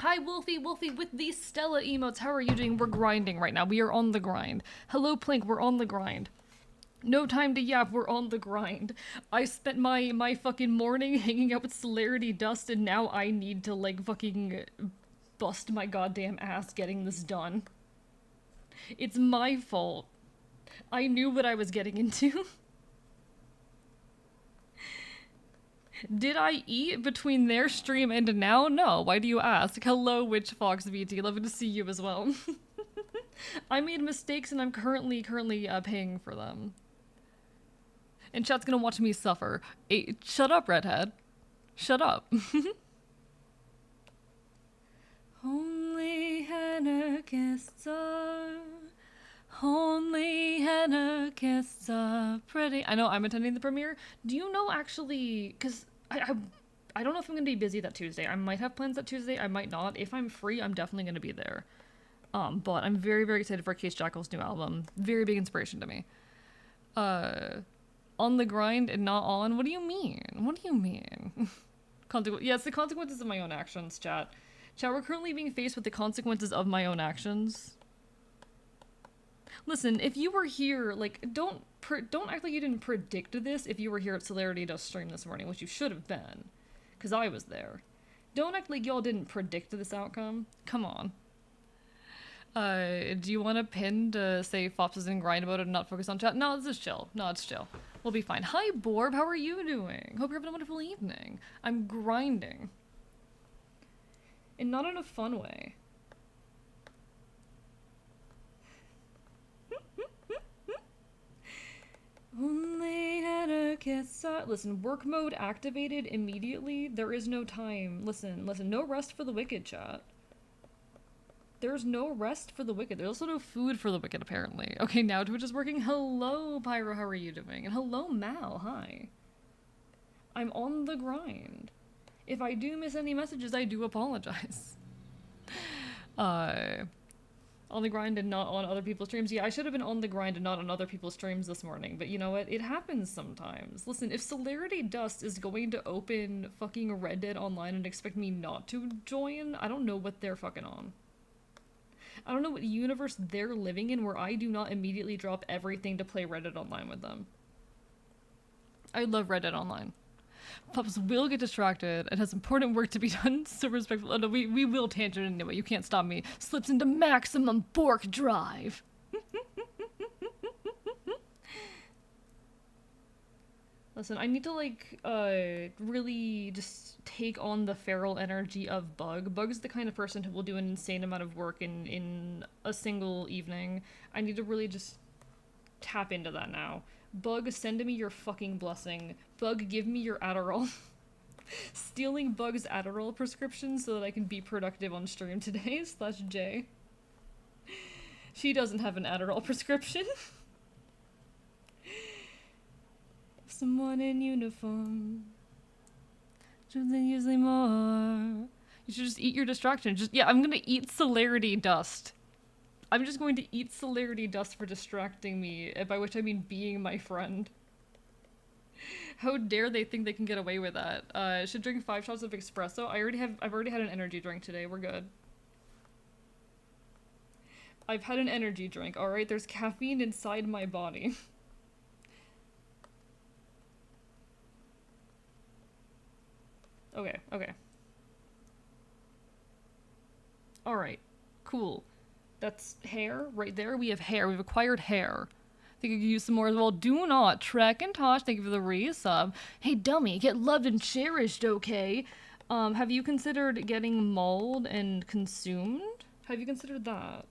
Hi, Wolfie, Wolfie, with these Stella emotes. How are you doing? We're grinding right now. We are on the grind. Hello, Plink, we're on the grind. No time to yap, we're on the grind. I spent my fucking morning hanging out with Celerity Dust, and now I need to, like, fucking bust my goddamn ass getting this done. It's my fault. I knew what I was getting into. Did I eat between their stream and now? No. Why do you ask? Hello, Witch Fox VT. Lovely to see you as well. I made mistakes and I'm currently paying for them. And chat's gonna watch me suffer. Hey, shut up, redhead. Shut up. Only anarchists are... Only anarchists are pretty... I know, I'm attending the premiere. Do you know, actually... Because I don't know if I'm gonna be busy that Tuesday. I might have plans that Tuesday, I might not. If I'm free, I'm definitely gonna be there. But I'm very, very excited for Case Jackal's new album. Very big inspiration to me. On the grind and not on? What do you mean? What do you mean? Yes, the consequences of my own actions, chat. Chat, we're currently being faced with the consequences of my own actions. Listen, if you were here, like, don't act like you didn't predict this if you were here at Celerity Dust stream this morning, which you should have been. Because I was there. Don't act like y'all didn't predict this outcome. Come on. Do you want a pin to say Fops is in grind about it and not focus on chat? No, this is chill. No, it's chill. We'll be fine. Hi, Borb. How are you doing? Hope you're having a wonderful evening. I'm grinding. And not in a fun way. Only anarchists are... Listen, work mode activated immediately. There is no time. Listen, no rest for the wicked, chat. There's no rest for the wicked. There's also no food for the wicked, apparently. Okay, now Twitch is working. Hello, Pyro, how are you doing? And hello, Mal, hi. I'm on the grind. If I do miss any messages, I do apologize. On the grind and not on other people's streams. Yeah, I should have been on the grind and not on other people's streams this morning, but you know what? It happens sometimes. Listen, if Celerity Dust is going to open fucking Red Dead Online and expect me not to join, I don't know what they're fucking on. I don't know what universe they're living in where I do not immediately drop everything to play Red Dead Online with them. I love Red Dead Online. Pups will get distracted and has important work to be done, so respectful. Oh, no, we will tangent anyway. You can't stop me. Slips into maximum Bork drive. Listen, I need to, like, really just take on the feral energy of Bug. Bug's the kind of person who will do an insane amount of work in a single evening. I need to really just tap into that now. Bug, send me your fucking blessing. Bug, give me your Adderall. Stealing Bug's Adderall prescription so that I can be productive on stream today, /J. She doesn't have an Adderall prescription. Someone in uniform. Something usually more. You should just eat your distraction. Yeah, I'm gonna eat Celerity Dust. I'm just going to eat Celerity Dust for distracting me, by which I mean being my friend. How dare they think they can get away with that? Should drink 5 shots of espresso. I've already had an energy drink today. We're good. I've had an energy drink, alright? There's caffeine inside my body. Okay. Alright. Cool. That's hair right there. We have hair. We've acquired hair. I think I could use some more as well. Do not. Trek and Tosh, thank you for the resub. Hey, dummy, get loved and cherished, okay? Have you considered getting mauled and consumed? Have you considered that?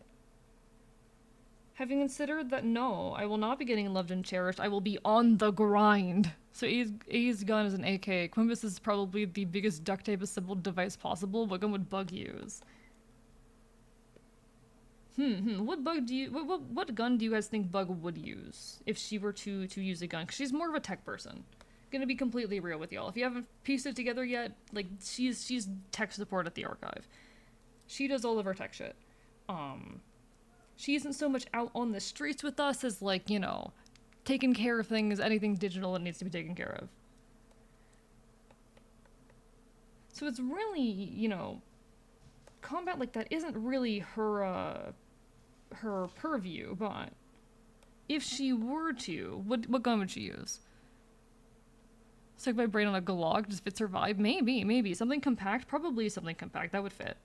Have you considered that? No, I will not be getting loved and cherished. I will be on the grind. So A's gun is an AK. Quimbus is probably the biggest duct tape assembled device possible. What gun would Bug use? What gun do you guys think Bug would use if she were to use a gun? Because she's more of a tech person. Gonna be completely real with y'all. If you haven't pieced it together yet, like, she's tech support at the archive. She does all of our tech shit. She isn't so much out on the streets with us as, like, you know, taking care of things, anything digital that needs to be taken care of. So it's really, you know, combat like that isn't really her purview, but if she were to, what gun would she use? Stick my brain on a Glock, just fit survive? Maybe. Something compact? Probably something compact. That would fit.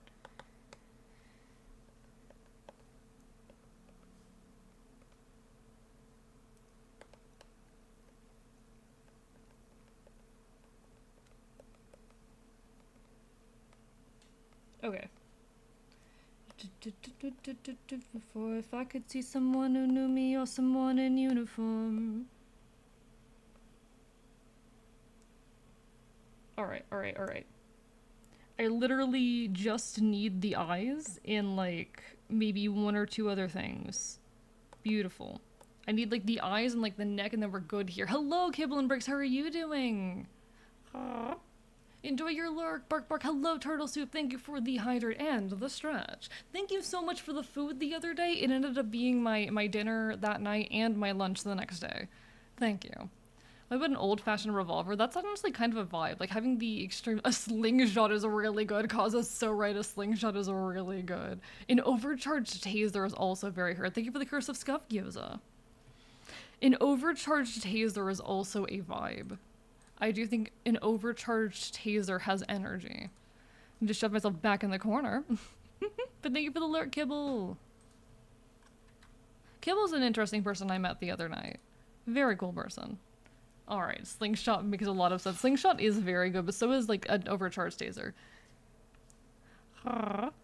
Okay. Before, if I could see someone who knew me or someone in uniform. Alright. I literally just need the eyes and, like, maybe one or two other things. Beautiful. I need, like, the eyes and, like, the neck, and then we're good here. Hello, Kibble and Bricks, how are you doing? Enjoy your lurk, bark bark. Hello, Turtle Soup, thank you for the hydrate and the stretch. Thank you so much for the food the other day. It ended up being my dinner that night and my lunch the next day. Thank you. What about an old-fashioned revolver? That's honestly kind of a vibe. Like, having the extreme... A slingshot is really good. Cause is so right, a slingshot is really good. An overcharged taser is also very hard. Thank you for the Curse of Scuff Gyoza. An overcharged taser is also a vibe. I do think an overcharged taser has energy. I just shoved myself back in the corner. But thank you for the alert, Kibble. Kibble's an interesting person I met the other night. Very cool person. Alright, Slingshot makes a lot of sense. Slingshot is very good, but so is, like, an overcharged taser.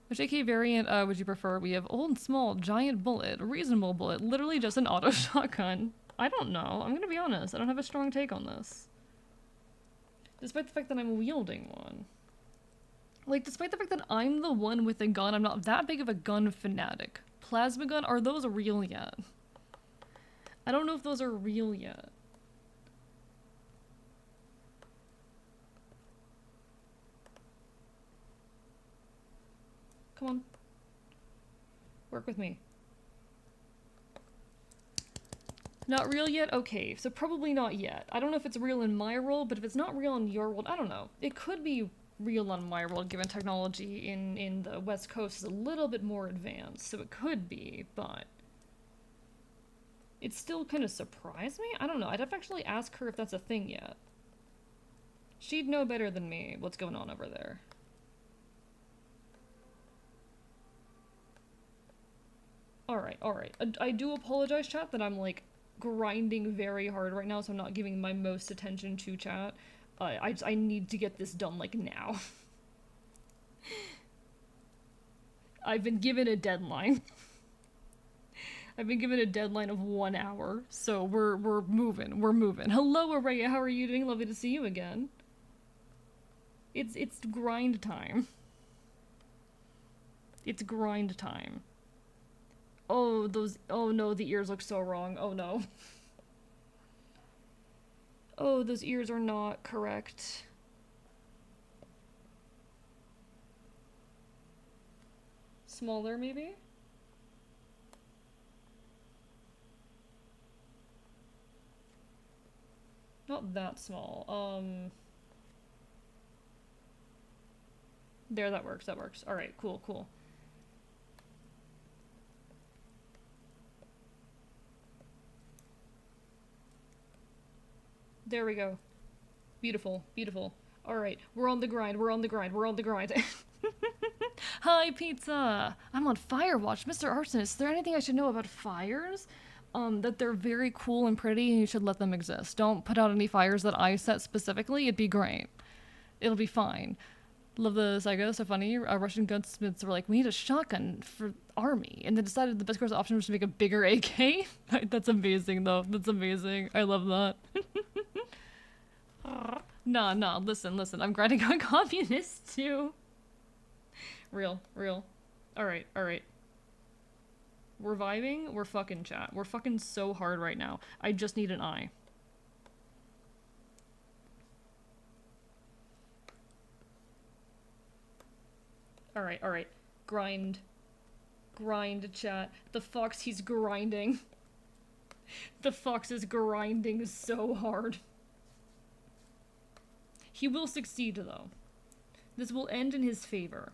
Which AK variant would you prefer? We have old, small, giant bullet, reasonable bullet, literally just an auto shotgun. I don't know. I'm gonna be honest. I don't have a strong take on this. Despite the fact that I'm wielding one. Like, despite the fact that I'm the one with a gun, I'm not that big of a gun fanatic. Plasma gun, are those real yet? I don't know if those are real yet. Come on. Work with me. Not real yet? Okay, so probably not yet. I don't know if it's real in my world, but if it's not real in your world, I don't know. It could be real on my world, given technology in the West Coast is a little bit more advanced, so it could be, but... It still kind of surprised me? I don't know, I'd have to actually ask her if that's a thing yet. She'd know better than me what's going on over there. Alright. I do apologize, chat, that I'm, like, grinding very hard right now, so I'm not giving my most attention to chat. I need to get this done, like, now. I've been given a deadline. I've been given a deadline of 1 hour, so we're moving. Hello, Araya, how are you doing? Lovely to see you again. It's grind time. It's grind time. Oh, oh no, the ears look so wrong. Oh no. Oh, those ears are not correct. Smaller, maybe? Not that small. There, that works. Alright, cool. There we go. Beautiful. Alright, we're on the grind. Hi, pizza! I'm on Firewatch. Mr. Arsonist, is there anything I should know about fires? That they're very cool and pretty and you should let them exist. Don't put out any fires that I set specifically. It'd be great. It'll be fine. Love the Saigo, so funny. Russian gunsmiths were like, we need a shotgun for army. And they decided the best course option was to make a bigger AK. That's amazing, though. That's amazing. I love that. Nah, listen. I'm grinding on communists, too. Real. Alright. We're vibing. We're fucking chat. We're fucking so hard right now. I just need an eye. Alright. Grind, chat. The fox, he's grinding. The fox is grinding so hard. He will succeed, though. This will end in his favor.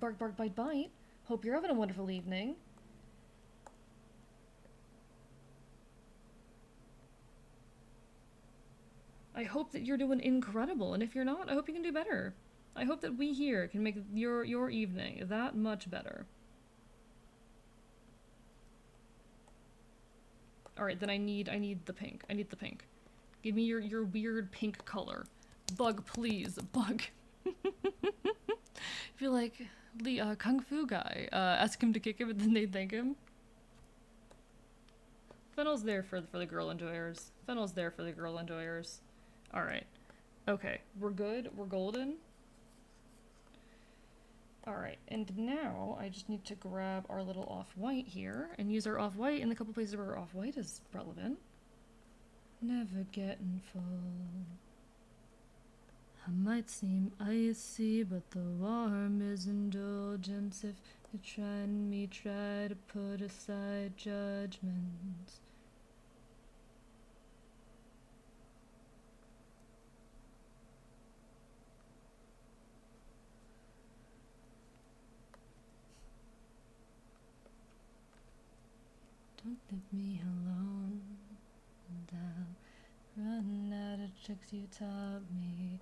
Bark, bark, bite, bite. Hope you're having a wonderful evening. I hope that you're doing incredible, and if you're not, I hope you can do better. I hope that we here can make your evening that much better. Alright, then I need the pink. I need the pink. Give me your weird pink color. Bug, please. Bug. I feel like the Kung Fu guy. Ask him to kick him and then they thank him. Fennel's there for the girl enjoyers. Fennel's there for the girl enjoyers. Alright. Okay, we're good. We're golden. Alright, and now I just need to grab our little off-white here and use our off-white in the couple places where off-white is relevant. Never getting full. I might seem icy, but the warm is indulgence if you're trying me, try to put aside judgments. Don't leave me alone, and I'll run out of tricks you taught me.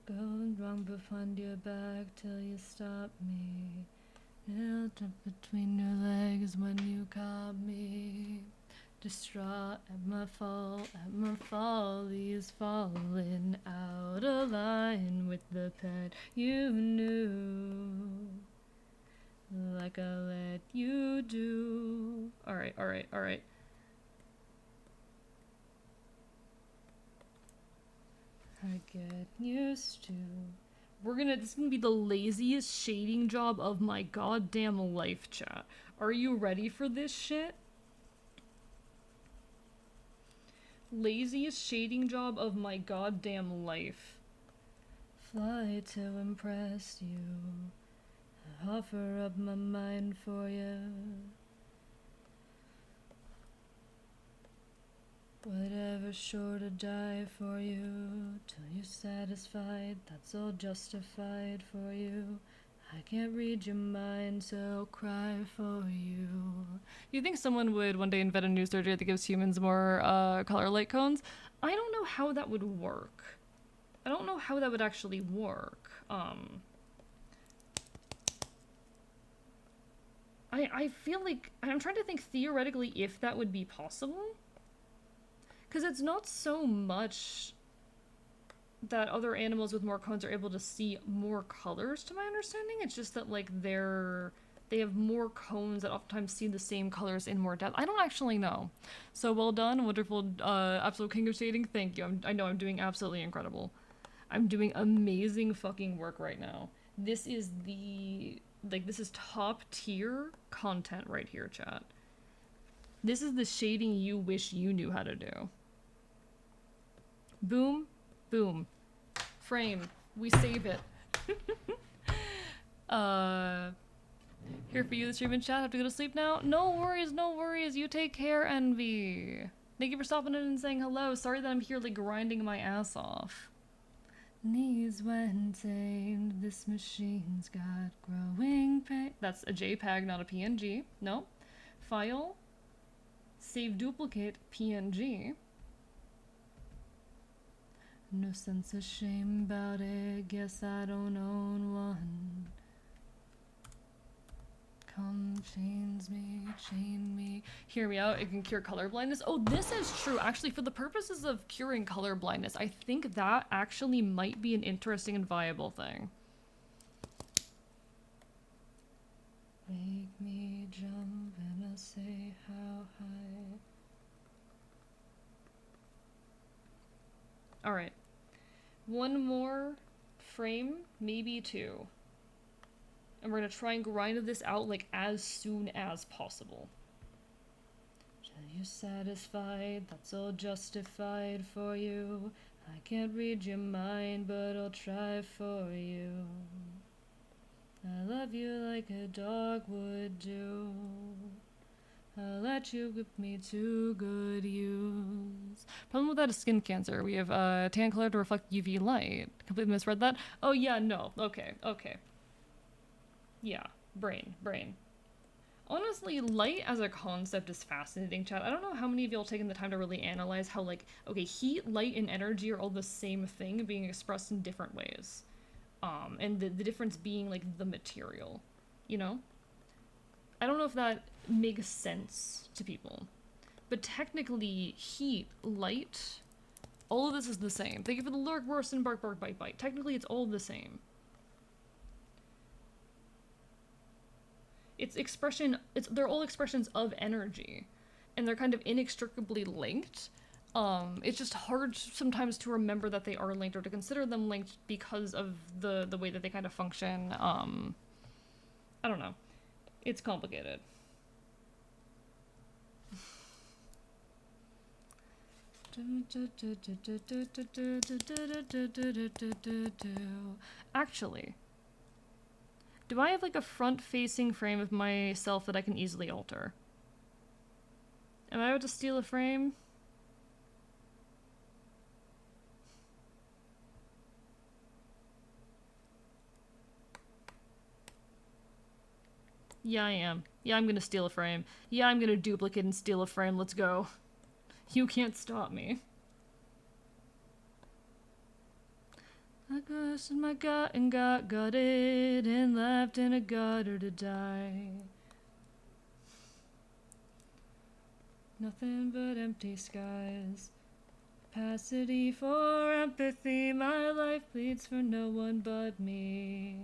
Going wrong behind your back till you stop me. Nailed up between your legs when you caught me. Distraught at my follies, falling out of line with the path you knew. Like I let you do. Alright. I get used to. This is gonna be the laziest shading job of my goddamn life, chat. Are you ready for this shit? Laziest shading job of my goddamn life. Fly to impress you. I offer up my mind for you. Whatever, sure to die for you. Till you're satisfied, that's all justified for you. I can't read your mind, so I'll cry for you. You think someone would one day invent a new surgery that gives humans more color light cones? I don't know how that would work. I don't know how that would actually work. I feel like I'm trying to think theoretically if that would be possible. Because it's not so much that other animals with more cones are able to see more colors, to my understanding. It's just that, like, they have more cones that oftentimes see the same colors in more depth. I don't actually know. So well done, wonderful, absolute king of shading. Thank you. I know I'm doing absolutely incredible. I'm doing amazing fucking work right now. This is this is top tier content right here, chat. This is the shading you wish you knew how to do. Boom, boom. Frame. We save it. Here for you, the stream and chat. Have to go to sleep now? No worries, no worries. You take care, Envy. Thank you for stopping in and saying hello. Sorry that I'm here, like, grinding my ass off. Knees when tamed, this machine's got growing pain. That's a JPEG, not a PNG. No. File. Save duplicate PNG. No sense of shame about it, guess I don't own one. Come chain me. Hear me out, it can cure color blindness. Oh, this is true. Actually, for the purposes of curing color blindness, I think that actually might be an interesting and viable thing. Make me jump and I say how high. Alright. One more frame, maybe two. And we're gonna try and grind this out, like, as soon as possible. Till you're satisfied, that's all justified for you. I can't read your mind, but I'll try for you. I love you like a dog would do. I'll let you whip me to good use. Problem with that is skin cancer. We have tan color to reflect UV light. Completely misread that. Oh yeah, no. Okay. Yeah, brain. Honestly, light as a concept is fascinating, Chad. I don't know how many of y'all taken the time to really analyze how, like, okay, heat, light, and energy are all the same thing being expressed in different ways. And the difference being, like, the material, you know? I don't know if that makes sense to people. But technically, heat, light, all of this is the same. Thank you for the lurk, burst, and bark, bark, bite, bite. Technically, it's all the same. They're all expressions of energy, and they're kind of inextricably linked. It's just hard sometimes to remember that they are linked or to consider them linked because of the way that they kind of function. I don't know. It's complicated. Actually, do I have like a front-facing frame of myself that I can easily alter? Am I able to steal a frame? Yeah, I am. Yeah, I'm gonna steal a frame. Yeah, I'm gonna duplicate and steal a frame. Let's go. You can't stop me. I cursed in my gut and got gutted and left in a gutter to die. Nothing but empty skies. Capacity for empathy. My life bleeds for no one but me.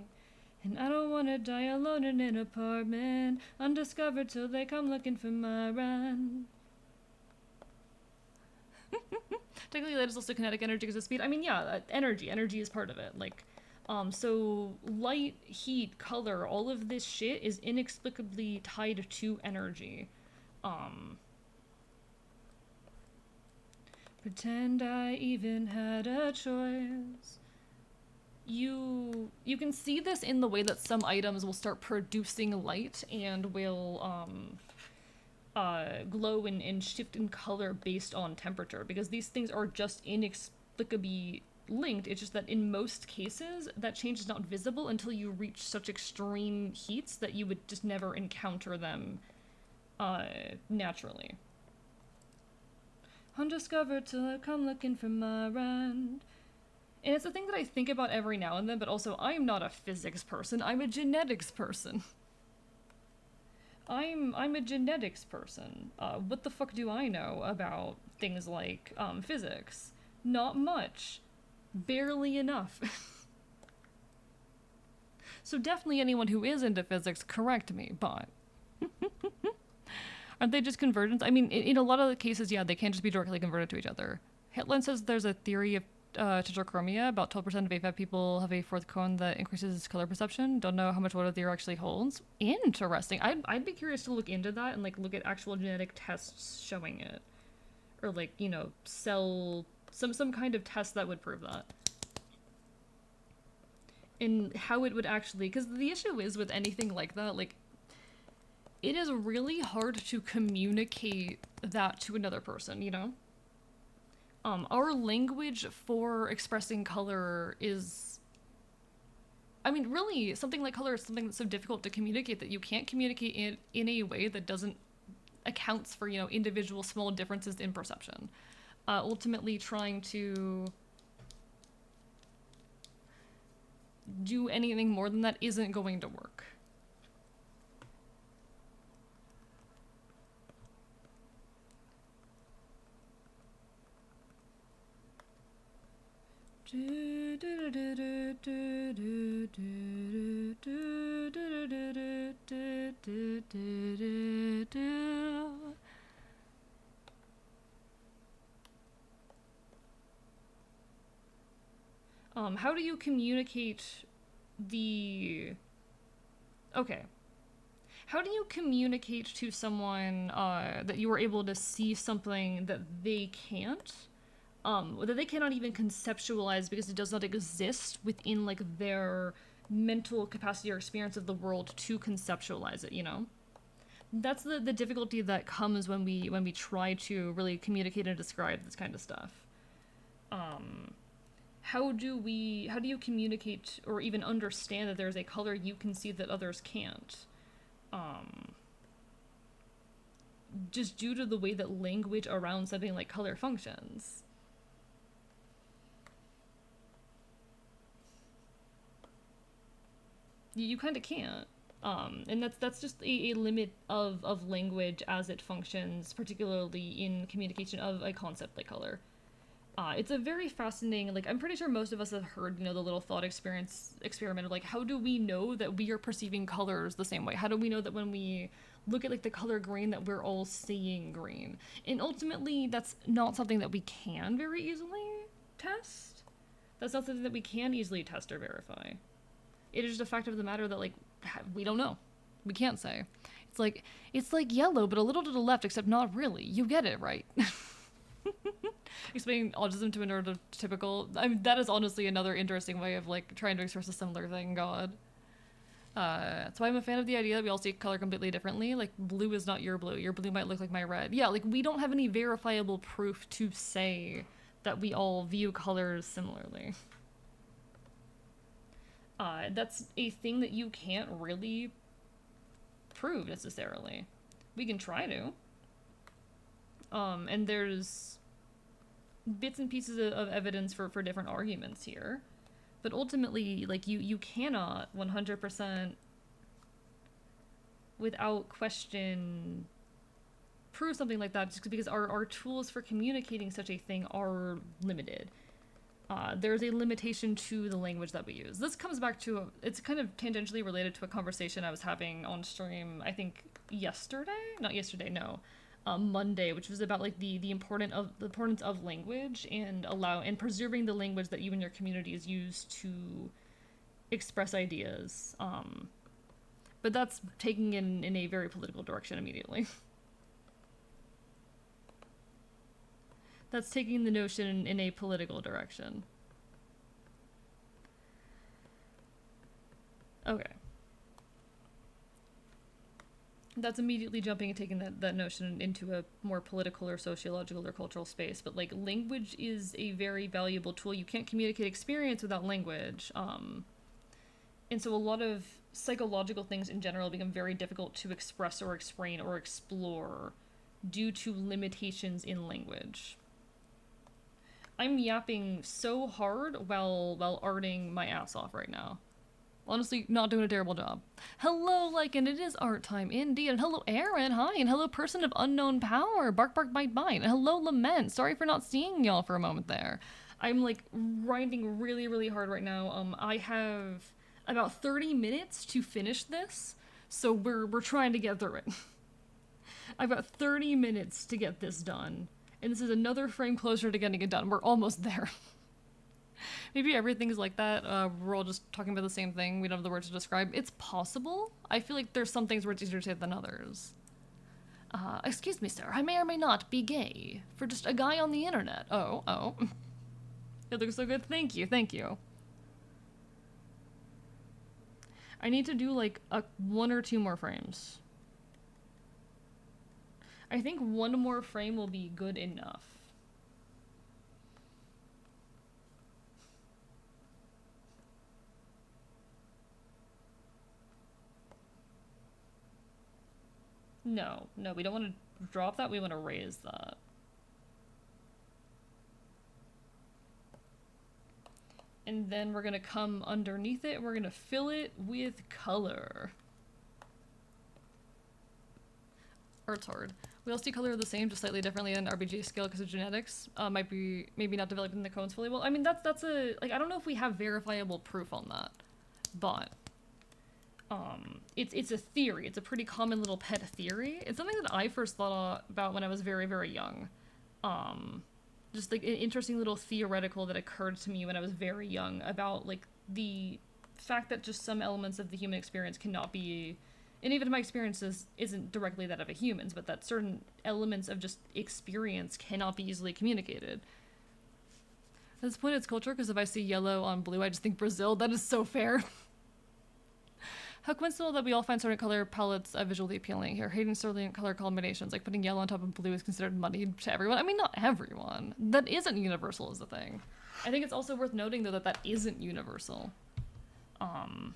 And I don't wanna die alone in an apartment, undiscovered till they come looking for my rent. Technically, that is also kinetic energy because of speed. I mean, yeah, energy. Energy is part of it. Like, so light, heat, color, all of this shit is inexplicably tied to energy. Pretend I even had a choice. You can see this in the way that some items will start producing light and will glow and shift in color based on temperature, because these things are just inexplicably linked. It's just that in most cases, that change is not visible until you reach such extreme heats that you would just never encounter them naturally. Undiscovered till I come looking for my rent. And it's a thing that I think about every now and then, but also I'm not a physics person, I'm a genetics person. I'm a genetics person. What the fuck do I know about things like physics? Not much. Barely enough. So definitely anyone who is into physics, correct me, but aren't they just convergence? I mean, in a lot of the cases, yeah, they can't just be directly converted to each other. Hitler says there's a theory of tetrachromia. About 12% of AFAB people have a fourth cone that increases color perception. Don't know how much water theory actually holds. Interesting. I'd be curious to look into that and like look at actual genetic tests showing it, or like, you know, some kind of test that would prove that, and how it would actually. Because the issue is with anything like that, like, it is really hard to communicate that to another person. You know. Our language for expressing color is, I mean, really, something like color is something that's so difficult to communicate that you can't communicate it in a way that doesn't accounts for, you know, individual small differences in perception. Ultimately, trying to do anything more than that isn't going to work. How do you communicate the... Okay. How do you communicate to someone that you are able to see something that they can't? That they cannot even conceptualize because it does not exist within like their mental capacity or experience of the world to conceptualize it, you know? That's the difficulty that comes when we try to really communicate and describe this kind of stuff. how do you communicate or even understand that there's a color you can see that others can't? Um, just due to the way that language around something like color functions. You kind of can't. And that's just a limit of language as it functions, particularly in communication of a concept like color. It's a very fascinating, like, I'm pretty sure most of us have heard, the little thought experiment of, like, how do we know that we are perceiving colors the same way? How do we know that when we look at, like, the color green that we're all seeing green? And ultimately, that's not something that we can very easily test. That's not something that we can easily test or verify. It is just a fact of the matter that, like, we don't know. We can't say. It's like yellow, but a little to the left, except not really. You get it, right? Explaining autism to a neurotypical. I mean, that is honestly another interesting way of, like, trying to express a similar thing. God. That's why I'm a fan of the idea that we all see color completely differently. Like, blue is not your blue. Your blue might look like my red. Yeah, like, we don't have any verifiable proof to say that we all view colors similarly. That's a thing that you can't really prove necessarily. We can try to. And there's bits and pieces of evidence for different arguments here. But ultimately, like, you cannot 100% without question prove something like that just because our tools for communicating such a thing are limited. There's a limitation to the language that we use. This comes back to, it's kind of tangentially related to a conversation I was having on stream, I think yesterday? Not yesterday, no. Monday, which was about, like, the importance of language and preserving the language that you and your communities use to express ideas. But that's taking in a very political direction immediately. That's taking the notion in a political direction. Okay. That's immediately jumping and taking that notion into a more political or sociological or cultural space. But, like, language is a very valuable tool. You can't communicate experience without language. And so a lot of psychological things in general become very difficult to express or explain or explore due to limitations in language. I'm yapping so hard while arting my ass off right now. Honestly, not doing a terrible job. Hello, Lycan, it is art time indeed. And hello, Aaron, hi. And hello, person of unknown power, bark, bark, bite, bite. And hello, Lament, sorry for not seeing y'all for a moment there. I'm, like, grinding really, really hard right now. I have about 30 minutes to finish this, so we're trying to get through it. I've got 30 minutes to get this done. And this is another frame closer to getting it done. We're almost there. Maybe everything's like that. We're all just talking about the same thing. We don't have the words to describe. It's possible. I feel like there's some things where it's easier to say than others. Excuse me, sir. I may or may not be gay. For just a guy on the internet. Oh. It looks so good. Thank you. I need to do, like, one or two more frames. I think one more frame will be good enough. No, we don't want to drop that, we want to raise that. And then we're going to come underneath it and we're going to fill it with color. Art's hard. We all see color the same, just slightly differently in RBG scale because of genetics. Maybe not developing the cones fully well. I mean, that's a, like, I don't know if we have verifiable proof on that, but it's a theory. It's a pretty common little pet theory. It's something that I first thought about when I was very, very young. Just, like, an interesting little theoretical that occurred to me when I was very young about, like, the fact that just some elements of the human experience cannot be, and even my experiences isn't directly that of a human's, but that certain elements of just experience cannot be easily communicated. At this point, it's culture, because if I see yellow on blue, I just think Brazil. That is so fair. How coincidental that we all find certain color palettes visually appealing here. Hating certain color combinations, like putting yellow on top of blue is considered money to everyone. I mean, not everyone. That isn't universal is the thing. I think it's also worth noting, though, that that isn't universal. Um,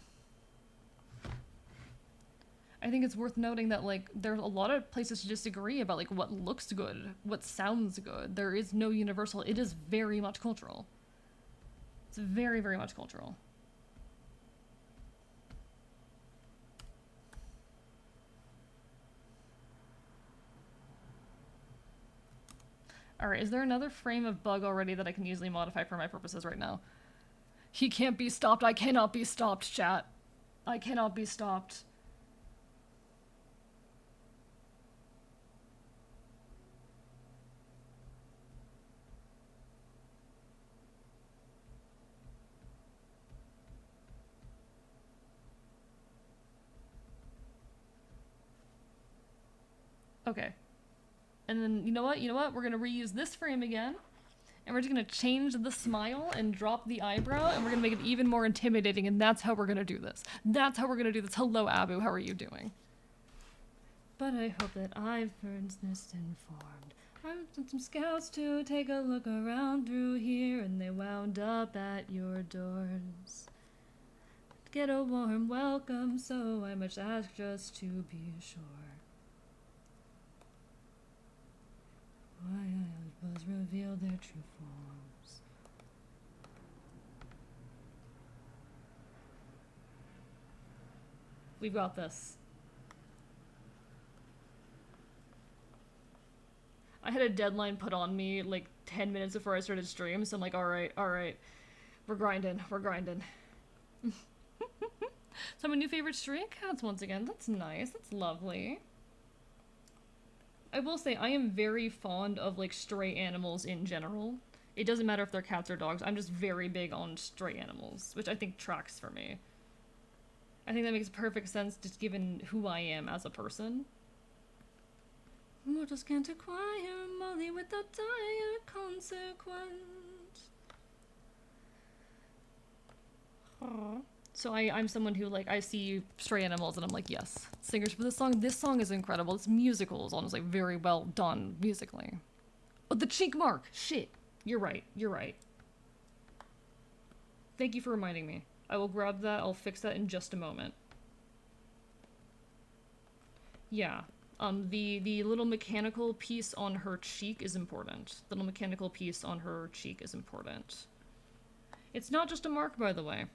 I think it's worth noting that, like, there's a lot of places to disagree about, like, what looks good, what sounds good. There is no universal. It is very much cultural. It's very, very much cultural. Alright, is there another frame of bug already that I can easily modify for my purposes right now? He can't be stopped. I cannot be stopped, chat. I cannot be stopped. Okay. And then, you know what? You know what? We're gonna reuse this frame again. And we're just gonna change the smile and drop the eyebrow, and we're gonna make it even more intimidating, and that's how we're gonna do this. That's how we're gonna do this. Hello, Abu. How are you doing? But I hope that I've heard this informed. I sent some scouts to take a look around through here, and they wound up at your doors. Get a warm welcome, so I must ask just to be sure. Why I was revealed their true forms. We've got this. I had a deadline put on me like 10 minutes before I started stream, so I'm like, alright, we're grinding. So my new favorite stray cats once again. That's nice, that's lovely. I will say, I am very fond of, like, stray animals in general. It doesn't matter if they're cats or dogs, I'm just very big on stray animals, which I think tracks for me. I think that makes perfect sense just given who I am as a person. Mortals can't acquire Molly without dire consequence. So I'm someone who, like, I see stray animals and I'm like, yes, singers for this song is incredible. This musical is honestly very well done musically. Oh, the cheek mark! Shit! You're right. Thank you for reminding me. I will grab that, I'll fix that in just a moment. Yeah. The little mechanical piece on her cheek is important. The little mechanical piece on her cheek is important. It's not just a mark, by the way.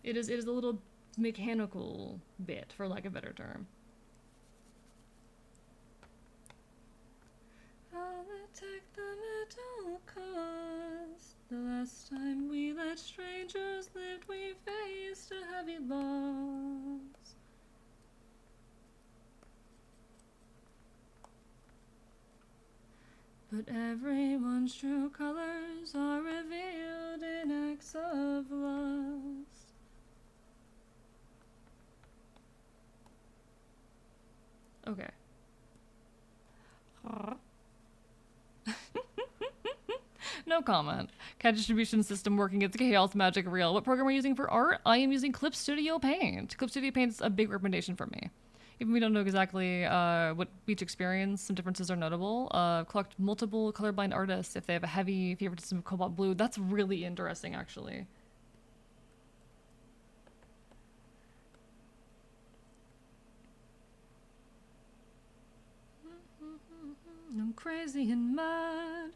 It is a little mechanical bit, for lack of a better term. I'll attack the metal cause. The last time we let strangers live, we faced a heavy loss. But everyone's true colors are revealed in acts of lust. Okay. No comment. Cat distribution system working. It's chaos magic real. What program are you using for art? I am using Clip Studio Paint. Clip Studio Paint's a big recommendation for me. Even we don't know exactly what each experience, some differences are notable. Collect multiple colorblind artists if they have a heavy favoritism of cobalt blue. That's really interesting, actually. I'm crazy and mad,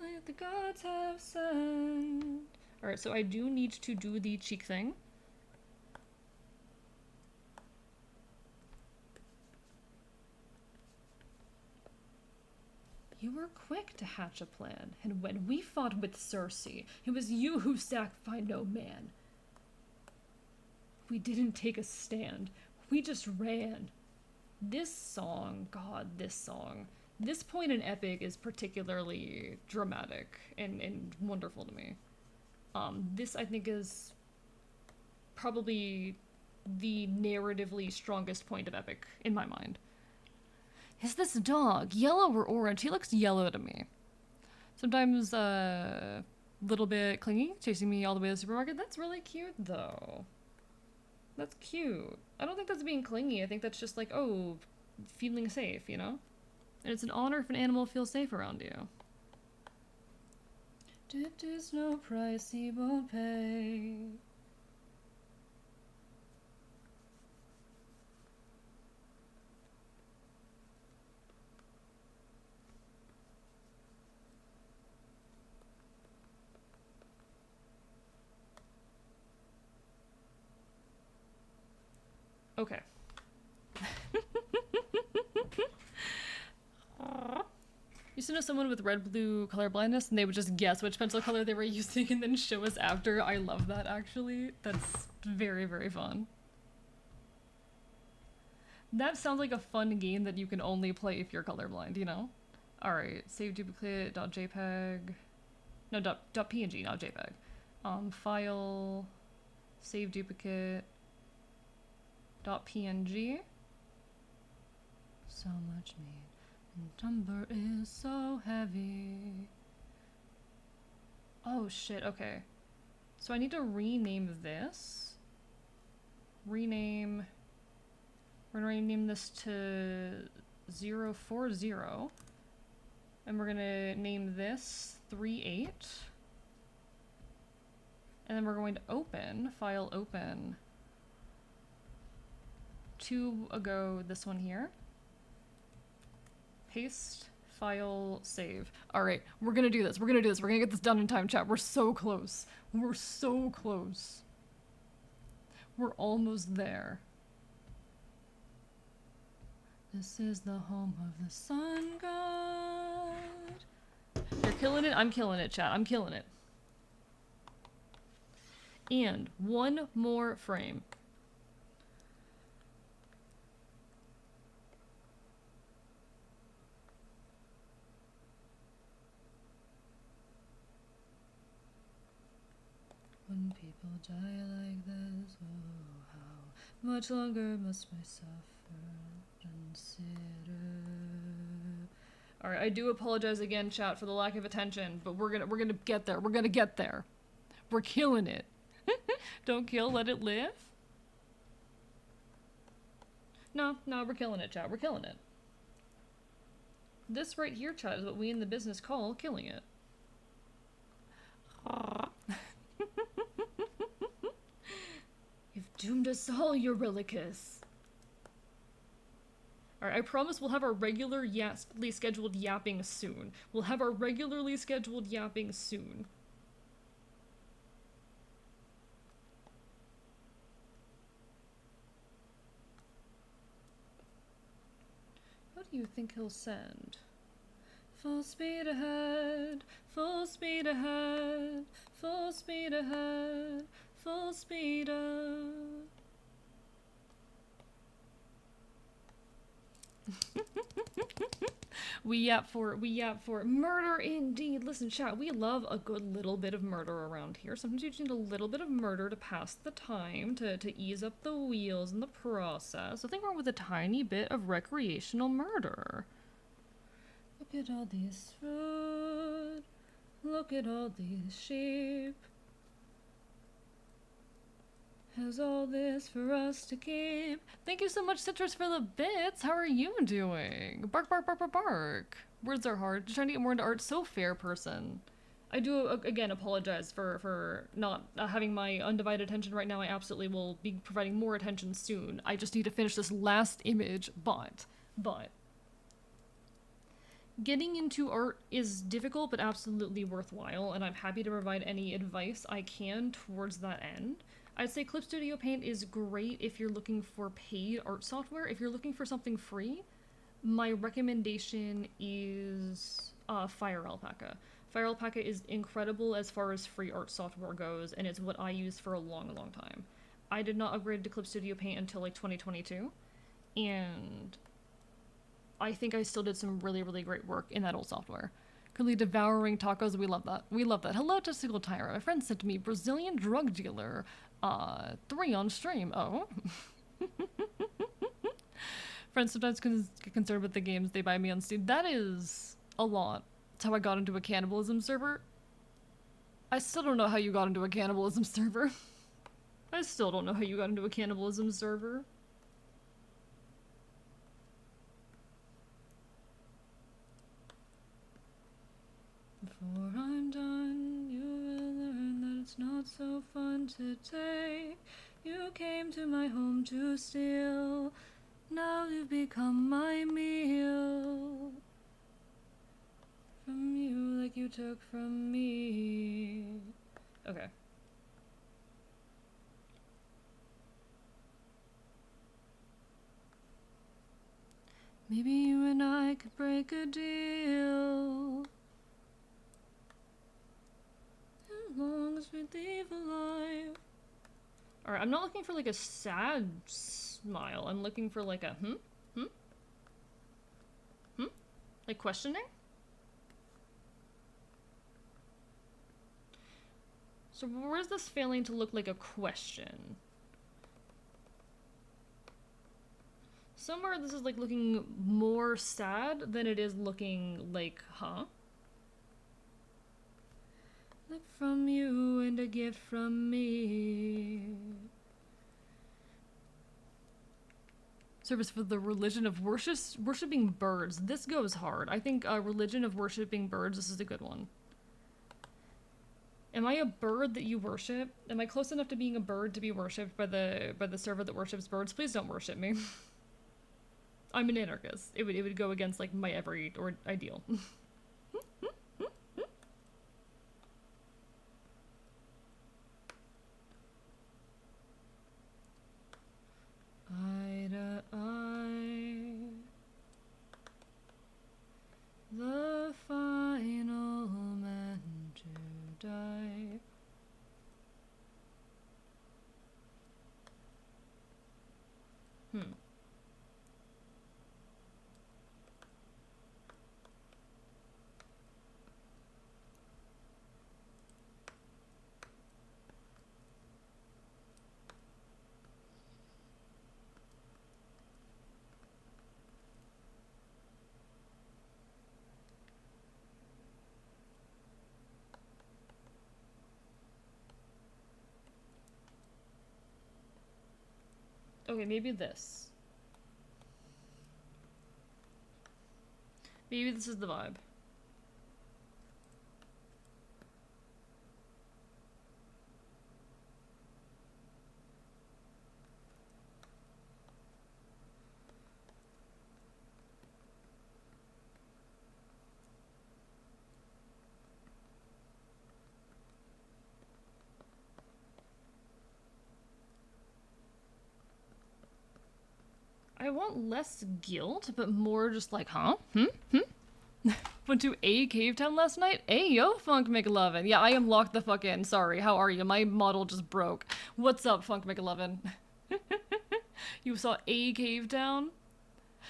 like the gods have said. Alright, so I do need to do the cheek thing. You were quick to hatch a plan, and when we fought with Cersei, it was you who sacrificed no man. We didn't take a stand, we just ran. This song, God, this song. This point in Epic is particularly dramatic and wonderful to me. This, I think, is probably the narratively strongest point of Epic, in my mind. Is this dog yellow or orange? He looks yellow to me. Sometimes a little bit clingy, chasing me all the way to the supermarket. That's really cute, though. That's cute. I don't think that's being clingy. I think that's just like, oh, feeling safe, you know? And it's an honor if an animal feels safe around you. It is no price he won't pay. Okay. Used to know someone with red-blue color blindness, and they would just guess which pencil color they were using and then show us after. I love that, actually. That's very, very fun. That sounds like a fun game that you can only play if you're colorblind, you know? Alright, save duplicate, .jpeg... No, .png, not JPEG. File, save duplicate, .png. So much meat. Number is so heavy. Oh shit, okay. So I need to rename this. Rename. We're gonna rename this to 040. And we're gonna name this 38. And then we're going to open, file open. This one here. Paste, file, save. Alright, we're gonna do this. We're gonna get this done in time, chat. We're so close. We're so close. We're almost there. This is the home of the sun god. You're killing it? I'm killing it, chat. I'm killing it. And one more frame. When people die like this, oh, how much longer must I suffer? Consider. Alright, I do apologize again, chat, for the lack of attention, but we're gonna get there. We're gonna get there. We're killing it. Don't kill, let it live. No, we're killing it, chat. We're killing it. This right here, chat, is what we in the business call killing it. You've doomed us all, Eurylicus. Alright, I promise we'll have our regularly scheduled yapping soon. We'll have our regularly scheduled yapping soon. What do you think he'll send? Full speed ahead, full speed ahead, full speed ahead, full speed up. We yap for murder indeed. Listen, chat, we love a good little bit of murder around here. Sometimes you just need a little bit of murder to pass the time, to ease up the wheels in the process. Nothing wrong with a tiny bit of recreational murder. Look at all these food. Look at all these sheep. Has all this for us to keep. Thank you so much, Citrus, for the bits. How are you doing? Bark, bark, bark, bark, bark. Words are hard. Just trying to get more into art. So fair, person. I do, again, apologize for not having my undivided attention right now. I absolutely will be providing more attention soon. I just need to finish this last image, but... Getting into art is difficult, but absolutely worthwhile, and I'm happy to provide any advice I can towards that end. I'd say Clip Studio Paint is great if you're looking for paid art software. If you're looking for something free, my recommendation is Fire Alpaca. Fire Alpaca is incredible as far as free art software goes, and it's what I used for a long, long time. I did not upgrade to Clip Studio Paint until like 2022, and I think I still did some really, really great work in that old software. Currently devouring tacos, we love that. We love that. Hello, Testicle Tyra. My friend sent me Brazilian drug dealer. 3 on stream. Oh. Friends sometimes get concerned with the games they buy me on Steam. That is a lot. That's how I got into a cannibalism server. I still don't know how you got into a cannibalism server. I still don't know how you got into a cannibalism server. Before I'm done not so fun today. You came to my home to steal. Now you've become my meal. From you like you took from me. Okay. Maybe you and I could break a deal. As long as we leave alive. Alright, I'm not looking for like a sad smile. I'm looking for like a like questioning? So where's this failing to look like a question? Somewhere this is like looking more sad than it is looking like, huh? Like from you and a gift from me. Service for the religion of worshipping birds. This goes hard. I think religion of worshipping birds, this is a good one. Am I a bird that you worship? Am I close enough to being a bird to be worshipped by the server that worships birds? Please don't worship me. I'm an anarchist. It would go against like my every ideal. Eye to eye, the final man to die. Okay, maybe this. Maybe this is the vibe. I want less guilt, but more just like, huh? Went to a cave town last night? Hey, yo, Funk McLovin. Yeah, I am locked the fuck in. Sorry, how are you? My model just broke. What's up, Funk McLovin? You saw a cave town?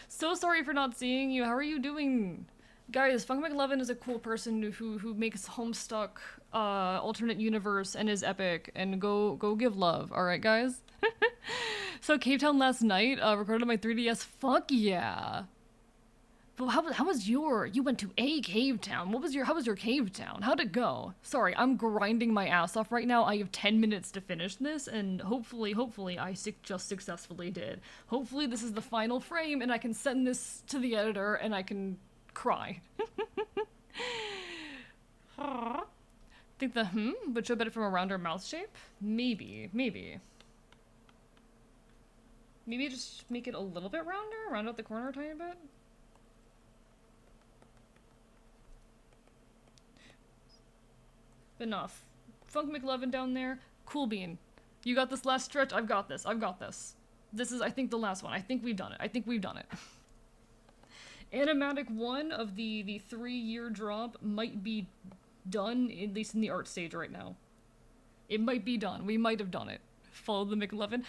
So sorry for not seeing you. How are you doing? Guys, Funk McLovin is a cool person who makes Homestuck alternate universe and is epic. And go give love, alright, guys? So Cave Town last night, recorded on my 3DS. Fuck yeah. But how was you went to a cave town. How was your cave town? How'd it go? Sorry, I'm grinding my ass off right now. I have 10 minutes to finish this, and hopefully I just successfully did. Hopefully this is the final frame, and I can send this to the editor, and I can cry. Think the would show better from a rounder mouth shape? Maybe. Maybe just make it a little bit rounder? Round out the corner a tiny bit? Enough. Funk McLovin down there. Cool bean. You got this last stretch? I've got this. This is, I think, the last one. I think we've done it. Animatic 1 of the 3-year drop might be done, at least in the art stage right now. It might be done. We might have done it. Follow the McLovin.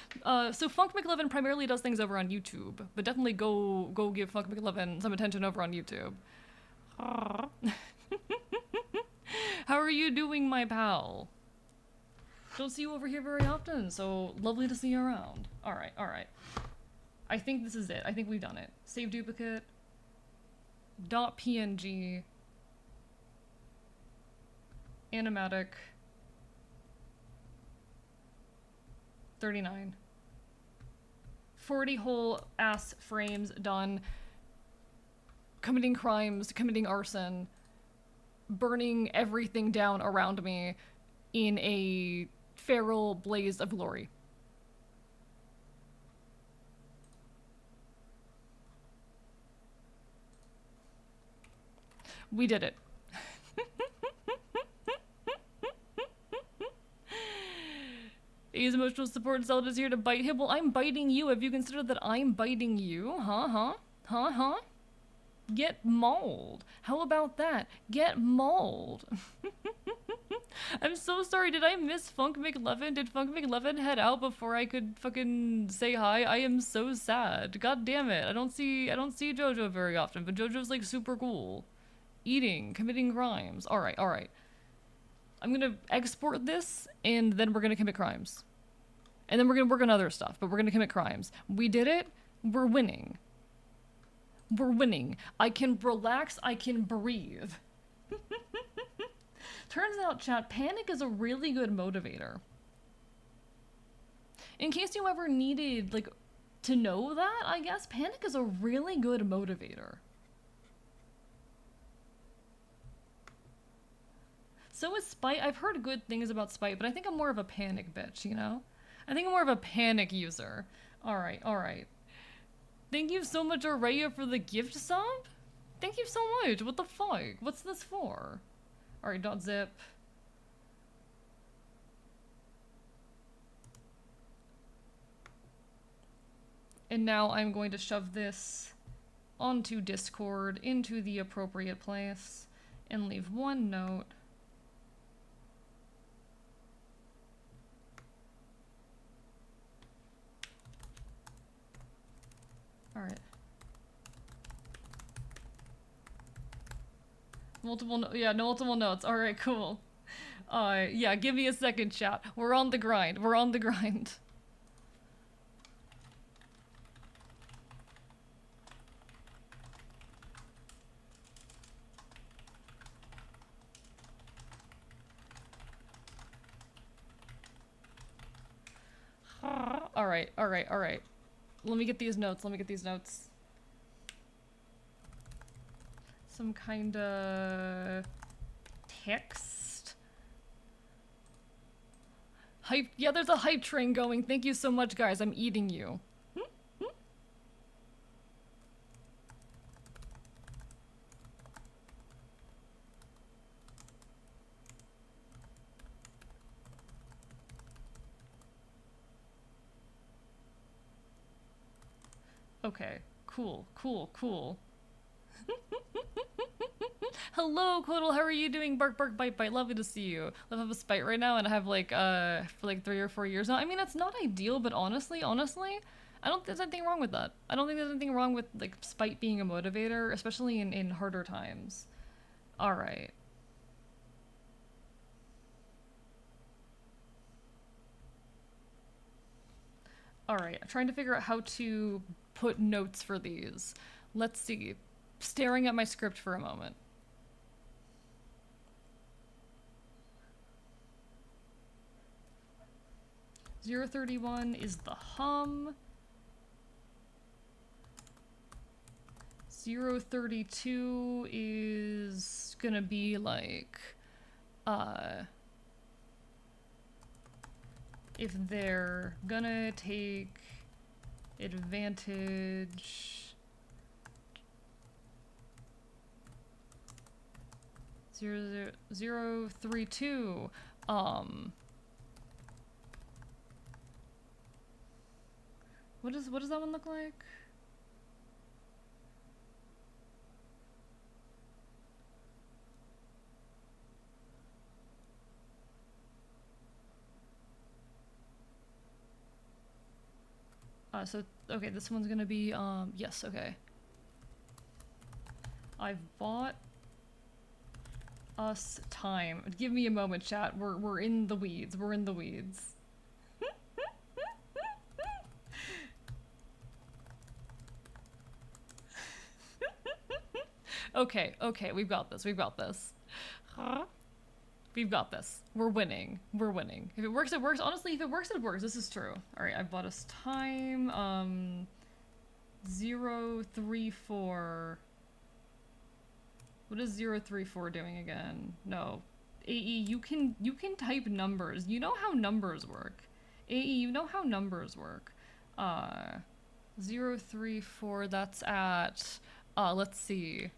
So Funk McLovin primarily does things over on YouTube, but definitely go give Funk McLovin some attention over on YouTube. How are you doing, my pal? Don't see you over here very often, so lovely to see you around. Alright. I think this is it. I think we've done it. Save duplicate. .png. Animatic. 39. 40 whole ass frames done. Committing crimes, committing arson. Burning everything down around me. in a feral blaze of glory. We did it. He's emotional support. Zelda's here to bite him. Well, I'm biting you. Have you considered that I'm biting you? Huh? Get mauled. How about that? Get mauled. I'm so sorry. Did I miss Funk McLevin? Did Funk McLevin head out before I could fucking say hi? I am so sad. God damn it. I don't see JoJo very often, but JoJo's like super cool. Eating, committing crimes. All right. I'm gonna export this, and then we're gonna commit crimes. And then we're gonna work on other stuff, but we're gonna commit crimes. We did it. We're winning. We're winning. I can relax. I can breathe. Turns out, chat, panic is a really good motivator. In case you ever needed, like, to know that, I guess, panic is a really good motivator. So is spite. I've heard good things about spite, but I think I'm more of a panic bitch, you know? I think I'm more of a panic user. Alright. Thank you so much, Araya, for the gift sub? Thank you so much. What the fuck? What's this for? Alright, .zip. And now I'm going to shove this onto Discord into the appropriate place and leave one note. Alright. Multiple notes. Alright, cool. Yeah, give me a second, chat. We're on the grind. Alright. Let me get these notes. Some kinda text. Hype. Yeah, there's a hype train going. Thank you so much, guys. I'm eating you. Okay. Cool. Hello, Quoddle, how are you doing? Bark, bite. Lovely to see you. I have a spite right now, and I have like, for like 3 or 4 years now. I mean, that's not ideal, but honestly, I don't think there's anything wrong with that. I don't think there's anything wrong with, like, spite being a motivator, especially in harder times. Alright. Alright, I'm trying to figure out how to put notes for these. Let's see. Staring at my script for a moment. 031 is the hum. 032 is gonna be like, if they're gonna take advantage. 032, what does that one look like? So, okay, this one's gonna be, yes, okay. I've bought us time. Give me a moment, chat. We're in the weeds. Okay, we've got this. Huh? We've got this. We're winning. If it works, it works. Honestly, if it works, it works. This is true. Alright, I bought us time. 034. What is 034 doing again? No. AE, you can type numbers. You know how numbers work. AE, you know how numbers work. Uh 034, that's at let's see.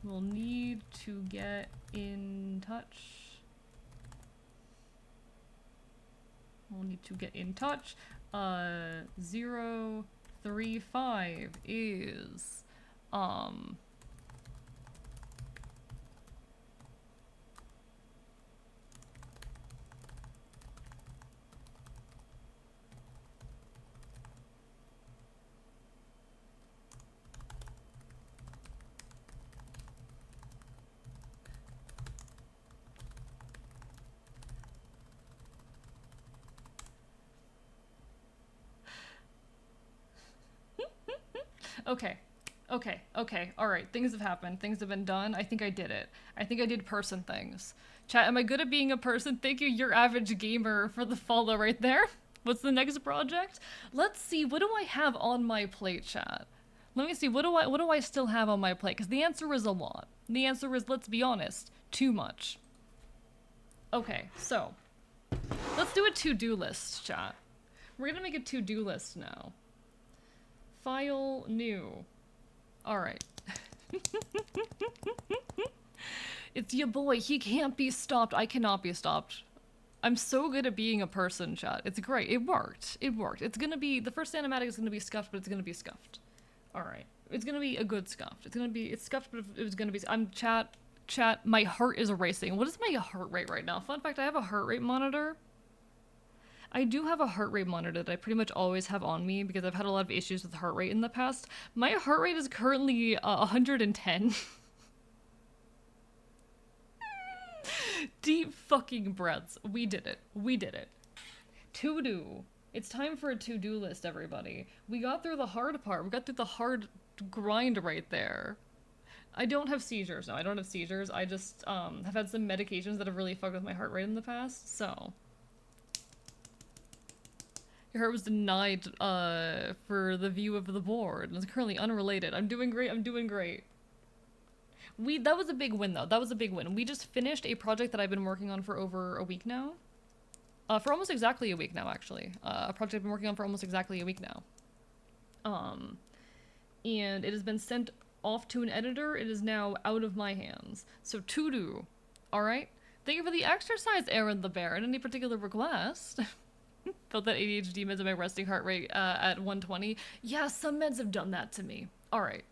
We'll need to get in touch. We'll need to get in touch. 035 is okay. Okay. All right. Things have happened. Things have been done. I think I did it. I think I did person things. Chat, am I good at being a person? Thank you, your average gamer, for the follow right there. What's the next project? Let's see. What do I have on my plate, chat? Let me see. What do I still have on my plate? Because the answer is a lot. The answer is, let's be honest, too much. Okay, so let's do a to-do list, chat. We're gonna make a to-do list now. File new. Alright. It's your boy. He can't be stopped. I cannot be stopped. I'm so good at being a person, chat. It's great. It worked. It worked. It's gonna be, the first animatic is gonna be scuffed, but it's gonna be scuffed. Alright. It's gonna be a good scuffed. It's scuffed, but it was gonna be, chat, my heart is racing. What is my heart rate right now? Fun fact, I have a heart rate monitor. I do have a heart rate monitor that I pretty much always have on me because I've had a lot of issues with heart rate in the past. My heart rate is currently 110. Deep fucking breaths. We did it. We did it. To-do. It's time for a to-do list, everybody. We got through the hard part. We got through the hard grind right there. I don't have seizures. No, I don't have seizures. I just have had some medications that have really fucked with my heart rate in the past, so... Your heart was denied for the view of the board. It's currently unrelated. I'm doing great. I'm doing great. That was a big win, though. That was a big win. We just finished a project that I've been working on for over a week now. For almost exactly a week now, actually. A project I've been working on for almost exactly a week now. And it has been sent off to an editor. It is now out of my hands. So to do. Alright? Thank you for the exercise, Aaron the Bear. And any particular request? Felt that ADHD meds at my resting heart rate at 120. Yeah, some meds have done that to me. Alright.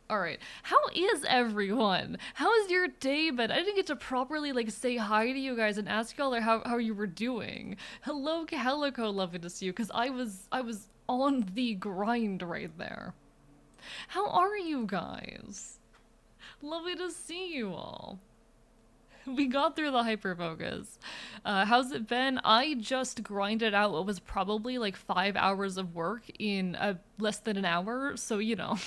How is everyone? How is your day been? I didn't get to properly, say hi to you guys and ask y'all how you were doing. Hello, Calico, lovely to see you, because I was on the grind right there. How are you guys? Lovely to see you all. We got through the hyperfocus. How's it been? I just grinded out what was probably 5 hours of work in less than an hour, so you know.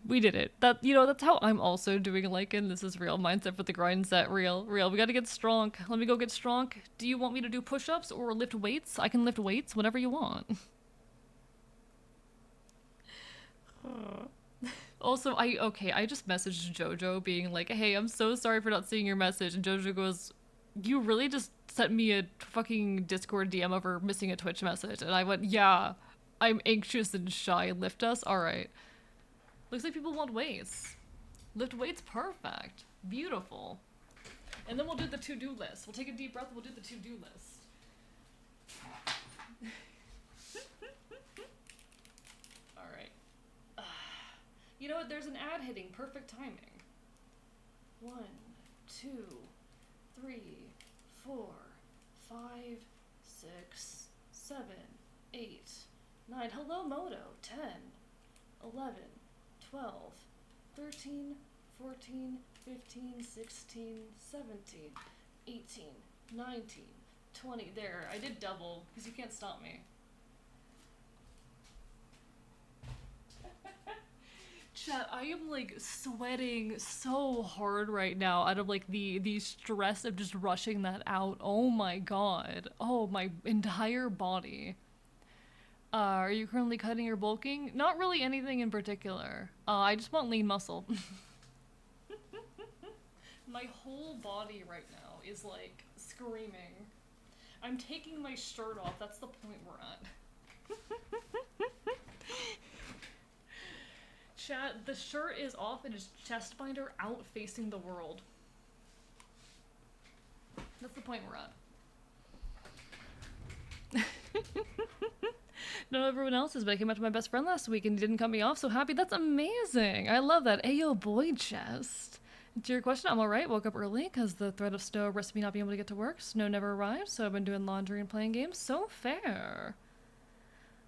We did it. That's how I'm also doing Lycan. This is real. Mindset for the grind set. Real. We gotta get strong. Let me go get strong. Do you want me to do push-ups or lift weights? I can lift weights, whatever you want. Also, I just messaged Jojo being like, hey, I'm so sorry for not seeing your message. And Jojo goes, you really just sent me a fucking Discord DM over missing a Twitch message. And I went, yeah, I'm anxious and shy. Lift us? Alright. Looks like people want weights. Lift weights? Perfect. Beautiful. And then we'll do the to-do list. We'll take a deep breath and we'll do the to-do list. Alright. You know what? There's an ad hitting. Perfect timing. 1, 2, 3, 4, 5, 6, 7, 8, 9. Hello, Moto. 10, 11, 12, 13, 14, 15, 16, 17, 18, 19, 20. There. I did double because you can't stop me. Chat, I am sweating so hard right now out of the stress of just rushing that out. Oh my god. Oh, my entire body. Are you currently cutting or bulking? Not really anything in particular. I just want lean muscle. My whole body right now is like screaming. I'm taking my shirt off. That's the point we're at. Chat, the shirt is off and his chest binder out facing the world. That's the point we're at. No, everyone else is, but I came out to my best friend last week and he didn't cut me off, so happy. That's amazing. I love that. Ayo, boy, chest. To your question, I'm alright. Woke up early because the threat of snow risks me not being able to get to work. Snow never arrived, so I've been doing laundry and playing games. So fair.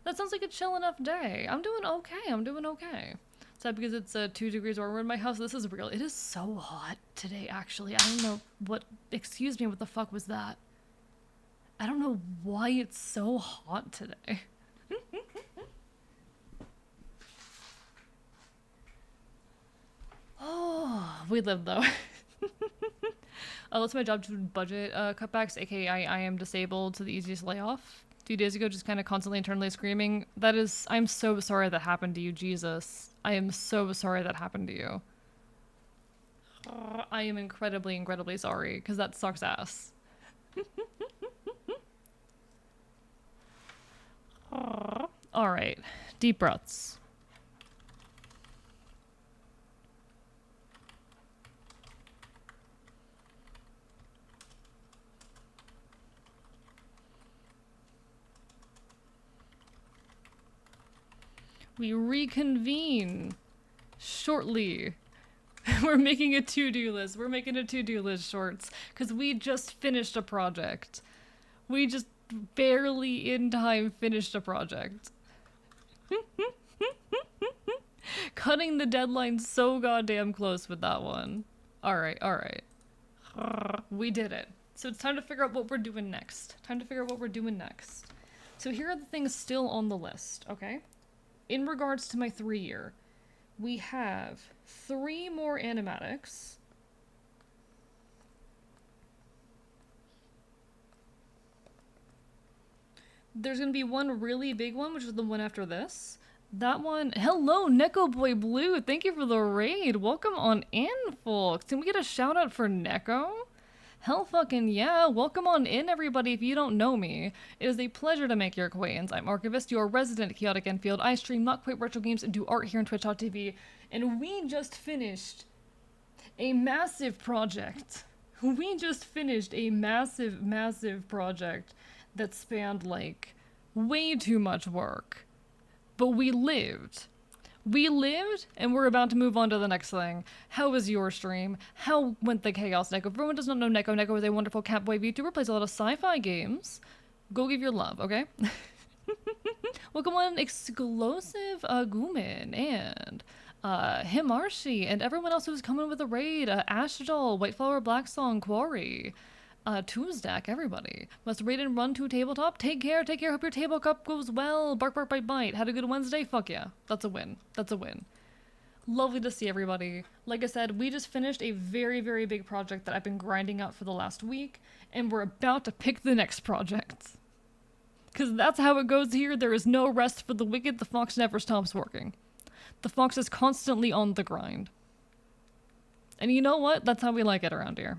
That sounds like a chill enough day. I'm doing okay. I'm doing okay. Sad because it's 2 degrees warmer in my house. This is real. It is so hot today, actually. I don't know what... Excuse me, what the fuck was that? I don't know why it's so hot today. Oh, we live though. That's my job to budget cutbacks, aka I am disabled to the easiest layoff. 2 days ago, just kind of constantly internally screaming. That is, I'm so sorry that happened to you, Jesus. I am so sorry that happened to you. I am incredibly, incredibly sorry, because that sucks ass. Alright, deep breaths. We reconvene shortly. We're making a to-do list. We're making a to-do list, shorts, because we just finished a project. We just barely in time finished a project. Cutting the deadline so goddamn close with that one. Alright, alright. We did it. So it's time to figure out what we're doing next. So here are the things still on the list, okay? In regards to my 3-year, we have 3 more animatics. There's gonna be one really big one, which is the one after this. That one, hello, Neko Boy Blue, thank you for the raid. Welcome on in, folks. Can we get a shout out for Neko? Hell fucking yeah, welcome on in, everybody, if you don't know me. It is a pleasure to make your acquaintance. I'm Archivist, your resident Chaotic Enfield. I stream not quite retro games and do art here on twitch.tv, and we just finished a massive project. We just finished a massive, massive project that spanned, like, way too much work. But we lived. We lived, and we're about to move on to the next thing. How was your stream? How went the chaos, Neko? If everyone does not know Neko, Neko is a wonderful Catboy VTuber, plays a lot of sci-fi games. Go give your love, okay? Welcome on Exclusive Gumin, and Himarshi, and everyone else who's coming with a raid. Ashdoll, Whiteflower Black Song, Quarry. Toonstack, everybody. Must raid and run to tabletop. Take care, take care. Hope your table cup goes well. Bark, bark, bite, bite. Had a good Wednesday? Fuck yeah. That's a win. That's a win. Lovely to see everybody. Like I said, we just finished a very, very big project that I've been grinding out for the last week, and we're about to pick the next project. Because that's how it goes here. There is no rest for the wicked. The fox never stops working. The fox is constantly on the grind. And you know what? That's how we like it around here.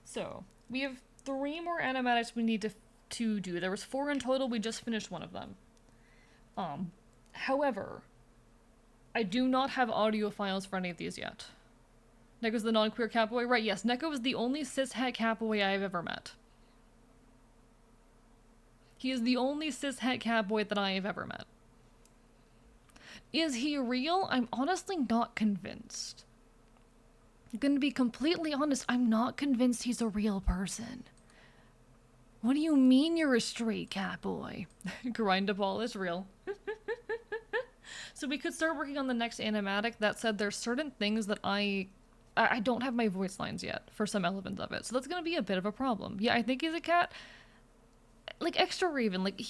So, we have 3 more animatics we need to do. There was 4 in total, we just finished one of them. However, I do not have audio files for any of these yet. Neko's the non-queer catboy? Right, yes, Neko is the only cis-het catboy I have ever met. He is the only cis-het catboy that I have ever met. Is he real? I'm honestly not convinced. I'm gonna be completely honest, I'm not convinced he's a real person. What do you mean you're a straight catboy? Grindaball is real. So we could start working on the next animatic. That said, there's certain things that I don't have my voice lines yet for some elements of it. So that's gonna be a bit of a problem. Yeah, I think he's a cat. Like, extra Raven, like,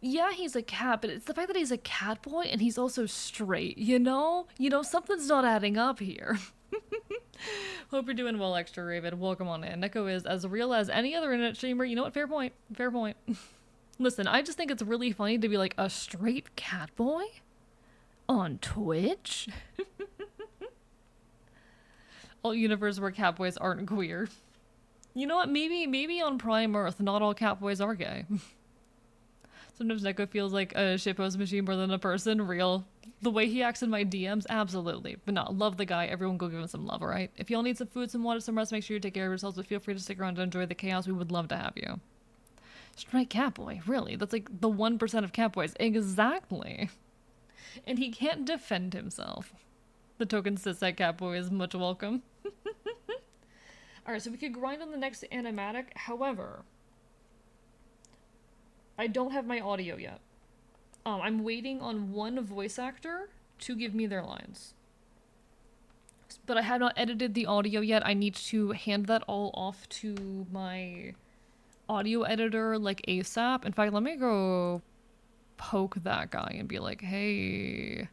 yeah, he's a cat, but it's the fact that he's a cat boy and he's also straight, you know? You know, something's not adding up here. Hope you're doing well, Extra Raven. Welcome on in. Neko is as real as any other internet streamer. You know what? Fair point. Fair point. Listen, I just think it's really funny to be like a straight cat boy on Twitch. All universe where catboys aren't queer. You know what? Maybe on Prime Earth, not all catboys are gay. Sometimes Neko feels like a shitpost machine more than a person. Real. The way he acts in my DMs, absolutely. But no, love the guy. Everyone go give him some love, alright? If y'all need some food, some water, some rest, make sure you take care of yourselves, but feel free to stick around to enjoy the chaos. We would love to have you. Straight catboy, really? That's like the 1% of catboys. Exactly. And he can't defend himself. The token cishet catboy is much welcome. Alright, so we could grind on the next animatic. However, I don't have my audio yet. I'm waiting on one voice actor to give me their lines. But I have not edited the audio yet. I need to hand that all off to my audio editor, like, ASAP. In fact, let me go poke that guy and be like, hey...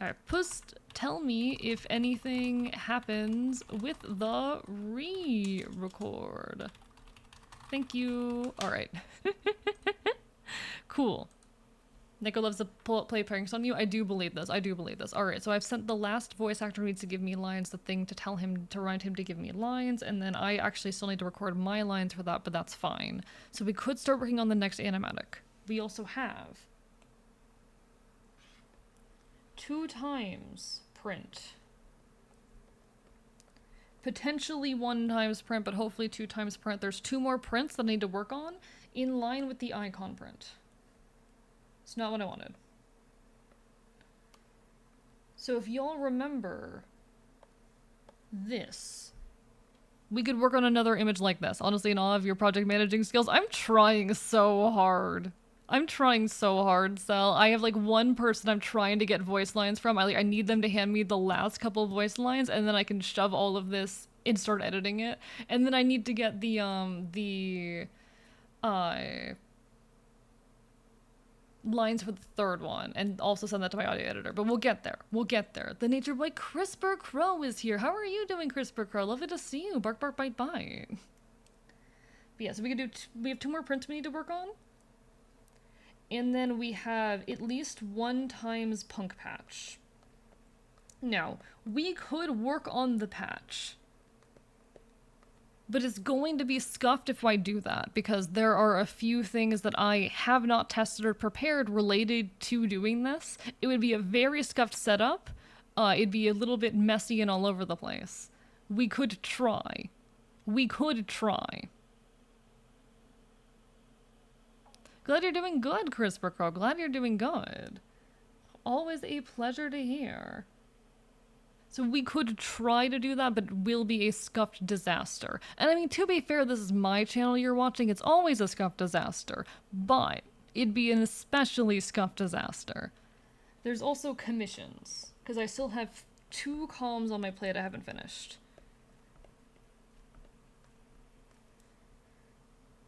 Alright, Puss, tell me if anything happens with the re-record. Thank you. Alright. Cool. Neko loves to play pranks on you. I do believe this. I do believe this. Alright, so I've sent the last voice actor who needs to give me lines the thing to tell him, to remind him to give me lines, and then I actually still need to record my lines for that, but that's fine. So we could start working on the next animatic. We also have 2 times print. Potentially 1 times print, but hopefully 2 times print. There's 2 more prints that I need to work on in line with the icon print. It's not what I wanted. So if y'all remember this, we could work on another image like this. Honestly, in all of your project managing skills, I'm trying so hard. I'm trying so hard, Sel. I have like 1 person I'm trying to get voice lines from. I need them to hand me the last couple of voice lines, and then I can shove all of this and start editing it. And then I need to get the lines for the 3rd one, and also send that to my audio editor. But we'll get there. We'll get there. The nature boy Crisper Crow is here. How are you doing, Crisper Crow? Lovely to see you. Bark, bark, bite, bite. But yeah, so we can do. We have 2 more prints we need to work on. And then we have at least 1 times punk patch. Now, we could work on the patch. But it's going to be scuffed if I do that, because there are a few things that I have not tested or prepared related to doing this. It would be a very scuffed setup. It'd be a little bit messy and all over the place. We could try. We could try. Glad you're doing good, Crisper Crow. Glad you're doing good. Always a pleasure to hear. So we could try to do that, but it will be a scuffed disaster. And I mean, to be fair, this is my channel you're watching. It's always a scuffed disaster. But it'd be an especially scuffed disaster. There's also commissions, because I still have 2 columns on my plate I haven't finished.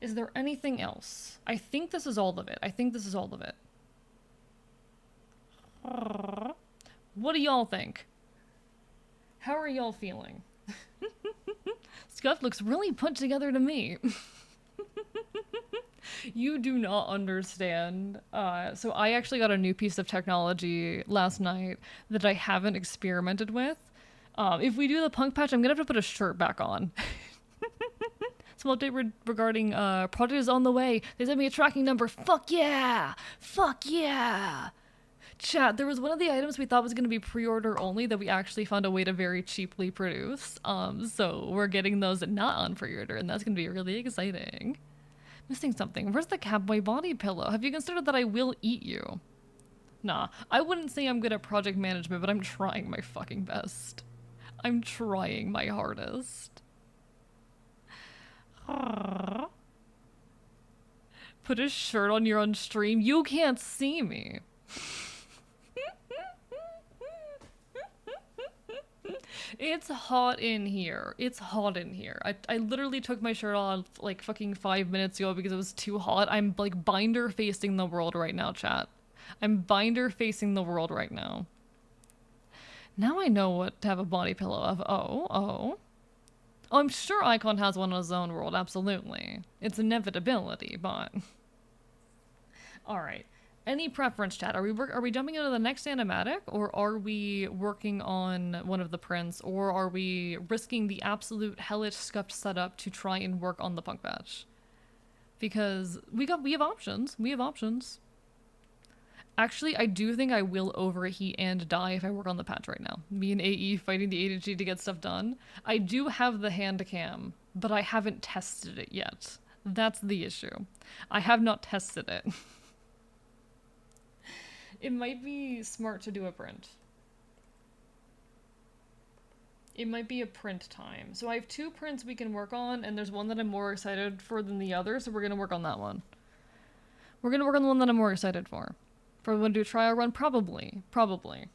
Is there anything else? I think this is all of it. I think this is all of it. What do y'all think? How are y'all feeling? Scuff looks really put together to me. You do not understand. So I actually got a new piece of technology last night that I haven't experimented with. If we do the punk patch, I'm gonna have to put a shirt back on. Some update regarding project is on the way. They sent me a tracking number. Fuck yeah! Fuck yeah! Chat, there was one of the items we thought was going to be pre-order only that we actually found a way to very cheaply produce. So we're getting those not on pre-order, and that's going to be really exciting. Missing something. Where's the Catboy body pillow? Have you considered that I will eat you? Nah, I wouldn't say I'm good at project management, but I'm trying my fucking best. I'm trying my hardest. put a shirt on, you're on stream. You can't see me. It's hot in here. It's hot in here. I literally took my shirt off like fucking 5 minutes ago because it was too hot. I'm like binder facing the world right now, chat. I'm binder facing the world right now. Now I know what to have a body pillow of. Oh, I'm sure Icon has one in his own world, absolutely. It's inevitability, but... Alright. Any preference, chat? Are we jumping into the next animatic, or are we working on one of the prints, or are we risking the absolute hellish scuffed setup to try and work on the punk batch? Because we have options. We have options. Actually, I do think I will overheat and die if I work on the patch right now. Me and AE fighting the ADG to get stuff done. I do have the hand cam, but I haven't tested it yet. That's the issue. I have not tested it. It might be smart to do a print. It might be a print time. So I have 2 prints we can work on, and there's one that I'm more excited for than the other, so we're gonna work on that one. We're gonna work on the one that I'm more excited for. Probably want to do a trial run? Probably. Probably.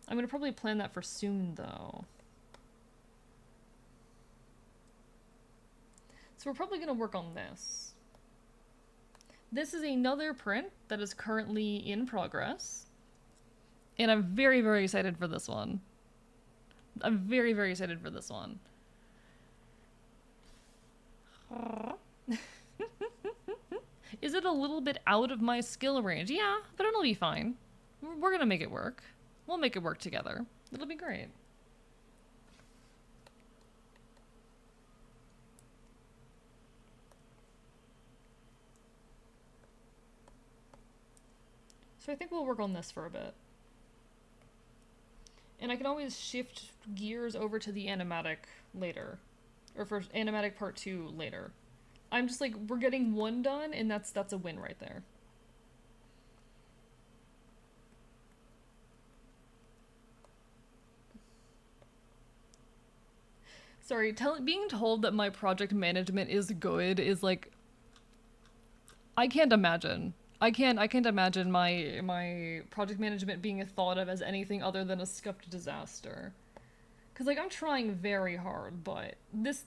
I'm gonna probably plan that for soon, though. So we're probably gonna work on this. This is another print that is currently in progress. And I'm very, very excited for this one. I'm very, very excited for this one. Is it a little bit out of my skill range? Yeah, but it'll be fine. We're gonna make it work. We'll make it work together. It'll be great. So I think we'll work on this for a bit. And I can always shift gears over to the animatic later. Or for animatic part 2 later. I'm just like, we're getting one done, and that's a win right there. Sorry, being told that my project management is good is like... I can't imagine. I can't imagine my project management being thought of as anything other than a scuffed disaster. Cause like I'm trying very hard, but this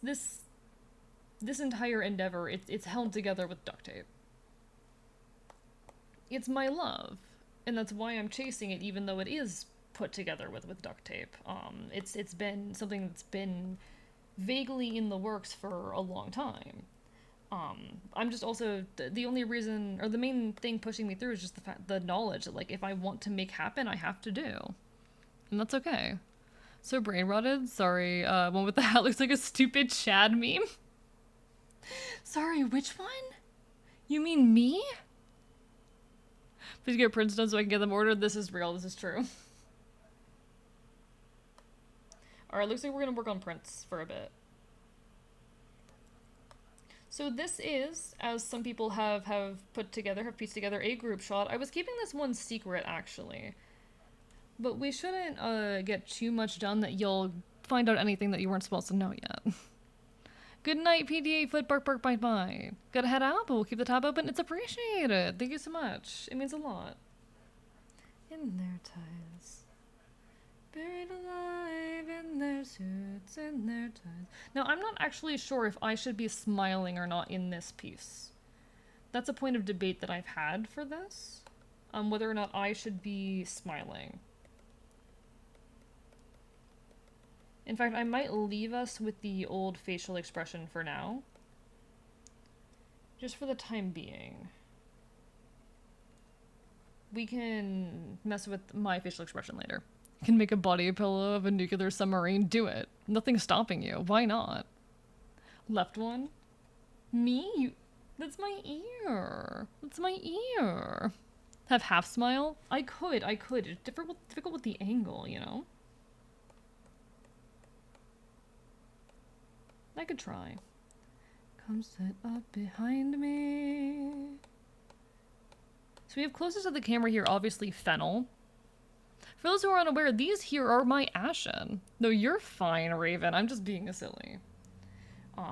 entire endeavor, it's held together with duct tape. It's my love, and that's why I'm chasing it, even though it is put together with duct tape. It's been something that's been vaguely in the works for a long time. I'm just also, the only reason, or the main thing pushing me through is just the knowledge that, like, if I want to make happen, I have to do. And that's okay. So brain rotted? Sorry, one with the hat looks like a stupid Chad meme. Sorry, which one? You mean me? Please get prints done so I can get them ordered. This is real, this is true. Alright, looks like we're gonna work on prints for a bit. So this is, as some people have pieced together a group shot. I was keeping this one secret, actually. But we shouldn't get too much done that you'll find out anything that you weren't supposed to know yet. Good night, PDA foot bark bark bite bite. Gotta head out, but we'll keep the tab open. It's appreciated. Thank you so much. It means a lot. In their ties. Buried alive in their suits, in their ties. Now, I'm not actually sure if I should be smiling or not in this piece. That's a point of debate that I've had for this. Whether or not I should be smiling. In fact, I might leave us with the old facial expression for now. Just for the time being. We can mess with my facial expression later. Can make a body pillow of a nuclear submarine. Do it. Nothing's stopping you. Why not? Left one? Me? That's my ear. That's my ear. Have half smile? I could. It's difficult with the angle, you know? I could try. Come sit up behind me. So we have closest to the camera here, obviously, Fennel. For those who are unaware, these here are my Ashen. No, you're fine, Raven. I'm just being a silly.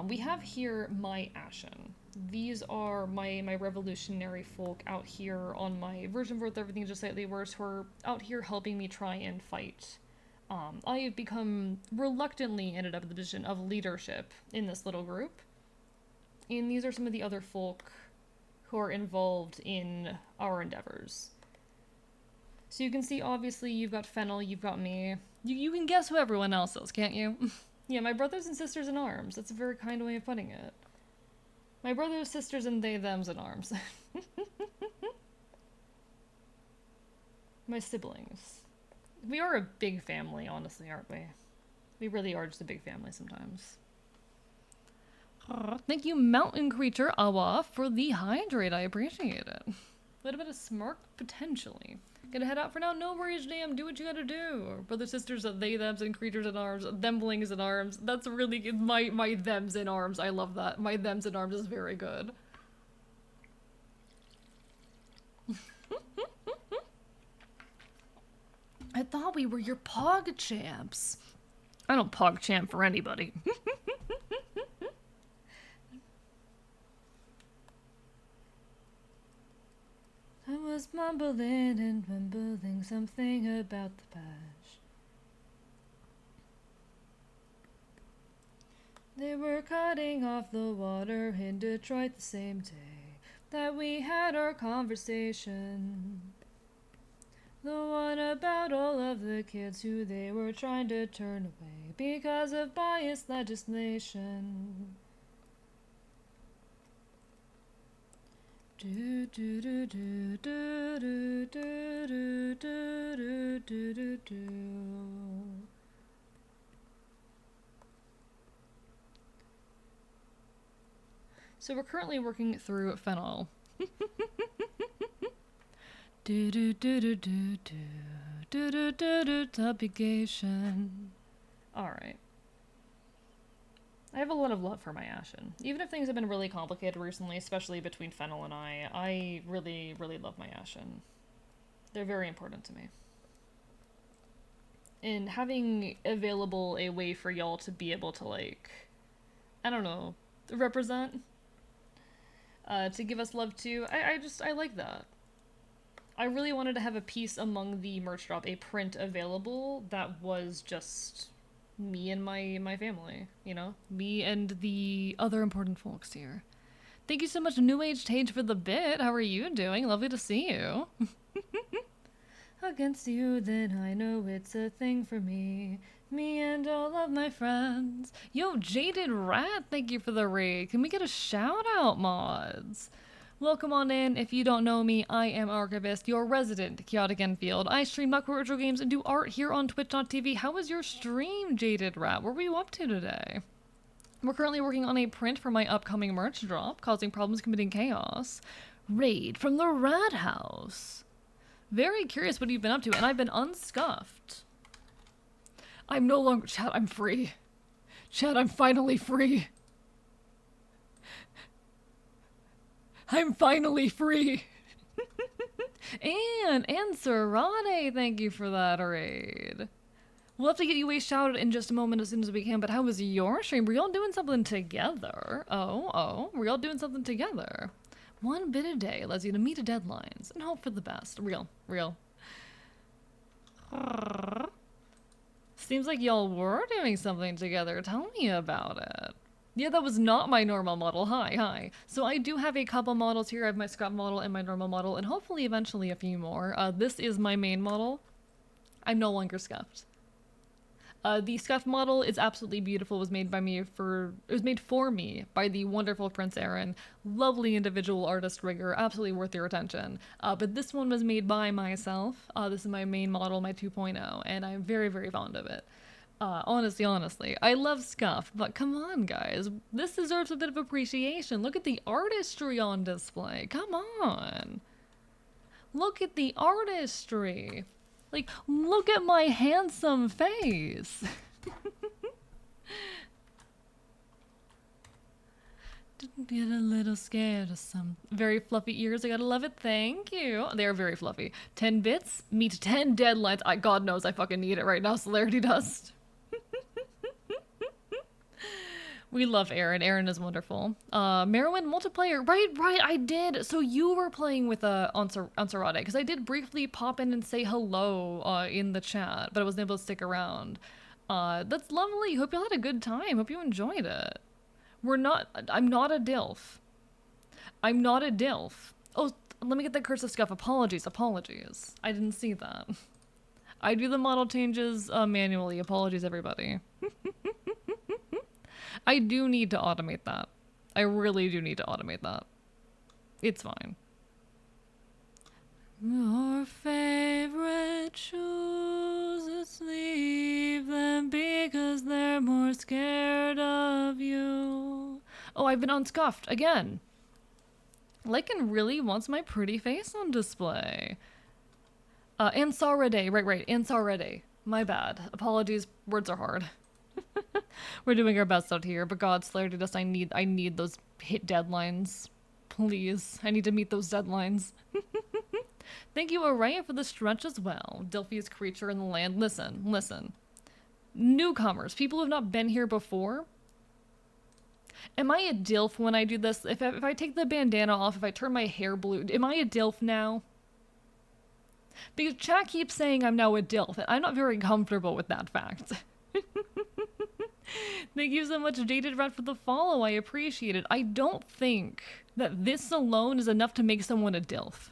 We have here my Ashen. These are my revolutionary folk out here on my version worth everything just slightly worse who are out here helping me try and fight. I have become reluctantly ended up in the position of leadership in this little group. And these are some of the other folk who are involved in our endeavors. So you can see, obviously, you've got Fennel, you've got me. You can guess who everyone else is, can't you? Yeah, my brothers and sisters in arms. That's a very kind way of putting it. My brothers, sisters, and they, thems in arms. My siblings. We are a big family, honestly, aren't we? We really are just a big family sometimes. Thank you, Mountain Creature Awa, for the hydrate. I appreciate it. A little bit of smirk, potentially. Gonna head out for now. No worries, Jam. Do what you gotta do. Brothers, sisters, they, thems, and creatures in arms. Themblings in arms. That's really good. My thems in arms. I love that. My thems in arms is very good. I thought we were your Pog champs. I don't Pog champ for anybody. I was mumbling and mumbling something about the bash. They were cutting off the water in Detroit the same day that we had our conversation. The one about all of the kids who they were trying to turn away because of biased legislation. Do do do do do do do do do do do do. So we're currently working through Fennel. Do do do do do do do do do obligation. Alright. I have a lot of love for my Ashen. Even if things have been really complicated recently, especially between Fennel and I really, really love my Ashen. They're very important to me. And having available a way for y'all to be able to, like, I don't know, represent, to give us love too, I like that. I really wanted to have a piece among the merch drop, a print available that was just me and my family, you know? Me and the other important folks here. Thank you so much, New Age Tage, for the bit. How are you doing? Lovely to see you. Against you, then I know it's a thing for me. Me and all of my friends. Yo, Jaded Rat, thank you for the raid. Can we get a shout out, mods? Welcome on in. If you don't know me, I am Archivist, your resident Chaotic Enfield. I stream Macro Retro Games and do art here on Twitch.tv. How was your stream, Jaded Rat? What were you up to today? We're currently working on a print for my upcoming merch drop, Causing Problems, Committing Chaos. Raid from the Rat House. Very curious what you've been up to, and I've been unscuffed. I'm no longer... Chat, I'm free. Chat, I'm finally free. I'm finally free. and Serrane, thank you for that raid. We'll have to get you a shout out in just a moment as soon as we can, but how was your stream? Were y'all doing something together? Oh, were y'all doing something together? One bit a day allows you to meet deadlines and hope for the best. Real. Seems like y'all were doing something together. Tell me about it. Yeah, that was not my normal model. Hi. So I do have a couple models here. I have my scuff model and my normal model, and hopefully eventually a few more. This is my main model. I'm no longer scuffed. The scuff model is absolutely beautiful. It was made for me by the wonderful Prince Aaron. Lovely individual artist rigger, absolutely worth your attention. But this one was made by myself. This is my main model, my 2.0, and I'm very, very fond of it. Honestly, I love scuff, but come on, guys. This deserves a bit of appreciation. Look at the artistry on display. Come on. Look at the artistry. Like, look at my handsome face. Didn't get a little scared of some very fluffy ears. I gotta love it. Thank you. They are very fluffy. 10 bits, meet 10 deadlines. God knows I fucking need it right now. Celerity dust. We love Aaron. Aaron is wonderful. Merwin multiplayer. Right, I did. So you were playing with Anserade, because I did briefly pop in and say hello in the chat, but I wasn't able to stick around. That's lovely. Hope you had a good time. Hope you enjoyed it. I'm not a DILF. I'm not a DILF. Oh, let me get the curse of scuff. Apologies. I didn't see that. I do the model changes manually. Apologies, everybody. I do need to automate that. I really do need to automate that. It's fine. Your favorite shoes, just leave them because they're more scared of you. Oh, I've been unscuffed again. Lycan really wants my pretty face on display. Ansarade, right, Ansarade. My bad. Apologies, words are hard. We're doing our best out here, but God, Slayer to Dust, I need those hit deadlines. Please, I need to meet those deadlines. Thank you, Araya, for the stretch as well. Dilfius creature in the land. Listen. Newcomers, people who have not been here before. Am I a DILF when I do this? If I take the bandana off, if I turn my hair blue, am I a DILF now? Because chat keeps saying I'm now a DILF, and I'm not very comfortable with that fact. Thank you so much, Jaded Rat, for the follow. I appreciate it. I don't think that this alone is enough to make someone a DILF.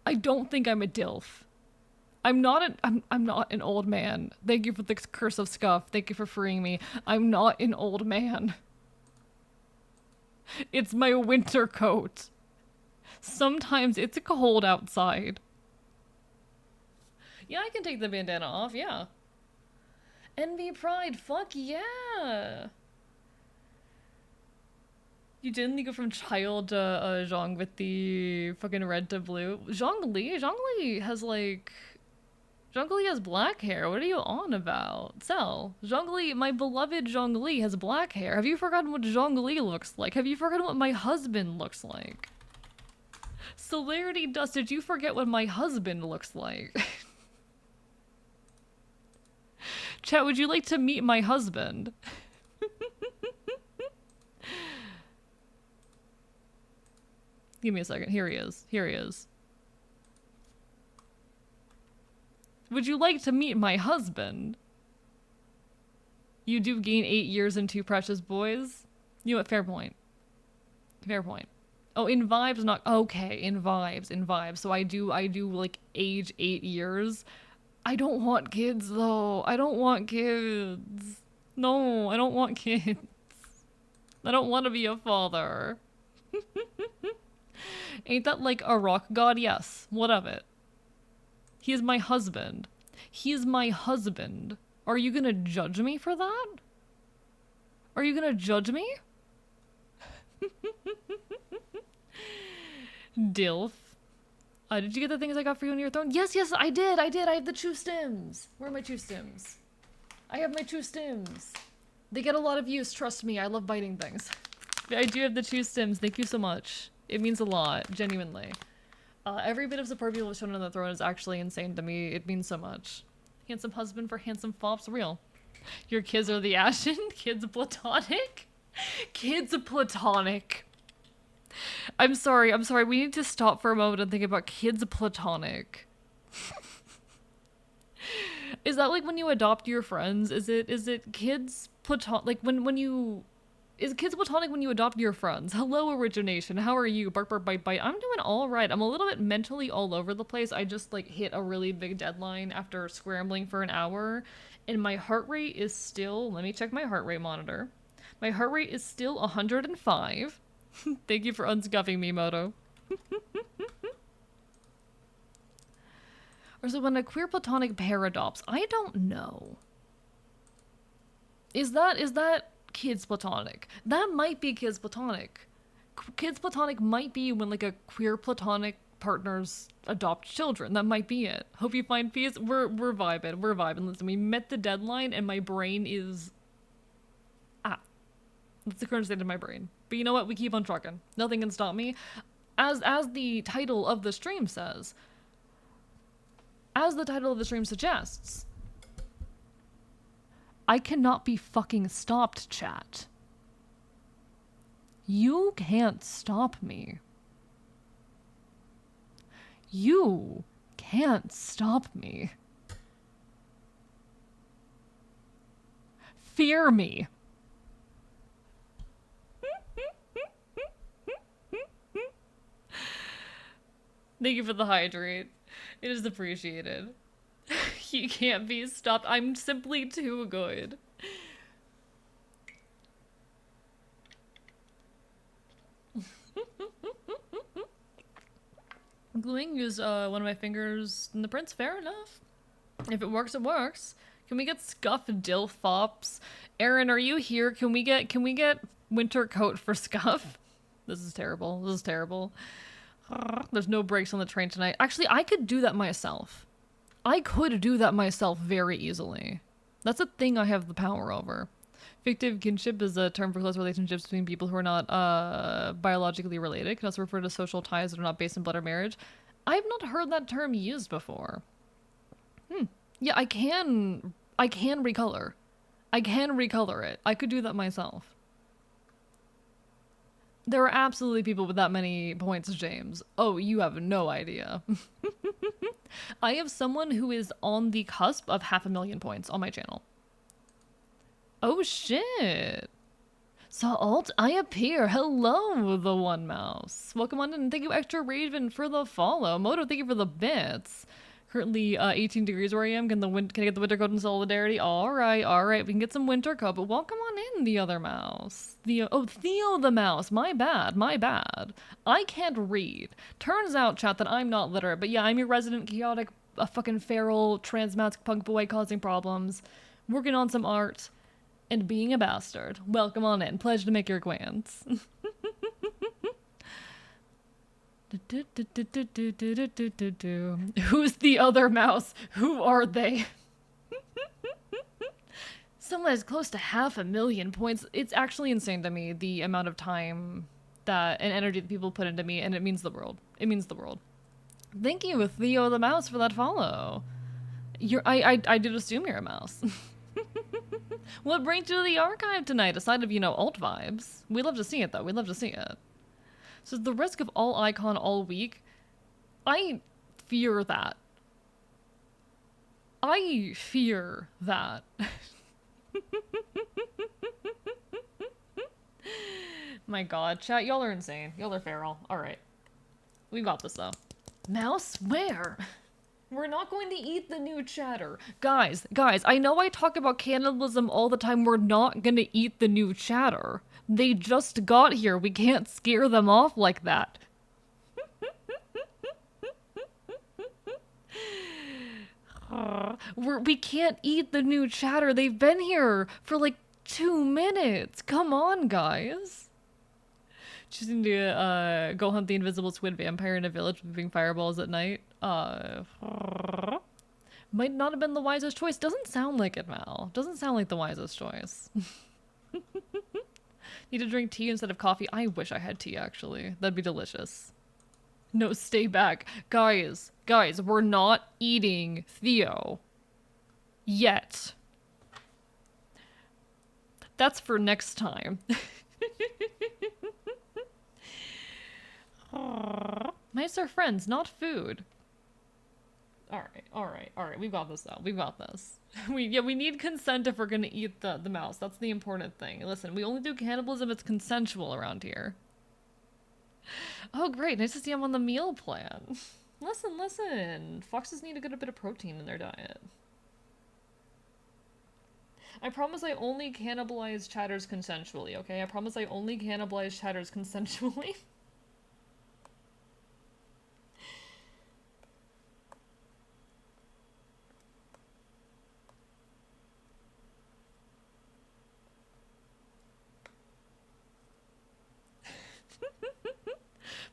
I don't think I'm a DILF. I'm not an old man. Thank you for the curse of scuff. Thank you for freeing me. I'm not an old man. It's my winter coat. Sometimes it's cold outside. Yeah, I can take the bandana off, yeah. Envy Pride, fuck yeah! You didn't go from child to Zhong with the fucking red to blue. Zhongli has like... Zhongli has black hair. What are you on about? Cell. Zhongli, my beloved Zhongli has black hair. Have you forgotten what Zhongli looks like? Have you forgotten what my husband looks like? Celerity Dust, did you forget what my husband looks like? Chat, would you like to meet my husband? Give me a second. Here he is. Would you like to meet my husband? You do gain 8 years and 2 precious boys? You know what? Fair point. Oh, in vibes, not... Okay, in vibes. So I do like age 8 years. I don't want kids, though. I don't want kids. No, I don't want kids. I don't want to be a father. Ain't that like a rock god? Yes. What of it? He is my husband. Are you gonna judge me for that? Are you gonna judge me? Dilf. Did you get the things I got for you on your throne? Yes, I did. I have the Chew Stims. Where are my Chew Stims? I have my Chew Stims. They get a lot of use, trust me. I love biting things. I do have the Chew Stims. Thank you so much. It means a lot, genuinely. Every bit of support people have shown on the throne is actually insane to me. It means so much. Handsome husband for handsome fops. Real. Your kids are the Ashen? Kids platonic? Kids platonic. I'm sorry. We need to stop for a moment and think about kids platonic. Is that like when you adopt your friends? Is it kids platonic? Like when you... Is kids platonic when you adopt your friends? Hello, Origination. How are you? Bark, bark, bite, bite. I'm doing all right. I'm a little bit mentally all over the place. I just like hit a really big deadline after scrambling for an hour. And my heart rate is still... Let me check my heart rate monitor. My heart rate is still 105. Thank you for unscuffing me, Moto. Or so when a queer platonic pair adopts, I don't know. Is that kids platonic? That might be kids platonic. Kids platonic might be when like a queer platonic partners adopt children. That might be it. Hope you find peace. We're vibing. Listen, we met the deadline and my brain is... That's the current state of my brain. But you know what? We keep on trucking. Nothing can stop me. As the title of the stream says. As the title of the stream suggests. I cannot be fucking stopped, chat. You can't stop me. You can't stop me. Fear me. Thank you for the hydrate. It is appreciated. You can't be stopped. I'm simply too good. Gluing is one of my fingers in the prints. Fair enough. If it works, it works. Can we get Scuff Dill Fops? Aaron, are you here? Can we get winter coat for Scuff? This is terrible. This is terrible. There's no brakes on the train tonight. Actually, I could do that myself. I could do that myself very easily. That's a thing I have the power over. Fictive kinship is a term for close relationships between people who are not biologically related. It can also refer to social ties that are not based in blood or marriage. I've not heard that term used before. Yeah, I can recolor. I can recolor it. I could do that myself. There are absolutely people with that many points, James. Oh, you have no idea. I have someone who is on the cusp of 500,000 points on my channel. Oh shit. Salt, I appear. Hello, the one mouse. Welcome on in. Thank you, Extra Raven, for the follow. Moto, thank you for the bits. Currently 18 degrees where I am. Can I get the winter coat in solidarity? All right. We can get some winter coat, but welcome on in, the other mouse. Theo the mouse. My bad. I can't read. Turns out, chat, that I'm not literate, but yeah, I'm your resident chaotic, fucking feral, transmask punk boy causing problems, working on some art, and being a bastard. Welcome on in. Pleasure to make your acquaintance. Who's the other mouse? Who are they? Someone has close to 500,000 points. It's actually insane to me, the amount of time that and energy that people put into me, and it means the world. It means the world. Thank you, Theo the mouse, for that follow. I did assume you're a mouse. What brings you to the archive tonight, aside of, alt vibes? We love to see it, though. We love to see it. So the risk of all icon all week, I fear that. I fear that. My god, chat, y'all are insane. Y'all are feral. Alright. We got this, though. Mouse, where? We're not going to eat the new chatter. Guys, I know I talk about cannibalism all the time. We're not gonna eat the new chatter. They just got here. We can't scare them off like that. We can't eat the new chatter. They've been here for like 2 minutes. Come on, guys. Choosing to go hunt the invisible squid vampire in a village moving fireballs at night. Might not have been the wisest choice. Doesn't sound like it, Mal. Doesn't sound like the wisest choice. Need to drink tea instead of coffee. I wish I had tea, actually. That'd be delicious. No, stay back. Guys, we're not eating Theo. Yet. That's for next time. Mice are friends, not food. Alright. We've got this, though. We've got this. We need consent if we're gonna eat the mouse. That's the important thing. Listen, we only do cannibalism if it's consensual around here. Oh, great. Nice to see I'm on the meal plan. Listen. Foxes need to get a bit of protein in their diet. I promise I only cannibalize chatters consensually, okay? I promise I only cannibalize chatters consensually.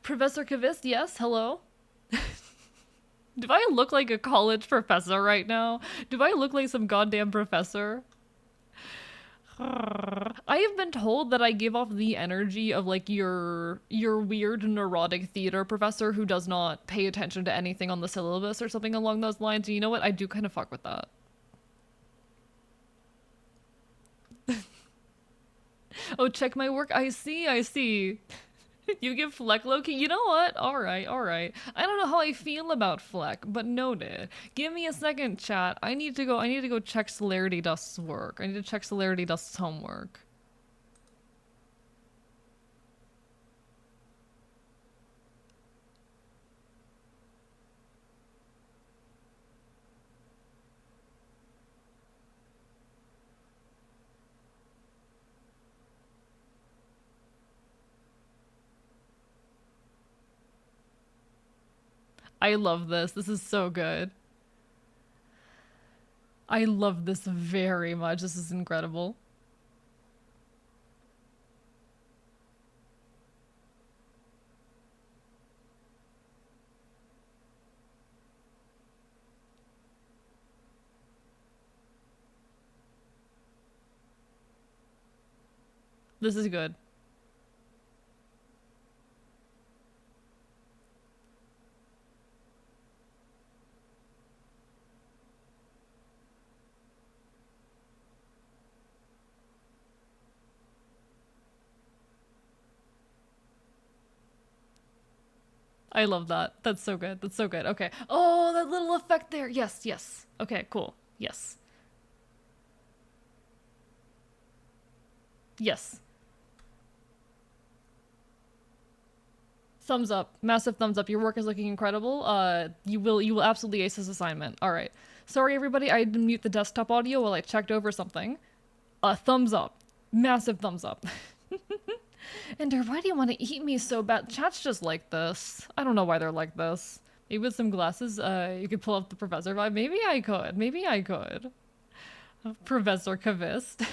Professor Kavist, yes, hello. Do I look like a college professor right now? Do I look like some goddamn professor? I have been told that I give off the energy of like your weird neurotic theater professor who does not pay attention to anything on the syllabus or something along those lines. And you know what? I do kind of fuck with that. Oh, check my work. I see, I see. You give Fleck Loki? You know what? Alright, alright. I don't know how I feel about Fleck, but noted. Give me a second, chat. I need to go check Celerity Dust's work. I need to check Celerity Dust's homework. I love this. This is so good. I love this very much. This is incredible. This is good. I love that. That's so good. That's so good. Okay. Oh, that little effect there. Yes, yes. Okay, cool. Yes. Yes. Thumbs up. Massive thumbs up. Your work is looking incredible. You will absolutely ace this assignment. All right. Sorry everybody, I had to mute the desktop audio while I checked over something. Thumbs up. Massive thumbs up. And why do you want to eat me so bad? Chat's just like this. I don't know why they're like this. Maybe with some glasses, you could pull up the professor vibe. Maybe I could. Maybe I could. Professor Kavist.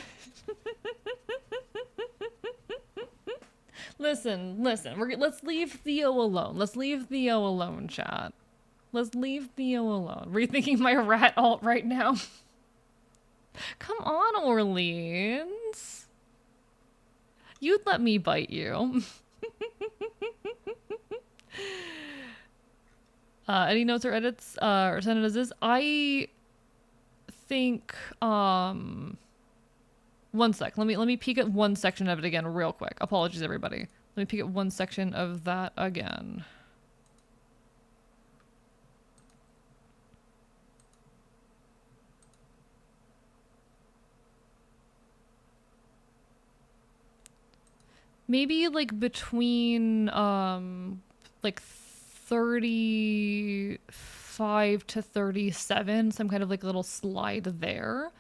Listen, listen. Let's leave Theo alone. Let's leave Theo alone, chat. Let's leave Theo alone. Rethinking my rat alt right now. Come on, Orleans. You'd let me bite you. Any notes or edits or sentences? I think one sec. Let me peek at one section of it again real quick. Apologies everybody. Let me peek at one section of that again. Maybe like between like 35 to 37, some kind of like little slide there.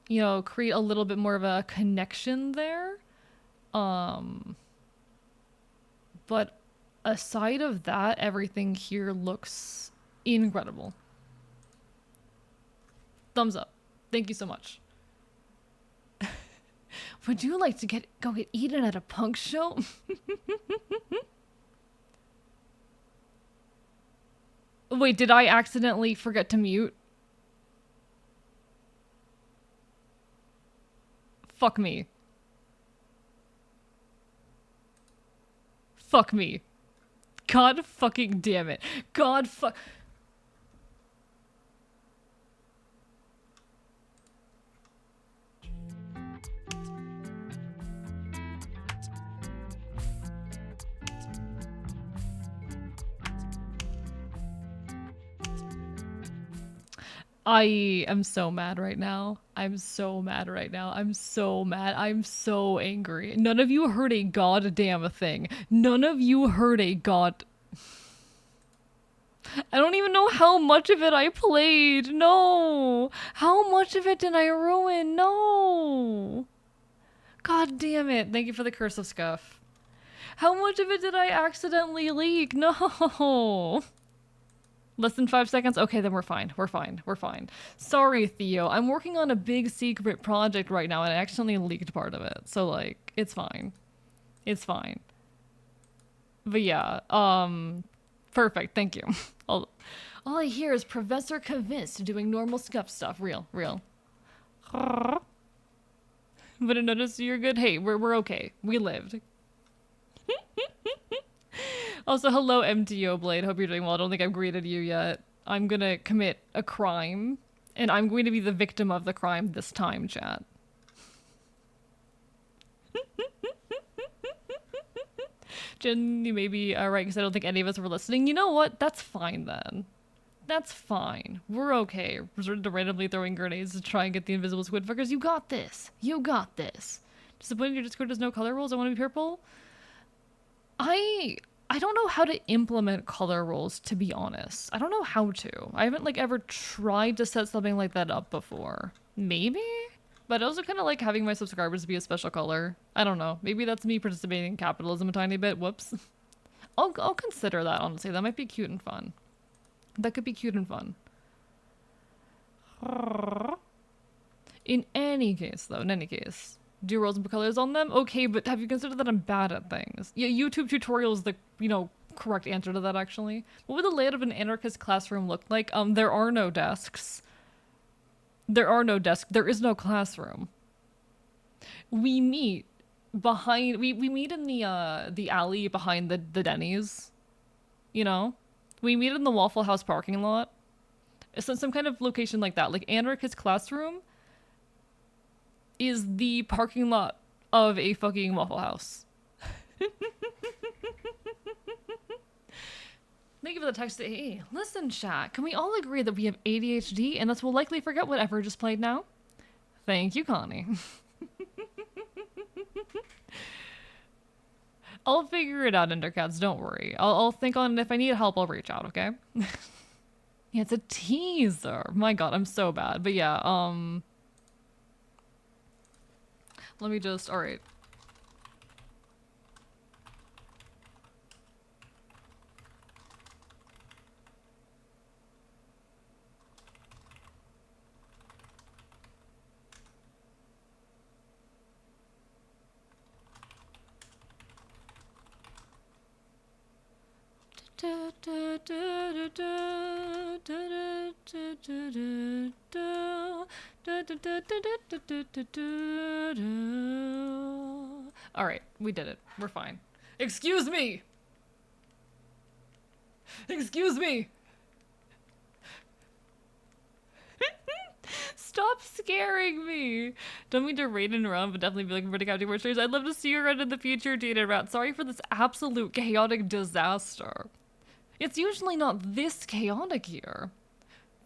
You know, create a little bit more of a connection there. But aside of that, everything here looks incredible. Thumbs up. Thank you so much. Would you like to go get eaten at a punk show? Wait, did I accidentally forget to mute? Fuck me. Fuck me. God fucking damn it. God fuck. I am so mad right now. I'm so mad right now. I'm so mad. I'm so angry. None of you heard a goddamn thing. None of you heard a god... I don't even know how much of it I played. No. How much of it did I ruin? No. God damn it. Thank you for the curse of scuff. How much of it did I accidentally leak? No. Less than 5 seconds? Okay, then we're fine. We're fine. We're fine. Sorry, Theo. I'm working on a big secret project right now and I accidentally leaked part of it. So, like, it's fine. It's fine. But yeah, perfect. Thank you. All I hear is Professor Kavist doing normal scuff stuff. Real, real. But I noticed you're good. Hey, we're okay. We lived. Also, hello, MTO Blade. Hope you're doing well. I don't think I've greeted you yet. I'm gonna commit a crime, and I'm going to be the victim of the crime this time, chat. Jen, you may be right because I don't think any of us were listening. You know what? That's fine then. That's fine. We're okay. Resorted to randomly throwing grenades to try and get the invisible squid fuckers. You got this. You got this. Disappointed your Discord has no color rules. I want to be purple. I don't know how to implement color rules, to be honest. I don't know how to. I haven't like ever tried to set something like that up before. Maybe? But I also kind of like having my subscribers be a special color. I don't know. Maybe that's me participating in capitalism a tiny bit. Whoops. I'll consider that, honestly. That might be cute and fun. That could be cute and fun. In any case, though, do roles and put colors on them? Okay, but have you considered that I'm bad at things? Yeah, YouTube tutorial is the, correct answer to that, actually. What would the layout of an anarchist classroom look like? There are no desks. There are no desks. There is no classroom. We meet behind, we meet in the alley behind the Denny's, We meet in the Waffle House parking lot. Some kind of location like that. Like, anarchist classroom is the parking lot of a fucking Waffle House. Thank you for the text. Hey, listen, chat. Can we all agree that we have ADHD and thus we'll likely forget whatever just played now? Thank you, Connie. I'll figure it out, Endercats. Don't worry. I'll think on if I need help, I'll reach out, okay? Yeah, it's a teaser. My god, I'm so bad. But yeah, let me just, alright. Alright, we did it. We're fine. Excuse me! Excuse me! Stop scaring me! Don't mean to raid and run, but definitely be looking for the captain more streams. I'd love to see you around in the future, Data Rat. Sorry for this absolute chaotic disaster. It's usually not this chaotic here.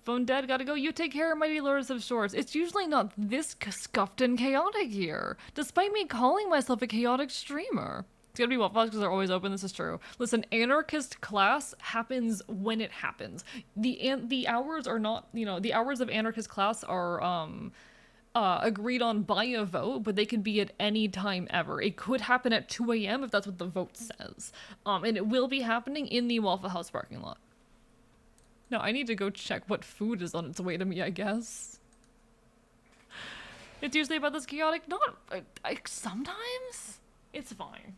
Phone dead, gotta go. You take care, mighty lords of shores. It's usually not this scuffed and chaotic here, despite me calling myself a chaotic streamer. It's gonna be Waffle House because they're always open. This is true. Listen, anarchist class happens when it happens. The hours are not, the hours of anarchist class are agreed on by a vote, but they can be at any time ever. It could happen at 2 a.m. if that's what the vote says. And it will be happening in the Waffle House parking lot. No, I need to go check what food is on its way to me, I guess. It's usually about this chaotic. Not, sometimes it's fine.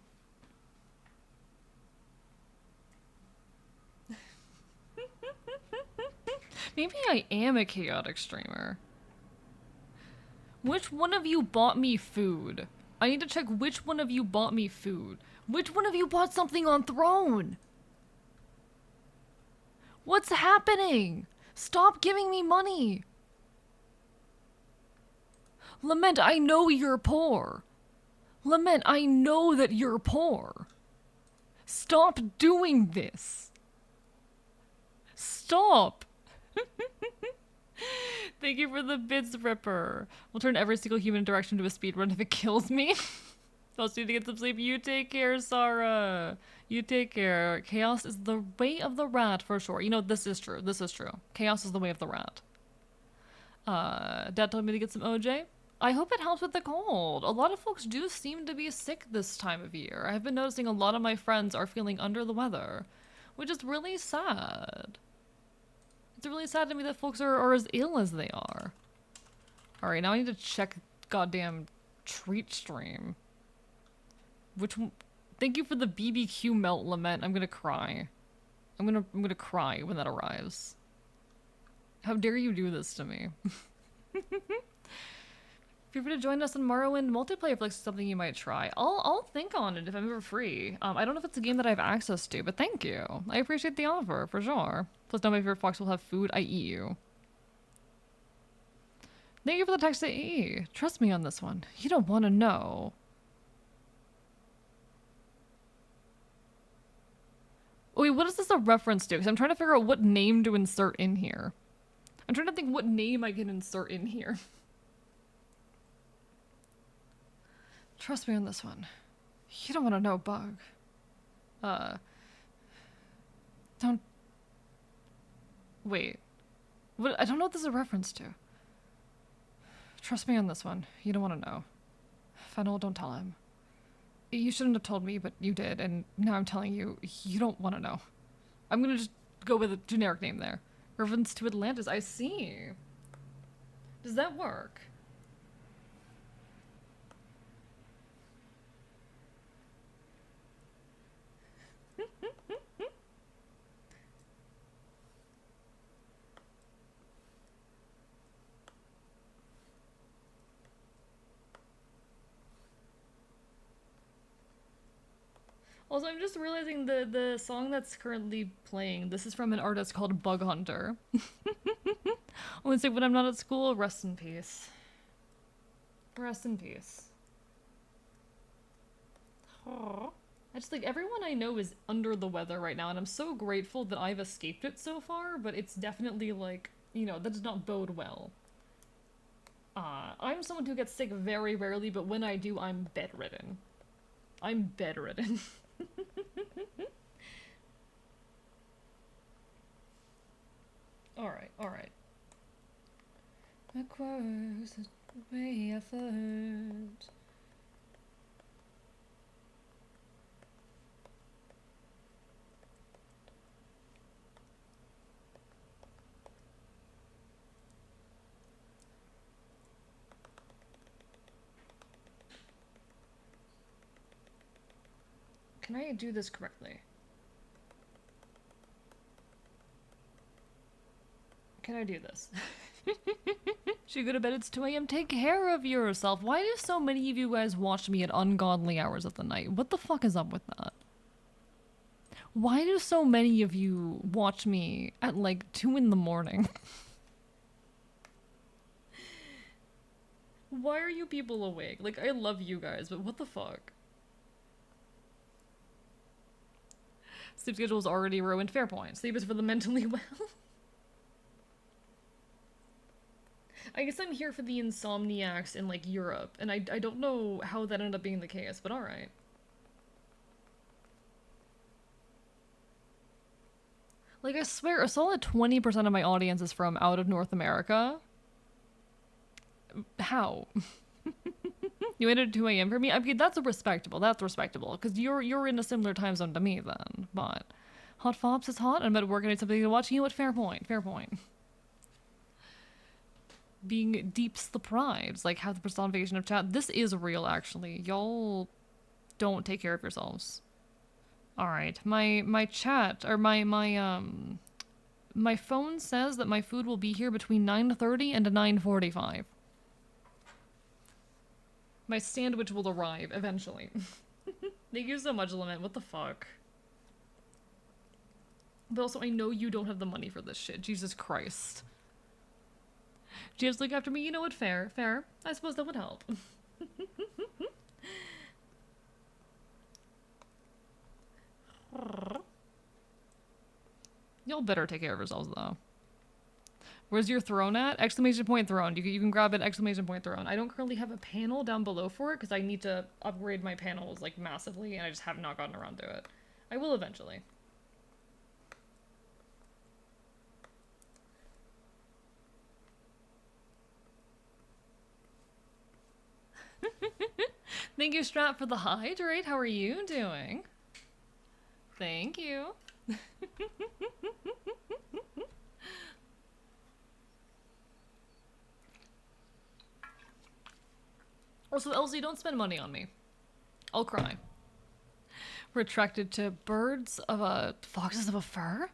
Maybe I am a chaotic streamer. Which one of you bought me food? I need to check which one of you bought me food. Which one of you bought something on Throne? What's happening? Stop giving me money. Lament, I know you're poor. Lament, I know that you're poor. Stop doing this. Stop. Thank you for the bits, Ripper. We'll turn every single human interaction into a speedrun if it kills me. I'll need to get some sleep. You take care, Sarah. You take care. Chaos is the way of the rat, for sure. This is true. This is true. Chaos is the way of the rat. Dad told me to get some OJ. I hope it helps with the cold. A lot of folks do seem to be sick this time of year. I've been noticing a lot of my friends are feeling under the weather, which is really sad. It's really sad to me that folks are as ill as they are. Alright, now I need to check goddamn treat stream. Which one? Thank you for the BBQ melt, Lament. I'm gonna cry. I'm gonna cry when that arrives. How dare you do this to me? Feel free to join us on Morrowind multiplayer if it's something you might try. I'll think on it if I'm ever free. I don't know if it's a game that I have access to, but thank you. I appreciate the offer, for sure. Plus, none of my favorite fox will have food. I eat you. Thank you for the text to E. Trust me on this one. You don't want to know. Oh, wait, what is this a reference to? Because I'm trying to figure out what name to insert in here. I'm trying to think what name I can insert in here. Trust me on this one. You don't want to know, Bug. Don't... Wait. What? I don't know what this is a reference to. Trust me on this one. You don't want to know. Fennel, don't tell him. You shouldn't have told me, but you did, and now I'm telling you, you don't want to know. I'm gonna just go with a generic name there. Reference to Atlantis, I see. Does that work? Also, I'm just realizing the song that's currently playing, this is from an artist called Bug Hunter. Only say when I'm not at school, rest in peace. Rest in peace. Oh. I just like everyone I know is under the weather right now, and I'm so grateful that I've escaped it so far, but it's definitely like, you know, that does not bode well. I'm someone who gets sick very rarely, but when I do, I'm bedridden. I'm bedridden. Alright, alright. Requires a way effort. Can I do this correctly? Can I do this? Should go to bed, it's 2 a.m. Take care of yourself. Why do so many of you guys watch me at ungodly hours of the night? What the fuck is up with that? Why do so many of you watch me at like 2 in the morning? Why are you people awake? Like, I love you guys, but what the fuck? Sleep schedule is already ruined. Fair point. Sleep is for the mentally well. I guess I'm here for the insomniacs in, like, Europe, and I don't know how that ended up being the case, but alright. Like, I swear, a solid 20% of my audience is from out of North America. How? You waited at 2 a.m. for me? I mean, that's respectable, because you're in a similar time zone to me, then. But Hot Fops is hot, I'm about to work on something to watch. You know what? Fair point, fair point. Being deep surprised, like how the personification of chat. This is real, actually. Y'all don't take care of yourselves. All right, my chat or my phone says that my food will be here between 9:30 and 9:45. My sandwich will arrive eventually. Thank you so much, Lament. What the fuck? But also, I know you don't have the money for this shit. Jesus Christ. James, look after me. You know what? Fair. Fair. I suppose that would help. Y'all better take care of yourselves, though. Where's your throne at? Exclamation point throne. You can grab an exclamation point throne. I don't currently have a panel down below for it because I need to upgrade my panels, like, massively, and I just have not gotten around to it. I will eventually. Thank you, Strat, for the hydrate. How are you doing? Thank you. Also, Elsie, don't spend money on me. I'll cry. We're attracted to birds of a... foxes of a fur?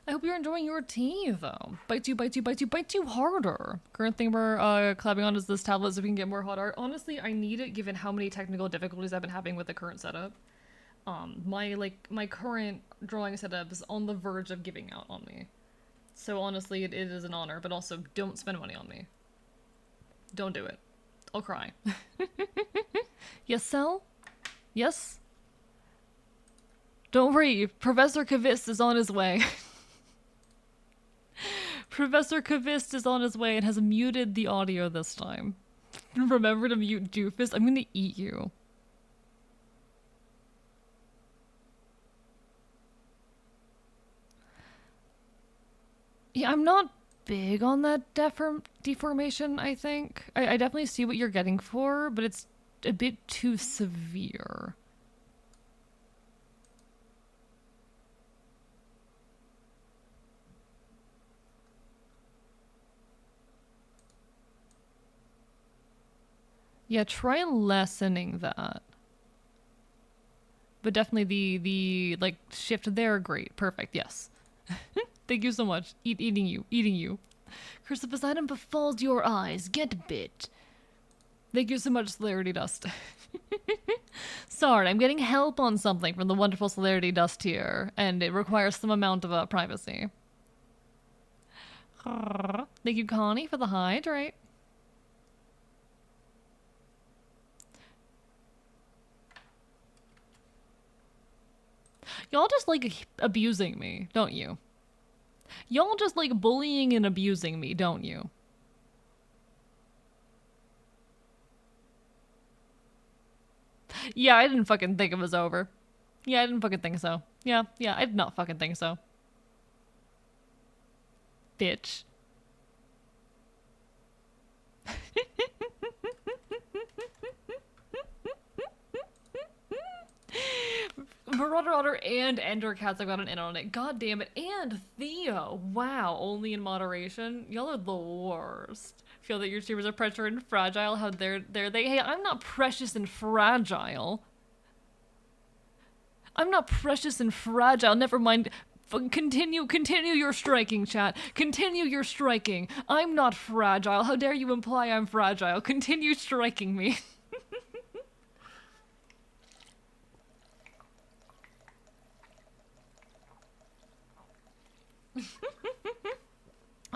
I hope you're enjoying your tea, though. Bites you, bites you, bites you, bites you harder. Current thing we're collabing on is this tablet so we can get more hot art. Honestly, I need it given how many technical difficulties I've been having with the current setup. My current drawing setup is on the verge of giving out on me. So honestly, it is an honor, but also don't spend money on me. Don't do it. I'll cry. Yes, Sel? Yes? Don't worry, Professor Kavist is on his way. Professor Kavist is on his way and has muted the audio this time. Remember to mute Doofus. I'm gonna eat you. Yeah, I'm not big on that deformation, I think. I definitely see what you're getting for, but it's a bit too severe. Yeah, try lessening that. But definitely the like shift there, great. Perfect, yes. Thank you so much. Eating you. Curse of Poseidon befalls your eyes. Get bit. Thank you so much, Celerity Dust. Sorry, I'm getting help on something from the wonderful Celerity Dust here, and it requires some amount of privacy. Thank you, Connie, for the hydrate. Y'all just like abusing me, don't you? Y'all just like bullying and abusing me, don't you? Yeah, I didn't fucking think it was over. Yeah, I didn't fucking think so. Yeah, I did not fucking think so. Bitch. Marauder Otter and Ender Cats, I've got an in on it. God damn it. And Theo. Wow, only in moderation. Y'all are the worst. Feel that your streamers are precious and fragile. How dare they? Hey, I'm not precious and fragile. I'm not precious and fragile. Never mind. Continue your striking, chat. Continue your striking. I'm not fragile. How dare you imply I'm fragile? Continue striking me.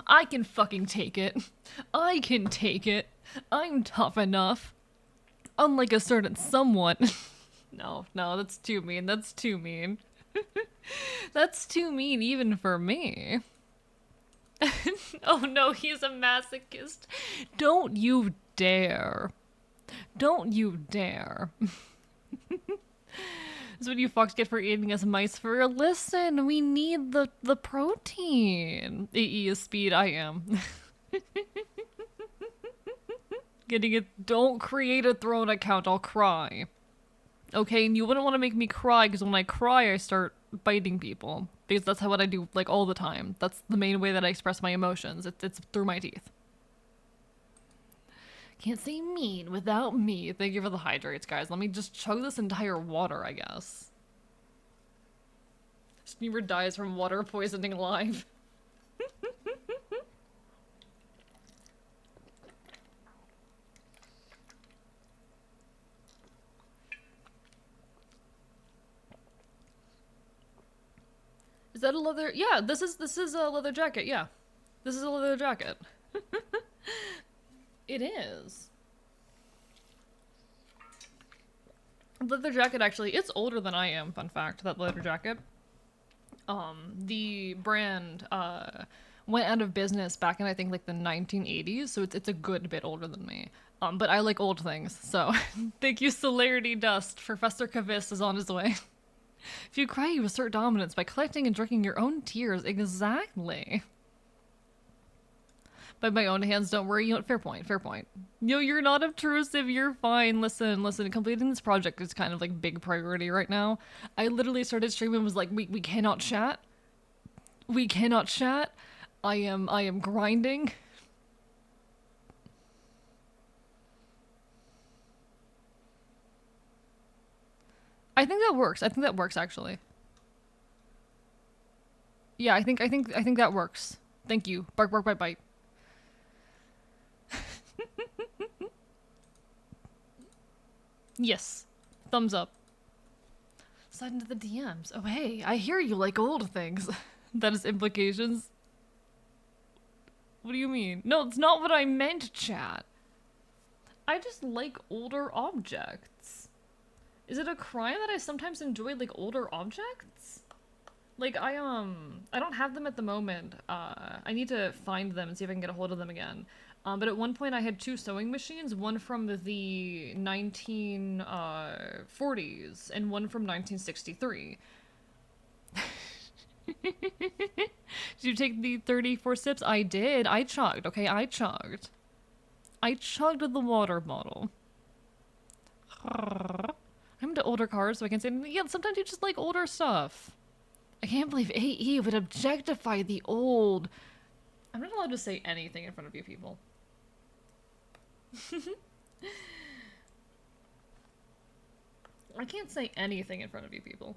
I can fucking take it. I can take it. I'm tough enough. Unlike a certain someone. No, that's too mean. That's too mean. That's too mean even for me. Oh no, he's a masochist. Don't you dare. Don't you dare. That's what you fucks get for eating us mice for. Listen, we need the protein. AE is speed, I am. Getting it. Don't create a throne account, I'll cry. Okay, and you wouldn't want to make me cry, because when I cry, I start biting people. Because that's what I do, like, all the time. That's the main way that I express my emotions. It's through my teeth. Can't say mean without me. Thank you for the hydrates, guys. Let me just chug this entire water, I guess. Steamer dies from water poisoning live. Is that a leather? Yeah, this is a leather jacket. Yeah, this is a leather jacket. It is. Leather jacket actually, it's older than I am. Fun fact, that leather jacket. The brand went out of business back in I think like the 1980s, so it's a good bit older than me. But I like old things, so thank you, Celerity Dust. Professor Kavis is on his way. If you cry, you assert dominance by collecting and drinking your own tears. Exactly. By my own hands, don't worry. You know, fair point, fair point. No, you're not obtrusive. You're fine. Listen. Completing this project is kind of like big priority right now. I literally started streaming and was like, we cannot chat. We cannot chat. I am grinding. I think that works. I think that works actually. Yeah, I think that works. Thank you. Bark, bark, bite, bite. Yes. Thumbs up. Slide into the DMs. Oh hey, I hear you like old things. That is implications. What do you mean? No, it's not what I meant, chat. I just like older objects. Is it a crime that I sometimes enjoy like older objects? Like I don't have them at the moment. I need to find them and see if I can get a hold of them again. But at one point I had two sewing machines, one from the 1940s and one from 1963. Did you take the 34 sips? I did. I chugged. Okay, I chugged. I chugged the water bottle. I'm into older cars, so I can say, yeah, sometimes you just like older stuff. I can't believe AE would objectify the old. I'm not allowed to say anything in front of you people. I can't say anything in front of you people.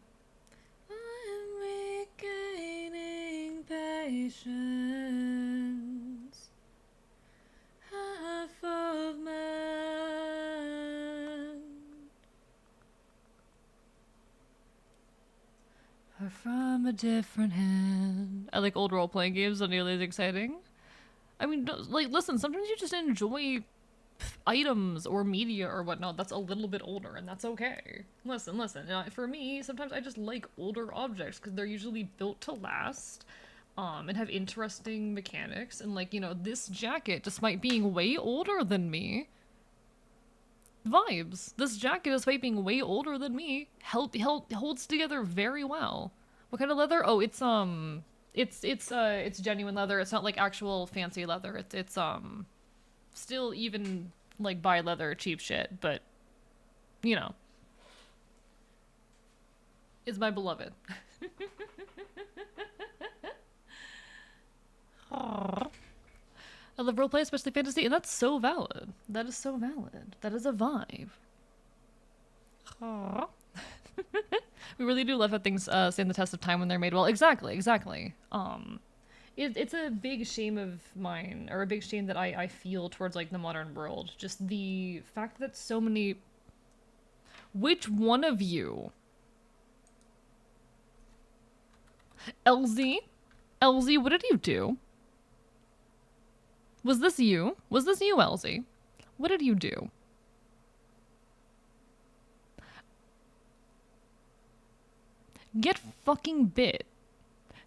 I'm regaining patience. Half of man are from a different hand. I like old role-playing games, not nearly as exciting. I mean, like, listen, sometimes you just enjoy items or media or whatnot that's a little bit older, and that's okay. Listen, for me, sometimes I just like older objects because they're usually built to last, and have interesting mechanics. And like, you know, this jacket, despite being way older than me, vibes. This jacket, despite being way older than me, holds together very well. What kind of leather? Oh, it's genuine leather. It's not like actual fancy leather. It's still even like buy leather cheap shit, but you know, is my beloved. I love roleplay, especially fantasy, and that's so valid. That is so valid. That is a vibe. We really do love how things stand the test of time when they're made well. Exactly. It's a big shame of mine, or a big shame that I feel towards like the modern world. Just the fact that so many. Which one of you? LZ? LZ, what did you do? Was this you? Was this you, LZ? What did you do? Get fucking bit.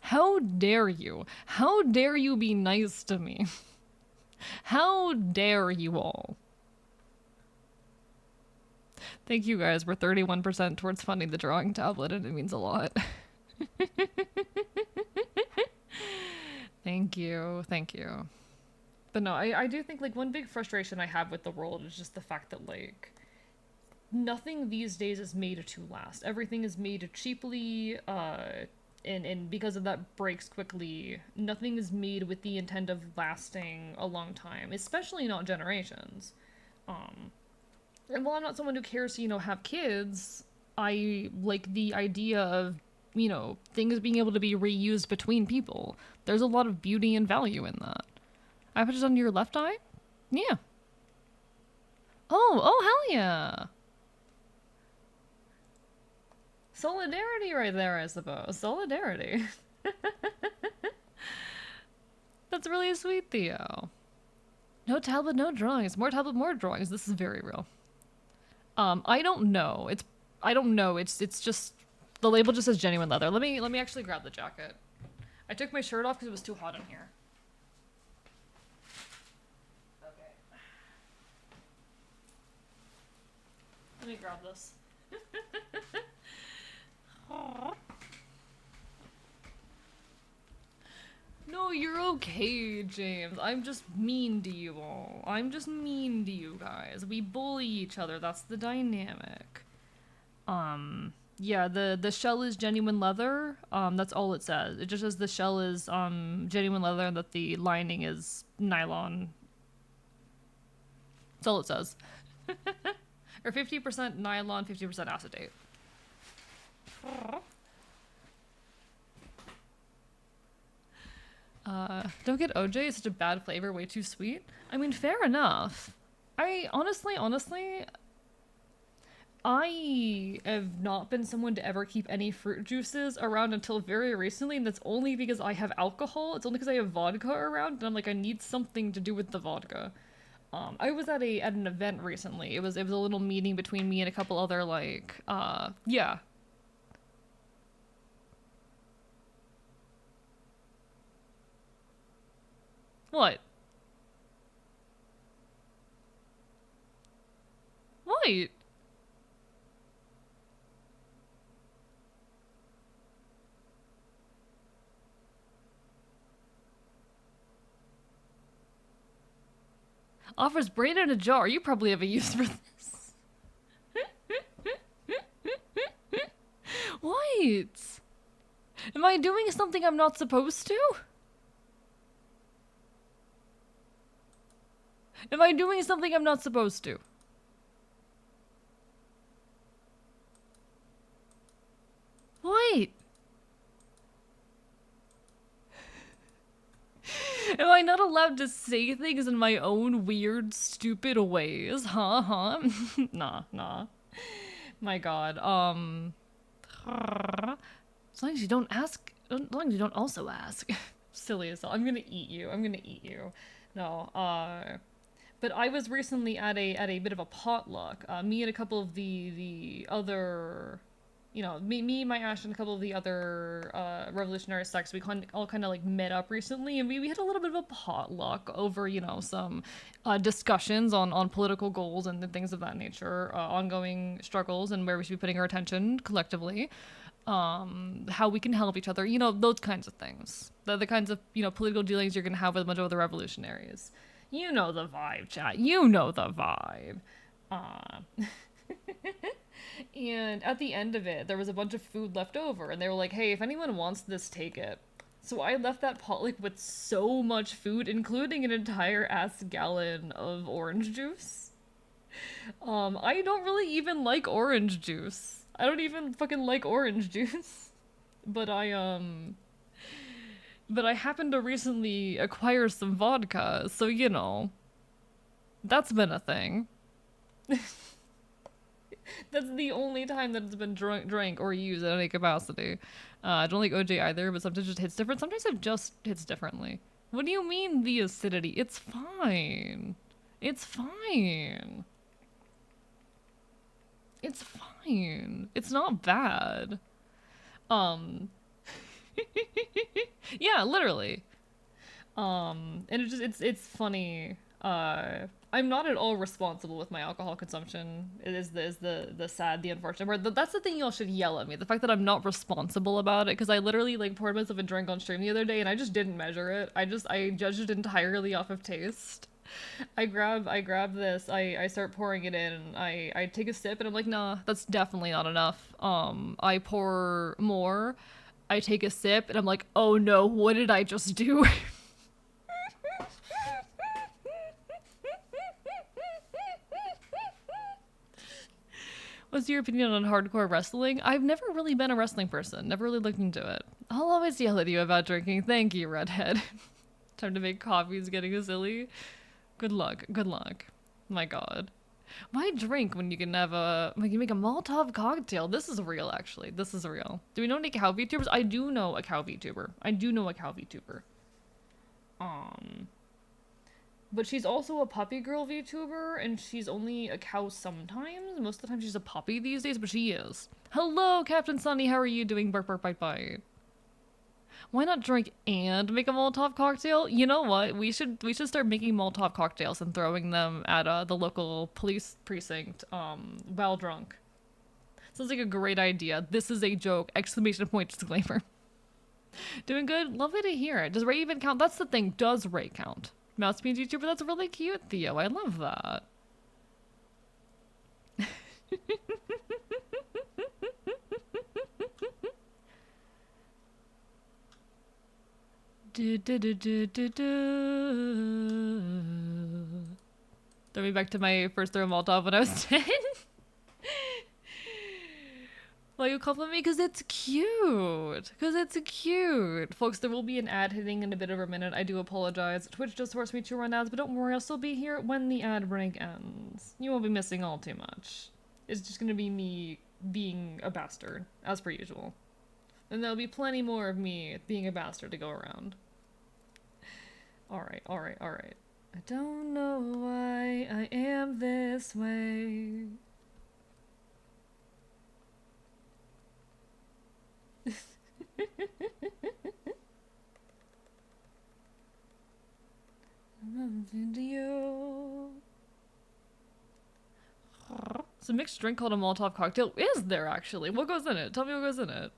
How dare you? How dare you be nice to me? How dare you all? Thank you guys. We're 31% towards funding the drawing tablet, and it means a lot. Thank you. Thank you. But no, I do think like one big frustration I have with the world is just the fact that like nothing these days is made to last. Everything is made cheaply, and because of that breaks quickly. Nothing is made with the intent of lasting a long time, especially not generations. And while I'm not someone who cares to, you know, have kids, I like the idea of, you know, things being able to be reused between people. There's a lot of beauty and value in that. I put it under your left eye? Yeah. Oh, hell yeah. Solidarity right there, I suppose. Solidarity. That's really sweet, Theo. No tablet, no drawings. More tablet, more drawings. This is very real. I don't know. I don't know. It's just the label just says genuine leather. Let me actually grab the jacket. I took my shirt off because it was too hot in here. Okay. Let me grab this. No, you're okay, James. I'm just mean to you all. I'm just mean to you guys. We bully each other. That's the dynamic. Yeah, the shell is genuine leather. That's all it says. It just says the shell is genuine leather and that the lining is nylon. That's all it says. Or 50% nylon, 50% acetate. Don't get OJ, it's such a bad flavor, way too sweet. I mean, fair enough. I honestly, I have not been someone to ever keep any fruit juices around until very recently, and that's only because I have alcohol. It's only because I have vodka around, and I'm like, I need something to do with the vodka. I was at an event recently. It was a little meeting between me and a couple other like yeah. What? What? Offers brain in a jar. You probably have a use for this. What? Am I doing something I'm not supposed to? Am I doing something I'm not supposed to? What? Am I not allowed to say things in my own weird, stupid ways? Huh? Huh? Nah, nah. My god. As long as you don't ask, as long as you don't also ask. Silly as hell. I'm gonna eat you. I'm gonna eat you. No, but I was recently at a bit of a potluck. Me and a couple of the other, me, my Ash, and a couple of the other revolutionary sects. We all kind of like met up recently, and we had a little bit of a potluck over some discussions on political goals and things of that nature, ongoing struggles, and where we should be putting our attention collectively. How we can help each other, those kinds of things. The kinds of political dealings you're gonna have with a bunch of other revolutionaries. You know the vibe, chat. You know the vibe. Uh, and at the end of it, there was a bunch of food left over, and they were like, "Hey, if anyone wants this, take it." So I left that potluck with so much food, including an entire ass gallon of orange juice. I don't really even like orange juice. I don't even fucking like orange juice. But I happened to recently acquire some vodka, so that's been a thing. That's the only time that it's been drank or used at any capacity. I don't like OJ either, but sometimes it just hits different. Sometimes it just hits differently. What do you mean the acidity? It's fine. It's fine. It's fine. It's not bad. Um, yeah, literally. And it's funny. I'm not at all responsible with my alcohol consumption. It is the sad, the unfortunate part. That's the thing y'all should yell at me. The fact that I'm not responsible about it, because I literally like poured myself a drink on stream the other day and I just didn't measure it. I judged it entirely off of taste. I grab this, I start pouring it in, and I take a sip and I'm like, nah, that's definitely not enough. I pour more, I take a sip and I'm like, oh no, what did I just do? What's your opinion on hardcore wrestling? I've never really been a wrestling person, never really looked into it. I'll always yell at you about drinking. Thank you, redhead. Time to make coffees getting silly. Good luck. Good luck. My god. Why drink when you can have when you make a Molotov cocktail? This is real, actually. This is real. Do we know any cow VTubers? I do know a cow VTuber. I do know a cow VTuber. Um, but she's also a puppy girl VTuber, and she's only a cow sometimes. Most of the time she's a puppy these days, but she is. Hello, Captain Sunny. How are you doing? Bark, bark, bite, bite. Why not drink and make a Molotov cocktail? You know what? We should start making Molotov cocktails and throwing them at the local police precinct while drunk. Sounds like a great idea. This is a joke! Exclamation point disclaimer. Doing good? Lovely to hear it. Does Ray even count? That's the thing. Does Ray count? Mouse Beans YouTuber? That's really cute, Theo. I love that. Do, do, do, do, do, do. Throw me back to my first throw Molotov when I was 10. Why you compliment me? Because it's cute. Because it's cute. Folks, there will be an ad hitting in a bit over a minute. I do apologize. Twitch does force me to run ads, but don't worry, I'll still be here when the ad break ends. You won't be missing all too much. It's just gonna be me being a bastard, as per usual. And there'll be plenty more of me being a bastard to go around. Alright, alright, alright. I don't know why I am this way. I'm into you. It's a mixed drink called a Molotov cocktail. Is there actually? What goes in it? Tell me what goes in it.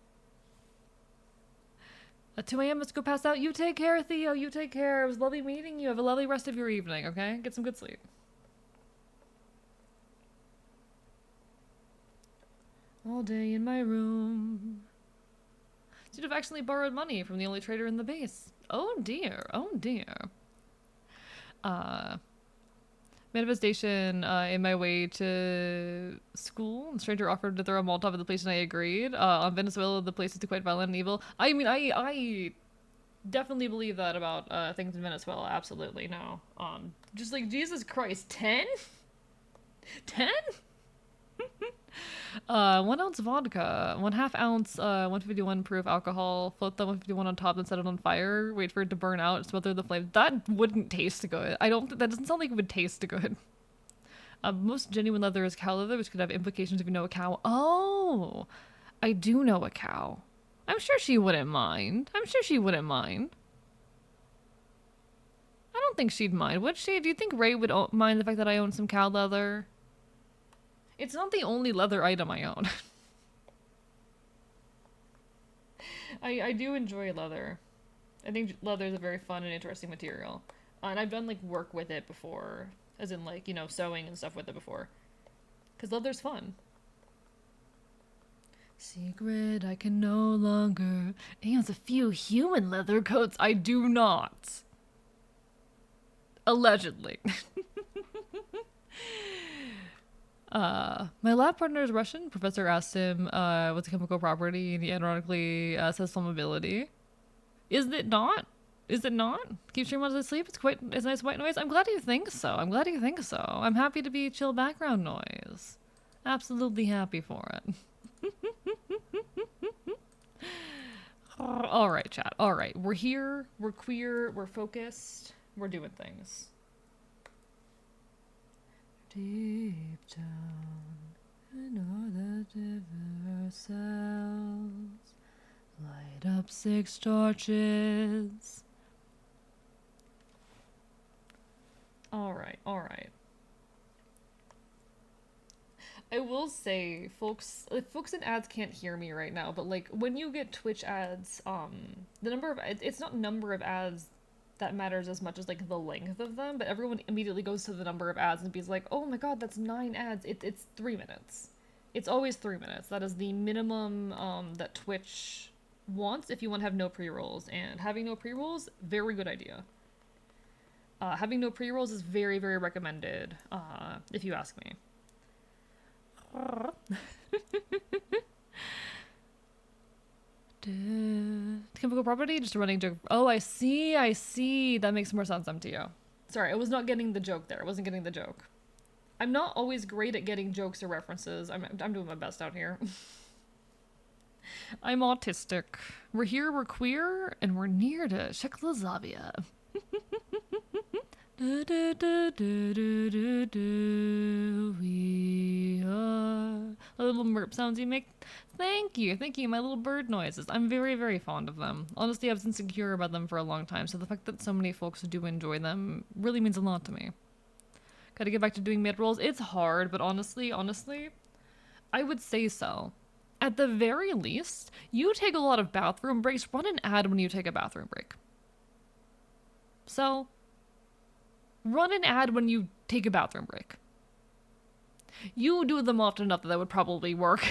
At 2 a.m. Let's go pass out. You take care, Theo. You take care. It was lovely meeting you. Have a lovely rest of your evening, okay? Get some good sleep. All day in my room. You'd have accidentally borrowed money from the only trader in the base. Oh dear. Oh dear. Manifestation in my way to school. The stranger offered to throw a Molotov at the place and I agreed. On Venezuela, the place is quite violent and evil. I mean, I definitely believe that about things in Venezuela. Absolutely, no. Just like, Jesus Christ, 10? 10? 1 ounce vodka, 1/2 ounce, 151 proof alcohol, float the 151 on top and set it on fire, wait for it to burn out, smother the flame. That wouldn't taste good. I don't, that doesn't sound like it would taste good. Most genuine leather is cow leather, which could have implications if you know a cow. Oh, I do know a cow. I'm sure she wouldn't mind. I'm sure she wouldn't mind. I don't think she'd mind, would she? Do you think Ray would mind the fact that I own some cow leather? It's not the only leather item I own. I do enjoy leather. I think leather is a very fun and interesting material. And I've done like work with it before. As in like, you know, sewing and stuff with it before. Because leather's fun. Secret I can no longer. He has a few human leather coats. I do not. Allegedly. My lab partner is Russian. Professor asked him what's a chemical property, and he ironically says flammability. Is it not? Is it not? Keeps your mother asleep. It's nice white noise. I'm glad you think so. I'm glad you think so. I'm happy to be chill background noise. Absolutely happy for it. All right, chat. All right, we're here. We're queer. We're focused. We're doing things. Deep down in all the diverse cells, light up 6 torches. Alright, alright. I will say, folks in ads can't hear me right now, but like when you get Twitch ads, the number of, it's not number of ads that matters as much as like the length of them, but everyone immediately goes to the number of ads and be like, oh my god, that's 9 ads. It's 3 minutes. It's always 3 minutes. That is the minimum that Twitch wants if you want to have no pre-rolls. And having no pre-rolls, very good idea. Having no pre-rolls is very, very recommended, if you ask me. Chemical property, just a running joke. Oh, I see. That makes more sense, MTO. Sorry, I was not getting the joke there. I wasn't getting the joke. I'm not always great at getting jokes or references. I'm doing my best out here. I'm autistic. We're here, we're queer, and we're near to Czechoslovakia. We are... little merp sounds you make. Thank you, my little bird noises. I'm very, very fond of them. Honestly, I was insecure about them for a long time, so the fact that so many folks do enjoy them really means a lot to me. Gotta get back to doing mid-rolls. It's hard, but honestly, I would say so. At the very least, you take a lot of bathroom breaks. Run an ad when you take a bathroom break. So, run an ad when you take a bathroom break. You do them often enough that would probably work.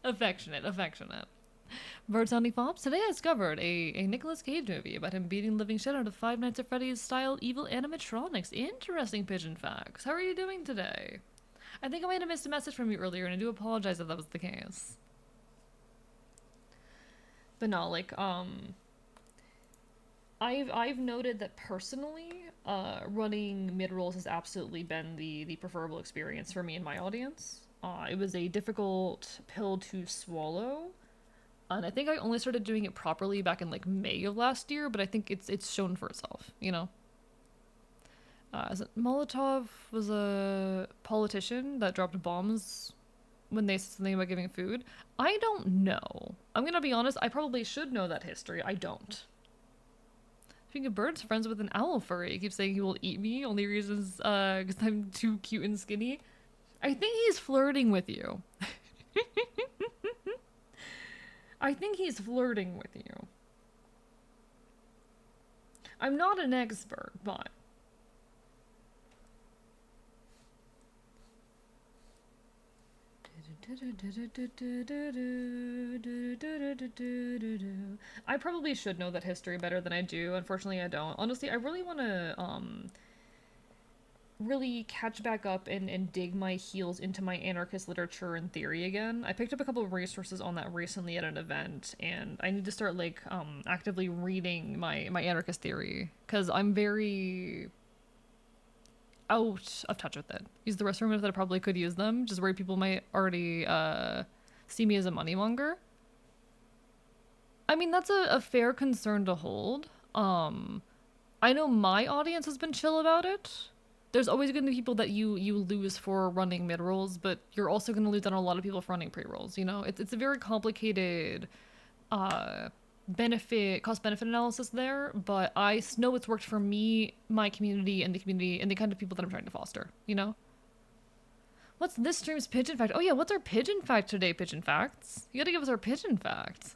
Affectionate. Bird sounding fobs. Today I discovered a Nicolas Cage movie about him beating the living shit out of Five Nights at Freddy's style evil animatronics. Interesting pigeon facts. How are you doing today? I think I might have missed a message from you earlier, and I do apologize if that was the case. But no, like, I've noted that personally, running mid-rolls has absolutely been the preferable experience for me and my audience. It was a difficult pill to swallow, and I think I only started doing it properly back in like May of last year, but I think it's shown for itself, you know? Is it Molotov was a politician that dropped bombs when they said something about giving food? I don't know. I'm gonna be honest, I probably should know that history. I don't. Speaking of birds, friends with an owl furry. He keeps saying he will eat me. Only reasons, because I'm too cute and skinny. I think he's flirting with you. I think he's flirting with you. I'm not an expert, but I probably should know that history better than I do. Unfortunately, I don't. Honestly, I really want to really catch back up and dig my heels into my anarchist literature and theory again. I picked up a couple of resources on that recently at an event, and I need to start like actively reading my anarchist theory because I'm very out of touch with it. Use the restroom that I probably could use them, just where people might already see me as a moneymonger. I mean, that's a fair concern to hold. I know my audience has been chill about it. There's always going to be people that you lose for running mid rolls, but you're also going to lose on a lot of people for running pre rolls. You know, it's a very complicated benefit cost benefit analysis there. But I know it's worked for me, my community, and the kind of people that I'm trying to foster. You know, what's this stream's pigeon fact? Oh yeah, what's our pigeon fact today? Pigeon facts. You got to give us our pigeon facts.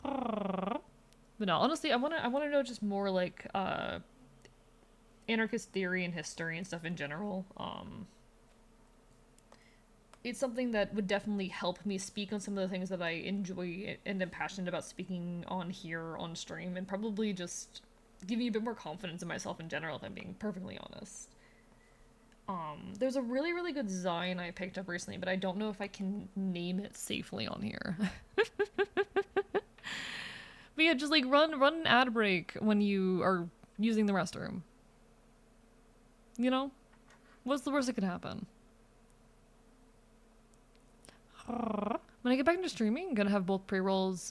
But no, honestly, I wanna know just more like anarchist theory and history and stuff in general. It's something that would definitely help me speak on some of the things that I enjoy and am passionate about speaking on here on stream, and probably just give me a bit more confidence in myself in general, if I'm being perfectly honest. There's a really, really good Zine I picked up recently, but I don't know if I can name it safely on here. But yeah, just like run an ad break when you are using the restroom. You know? What's the worst that could happen? When I get back into streaming, I'm gonna have both pre-rolls,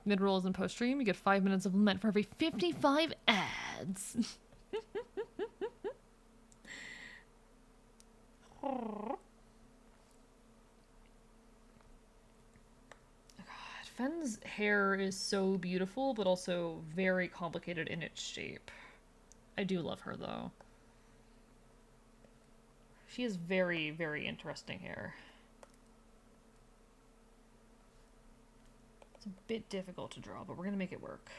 mid-rolls, and post-stream. You get 5 minutes of lament for every 55 ads. Fen's hair is so beautiful, but also very complicated in its shape. I do love her, though. She has very, very interesting hair. It's a bit difficult to draw, but we're gonna make it work.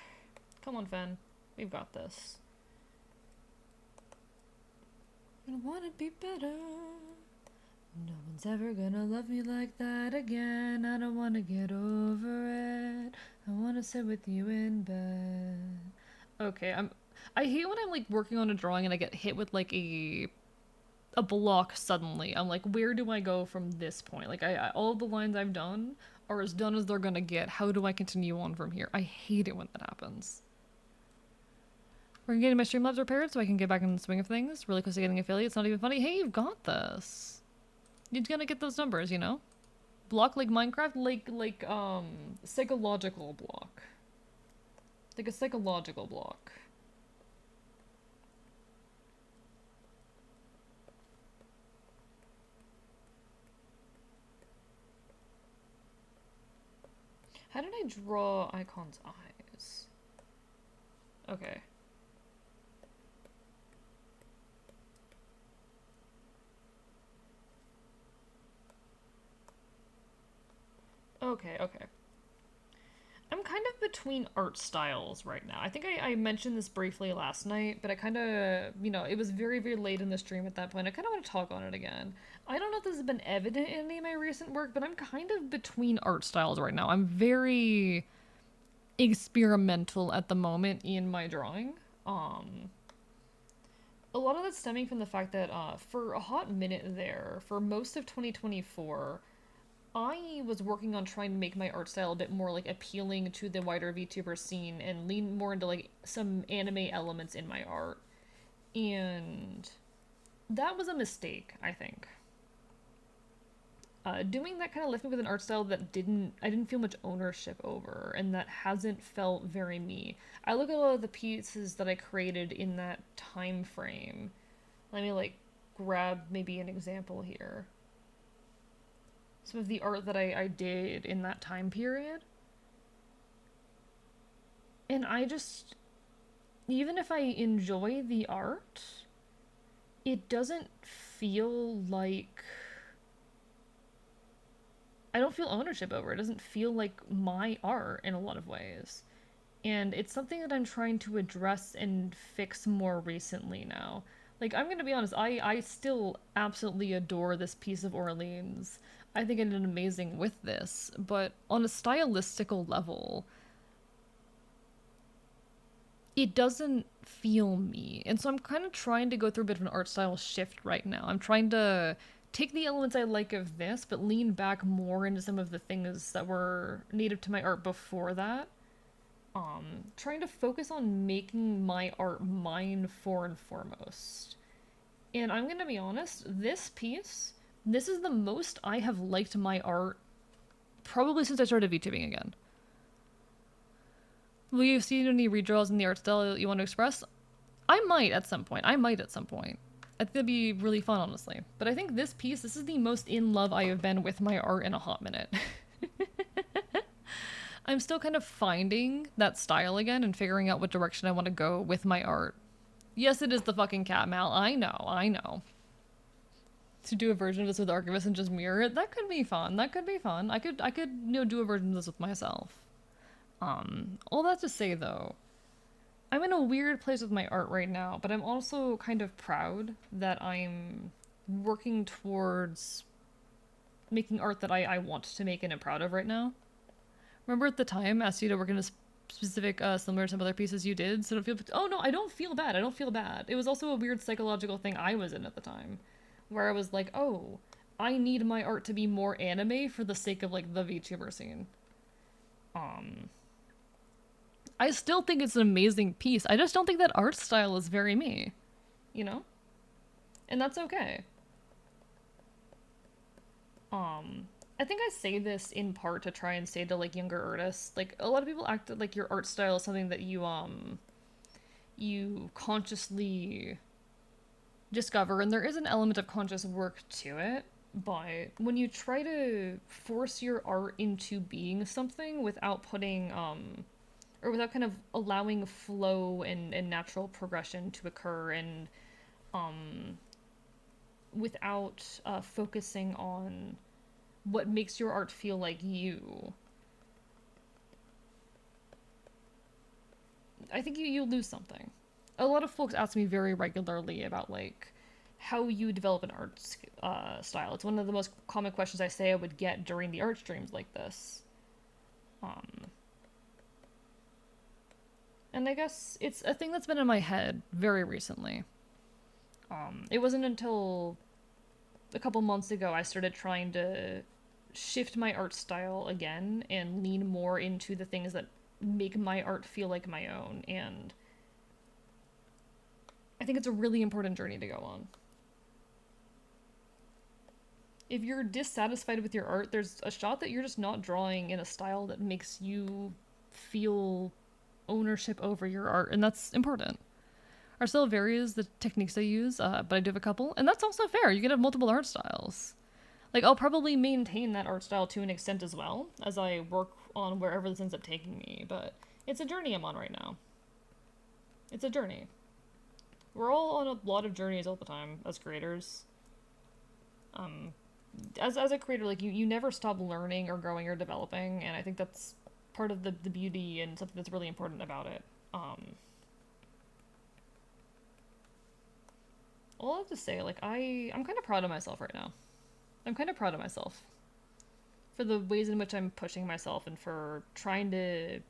Come on, Fen. We've got this. I wanna be better. No one's ever gonna love me like that again. I don't wanna get over it. I wanna sit with you in bed. Okay, I hate when I'm like working on a drawing and I get hit with like a block suddenly. I'm like, where do I go from this point? Like all the lines I've done are as done as they're gonna get. How do I continue on from here? I hate it when that happens. We're getting my Streamlabs repaired so I can get back in the swing of things. Really close to getting affiliates. Not even funny. Hey, you've got this. You're gonna get those numbers, you know? Block like Minecraft, like psychological block. Like a psychological block. How did I draw Icon's eyes? Okay. Okay. I'm kind of between art styles right now. I think I mentioned this briefly last night, but I kind of, it was very, very late in the stream at that point. I kind of want to talk on it again. I don't know if this has been evident in any of my recent work, but I'm kind of between art styles right now. I'm very experimental at the moment in my drawing. A lot of that's stemming from the fact that for a hot minute there, for most of 2024, I was working on trying to make my art style a bit more like appealing to the wider VTuber scene and lean more into like some anime elements in my art. And that was a mistake, I think. Doing that kind of left me with an art style that I didn't feel much ownership over, and that hasn't felt very me. I look at a lot of the pieces that I created in that time frame. Let me like grab maybe an example here. Some of the art that I did in that time period. And I just, even if I enjoy the art, it doesn't feel like I don't feel ownership over it. It doesn't feel like my art in a lot of ways. And it's something that I'm trying to address and fix more recently now. Like, I'm gonna be honest, I still absolutely adore this piece of Orleans. I think I did amazing with this, but on a stylistical level, it doesn't feel me. And so I'm kind of trying to go through a bit of an art style shift right now. I'm trying to take the elements I like of this, but lean back more into some of the things that were native to my art before that. Trying to focus on making my art mine for and foremost. And I'm gonna be honest, this piece, this is the most I have liked my art probably since I started VTubing again. Will you see any redraws in the art style you want to express? I might at some point. I might at some point. I think that'd be really fun, honestly. But I think this piece, this is the most in love I have been with my art in a hot minute. I'm still kind of finding that style again and figuring out what direction I want to go with my art. Yes, it is the fucking cat, Mal. I know, I know. To do a version of this with Archivist and just mirror it, that could be fun. That could be fun. I could, do a version of this with myself. All that to say though, I'm in a weird place with my art right now, but I'm also kind of proud that I'm working towards making art that I want to make and am proud of right now. Remember at the time I asked you to work in a specific, similar to some other pieces you did, so don't feel. Oh no, I don't feel bad. I don't feel bad. It was also a weird psychological thing I was in at the time, where I was like, oh, I need my art to be more anime for the sake of like the VTuber scene. Um, I still think it's an amazing piece. I just don't think that art style is very me, you know? And that's okay. I think I say this in part to try and say to like younger artists, like a lot of people act like your art style is something that you consciously discover, and there is an element of conscious work to it. But when you try to force your art into being something without putting or without kind of allowing flow and natural progression to occur, and um, without focusing on what makes your art feel like you, I think you lose something. A lot of folks ask me very regularly about like how you develop an art style. It's one of the most common questions I say I would get during the art streams like this. Um, and I guess it's a thing that's been in my head very recently. It wasn't until a couple months ago I started trying to shift my art style again and lean more into the things that make my art feel like my own. And I think it's a really important journey to go on. If you're dissatisfied with your art, there's a shot that you're just not drawing in a style that makes you feel ownership over your art, and that's important. Art style varies the techniques I use, but I do have a couple, and that's also fair. You can have multiple art styles. Like, I'll probably maintain that art style to an extent as well, as I work on wherever this ends up taking me, but it's a journey I'm on right now. It's a journey. We're all on a lot of journeys all the time as creators. Um, as a creator, like, you never stop learning or growing or developing, and I think that's part of the beauty and something that's really important about it. All I have to say, like, I'm kind of proud of myself right now. I'm kind of proud of myself for the ways in which I'm pushing myself and for trying to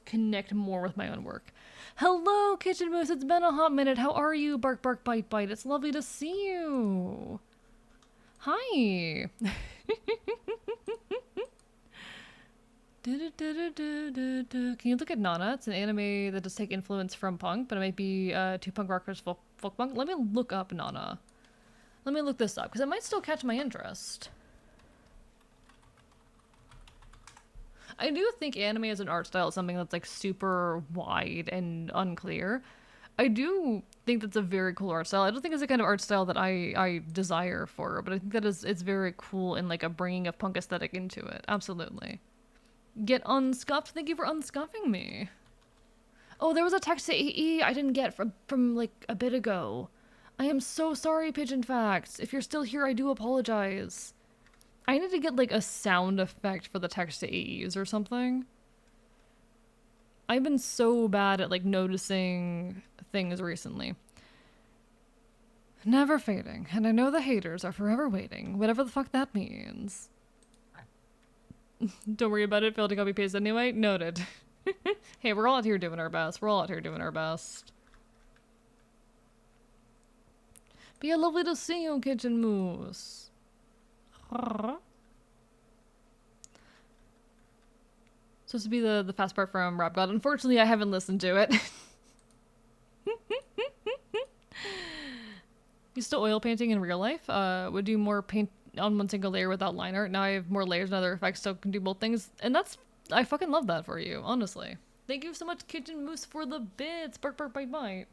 connect more with my own work. Hello, Kitchen Moose. It's been a hot minute. How are you? Bark, bark, bite, bite. It's lovely to see you. Hi. Can you look at Nana? It's an anime that does take influence from punk, but it might be two punk rockers folk punk. Let me look up Nana. Let me look this up because it might still catch my interest. I do think anime as an art style is something that's like super wide and unclear. I do think that's a very cool art style. I don't think it's the kind of art style that I desire for, but I think that is it's very cool and like a bringing of punk aesthetic into it. Absolutely. Get unscuffed. Thank you for unscuffing me. Oh, there was a text to AE I didn't get from like a bit ago. I am so sorry, Pigeon Facts. If you're still here, I do apologize. I need to get like a sound effect for the text to AEs or something. I've been so bad at like noticing things recently. Never fading, and I know the haters are forever waiting, whatever the fuck that means. Don't worry about it, failed to copy paste anyway. Noted. Hey, we're all out here doing our best. We're all out here doing our best. But yeah, lovely to see you, Kitchen Moose. Supposed to be the fast part from Rap God. Unfortunately, I haven't listened to it. You still oil painting in real life? Would do more paint on one single layer without line art. Now I have more layers and other effects, so can do both things. And that's I fucking love that for you, honestly. Thank you so much, Kitchen Moose, for the bits. Bark, bark, bite, bite.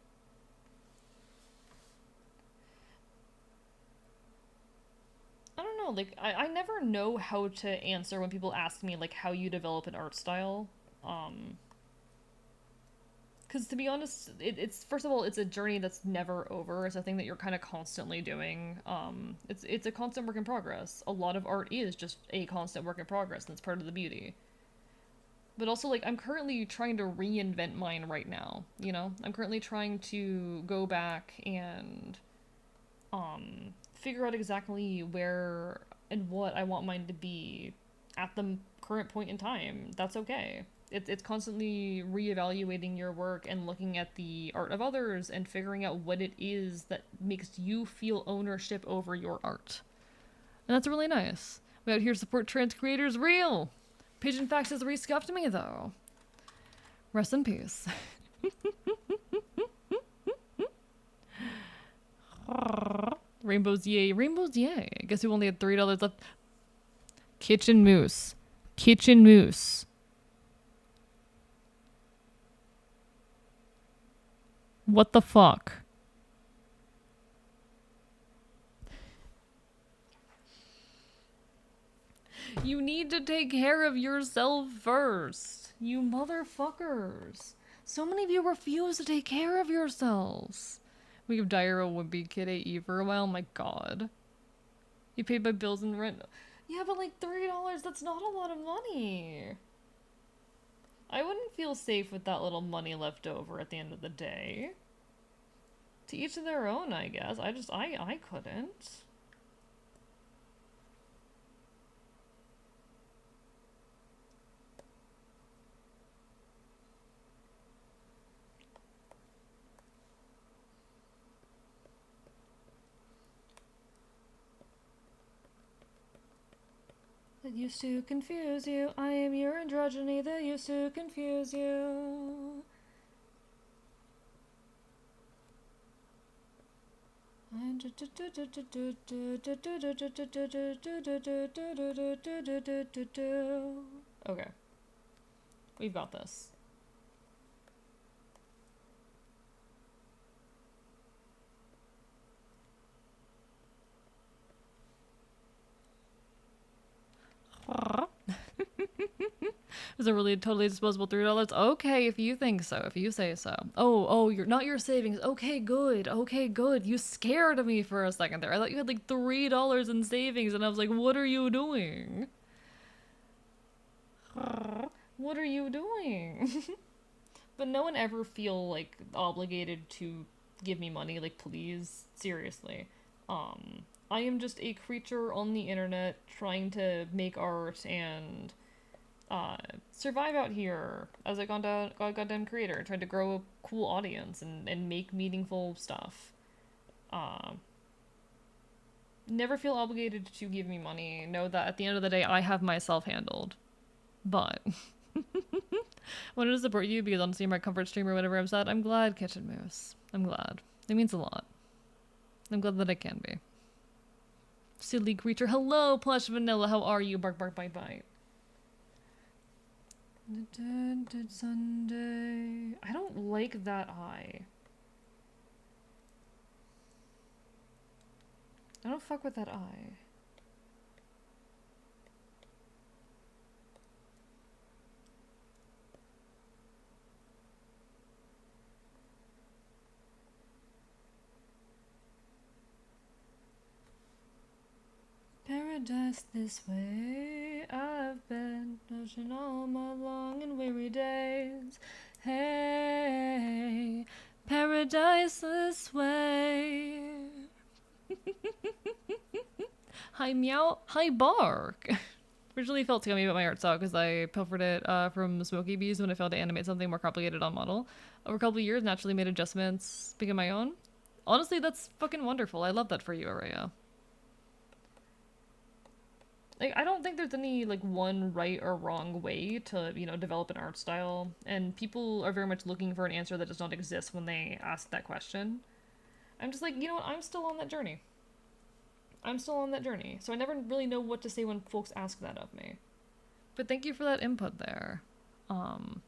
I don't know, like, I never know how to answer when people ask me, like, how you develop an art style. Because to be honest, it's, first of all, it's a journey that's never over. It's a thing that you're kind of constantly doing. It's a constant work in progress. A lot of art is just a constant work in progress, and that's part of the beauty. But also, like, I'm currently trying to reinvent mine right now, you know? I'm currently trying to go back and figure out exactly where and what I want mine to be at the current point in time. That's okay. It's constantly reevaluating your work and looking at the art of others and figuring out what it is that makes you feel ownership over your art. And that's really nice. We out here support trans creators real. Pigeon Facts has re-scuffed me though. Rest in peace. Rainbows yay. Rainbows yay. I guess we only had $3 left. Kitchen Moose. Kitchen Moose. What the fuck? You need to take care of yourself first. You motherfuckers. So many of you refuse to take care of yourselves. We have Diarrhea would be Kid AE for a while. Oh my god. You paid my bills and rent. Yeah, but like $3, that's not a lot of money. I wouldn't feel safe with that little money left over at the end of the day. To each of their own, I guess. I couldn't. That used to confuse you. I am your androgyny that used to confuse you. Okay. We've got this. Is it really totally disposable $3? Okay, if you think so, if you say so. Oh, you're not your savings. Okay, good. Okay, good. You scared me for a second there. I thought you had like $3 in savings, and I was like, what are you doing? What are you doing? But no one ever feel like obligated to give me money, like please, seriously. I am just a creature on the internet trying to make art and survive out here as a goddamn creator, trying to grow a cool audience and make meaningful stuff. Never feel obligated to give me money. Know that at the end of the day, I have myself handled. But wanted to support you because honestly, my comfort stream or whatever I'm sad. I'm glad, Kitchen Moose. I'm glad. It means a lot. I'm glad that I can be. Silly creature. Hello, Plush Vanilla. How are you? Bark, bark, bite, bite. Did Sunday. I don't like that eye. I don't fuck with that eye. Paradise this way, I've been searching all my long and weary days. Hey, paradise this way. Hi meow, hi bark. Originally felt scummy about my art style because I pilfered it from Smoky Bees when I failed to animate something more complicated on model. Over a couple of years, naturally made adjustments, became my own. Honestly, that's fucking wonderful. I love that for you, Araya. Like, I don't think there's any like one right or wrong way to, you know, develop an art style, and people are very much looking for an answer that does not exist when they ask that question. I'm just like, you know what, I'm still on that journey. I'm still on that journey, so I never really know what to say when folks ask that of me. But thank you for that input there. Um,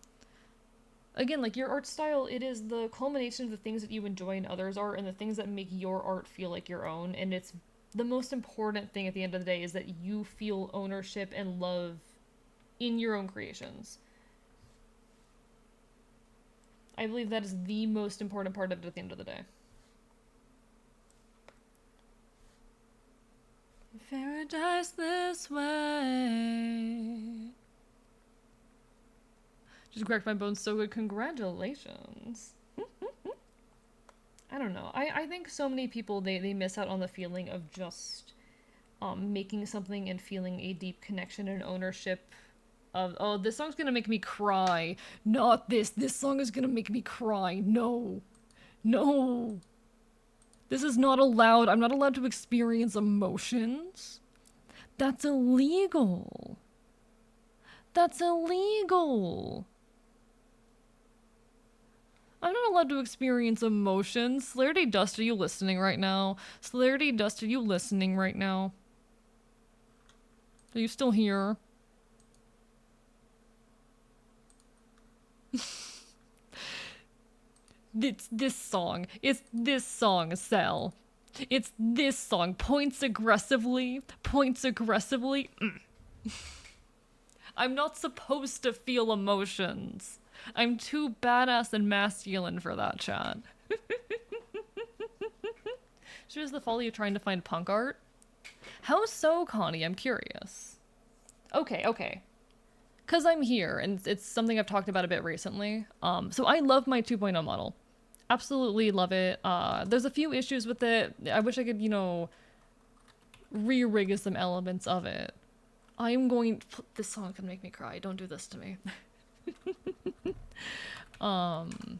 Again, like your art style, it is the culmination of the things that you enjoy in others' art and the things that make your art feel like your own. And it's the most important thing at the end of the day is that you feel ownership and love in your own creations. I believe that is the most important part of it at the end of the day. Paradise this way. Just cracked my bones so good. Congratulations. I don't know. I think so many people, they miss out on the feeling of just making something and feeling a deep connection and ownership of, oh, this song's gonna make me cry. Not this. This song is gonna make me cry. No. No. This is not allowed. I'm not allowed to experience emotions. That's illegal. That's illegal. I'm not allowed to experience emotions. Slarity Dust, are you listening right now? Slarity Dust, are you listening right now? Are you still here? It's this song. It's this song, Cell. It's this song. Points aggressively. Points aggressively. I'm not supposed to feel emotions. I'm too badass and masculine for that, chat. Should the folly of trying to find punk art? How so, Connie? I'm curious. Okay. Because I'm here, and it's something I've talked about a bit recently. So I love my 2.0 model. Absolutely love it. There's a few issues with it. I wish I could, you know, re-rig some elements of it. I'm going... This song can make me cry. Don't do this to me. And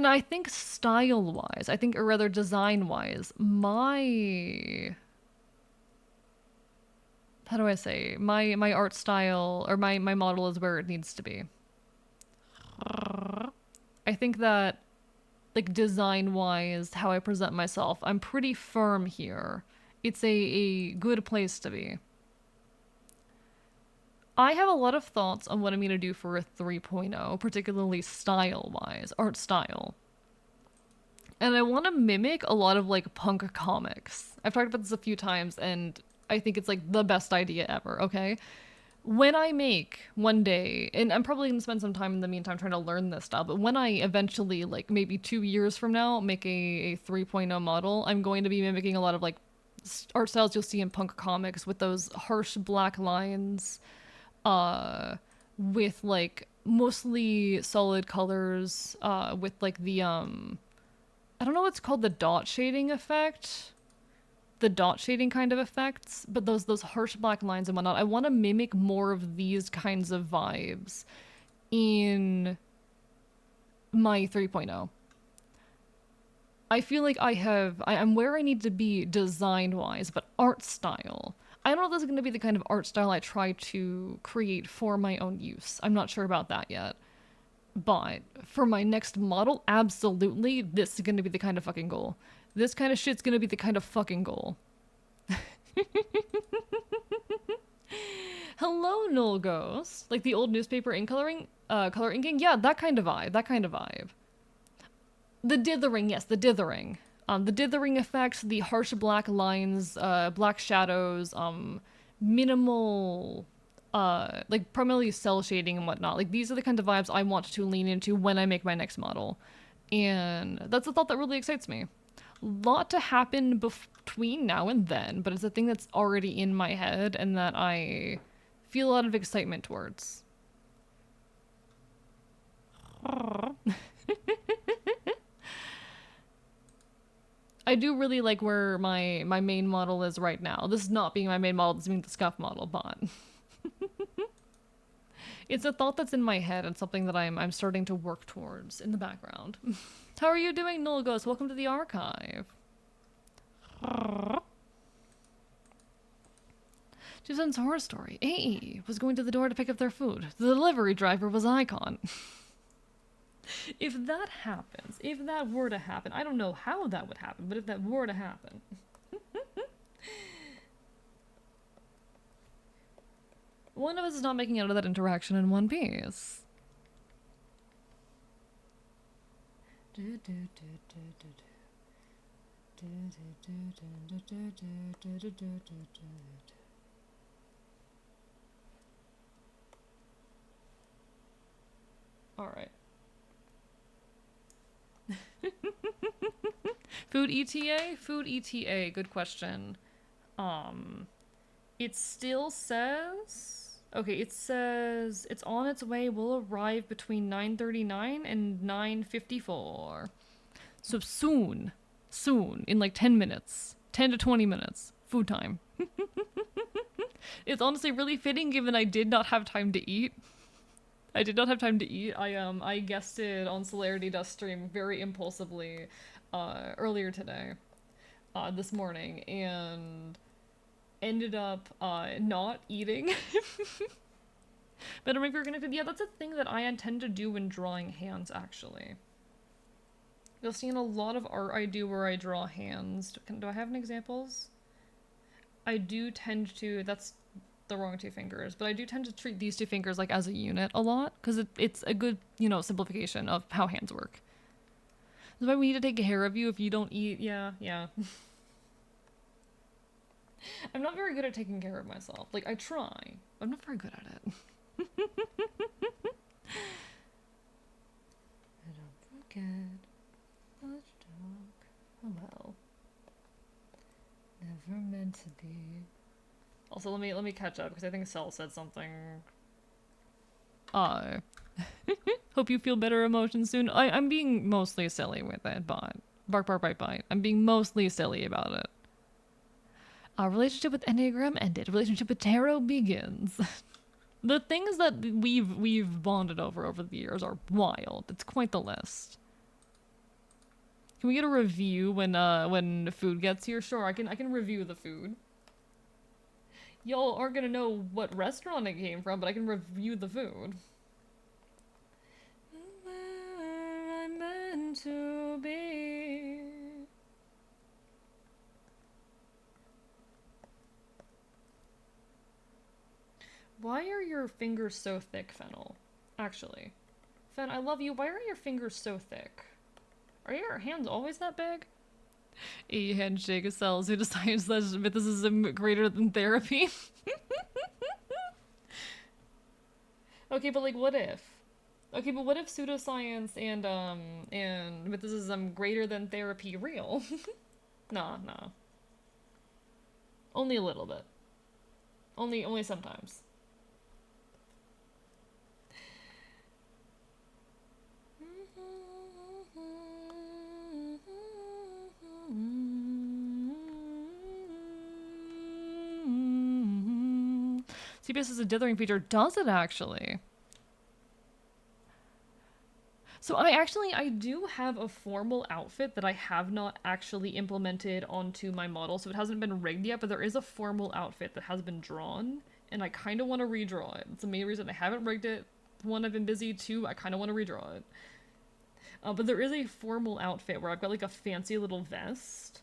I think style-wise, or rather design-wise, my... How do I say? My art style, or my model is where it needs to be. I think that, like, design-wise, how I present myself, I'm pretty firm here. It's a good place to be. I have a lot of thoughts on what I'm going to do for a 3.0, particularly style-wise, art style. And I want to mimic a lot of, like, punk comics. I've talked about this a few times, and I think it's, like, the best idea ever, okay? When I make one day, and I'm probably going to spend some time in the meantime trying to learn this style, but when I eventually, like, maybe 2 years from now, make a 3.0 model, I'm going to be mimicking a lot of, like, art styles you'll see in punk comics with those harsh black lines, with like mostly solid colors, with like the I don't know what's called, the dot shading effect, the dot shading kind of effects, but those harsh black lines and whatnot. I want to mimic more of these kinds of vibes in my 3.0. I feel like I'm where I need to be design wise, but art style, I don't know if this is going to be the kind of art style I try to create for my own use. I'm not sure about that yet. But for my next model, absolutely, this is going to be the kind of fucking goal. This kind of shit's going to be the kind of fucking goal. Hello, Null Ghost. Like the old newspaper ink coloring, color inking? Yeah, that kind of vibe. That kind of vibe. The dithering, yes, the dithering. The dithering effect, the harsh black lines, black shadows, minimal, like primarily cell shading and whatnot. Like these are the kinds of vibes I want to lean into when I make my next model. And that's a thought that really excites me. Lot to happen between now and then, but it's a thing that's already in my head and that I feel a lot of excitement towards. I do really like where my main model is right now. This is not being my main model, this is being the scuff model, but it's a thought that's in my head and something that I'm starting to work towards in the background. How are you doing, Null Ghost? Welcome to the archive. Susan's horror story. A was going to the door to pick up their food. The delivery driver was Icon. If that happens, if that were to happen, I don't know how that would happen, but if that were to happen. One of us is not making out of that interaction in one piece. All right. Food ETA? Food ETA, good question. It still says... Okay, it says it's on its way, will arrive between 9:39 and 9:54. So soon. Soon. In like 10 minutes. 10 to 20 minutes. Food time. It's honestly really fitting given I did not have time to eat. I did not have time to eat. I guested on Celerity Dust stream very impulsively earlier today, this morning, and ended up not eating. But I'm connected. Yeah, that's a thing that I intend to do when drawing hands, actually. You'll see in a lot of art I do where I draw hands. Do I have any examples? I do tend to, that's the wrong two fingers, but I do tend to treat these two fingers like as a unit a lot, because it's a good, you know, simplification of how hands work. That's why we need to take care of you if you don't eat. Yeah. I'm not very good at taking care of myself. Like, I try. I'm not very good at it. I don't forget. Let's talk. Oh well. Never meant to be. Also, let me catch up because I think Cell said something. Hope you feel better emotions soon. I'm being mostly silly with it, but bark, bark, bite, bite. I'm being mostly silly about it. Relationship with Enneagram ended. Relationship with Tarot begins. The things that we've bonded over the years are wild. It's quite the list. Can we get a review when food gets here? Sure, I can review the food. Y'all aren't gonna know what restaurant it came from, but I can review the food. Where I'm meant to be. Why are your fingers so thick, Fennel? Actually. Fen, I love you. Why are your fingers so thick? Are your hands always that big? A handshake of cells who decides that mythicism greater than therapy. Okay, but like, what if? Okay, but what if pseudoscience and mythicism greater than therapy real? Nah. Only a little bit. Only sometimes. CBS is a dithering feature. Does it actually? So I do have a formal outfit that I have not actually implemented onto my model, so it hasn't been rigged yet, but there is a formal outfit that has been drawn, and I kind of want to redraw it. It's the main reason I haven't rigged it. One, I've been busy. Two, I kind of want to redraw it. But there is a formal outfit where I've got like a fancy little vest.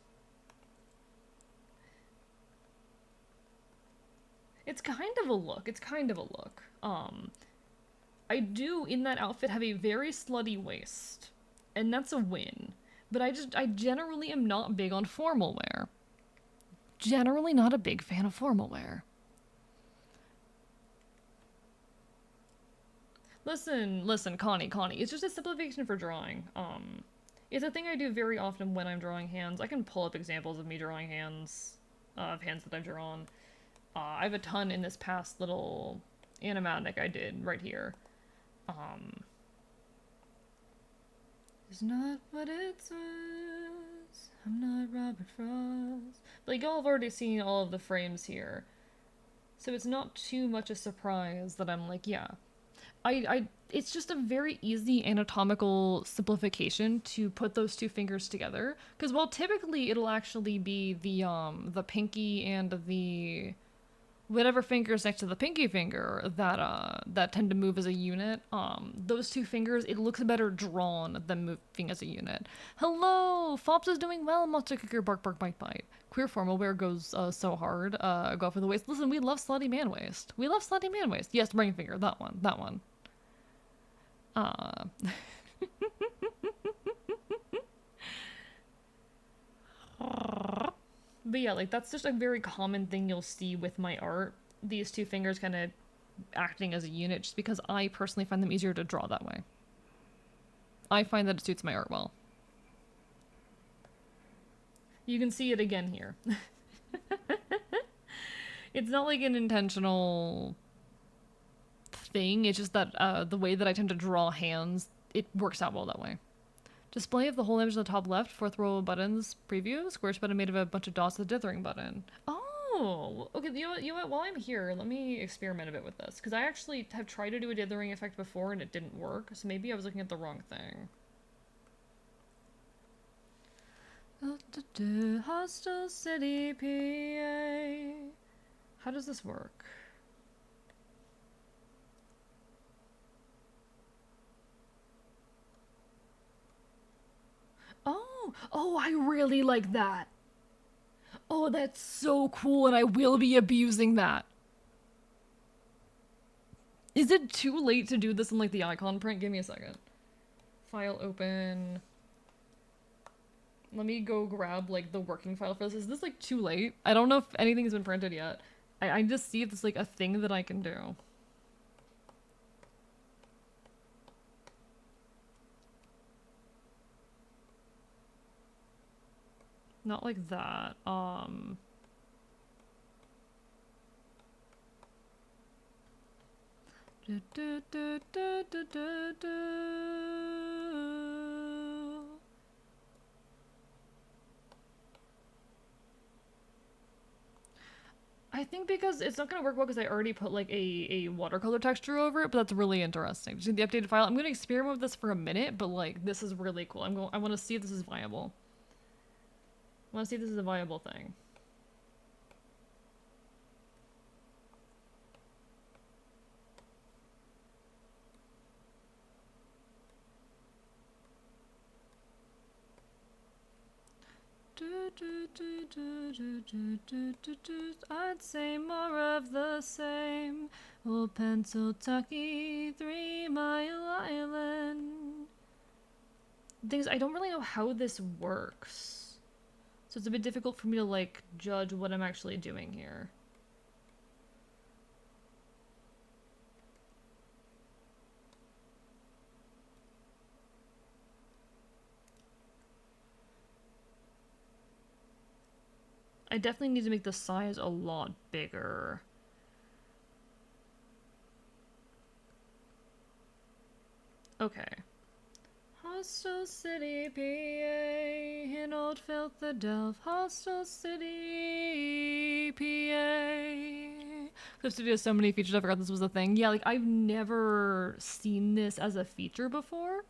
It's kind of a look. It's kind of a look. I do, in that outfit, have a very slutty waist. And that's a win. But I generally am not big on formal wear. Generally not a big fan of formal wear. Listen, Connie, it's just a simplification for drawing. It's a thing I do very often when I'm drawing hands. I can pull up examples of me drawing hands, of hands that I've drawn. I have a ton in this past little animatic I did right here. It's not what it says. I'm not Robert Frost. But like, y'all have already seen all of the frames here. So it's not too much a surprise that I'm like, yeah. It's just a very easy anatomical simplification to put those two fingers together. Because while typically it'll actually be the pinky and the whatever fingers next to the pinky finger that tend to move as a unit, those two fingers, it looks better drawn than moving as a unit. Hello, Fops is doing well. Monster kicker, bark bark bite bite. Queer formal wear goes so hard. Go for the waist. Listen, we love slutty man waist. We love slutty man waist. Yes, ring finger. That one. Uh. But yeah, like that's just a very common thing you'll see with my art. These two fingers kind of acting as a unit just because I personally find them easier to draw that way. I find that it suits my art well. You can see it again here. It's not like an intentional thing, it's just that the way that I tend to draw hands, it works out well that way. Display of the whole image in the top left, fourth row of buttons, preview, squares button made of a bunch of dots, the dithering button. Oh, okay, you know what, while I'm here, let me experiment a bit with this, because I actually have tried to do a dithering effect before and it didn't work, so maybe I was looking at the wrong thing. Hostel City, PA. How does this work? Oh, I really like that. Oh, that's so cool, and I will be abusing that. Is it too late to do this in, like, the icon print? Give me a second. File open. Let me go grab, like, the working file for this. Is this, like, too late? I don't know if anything's been printed yet. I just see if it's, like, a thing that I can do. Not like that. I think because it's not gonna work well because I already put like a watercolor texture over it, but that's really interesting. Just the updated file. I'm gonna experiment with this for a minute, but like this is really cool. I want to see if this is viable. I want to see if this is a viable thing. I'd say more of the same. Old Pennsylvania, 3 Mile Island. Things I don't really know how this works, so it's a bit difficult for me to like judge what I'm actually doing here. I definitely need to make the size a lot bigger. Okay. Hostel City, PA, in Old Philadelphia. Hostel City, PA. Clip Studio has so many features, I forgot this was a thing. Yeah, like, I've never seen this as a feature before.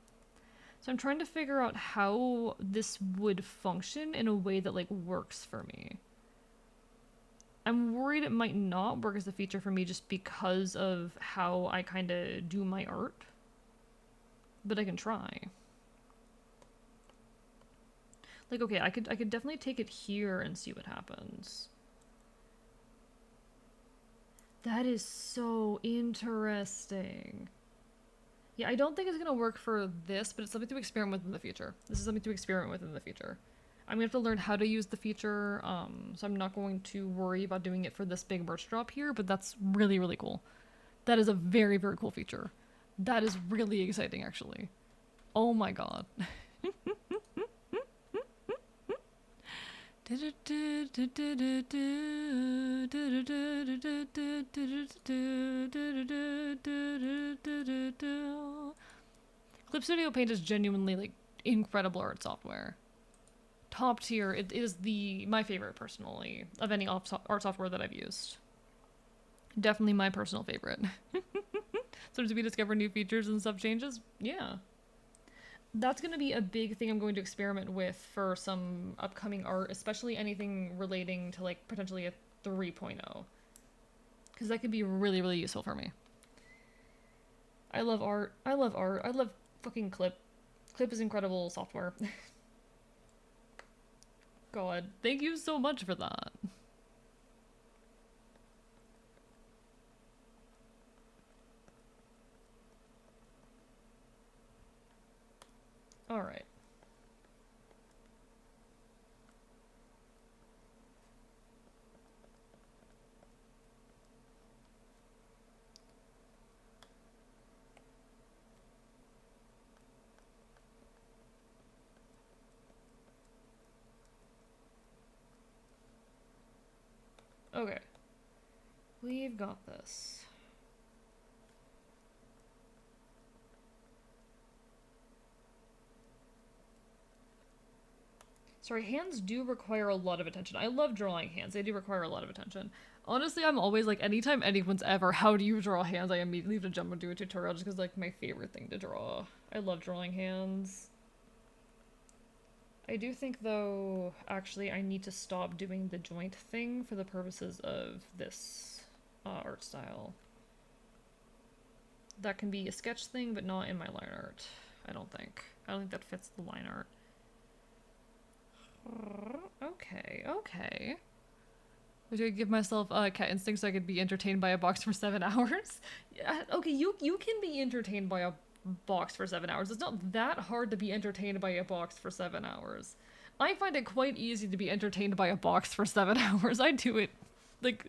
So I'm trying to figure out how this would function in a way that, like, works for me. I'm worried it might not work as a feature for me just because of how I kind of do my art. But I can try. Like, okay, I could definitely take it here and see what happens. That is so interesting. Yeah, I don't think it's gonna work for this, but it's something to experiment with in the future. This is something to experiment with in the future. I'm gonna have to learn how to use the feature, so I'm not going to worry about doing it for this big merch drop here, but that's really, really cool. That is a very, very cool feature. That is really exciting, actually. Oh my god. Clip Studio Paint is genuinely like incredible art software. Top tier. It is my favorite personally of any art software that I've used. Definitely my personal favorite. So to be discover new features and stuff changes, yeah. That's going to be a big thing I'm going to experiment with for some upcoming art, especially anything relating to like potentially a 3.0. Because that could be really, really useful for me. I love art. I love art. I love fucking Clip. Clip is incredible software. God, thank you so much for that. Alright. Okay. We've got this. Sorry, hands do require a lot of attention. I love drawing hands. They do require a lot of attention. Honestly, I'm always like, anytime anyone's ever, how do you draw hands? I immediately have to jump into a tutorial just because like my favorite thing to draw. I love drawing hands. I do think though, actually, I need to stop doing the joint thing for the purposes of this art style. That can be a sketch thing, but not in my line art. I don't think. I don't think that fits the line art. Okay, okay. I should give myself cat instinct so I could be entertained by a box for 7 hours. Yeah, okay, you can be entertained by a box for 7 hours. It's not that hard to be entertained by a box for 7 hours. I find it quite easy to be entertained by a box for 7 hours. I do it like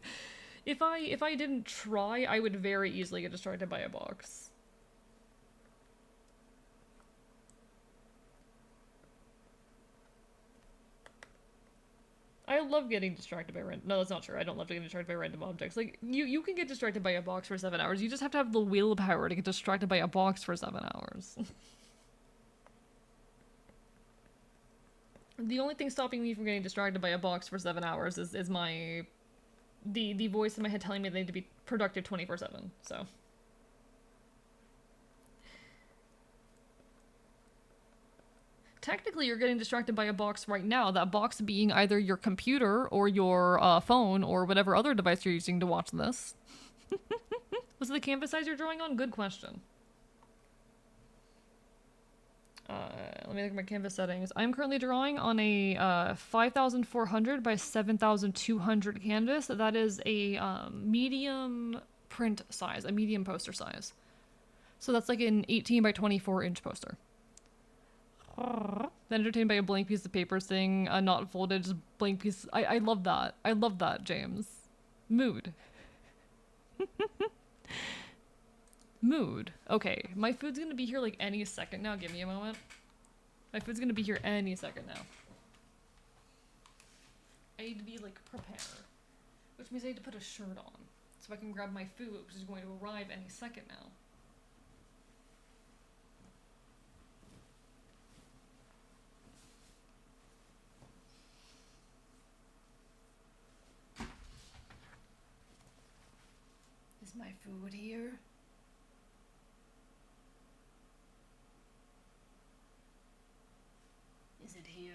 if I didn't try, I would very easily get distracted by a box. I love getting distracted by random. No, that's not true. I don't love getting distracted by random objects. Like you can get distracted by a box for 7 hours. You just have to have the willpower to get distracted by a box for 7 hours. The only thing stopping me from getting distracted by a box for 7 hours is my the voice in my head telling me they need to be productive 24/7. So. Technically, you're getting distracted by a box right now. That box being either your computer or your phone or whatever other device you're using to watch this. Was it the canvas size you're drawing on? Good question. Let me look at my canvas settings. I'm currently drawing on a 5,400 by 7,200 canvas. That is a medium print size, a medium poster size. So that's like an 18 by 24 inch poster. Then entertained by a blank piece of paper saying not folded, just blank piece. I love that. I love that, James. Mood. Mood. Okay, my food's gonna be here like any second now. Give me a moment. My food's gonna be here any second now. I need to be like prepared, which means I need to put a shirt on so I can grab my food, which is going to arrive any second now. Is my food here? Is it here?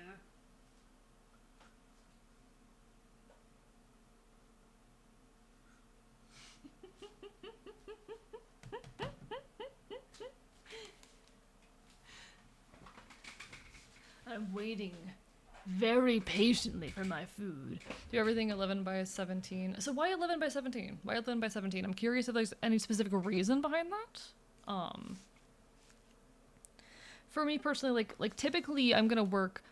I'm waiting very patiently for my food. Do everything 11 by 17. So why 11 by 17? Why 11 by 17? I'm curious if there's any specific reason behind that. For me personally, like typically I'm gonna work.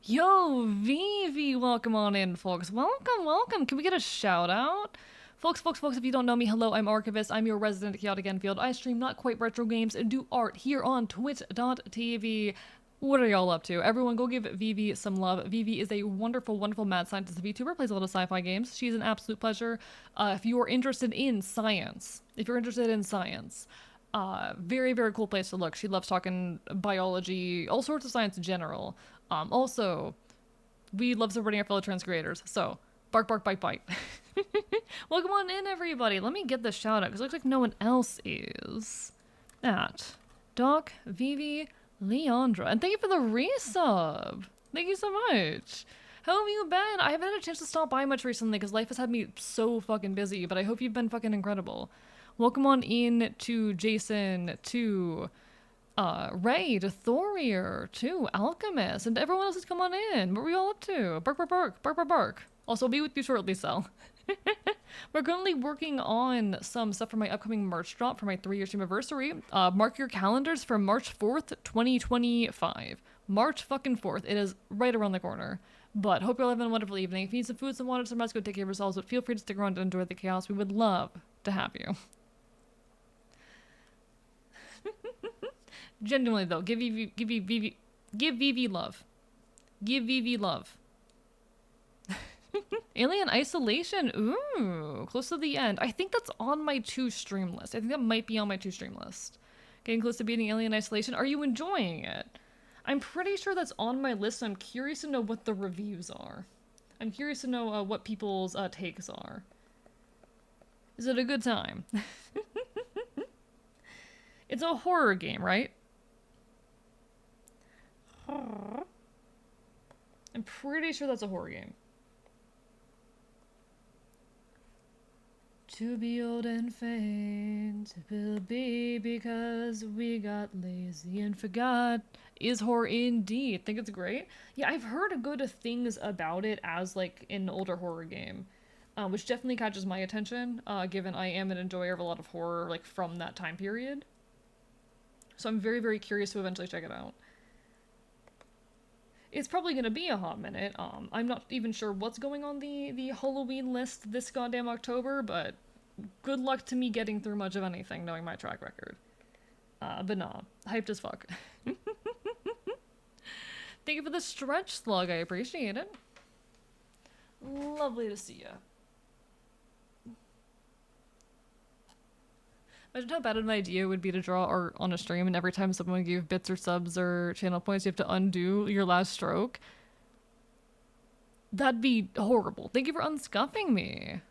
Yo, Vivi, welcome on in, folks. Welcome, welcome. Can we get a shout out? Folks, if you don't know me, hello, I'm Archivist. I'm your resident Chaotic Enfield. I stream not quite retro games and do art here on twitch.tv. What are y'all up to? Everyone go give Vivi some love. Vivi is a wonderful, wonderful mad scientist VTuber, plays a lot of sci-fi games. She's an absolute pleasure. If you are interested in science, very, very cool place to look. She loves talking biology, all sorts of science in general. Also, we love supporting our fellow trans creators. So, bark, bark, bite, bite. Welcome on in, everybody. Let me get the shout out because it looks like no one else is. At Doc, Vivi, Leandra. And thank you for the resub. Thank you so much. How have you been? I haven't had a chance to stop by much recently because life has had me so fucking busy, but I hope you've been fucking incredible. Welcome on in to Jason, to Ray, to Thorier, to Alchemist, and everyone else has come on in. What were we all up to? Bark, bark, bark, bark, bark, bark. Also, I'll be with you shortly, Cell. We're currently working on some stuff for my upcoming merch drop for my 3-year anniversary. Mark your calendars for March 4th, 2025. March fucking 4th. It is right around the corner. But hope you're all having a wonderful evening. If you need some food, some water, some rest, go take care of yourselves. But feel free to stick around and enjoy the chaos. We would love to have you. Genuinely though, give Vivi love. Give Vivi love. Alien Isolation. Ooh, close to the end. I think that's on my to stream list. I think that might be on my to stream list. Getting close to beating Alien Isolation. Are you enjoying it? I'm pretty sure that's on my list. So I'm curious to know what the reviews are. I'm curious to know what people's takes are. Is it a good time? It's a horror game, right? I'm pretty sure that's a horror game. To be old and faint will be because we got lazy and forgot is horror indeed. Think it's great? Yeah, I've heard good things about it as like an older horror game, which definitely catches my attention, given I am an enjoyer of a lot of horror like from that time period. So I'm very, very curious to eventually check it out. It's probably going to be a hot minute. I'm not even sure what's going on the Halloween list this goddamn October, but good luck to me getting through much of anything knowing my track record. But nah, hyped as fuck. Thank you for the stretch slug, I appreciate it. Lovely to see ya. Imagine how bad an idea would be to draw art on a stream and every time someone gave bits or subs or channel points you have to undo your last stroke. That'd be horrible. Thank you for unscuffing me.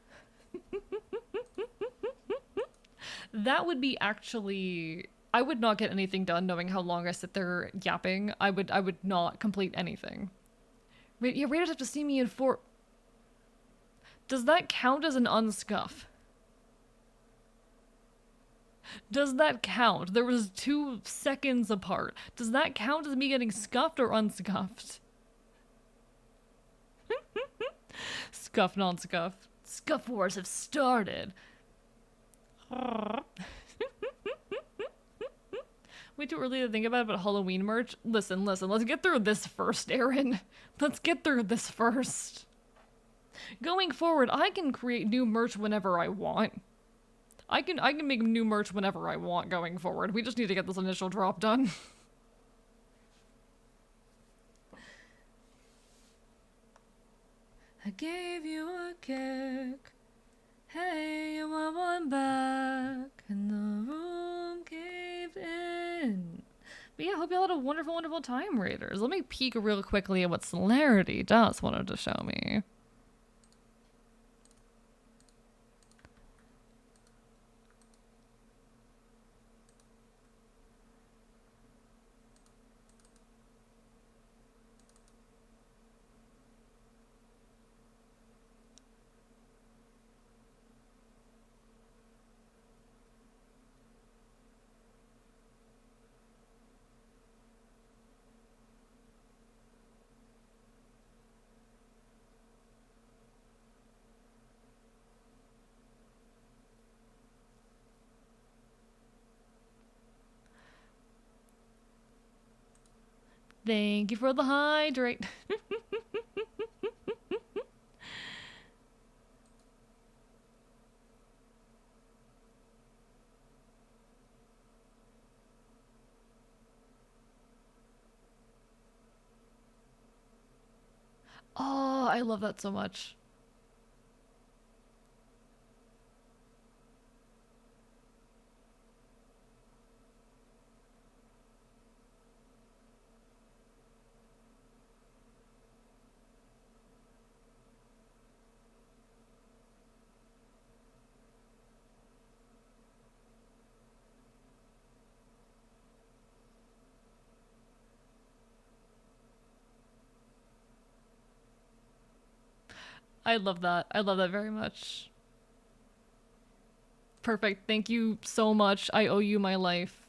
That would be actually... I would not get anything done knowing how long I sit there yapping. I would not complete anything. Yeah, Raiders have to see me in 4... Does that count as an unscuff? Does that count? There was 2 seconds apart. Does that count as me getting scuffed or unscuffed? Scuff, non-scuff. Scuff wars have started. Way too early to think about Halloween merch. Listen, let's get through this first, Aaron. Let's get through this first. Going forward, I can create new merch whenever I want. I can make new merch whenever I want going forward. We just need to get this initial drop done. I gave you a kick. Hey, you want one back. And the room caved in. But yeah, I hope y'all had a wonderful, wonderful time, Raiders. Let me peek real quickly at what Celerity does wanted to show me. Thank you for the hydrate. Oh, I love that so much. I love that. I love that very much. Perfect. Thank you so much. I owe you my life.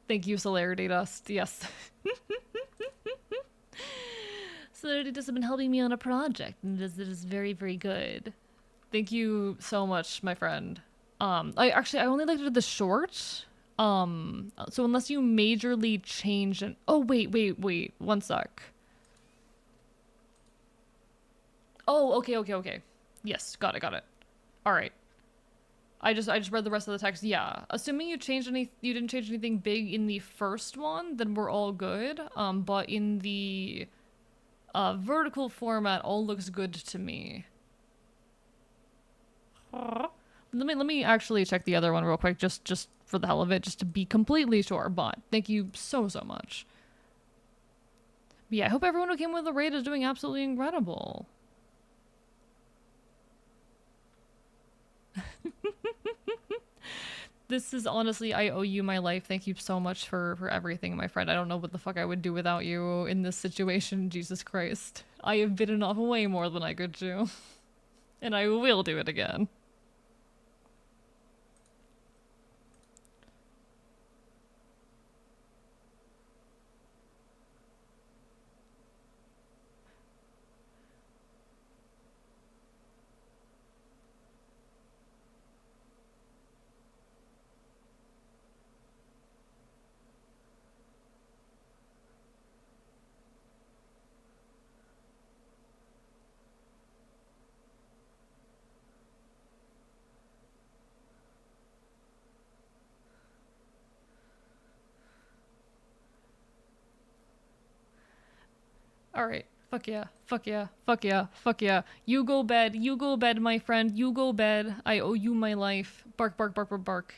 Thank you, Celerity Dust. Yes. Celerity Dust has been helping me on a project, and it is very, very good. Thank you so much, my friend. I only liked it the short. So unless you majorly change and oh wait, one sec. Oh, okay. Yes, got it. All right. I just read the rest of the text. Yeah, assuming you didn't change anything big in the first one, then we're all good. But in the vertical format, all looks good to me. Let me actually check the other one real quick, just for the hell of it, just to be completely sure. But thank you so much. But yeah, I hope everyone who came with the raid is doing absolutely incredible. This is honestly, I owe you my life. Thank you so much for everything, my friend. I don't know what the fuck I would do without you in this situation. Jesus Christ. I have bitten off way more than I could chew. And I will do it again. Alright. Fuck yeah. Fuck yeah. Fuck yeah. Fuck yeah. You go bed. You go bed, my friend. You go bed. I owe you my life. Bark, bark, bark, bark, bark.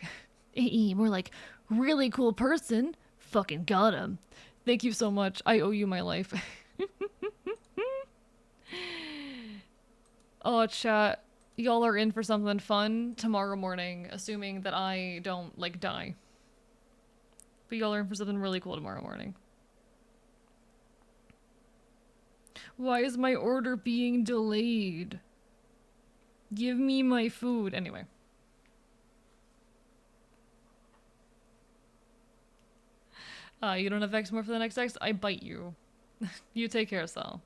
More like, really cool person. Fucking got him. Thank you so much. I owe you my life. Oh, chat. Y'all are in for something fun tomorrow morning, assuming that I don't, like, die. But y'all are in for something really cool tomorrow morning. Why is my order being delayed? Give me my food. Anyway. You don't have X more for the next X? I bite you. You take care, Sal.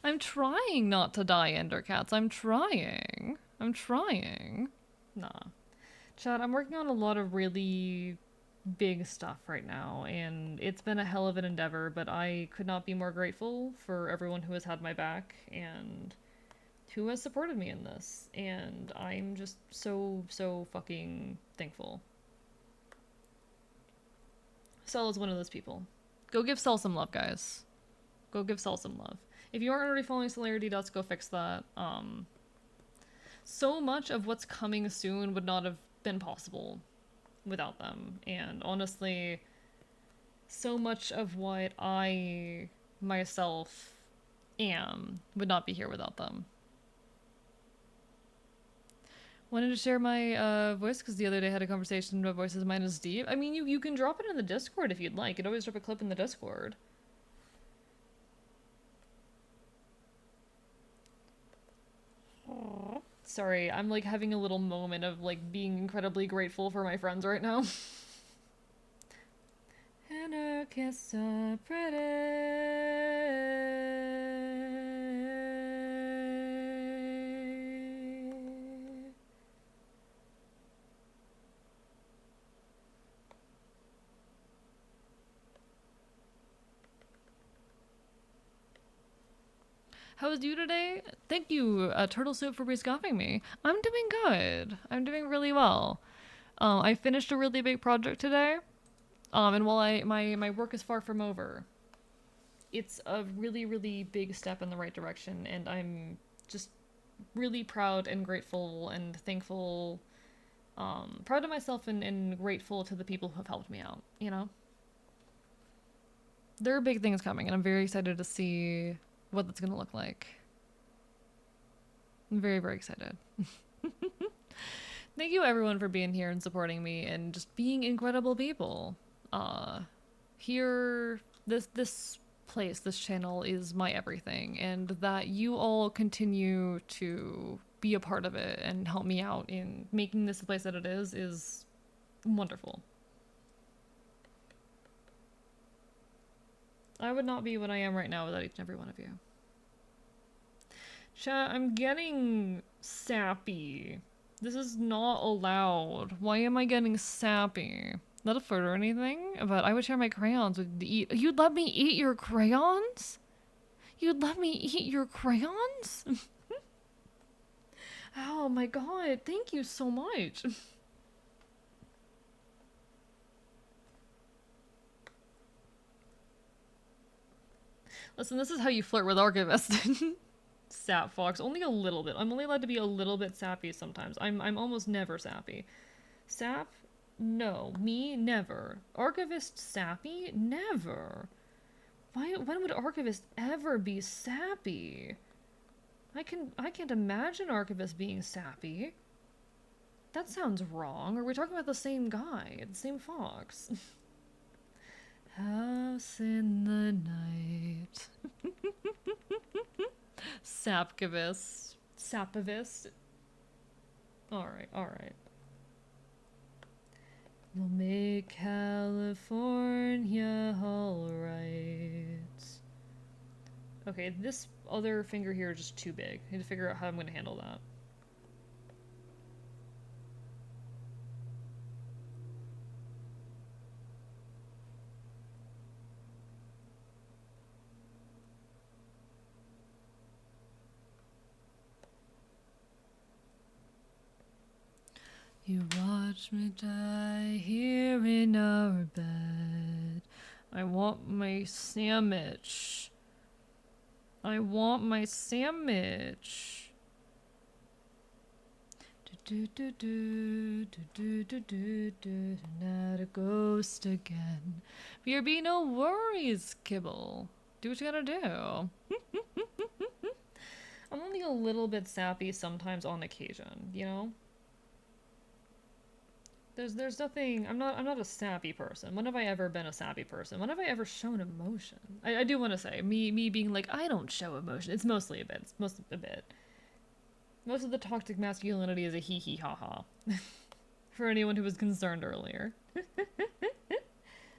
I'm trying not to die, Endercats. I'm trying. I'm trying. Nah. Chad, I'm working on a lot of really big stuff right now, and it's been a hell of an endeavor, but I could not be more grateful for everyone who has had my back and who has supported me in this. And I'm just so fucking thankful. Cell is one of those people. Go give Cell some love, guys. Go give Cell some love. If you aren't already following Celerity Dots, go fix that. So much of what's coming soon would not have been possible without them. And honestly, so much of what I myself am would not be here without them. Wanted to share my voice because the other day I had a conversation about voices mine is deep. I mean, you can drop it in the Discord if you'd like. You'd always drop a clip in the Discord. Aww. Sorry, I'm like having a little moment of like being incredibly grateful for my friends right now. And her kiss so pretty. How was you today? Thank you, Turtle Soup, for rescuffing me. I'm doing good. I'm doing really well. I finished a really big project today. And while my work is far from over, it's a really, really big step in the right direction, and I'm just really proud and grateful and thankful, proud of myself and grateful to the people who have helped me out, you know? There are big things coming, and I'm very excited to see what that's gonna look like. I'm very, very excited. Thank you everyone for being here and supporting me and just being incredible people. Here, this place, this channel is my everything, and that you all continue to be a part of it and help me out in making this the place that it is wonderful. I would not be what I am right now without each and every one of you. Chat, I'm getting sappy. This is not allowed. Why am I getting sappy? Not a flirt or anything, but I would share my crayons with eat. You'd let me eat your crayons? You'd let me eat your crayons? Oh my god, thank you so much. Listen, this is how you flirt with Archivist. Sap Fox, only a little bit. I'm only allowed to be a little bit sappy sometimes. I'm almost never sappy. Sap? No. Me? Never. Archivist sappy? Never. When would Archivist ever be sappy? I can't imagine Archivist being sappy. That sounds wrong. Are we talking about the same guy? The same fox? House in the night. Sapkivist. Sapivist. Alright, alright. We'll make California alright. Okay, this other finger here is just too big. I need to figure out how I'm going to handle that. You watch me die here in our bed. I want my sandwich. I want my sandwich. Not a ghost again. BRB, no worries, Kibble. Do what you gotta do. I'm only a little bit sappy sometimes on occasion, you know? There's nothing. I'm not a sappy person. When have I ever been a sappy person? When have I ever shown emotion? I do want to say me being like I don't show emotion. It's mostly a bit. It's mostly a bit. Most of the toxic masculinity is a hee hee ha ha. For anyone who was concerned earlier.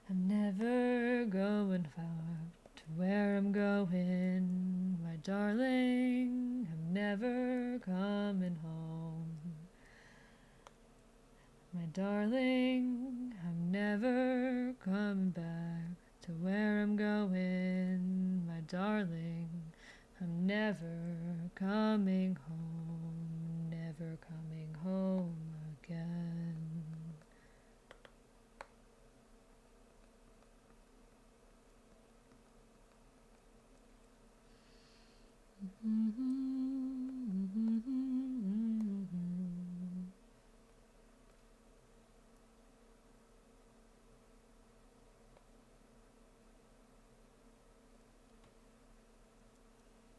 I'm never going far to where I'm going, my darling. I'm never coming home. My darling, I'm never coming back to where I'm going. My darling, I'm never coming home, never coming home again.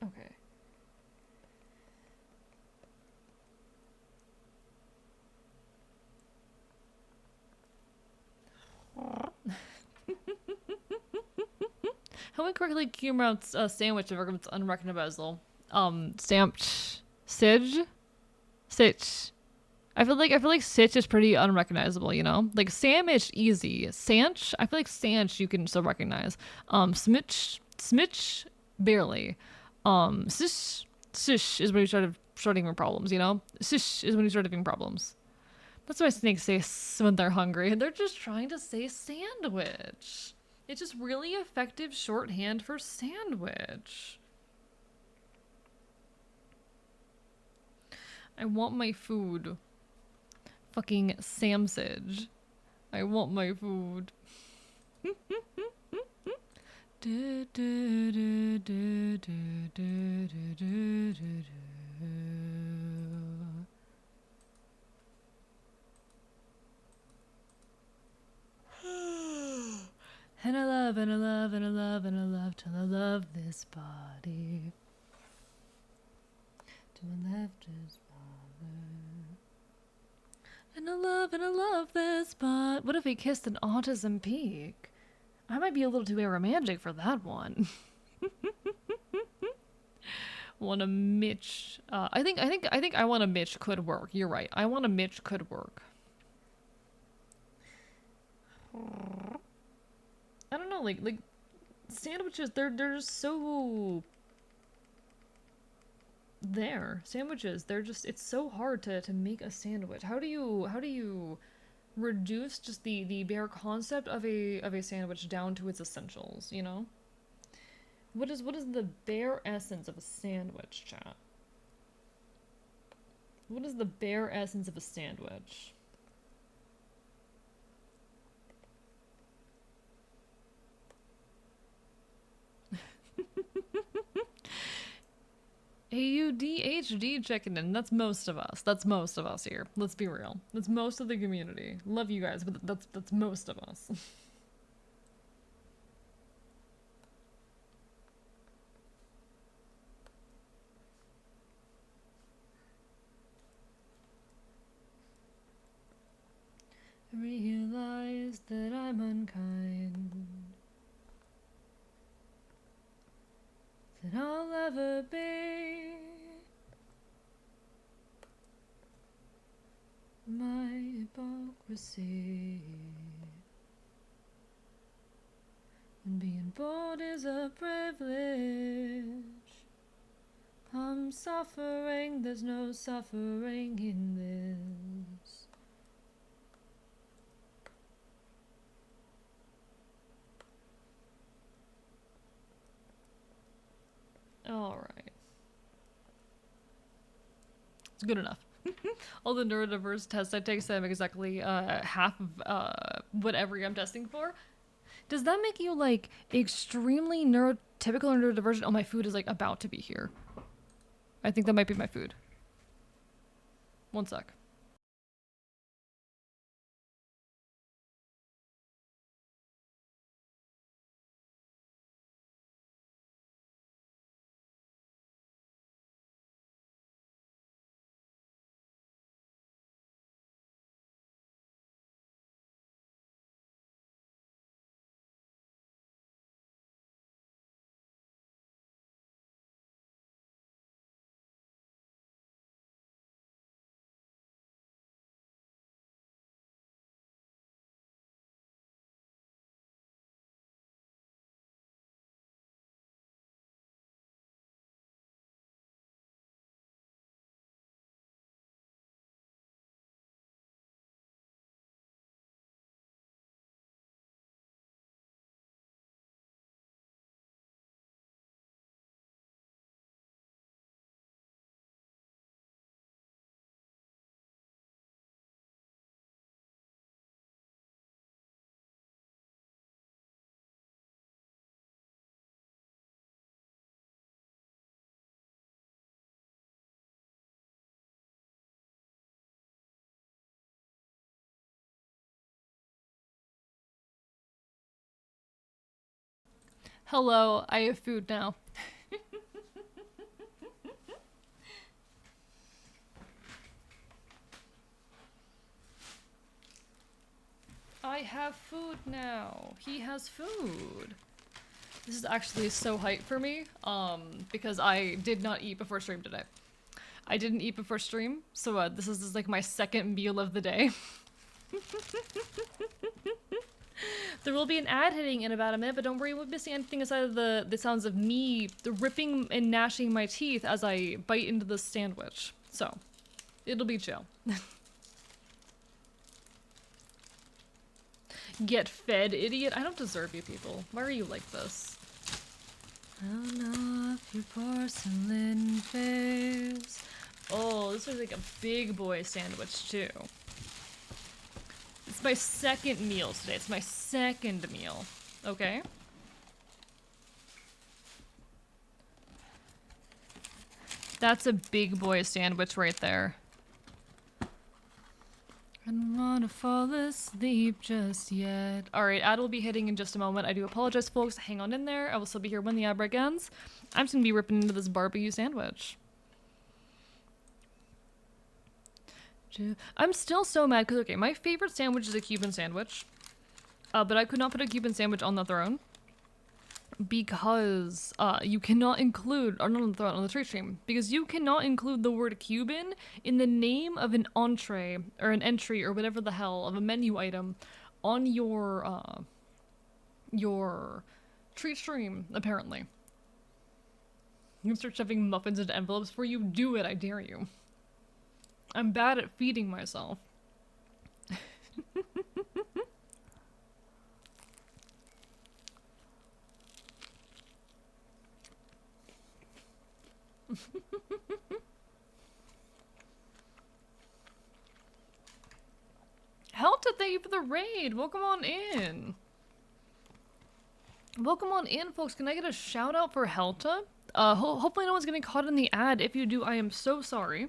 Okay. How incorrectly came out a sandwich if it's unrecognizable? Stamped Sige? Sitch. I feel like Sitch is pretty unrecognizable, you know? Like sandwich easy. Sanch, I feel like Sanch you can still recognize. Smitch barely. Sish is when you start having problems, you know? Sish is when you start having problems. That's why snakes say when they're hungry. They're just trying to say sandwich. It's just really effective shorthand for sandwich. I want my food. Fucking Samsage. I want my food. And I love, and I love, and I love, and I love till I love this body. To my left is father. And I love this body. What if we kissed an autism peak? I might be a little too aromantic for that one. Want a Mitch? I think I want a Mitch could work. You're right. I want a Mitch could work. I don't know, like sandwiches. They're just so there. Sandwiches. They're just. It's so hard to make a sandwich. How do you reduce just the bare concept of a sandwich down to its essentials? You know. What is the bare essence of a sandwich, chat? What is the bare essence of a sandwich? AUDHD checking in. That's most of us. That's most of us here. Let's be real. That's most of the community. Love you guys, but that's most of us. Realize that I'm unkind, that I'll ever be. My hypocrisy, and being bold is a privilege. I'm suffering, there's no suffering in this. Alright. It's good enough. All the neurodiverse tests I take say I'm exactly half of whatever I'm testing for. Does that make you like extremely neurotypical or neurodivergent? Oh, my food is like about to be here. I think that might be my food. One sec. Hello, I have food now. I have food now. He has food. This is actually so hype for me, because I did not eat before stream today. I didn't eat before stream, so this is like my second meal of the day. There will be an ad hitting in about a minute, but don't worry, you won't be missing anything aside of the sounds of me ripping and gnashing my teeth as I bite into this sandwich. So, it'll be chill. Get fed, idiot. I don't deserve you people. Why are you like this? I don't know if your porcelain face Oh, this looks like a big boy sandwich too. It's my second meal today. It's my second meal. Okay. That's a big boy sandwich right there. I don't wanna fall asleep just yet. Alright, ad will be hitting in just a moment. I do apologize, folks. Hang on in there. I will still be here when the ad break ends. I'm just gonna be ripping into this barbecue sandwich. I'm still so mad because, okay, my favorite sandwich is a Cuban sandwich. But I could not put a Cuban sandwich on the throne because you cannot include, or not on the throne, on the treat stream, because you cannot include the word Cuban in the name of an entree or an entry or whatever the hell of a menu item on your treat stream. Apparently, you can start shoving muffins into envelopes before you do it. I dare you. I'm bad at feeding myself. Helta, thank you for the raid. Welcome on in. Welcome on in, folks. Can I get a shout out for Helta? Hopefully no one's getting caught in the ad. If you do, I am so sorry.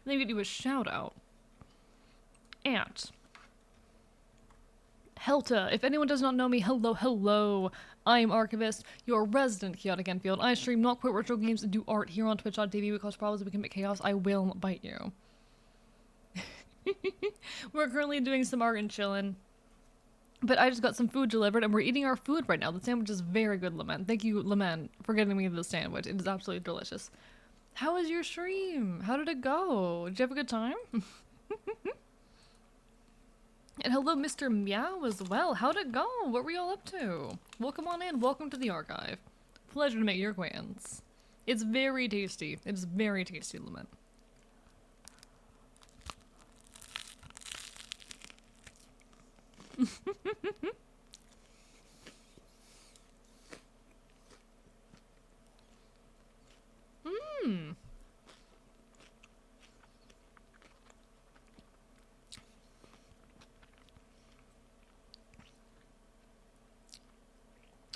Maybe do a shout out. And Helta, if anyone does not know me, hello. I am Archivist, your resident chaotic Enfield. I stream not quite retro games and do art here on twitch.tv. We cause problems, we can make chaos. I will bite you. We're currently doing some art and chillin'. But I just got some food delivered and we're eating our food right now. The sandwich is very good, Lament. Thank you, Lament, for getting me the sandwich. It is absolutely delicious. How was your stream? How did it go? Did you have a good time? And hello, Mr. Meow as well. How'd it go? What were y'all up to? Welcome on in. Welcome to the archive. Pleasure to make your acquaintance. It's very tasty. It's very tasty, Lament. Mmm.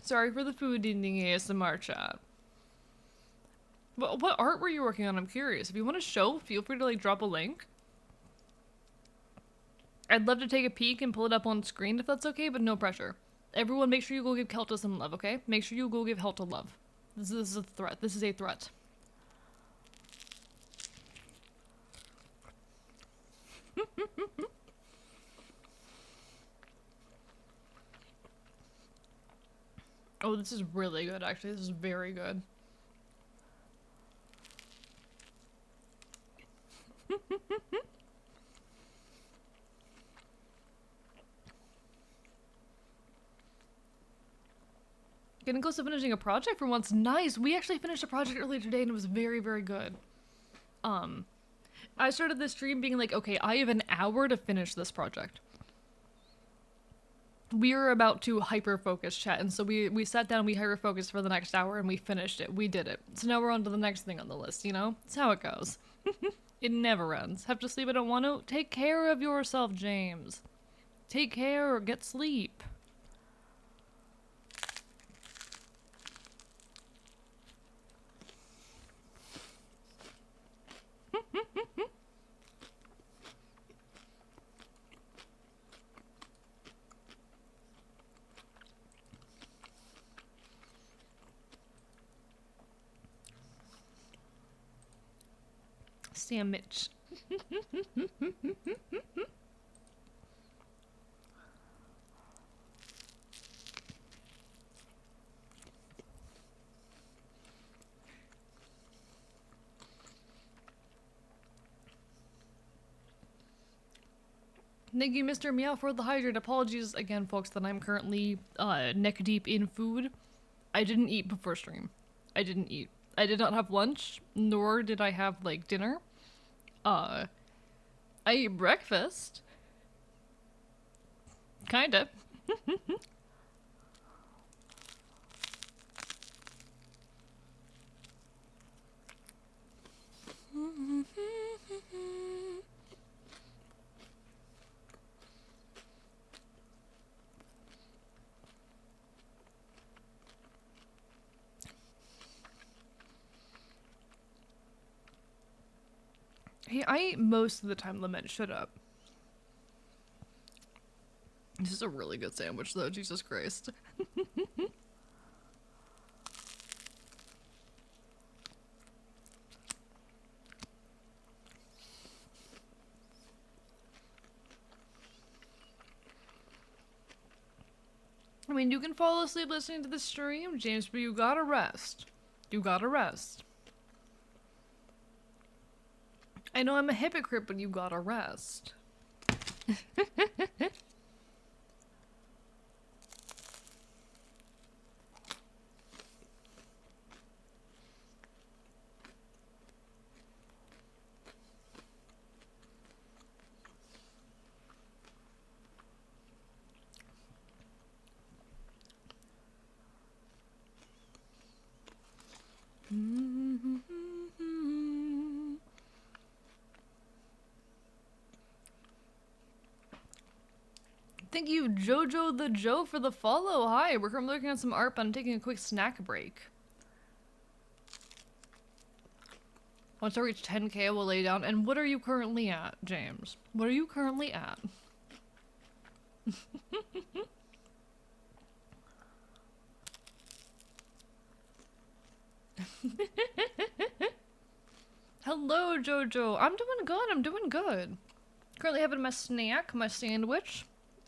Sorry for the food eating ASMR chat. What art were you working on? I'm curious. If you want to show, feel free to like drop a link. I'd love to take a peek and pull it up on screen if that's okay, but no pressure. Everyone, make sure you go give Kelta some love, okay? Make sure you go give Helta love. This is a threat. This is a threat. Oh, this is really good, actually. This is very good. Getting close to finishing a project for once. Nice. We actually finished a project earlier today and it was very, very good. I started this stream being like, okay, I have an hour to finish this project. We are about to hyper-focus, chat, and so we sat down, we hyper-focused for the next hour, and we finished it. We did it. So now we're on to the next thing on the list, you know? It's how it goes. It never ends. Have to sleep, I don't want to? Take care of yourself, James. Take care or get sleep. Sam Mitch. Thank you, Mr. Meow, for the hydrate. Apologies again, folks, that I'm currently neck deep in food. I didn't eat before stream. I didn't eat. I did not have lunch, nor did I have, like, dinner. I ate breakfast. Kinda. Hey, I eat most of the time, Lament. Shut up. This is a really good sandwich, though. Jesus Christ. I mean, you can fall asleep listening to the stream, James, but you gotta rest. You gotta rest. I know I'm a hypocrite, but you gotta rest. Thank you, Jojo the Joe, for the follow. Hi, we're looking at some art, but I'm taking a quick snack break. Once I reach 10k, I will lay down. And what are you currently at, James? What are you currently at? Hello, Jojo. I'm doing good. I'm doing good. Currently having my snack, my sandwich,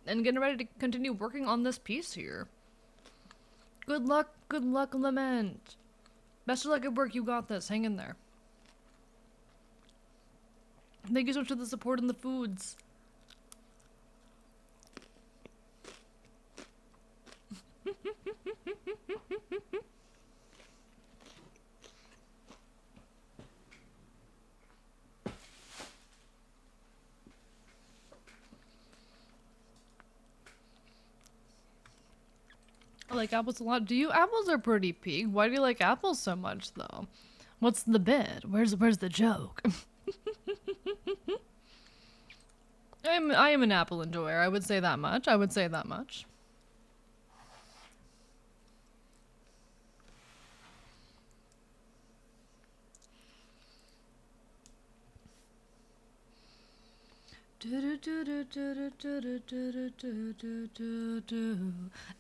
and getting ready to continue working on this piece here. Good luck, Lament. Best of luck at work. You got this. Hang in there. Thank you so much for the support and the foods. I like apples a lot. Do you? Apples are pretty peak. Why do you like apples so much, though? What's the bit? Where's the joke? I am an apple enjoyer. I would say that much. I would say that much.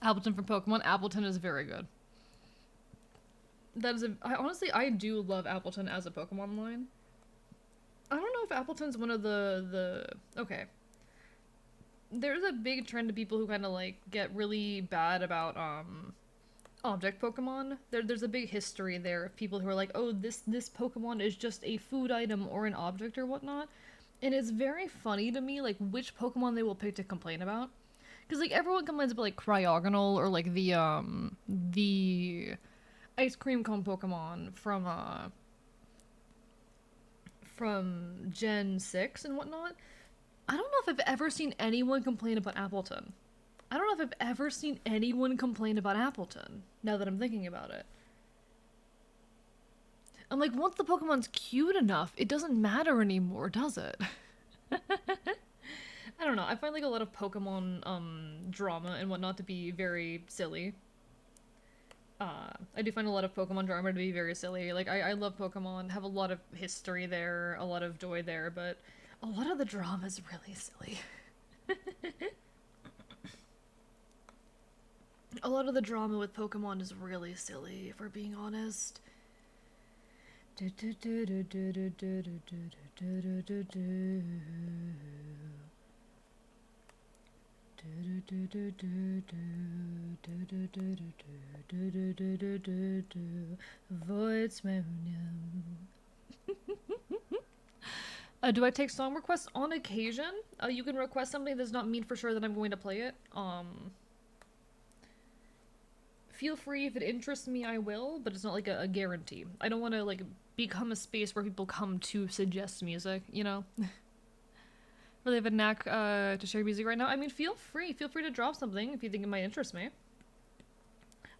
Appleton from Pokemon. Appleton is very good. That is honestly, I do love Appleton as a Pokemon line. I don't know if Appleton's one of okay. There's a big trend of people who kind of like get really bad about object Pokemon. There's a big history there of people who are like, oh, this Pokemon is just a food item or an object or whatnot. And it's very funny to me, like, which Pokemon they will pick to complain about. Because, like, everyone complains about, like, Cryogonal or, like, the ice cream cone Pokemon from Gen 6 and whatnot. I don't know if I've ever seen anyone complain about Appleton. I don't know if I've ever seen anyone complain about Appleton, now that I'm thinking about it. I'm like, once the Pokemon's cute enough, it doesn't matter anymore, does it? I don't know. I find like a lot of Pokemon drama and whatnot to be very silly. I do find a lot of Pokemon drama to be very silly. Like, I love Pokemon, have a lot of history there, a lot of joy there, but a lot of the drama is really silly. A lot of the drama with Pokemon is really silly, if we're being honest. Do I take song requests on occasion? You can request something that does not mean for sure that I'm going to play it. Feel free, if it interests me, I will, but it's not like a guarantee. I don't want to like become a space where people come to suggest music, you know? Really have a knack to share music right now. I mean, feel free to drop something if you think it might interest me.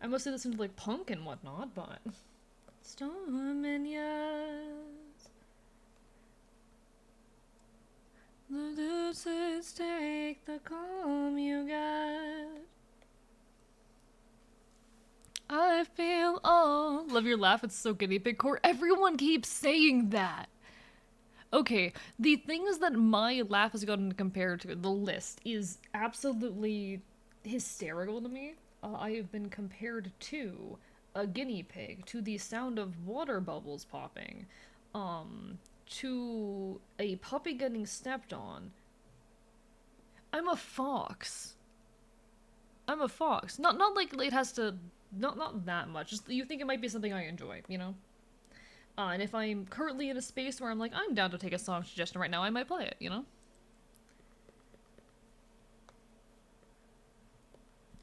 I mostly listen to like punk and whatnot, but Storm and yes. The deuces take the calm you get. I feel all. Love your laugh, it's so guinea pig core. Everyone keeps saying that. Okay, the things that my laugh has gotten compared to, the list is absolutely hysterical to me. I have been compared to a guinea pig, to the sound of water bubbles popping, to a puppy getting stepped on. I'm a fox. I'm a fox. Not like it has to, not that much. Just you think it might be something I enjoy, you know? And if I'm currently in a space where I'm like, I'm down to take a song suggestion right now, I might play it, you know?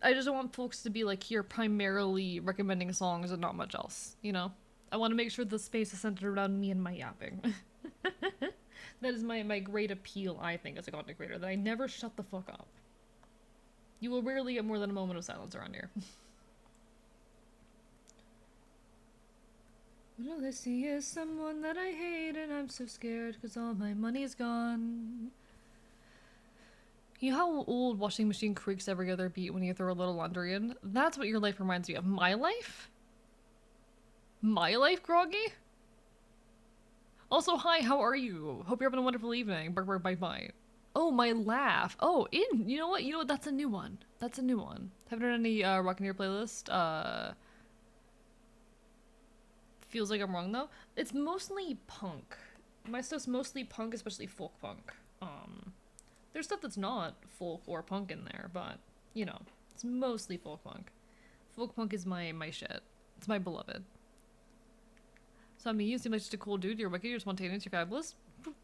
I just don't want folks to be like here primarily recommending songs and not much else, you know? I want to make sure the space is centered around me and my yapping. That is my great appeal, I think, as a content creator, that I never shut the fuck up. You will rarely get more than a moment of silence around here. What all I see is someone that I hate, and I'm so scared because all my money's gone. You know how old washing machine creaks every other beat when you throw a little laundry in? That's what your life reminds me of. My life? My life, Groggy? Also, hi, how are you? Hope you're having a wonderful evening. Bark, bark, bite, bite. Oh, my laugh. Oh, you know what? You know what? That's a new one. That's a new one. Haven't heard any rock in your playlist? Feels like I'm wrong though. It's mostly punk. My stuff's mostly punk, especially folk punk. There's stuff that's not folk or punk in there, but you know, it's mostly folk punk. Folk punk is my shit. It's my beloved. So I mean, you seem like just a cool dude. You're wicked. You're spontaneous. You're fabulous.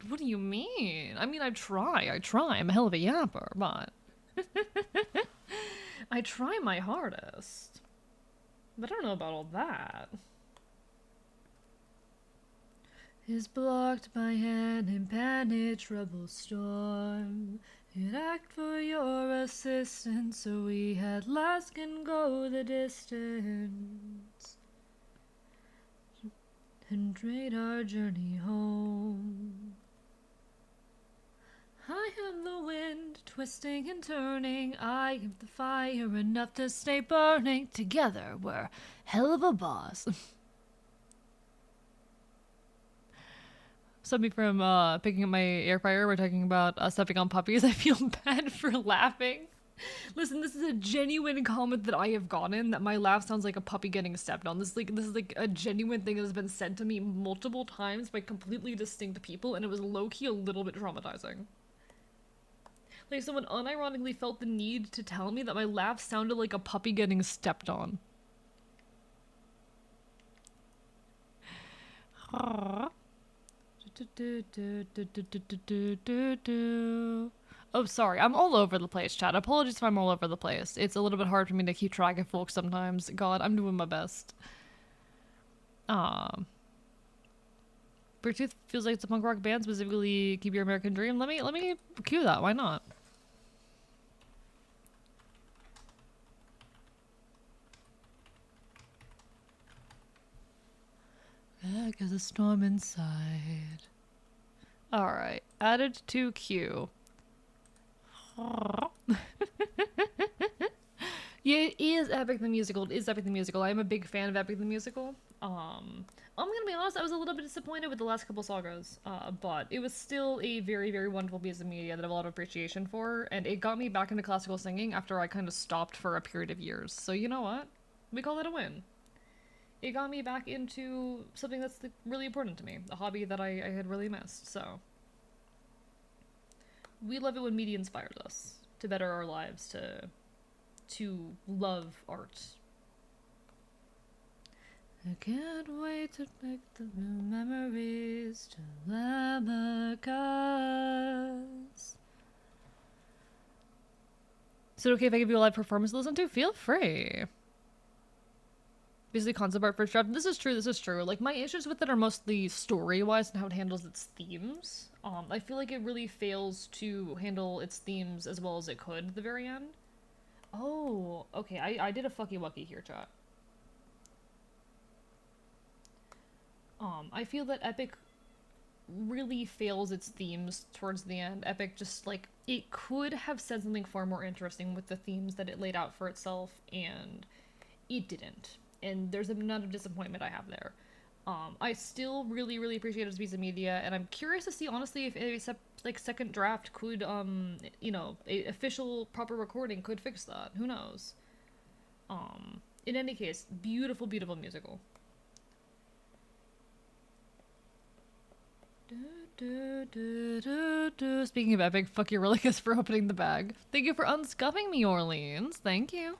What do you mean? I mean, I try. I'm a hell of a yapper, but I try my hardest. But I don't know about all that. Is blocked by an impenetrable storm. It asked for your assistance, so we at last can go the distance and trade our journey home. I am the wind, twisting and turning. I am the fire, enough to stay burning. Together, we're hell of a boss. Something from picking up my air fryer. We're talking about stepping on puppies. I feel bad for laughing. Listen, this is a genuine comment that I have gotten, that my laugh sounds like a puppy getting stepped on. This is like a genuine thing that has been said to me multiple times by completely distinct people, and it was low-key a little bit traumatizing. Like, someone unironically felt the need to tell me that my laugh sounded like a puppy getting stepped on. Oh, sorry. I'm all over the place, chat. Apologies if I'm all over the place. It's a little bit hard for me to keep track of folks sometimes. God, I'm doing my best. Bluetooth feels like it's a punk rock band, specifically Keep Your American Dream. Let me cue that. Why not? Back as a storm inside. Alright, added to queue. Yeah, it is Epic the Musical. It is Epic the Musical. I am a big fan of Epic the Musical. I'm gonna be honest, I was a little bit disappointed with the last couple sagas, but it was still a very, very wonderful piece of media that I have a lot of appreciation for, and it got me back into classical singing after I kind of stopped for a period of years. So you know what? We call that a win. It got me back into something that's really important to me, a hobby that I had really missed, so. We love it when media inspires us to better our lives, to love art. I can't wait to make the memories to Lamacas. Is it okay if I give you a live performance to listen to? Feel free. Basically concept art first draft. This is true. Like, my issues with it are mostly story-wise and how it handles its themes. I feel like it really fails to handle its themes as well as it could at the very end. Oh, okay. I did a fucky wucky here, chat. I feel that Epic really fails its themes towards the end. Epic just like it could have said something far more interesting with the themes that it laid out for itself, and it didn't. And there's a amount of disappointment I have there. I still really, really appreciate it as a piece of media, and I'm curious to see honestly if a like second draft could, a official proper recording could fix that. Who knows? In any case, beautiful, beautiful musical. Speaking of Epic, fuck you, Relicus, for opening the bag. Thank you for unscuffing me, Orleans. Thank you.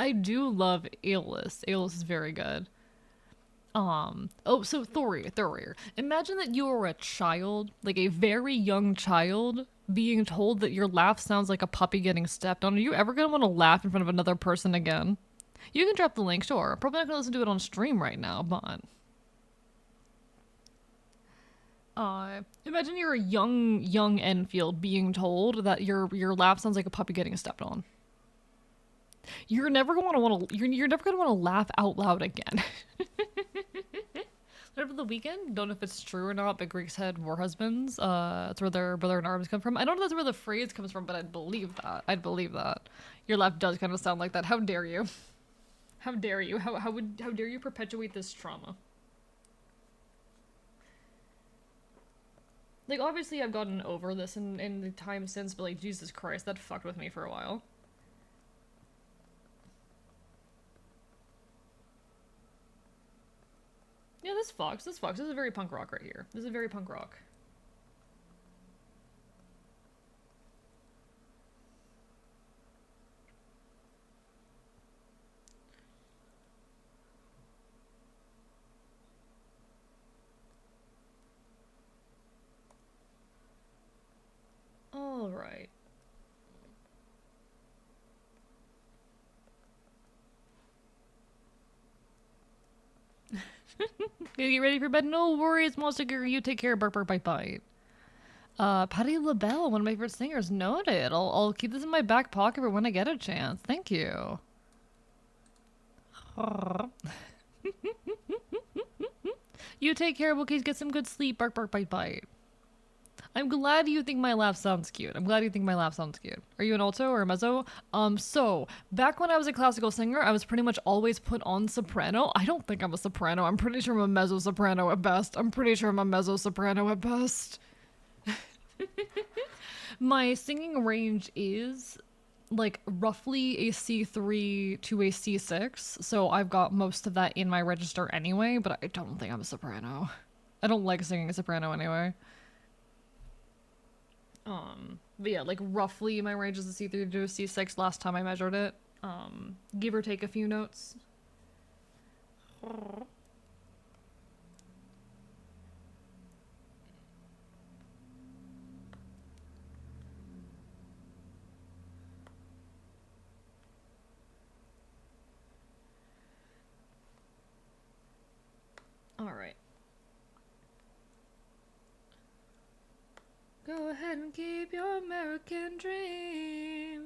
I do love Aeolus. Aeolus is very good. So Thorir. Imagine that you are a child, like a very young child, being told that your laugh sounds like a puppy getting stepped on. Are you ever gonna want to laugh in front of another person again? You can drop the link, sure. Probably not gonna listen to it on stream right now, but imagine you're a young Enfield being told that your laugh sounds like a puppy getting stepped on. You're never gonna want to. You're never gonna want to laugh out loud again. Over the weekend, don't know if it's true or not, but Greeks had war husbands. That's where their brother in arms come from. I don't know if that's where the phrase comes from, but I'd believe that. I'd believe that. Your laugh does kind of sound like that. How dare you? How dare you? How dare you perpetuate this trauma? Like, obviously I've gotten over this in the time since, but like, Jesus Christ, that fucked with me for a while. Yeah, this fucks. This fucks. This is very punk rock right here. This is very punk rock. Alright. Gonna get ready for bed? No worries, Monster Girl. You take care. Bark, bark, bite, bite. Patti LaBelle, one of my favorite singers. Noted. I'll keep this in my back pocket for when I get a chance. Thank you. You take care, Wookiees. Get some good sleep. Bark, bark, bite, bite. I'm glad you think my laugh sounds cute. I'm glad you think my laugh sounds cute. Are you an alto or a mezzo? So, back when I was a classical singer, I was pretty much always put on soprano. I don't think I'm a soprano. I'm pretty sure I'm a mezzo soprano at best. I'm pretty sure I'm a mezzo soprano at best. My singing range is like roughly a C3 to a C6, so I've got most of that in my register anyway, but I don't think I'm a soprano. I don't like singing a soprano anyway. But yeah, like roughly my range is a C3 to a C6 last time I measured it. Give or take a few notes. Alright. Go ahead and keep your American dream.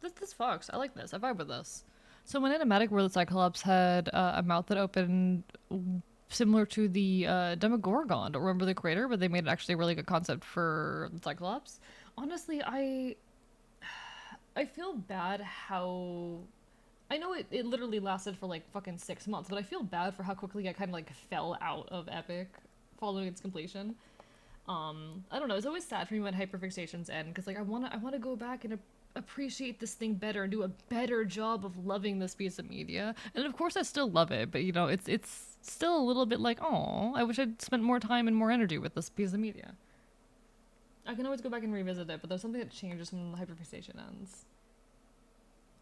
This fucks. I like this. I vibe with this. So when Animatic Where the Cyclops had a mouth that opened similar to the Demogorgon. Don't remember the creator, but they made actually a really good concept for the Cyclops. Honestly, I feel bad how... I know it literally lasted for like fucking 6 months, but I feel bad for how quickly I kind of like fell out of Epic following its completion. I don't know. It's always sad for me when hyperfixations end because like I wanna go back and appreciate this thing better and do a better job of loving this piece of media. And of course, I still love it, but you know, it's still a little bit like, oh, I wish I'd spent more time and more energy with this piece of media. I can always go back and revisit it, but there's something that changes when the hyperfixation ends.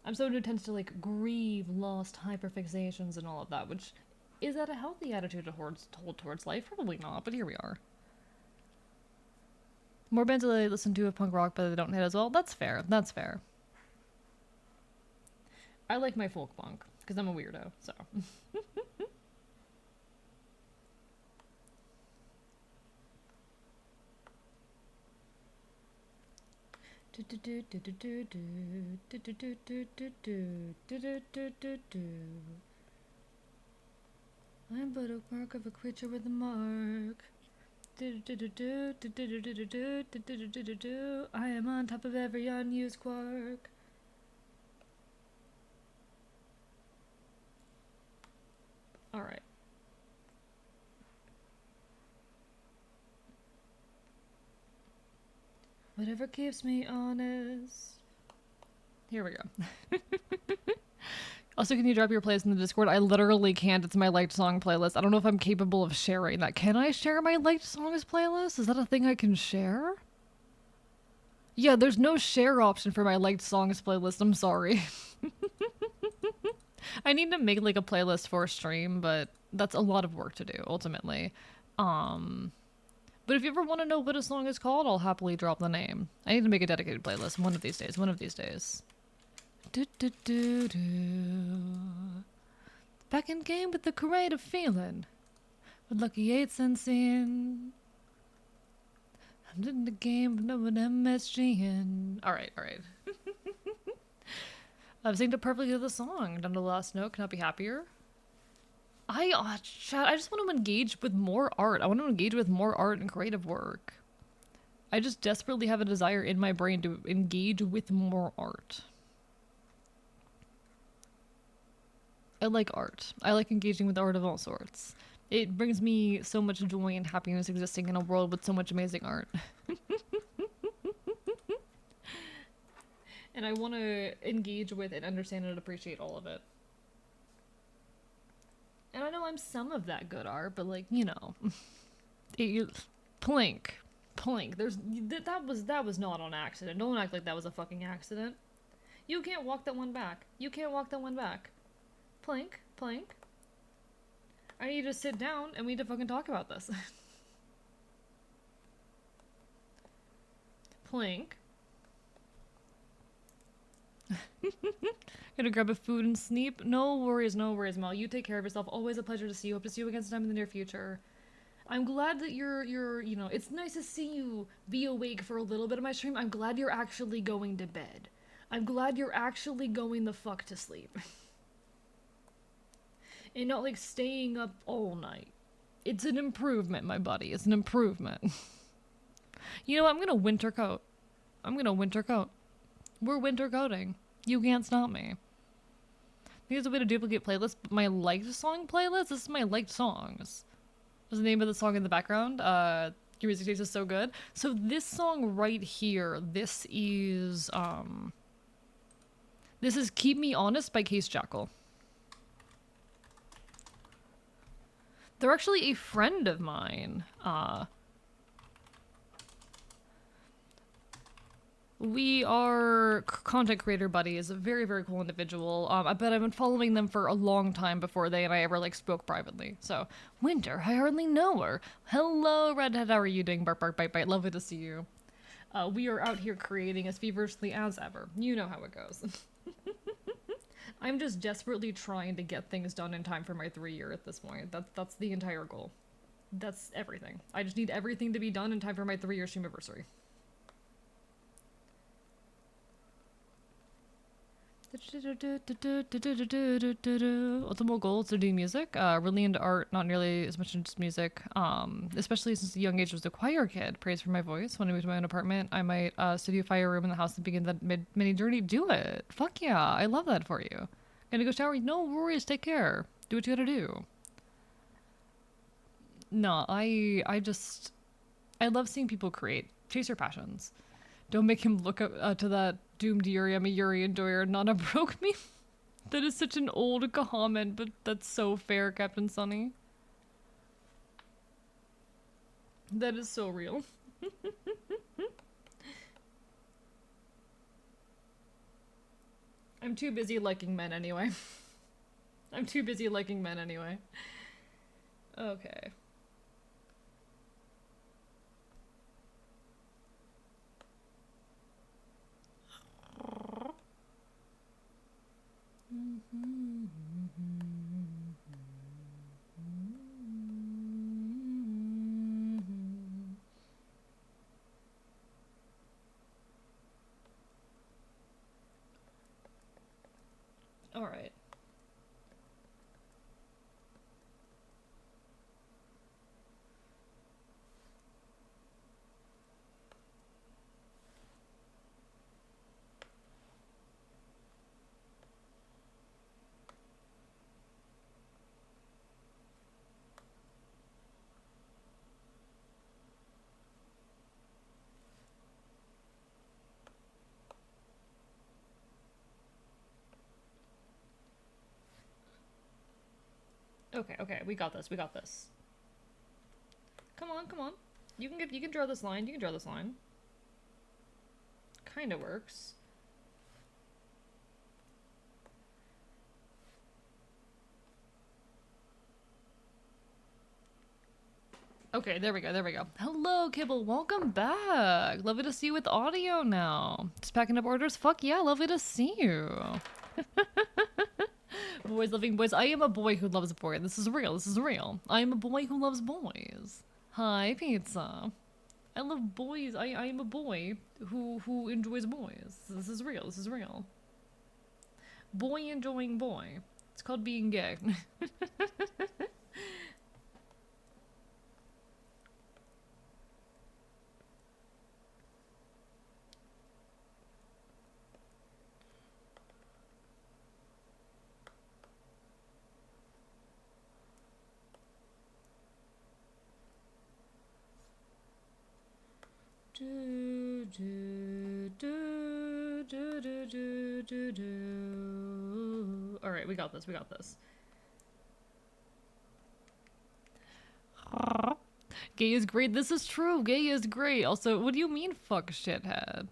I'm so tends to like grieve lost hyperfixations and all of that, which is that a healthy attitude to hold towards life? Probably not, but here we are. More bands that I listen to of punk rock, but they don't hit as well. That's fair. That's fair. I like my folk punk because I'm a weirdo. So. I'm but a mark of a creature with a mark. I am on top of every unused quark. Alright. Whatever keeps me honest. Here we go. Also, can you drop your playlist in the Discord? I literally can't. It's my liked song playlist. I don't know if I'm capable of sharing that. Can I share my liked songs playlist? Is that a thing I can share? Yeah, there's no share option for my liked songs playlist. I'm sorry. I need to make like a playlist for a stream, but that's a lot of work to do ultimately. But if you ever want to know what a song is called, I'll happily drop the name. I need to make a dedicated playlist one of these days. One of these days. Do, do, do, do. Back in game with the creative feeling. With Lucky 8 cents in. I'm in the game with no one MSGing. Alright, alright. I've synced it perfectly to the song. Down to the last note. Cannot be happier. Chat, I just want to engage with more art. I want to engage with more art and creative work. I just desperately have a desire in my brain to engage with more art. I like art. I like engaging with art of all sorts. It brings me so much joy and happiness existing in a world with so much amazing art. And I want to engage with and understand and appreciate all of it. And I know I'm some of that good art, but like, you know. Plink. That was not on accident. Don't act like that was a fucking accident. You can't walk that one back. You can't walk that one back. Plank. I need to sit down and we need to fucking talk about this. Plank. Gonna grab a food and sleep. No worries, Mel. You take care of yourself. Always a pleasure to see you. Hope to see you again sometime in the near future. I'm glad that you're, you know, it's nice to see you be awake for a little bit of my stream. I'm glad you're actually going to bed. I'm glad you're actually going the fuck to sleep. And not like staying up all night. It's an improvement, my buddy. It's an improvement. You know what? I'm gonna winter coat. We're winter coating. You can't stop me. I think there's a way to duplicate playlists, but my liked song playlist? This is my liked songs. What's the name of the song in the background? Your music taste is so good. So this song right here, this is Keep Me Honest by Case Jackal. They're actually a friend of mine. We are content creator buddies, a very, very cool individual. But I've been following them for a long time before they and I ever like spoke privately. So, Winter, I hardly know her. Hello, Redhead, how are you doing? Bark, bark, bite, bite. Lovely to see you. We are out here creating as feverishly as ever. You know how it goes. I'm just desperately trying to get things done in time for my 3-year at this point. That's the entire goal. That's everything. I just need everything to be done in time for my 3-year streamiversary. Ultimate goal is to do music. Really into art, not nearly as much into just music. Especially since the young age was a choir kid. Praise for my voice. When I move to my own apartment, I might studiofy a room in the house and begin that mini journey. Do it. Fuck yeah. I love that for you. Gonna go shower? No worries. Take care. Do what you gotta do. No, I love seeing people create. Chase your passions. Don't make him look up to that doomed Yuri. I'm a Yuri enjoyer, not a broke me. That is such an old comment, but that's so fair, Captain Sunny. That is so real. I'm too busy liking men anyway. Okay. Alright. Okay, okay, we got this, we got this. Come on, come on. You can draw this line, you can draw this line. Kinda works. Okay, there we go, there we go. Hello, Kibble, welcome back. Lovely to see you with audio now. Just packing up orders? Fuck yeah, lovely to see you. Boys loving boys. I am a boy who loves boys. This is real, this is real. I am a boy who loves boys. Hi, pizza. I love boys. I am a boy who enjoys boys. This is real, this is real. Boy enjoying boy. It's called being gay. Do, do, do, do, do, do, do, do. All right, we got this. We got this. Gay is great. This is true. Gay is great. Also, what do you mean, fuck shithead?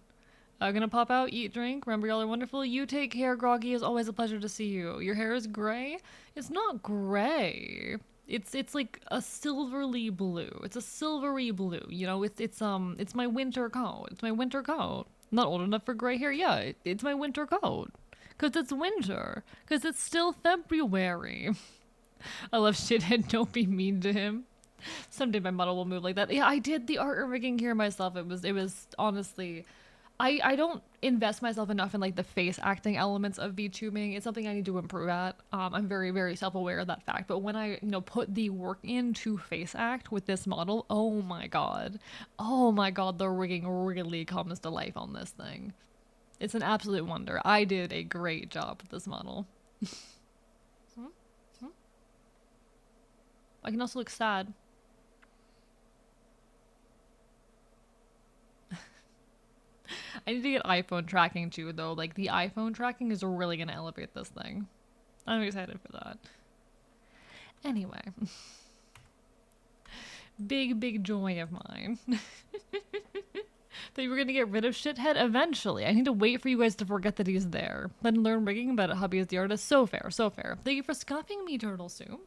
I'm gonna pop out, eat, drink. Remember, y'all are wonderful. You take care, Groggy. It's always a pleasure to see you. Your hair is gray. It's not gray. It's like a silvery blue. It's a silvery blue. You know, it's my winter coat. It's my winter coat. Not old enough for gray hair. Yeah, it's my winter coat. Cause it's winter. Cause it's still February. I love shithead. Don't be mean to him. Someday my model will move like that. Yeah, I did the art rigging here myself. It was honestly, I don't invest myself enough in like the face acting elements of VTubing. It's something I need to improve at. I'm very, very self-aware of that fact. But when I, put the work in to face act with this model, oh my god, the rigging really comes to life on this thing. It's an absolute wonder. I did a great job with this model. I can also look sad. I need to get iPhone tracking too, though. Like, the iPhone tracking is really gonna elevate this thing. I'm excited for that. Anyway. Big joy of mine. That you were gonna get rid of shithead eventually. I need to wait for you guys to forget that he's there. Then learn rigging about hubby as the artist. So fair, so fair. Thank you for scoffing me, Turtle Soup.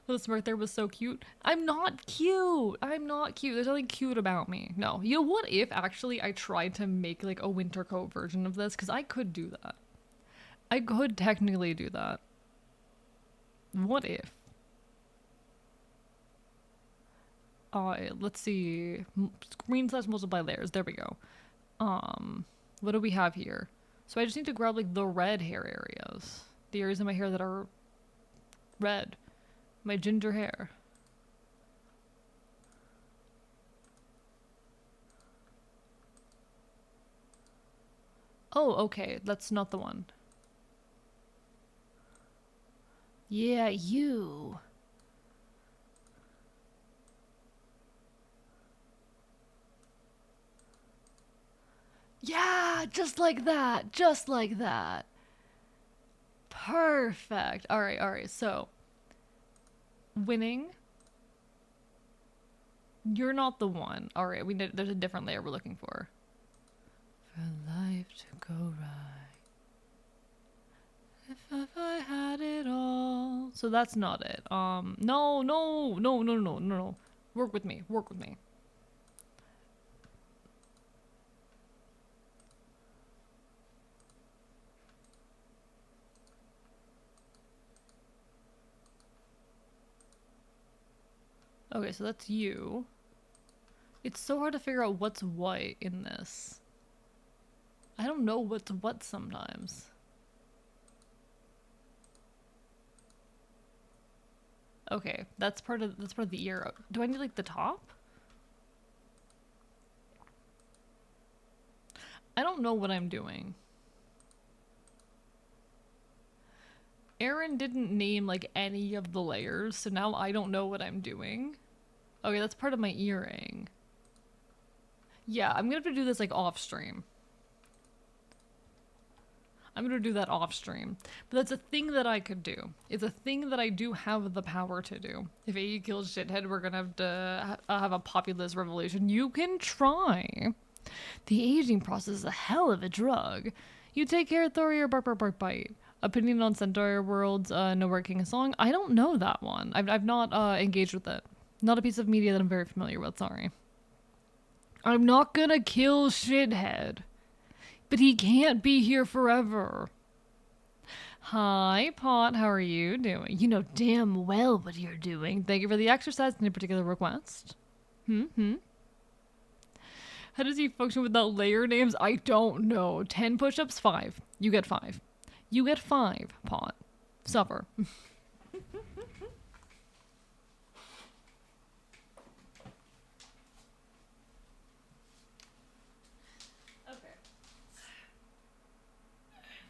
The smirk there was so cute. I'm not cute. I'm not cute. There's nothing cute about me. No. You know what if actually I tried to make like a winter coat version of this? Because I could do that. I could technically do that. What if? Let's see. Screen slash multiply layers. There we go. What do we have here? So I just need to grab like the red hair areas. The areas of my hair that are red. My ginger hair. Oh, okay. That's not the one. Yeah, you. Yeah, just like that. Just like that. Perfect. All right. So, winning. You're not the one. All right, there's a different layer we're looking for. For life to go right. If I had it all. So that's not it. No. Work with me. Work with me. Okay, so that's you. It's so hard to figure out what's what in this. I don't know what's what sometimes. Okay, that's part of the ear. Do I need like the top? I don't know what I'm doing. Aaron didn't name like any of the layers, so now I don't know what I'm doing. Okay, that's part of my earring. Yeah, I'm gonna have to do this like off stream. I'm gonna do that off stream. But that's a thing that I could do. It's a thing that I do have the power to do. If AE kills shithead, we're gonna have to have a populist revolution. You can try. The aging process is a hell of a drug. You take care of Thorir, bark, bark, bark, bite. Opinion on Centaur World's No Working Song? I don't know that one. I've not engaged with it. Not a piece of media that I'm very familiar with, sorry. I'm not gonna kill shithead. But he can't be here forever. Hi, Pot. How are you doing? You know damn well what you're doing. Thank you for the exercise. Any particular request? How does he function without layer names? I don't know. 10 push-ups, 5. You get 5. You get 5, Pot. Suffer. Okay.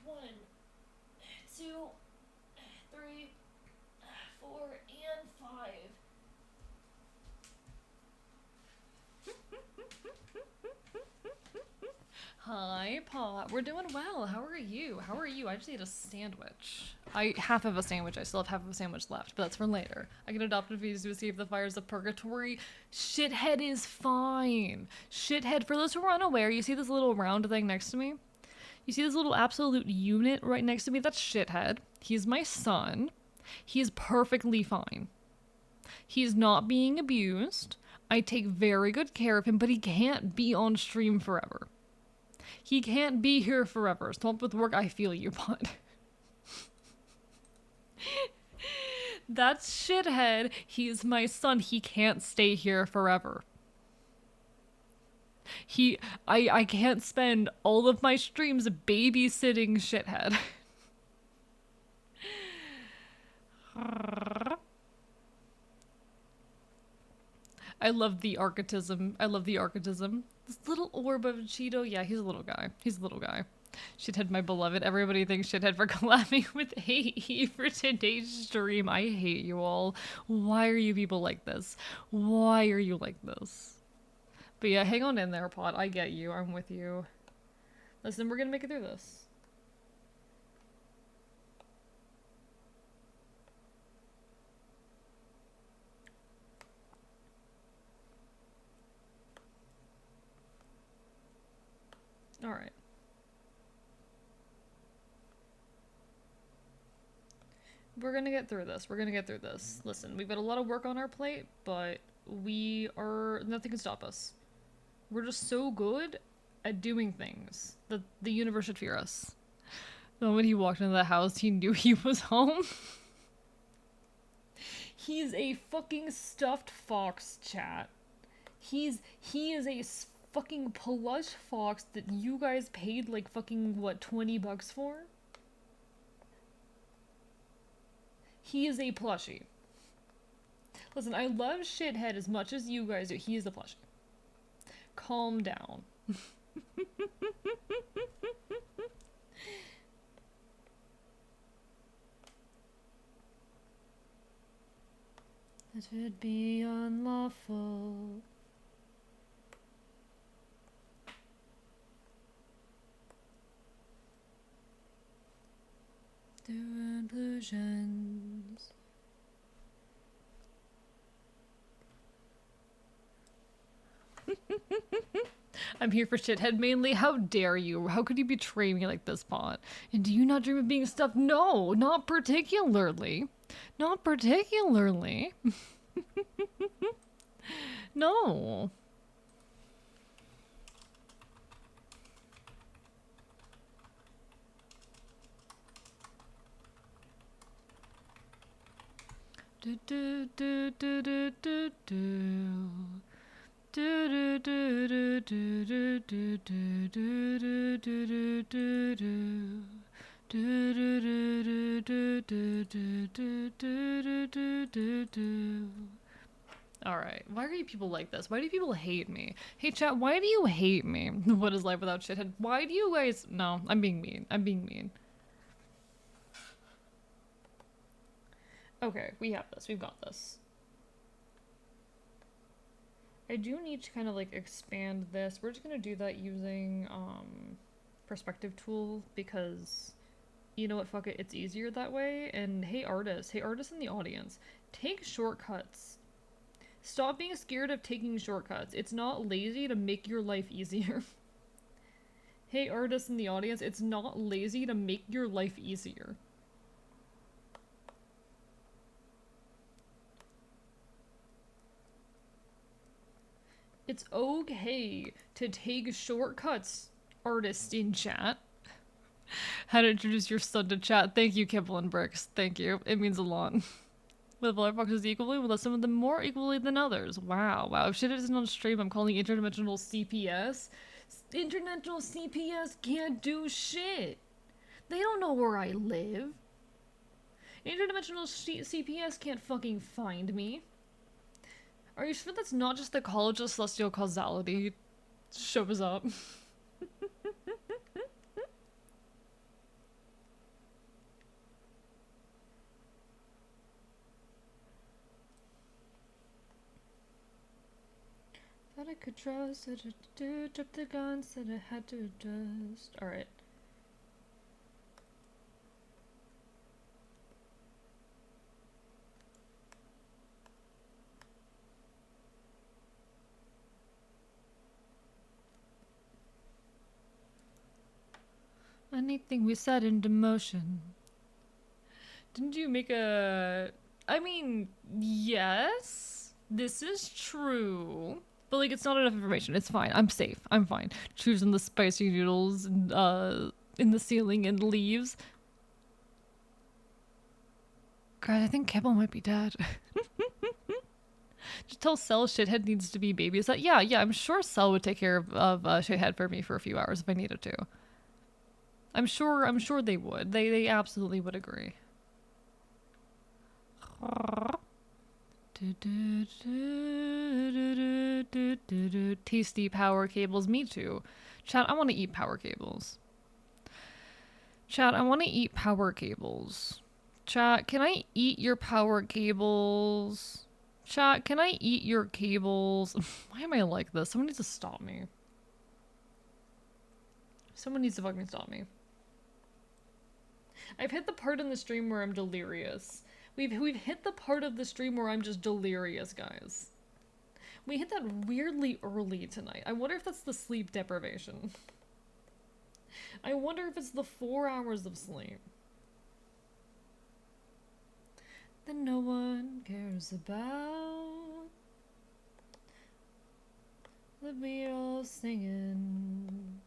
1, 2, 3, 4, and 5. Hi, Pot. We're doing well. How are you? How are you? I just ate a sandwich. Half of a sandwich. I still have half of a sandwich left, but that's for later. I get adopted fees to escape the fires of purgatory. Shithead is fine. Shithead, for those who are unaware, you see this little round thing next to me? You see this little absolute unit right next to me? That's Shithead. He's my son. He's perfectly fine. He's not being abused. I take very good care of him, but he can't be on stream forever. He can't be here forever. Stop with work, I feel you, but... That's Shithead. He's my son. He can't stay here forever. I can't spend all of my streams babysitting Shithead. I love the archetypism. I love the archetypism. This little orb of Cheeto. Yeah, he's a little guy. He's a little guy. Shithead, my beloved. Everybody thanks Shithead for collabing with AE for today's stream. I hate you all. Why are you people like this? Why are you like this? But yeah, hang on in there, Pot. I get you. I'm with you. Listen, we're gonna make it through this. Alright. We're gonna get through this. We're gonna get through this. Listen, we've got a lot of work on our plate, but nothing can stop us. We're just so good at doing things that the universe should fear us. The moment he walked into the house, he knew he was home. He's a fucking stuffed fox, chat. He is a fucking plush fox that you guys paid like fucking, what, $20 for? He is a plushie. Listen, I love Shithead as much as you guys do. He is a plushie. Calm down. It would be unlawful. Do illusions. I'm here for Shithead mainly. How dare you? How could you betray me like this, Pot? And do you not dream of being stuffed? No, not particularly. Not particularly. No. Do do do do do do do. Alright, why are you people like this? Why do people hate me? Hey chat, why do you hate me? What is life without shithead? Why do you guys— No, I'm being mean. I'm being mean. Okay, we have this. We've got this. I do need to kind of like expand this. We're just gonna do that using perspective tool because you know what, fuck it, it's easier that way. And hey artists in the audience, take shortcuts. Stop being scared of taking shortcuts. It's not lazy to make your life easier. Hey artists in the audience, it's not lazy to make your life easier. It's okay to take shortcuts, artists in chat. How to introduce your son to chat. Thank you, Kibble and Bricks. Thank you. It means a lot. With Firefoxes equally, with some of them more equally than others. Wow, wow. If shit isn't on stream, I'm calling interdimensional CPS. Interdimensional CPS can't do shit. They don't know where I live. Interdimensional CPS can't fucking find me. Are you sure that's not just the College of Celestial Causality shows up? Thought I could trust, drop the gun, said I had to adjust. Alright. Anything we set into motion. Didn't you make a— I mean, yes, this is true. But, like, it's not enough information. It's fine. I'm safe. I'm fine. Choosing the spicy noodles in the ceiling and leaves. Guys, I think Kibble might be dead. Just tell Cell shithead needs to be babysat. Yeah, I'm sure Cell would take care of shithead for me for a few hours if I needed to. I'm sure they would. They absolutely would agree. Tasty power cables. Me too. Chat, I want to eat power cables. Chat, I want to eat power cables. Chat, can I eat your power cables? Chat, can I eat your cables? Why am I like this? Someone needs to stop me. Someone needs to fucking stop me. I've hit the part in the stream where I'm delirious. We've hit the part of the stream where I'm just delirious, guys. We hit that weirdly early tonight. I wonder if that's the sleep deprivation. I wonder if it's the 4 hours of sleep that no one cares about. Let me all singing.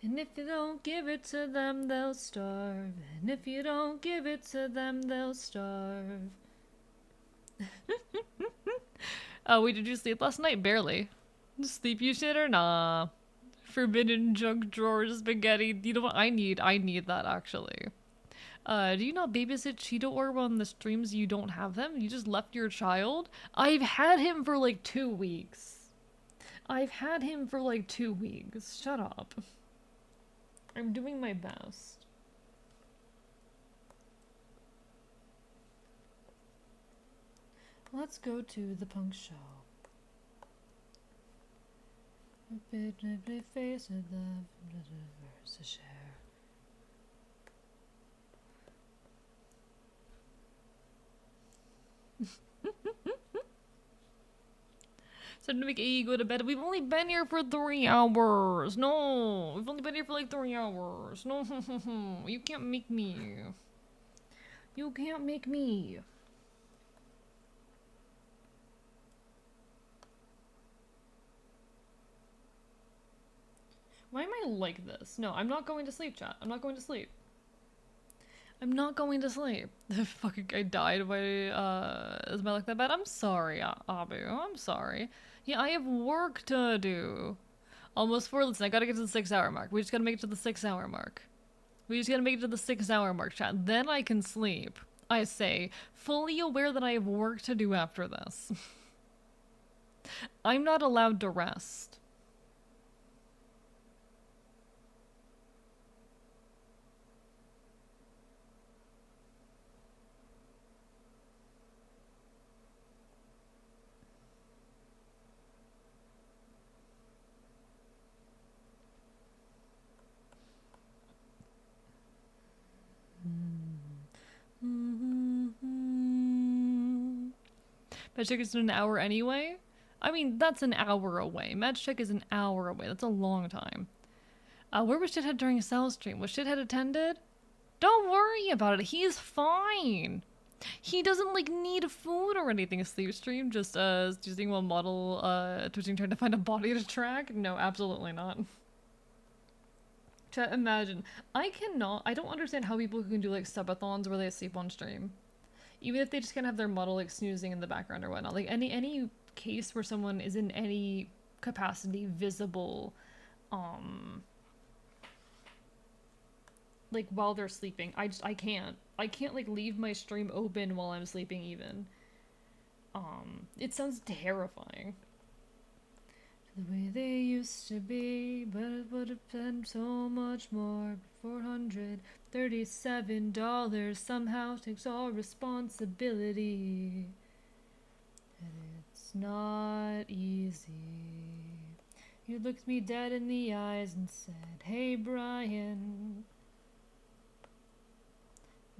And if you don't give it to them, they'll starve. And if you don't give it to them, they'll starve. Oh, wait, did you sleep last night? Barely. Sleep you shit or nah? Forbidden junk drawer spaghetti. You know what? I need that actually. Do you not babysit Cheeto Orb on the streams you don't have them? You just left your child? I've had him for like 2 weeks. I've had him for like 2 weeks. Shut up. I'm doing my best. Let's go to the punk show. Face of love, verse a share. So to make A go to bed. We've only been here for 3 hours. No, we've only been here for like 3 hours. No, you can't make me. You can't make me. Why am I like this? No, I'm not going to sleep, chat. I'm not going to sleep. I'm not going to sleep. Fucking I died by is my luck that bad? I'm sorry, Abu. I'm sorry. Yeah, I have work to do. Almost 4. Listen, I gotta get to the 6-hour mark. We just gotta make it to the 6-hour mark. We just gotta make it to the 6-hour mark, chat. Then I can sleep. I say, fully aware that I have work to do after this. I'm not allowed to rest. Magic is in an hour anyway? I mean, that's an hour away. Magic is an hour away. That's a long time. Where was Shithead during Cell stream? Was Shithead attended? Don't worry about it. He's fine. He doesn't like need food or anything. Sleep stream, just using one model twitching trying to find a body to track. No, absolutely not. Chat, imagine. I don't understand how people can do like subathons where they sleep on stream. Even if they just kind of have their model like snoozing in the background or whatnot. Like any case where someone is in any capacity visible, like while they're sleeping. I can't like leave my stream open while I'm sleeping even. It sounds terrifying. The way they used to be, but it would have been so much more. $437 somehow takes all responsibility. And it's not easy. You looked me dead in the eyes and said, "Hey Brian,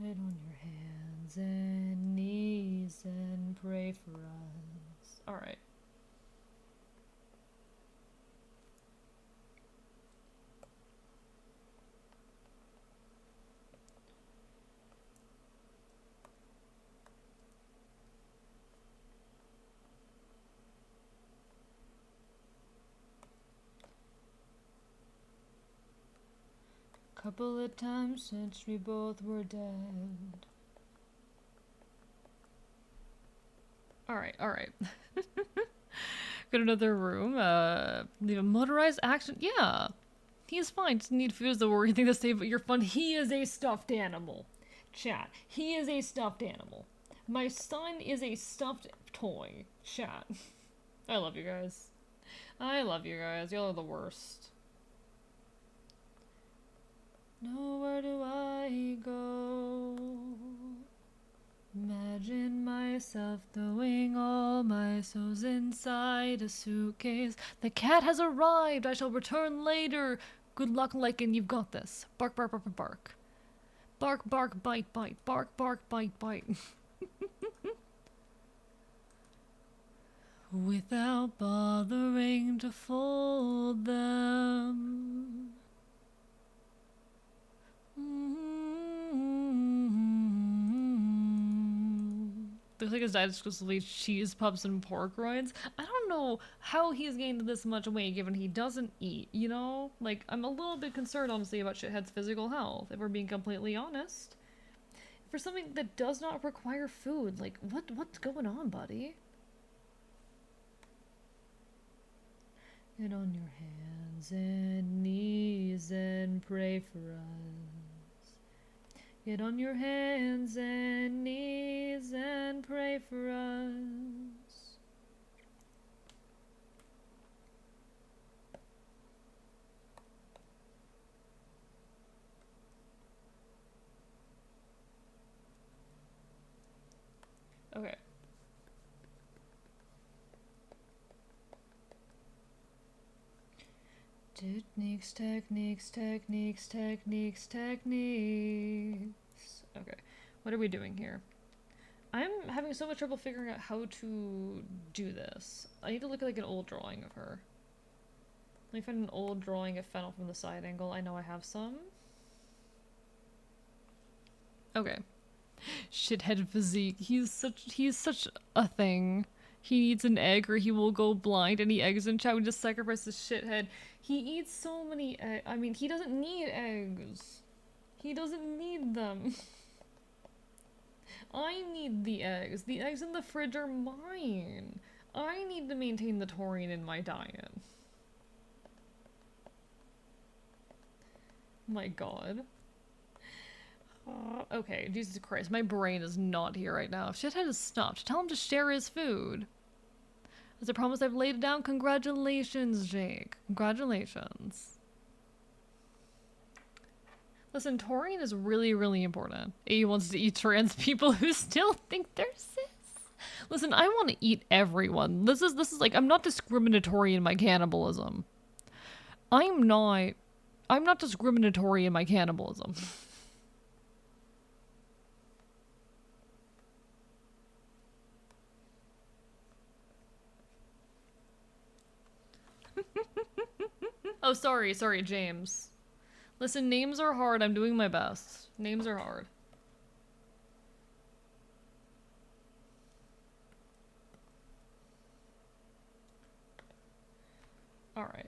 get on your hands and knees and pray for us." Alright. Couple of times since we both were dead. Alright. Got another room. Leave a motorized action. Yeah. He's fine. Just need food is the worry thing to say, but you're fun. He is a stuffed animal. Chat. He is a stuffed animal. My son is a stuffed toy. Chat. I love you guys. Y'all are the worst. Now where do I go? Imagine myself throwing all my souls inside a suitcase. The cat has arrived. I shall return later. Good luck, Lycan. You've got this. Bark, bark, bark, bark. Bark, bark, bite, bite. Bark, bark, bite, bite. Without bothering to fold them. Looks like his diet is exclusively cheese puffs and pork rinds. I don't know how he's gained this much weight given he doesn't eat, you know? Like, I'm a little bit concerned, honestly, about Shithead's physical health, if we're being completely honest. For something that does not require food, like, what's going on, buddy? Get on your hands and knees and pray for us. Get on your hands and knees and pray for us. Okay. Techniques. Okay, what are we doing here? I'm having so much trouble figuring out how to do this. I need to look at like an old drawing of her. Let me find an old drawing of Fennel from the side angle. I know I have some. Okay. Shithead physique. He's such a thing. He needs an egg or he will go blind. Any eggs in chat? We just sacrifice the shithead. He eats so many eggs. I mean, he doesn't need eggs. He doesn't need them. I need the eggs. The eggs in the fridge are mine. I need to maintain the taurine in my diet. My god. Okay, Jesus Christ, my brain is not here right now. Shithead is stopped. Tell him to share his food. As I promised, I've laid it down. Congratulations, Jake. Congratulations. Listen, taurine is really, really important. A wants to eat trans people who still think they're cis. Listen, I want to eat everyone. This is like, I'm not discriminatory in my cannibalism. I'm not discriminatory in my cannibalism. Oh, sorry, James. Listen, names are hard. I'm doing my best. Names are hard. Alright.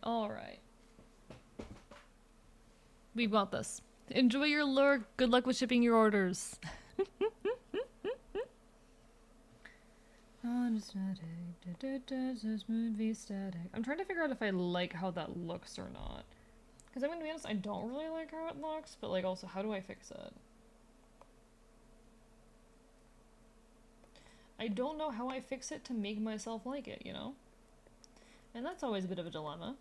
Alright. We got this. Enjoy your lurk. Good luck with shipping your orders. I'm trying to figure out if I like how that looks or not. Because I'm gonna be honest, I don't really like how it looks, but like also, how do I fix it? I don't know how I fix it to make myself like it, you know? And that's always a bit of a dilemma.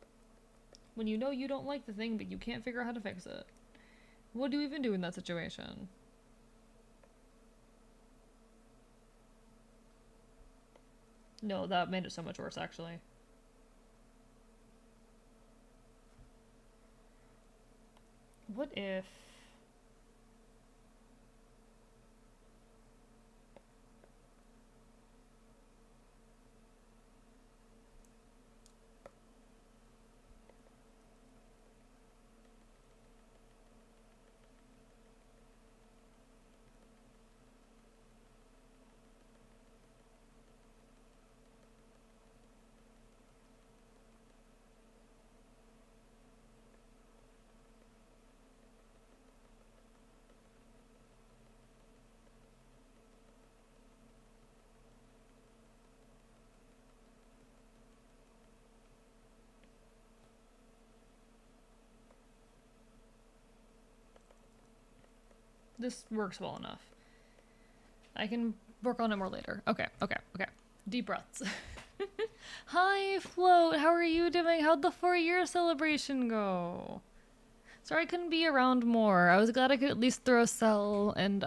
When you know you don't like the thing, but you can't figure out how to fix it. What do you even do in that situation? No, that made it so much worse, actually. What if... This works well enough. I can work on it more later. Okay. Deep breaths. Hi, Float. How are you doing? How'd the 4-year celebration go? Sorry I couldn't be around more. I was glad I could at least throw Cell and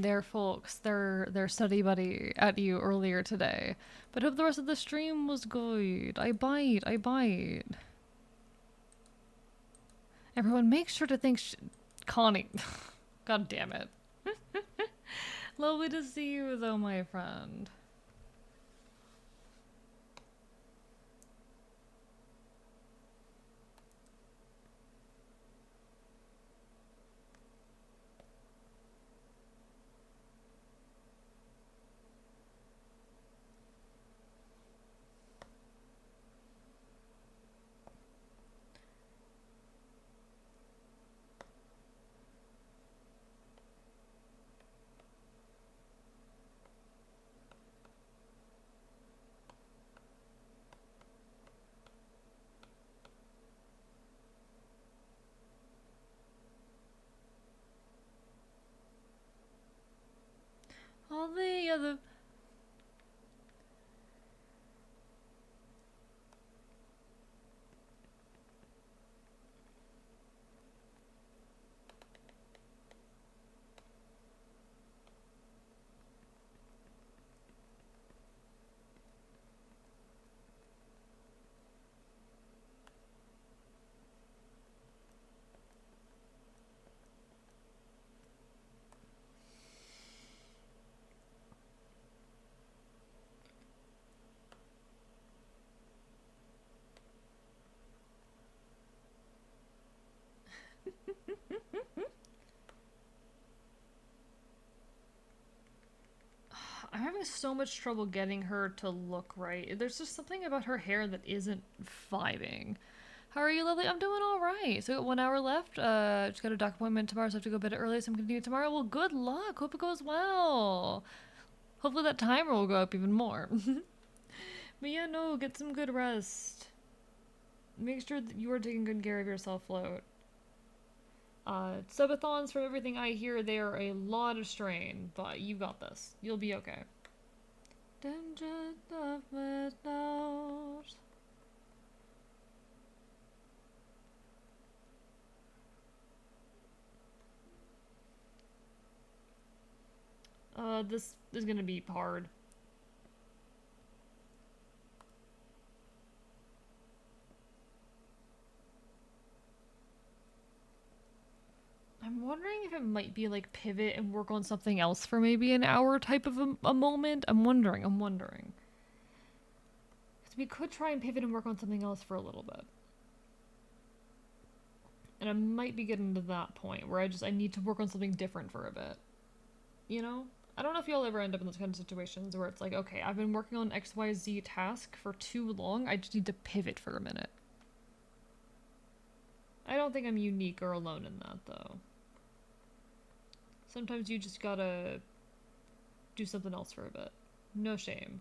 their folks, their study buddy at you earlier today. But hope the rest of the stream was good. I bite. Everyone, make sure to thank Connie. God damn it. Lovely to see you, though, my friend. All the other... having so much trouble getting her to look right. There's just something about her hair that isn't vibing. How are you, lovely? I'm doing all right. So, we got 1 hour left. Just got a doc appointment tomorrow, so I have to go to bed early, so I'm gonna do it tomorrow. Well, good luck. Hope it goes well. Hopefully that timer will go up even more. But yeah, no, get some good rest. Make sure that you are taking good care of yourself, Float. Subathons, from everything I hear, they are a lot of strain, but you got this. You'll be okay. Dungeon of Midnight. This is gonna be hard. I'm wondering if it might be like pivot and work on something else for maybe an hour type of a moment. I'm wondering. We could try and pivot and work on something else for a little bit. And I might be getting to that point where I need to work on something different for a bit. You know? I don't know if you'll ever end up in those kind of situations where it's like, okay, I've been working on XYZ task for too long, I just need to pivot for a minute. I don't think I'm unique or alone in that, though. Sometimes you just gotta do something else for a bit. No shame.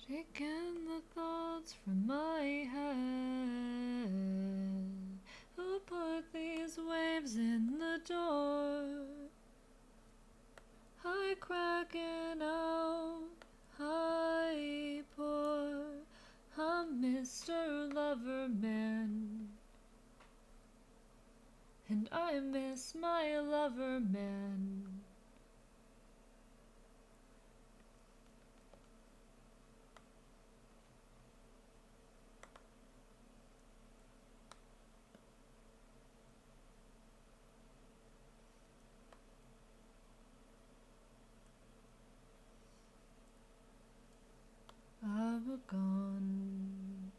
Taking the thoughts from my head. Who put these waves in the door? I cracking out, I pour. I'm Mr. Loverman, and I miss my lover man. I'm gone.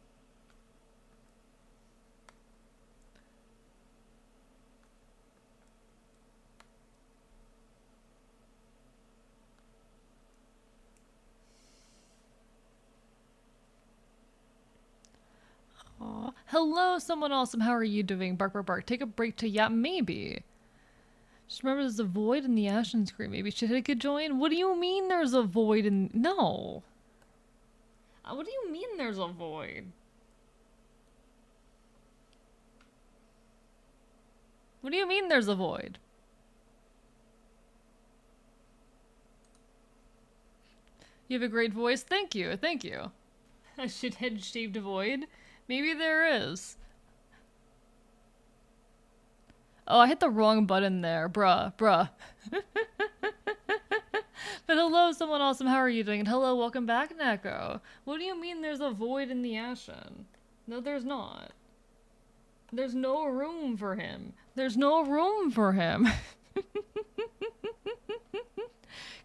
Aw. Hello, someone awesome. How are you doing? Bark, bark, bark. Take a break to yap, maybe. Just remember there's a void in the Ashen screen. Maybe Shithead could join? What do you mean there's a void in... No. What do you mean there's a void? What do you mean there's a void? You have a great voice. Thank you. Thank you. A shithead shaved void? Maybe there is. Oh, I hit the wrong button there. Bruh. But hello, someone awesome. How are you doing? And hello, welcome back, Neko. What do you mean there's a void in the Ashen? No, there's not. There's no room for him. There's no room for him.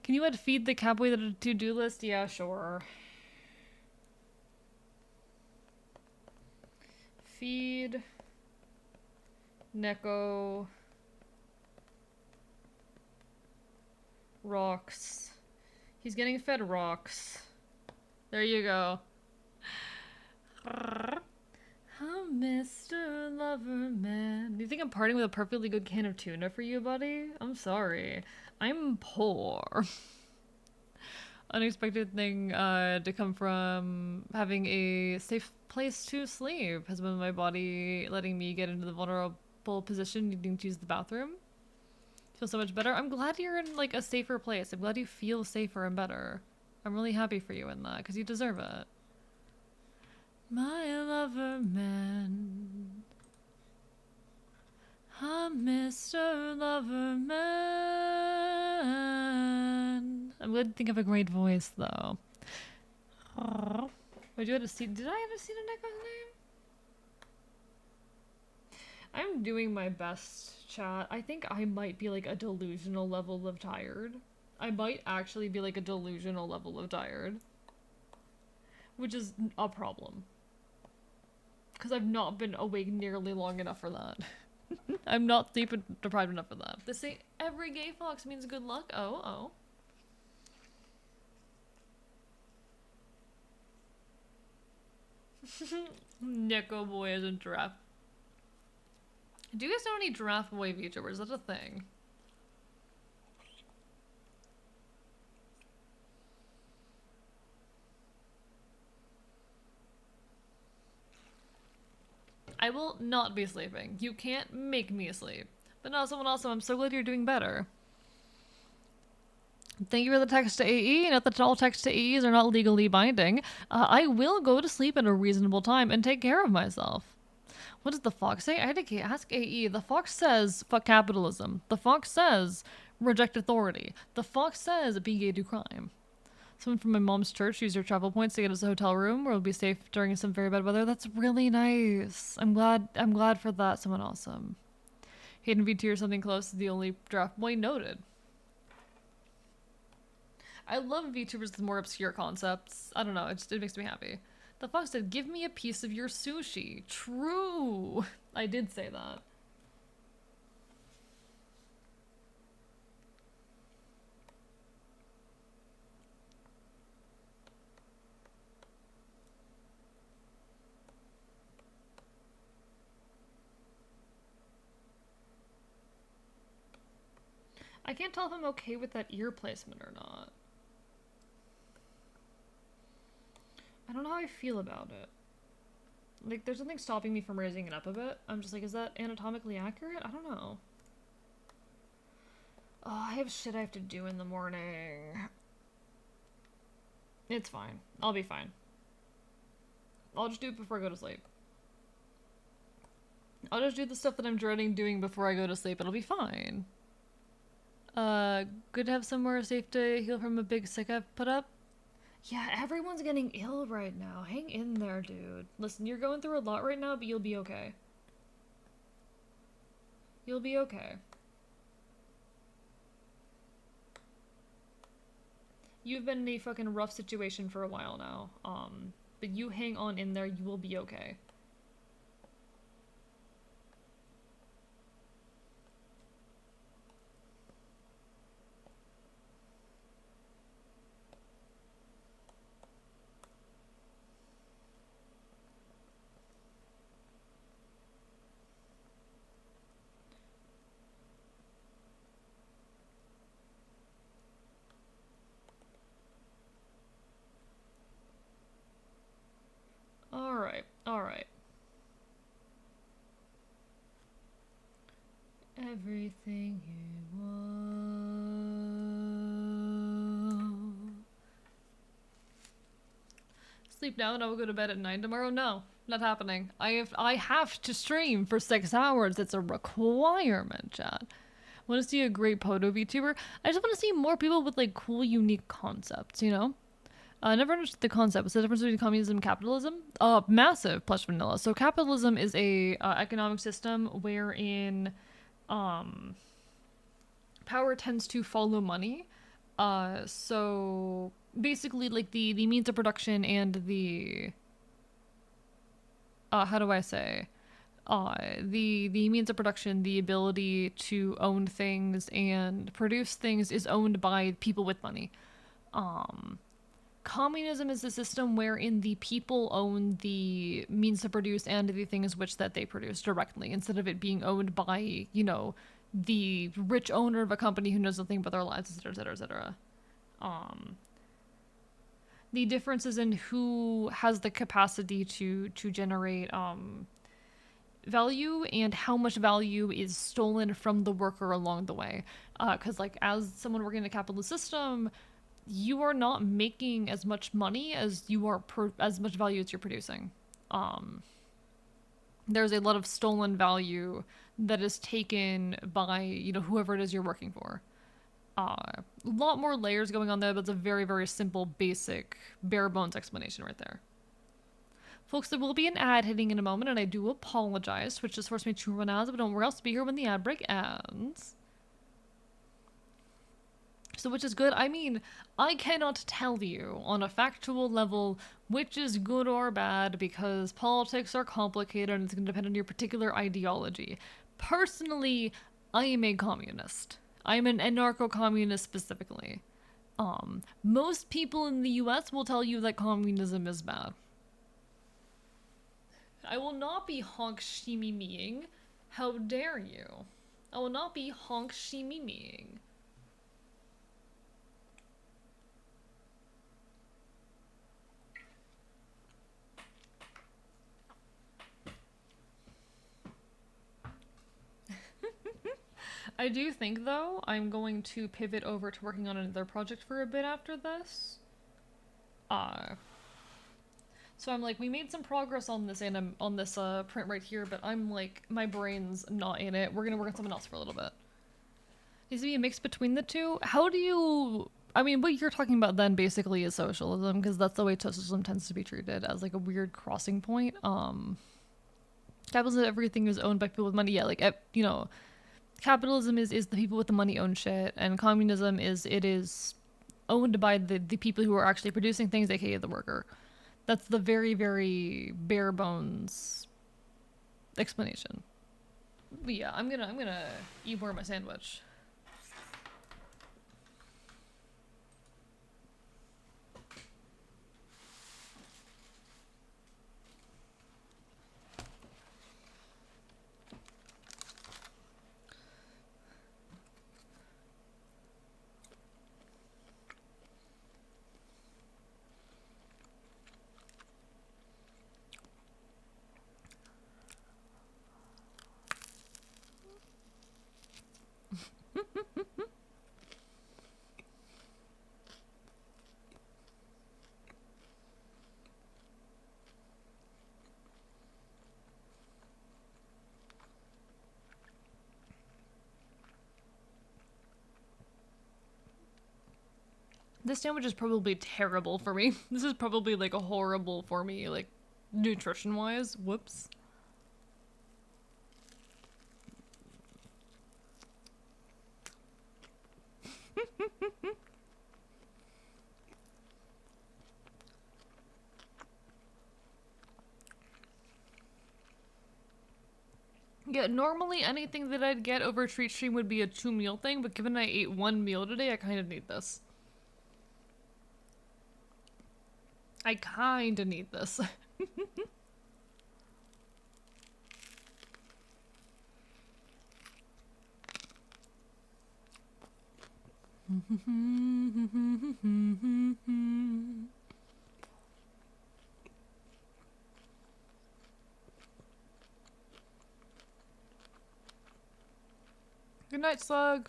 Can you add feed the cowboy to the to-do list? Yeah, sure. Feed Neko rocks. He's getting fed rocks. There you go. Mr. Loverman. Do you think I'm partying with a perfectly good can of tuna for you, buddy? I'm sorry. I'm poor. Unexpected thing to come from having a safe place to sleep has been my body letting me get into the vulnerable position needing to use the bathroom. Feel so much better. I'm glad you're in like a safer place. I'm glad you feel safer and better. I'm really happy for you in that because you deserve it. My lover man. I'm Mr. Loverman. I'm glad to think of a great voice though. Would you have seen? Did I ever see the Neko's name? I'm doing my best, chat. I think I might be like a delusional level of tired. I might actually be like a delusional level of tired. Which is a problem. Because I've not been awake nearly long enough for that. I'm not sleep deprived enough for that. They say every gay fox means good luck. Oh. Neko Boy isn't giraffe. Do you guys know any giraffe boy VTubers? Is that a thing? I will not be sleeping. You can't make me sleep. But no, someone also, I'm so glad you're doing better. Thank you for the text to AE. Note that all text to AEs are not legally binding. I will go to sleep at a reasonable time and take care of myself. What does the fox say? I had to ask AE. The fox says, fuck capitalism. The fox says, reject authority. The fox says, be gay, do crime. Someone from my mom's church used her travel points to get us a hotel room where we'll be safe during some very bad weather. That's really nice. I'm glad for that. Someone awesome. Hayden VT or something close to the only draft boy noted. I love VTubers with more obscure concepts. I don't know, it makes me happy. The fox said, give me a piece of your sushi. True. I did say that. I can't tell if I'm okay with that ear placement or not. I don't know how I feel about it. Like, there's something stopping me from raising it up a bit. I'm just like, is that anatomically accurate? I don't know. Oh, I have shit I have to do in the morning. It's fine. I'll be fine. I'll just do it before I go to sleep. I'll just do the stuff that I'm dreading doing before I go to sleep. It'll be fine. Good to have somewhere safe to heal from a big sick I've put up. Yeah, everyone's getting ill right now. Hang in there, dude. Listen, you're going through a lot right now, but you'll be okay. You'll be okay. You've been in a fucking rough situation for a while now. But you hang on in there, you will be okay. Alright. Everything you want. Sleep now and I will go to bed at 9 tomorrow? No, not happening. I have to stream for 6 hours. It's a requirement, chat. Want to see a great Poto VTuber? I just want to see more people with like cool, unique concepts, you know? I never understood the concept. What's the difference between communism and capitalism? Massive plus vanilla. So capitalism is a economic system wherein power tends to follow money. So basically, like the means of production and the how do I say? The means of production, the ability to own things and produce things is owned by people with money. Communism is a system wherein the people own the means to produce and the things which that they produce directly, instead of it being owned by, you know, the rich owner of a company who knows nothing about their lives, etc., etc., etc. The difference is in who has the capacity to generate value and how much value is stolen from the worker along the way. Because like as someone working in a capitalist system, you are not making as much money as you are as much value as you're producing. There's a lot of stolen value that is taken by, you know, whoever it is you're working for. A lot more layers going on there, but it's a very, very simple, basic, bare bones explanation right there. Folks, there will be an ad hitting in a moment, and I do apologize. Twitch just forced me to run ads, but don't worry, I'll be here when the ad break ends. So which is good? I mean, I cannot tell you on a factual level which is good or bad because politics are complicated and it's going to depend on your particular ideology. Personally, I am a communist. I'm an anarcho-communist specifically. Most people in the US will tell you that communism is bad. I will not be honk shimi-meing. How dare you? I will not be honk shimi-meing. I do think, though, I'm going to pivot over to working on another project for a bit after this. So I'm like, we made some progress on this print right here, but I'm like, my brain's not in it. We're gonna work on something else for a little bit. Needs to be a mix between the two. How do you? I mean, what you're talking about then basically is socialism, because that's the way socialism tends to be treated, as like a weird crossing point. Capitalism, everything is owned by people with money. Yeah, like you know, capitalism is the people with the money own shit, and communism is owned by the people who are actually producing things, aka the worker. That's the very, very bare bones explanation. But yeah, I'm gonna eat more of my sandwich. This sandwich is probably terrible for me. This is probably like a horrible for me, like nutrition wise. Whoops. Yeah, normally anything that I'd get over treat stream would be a 2 meal thing, but given I ate 1 meal today, I kind of need this. I kind of need this. Good night, Slug.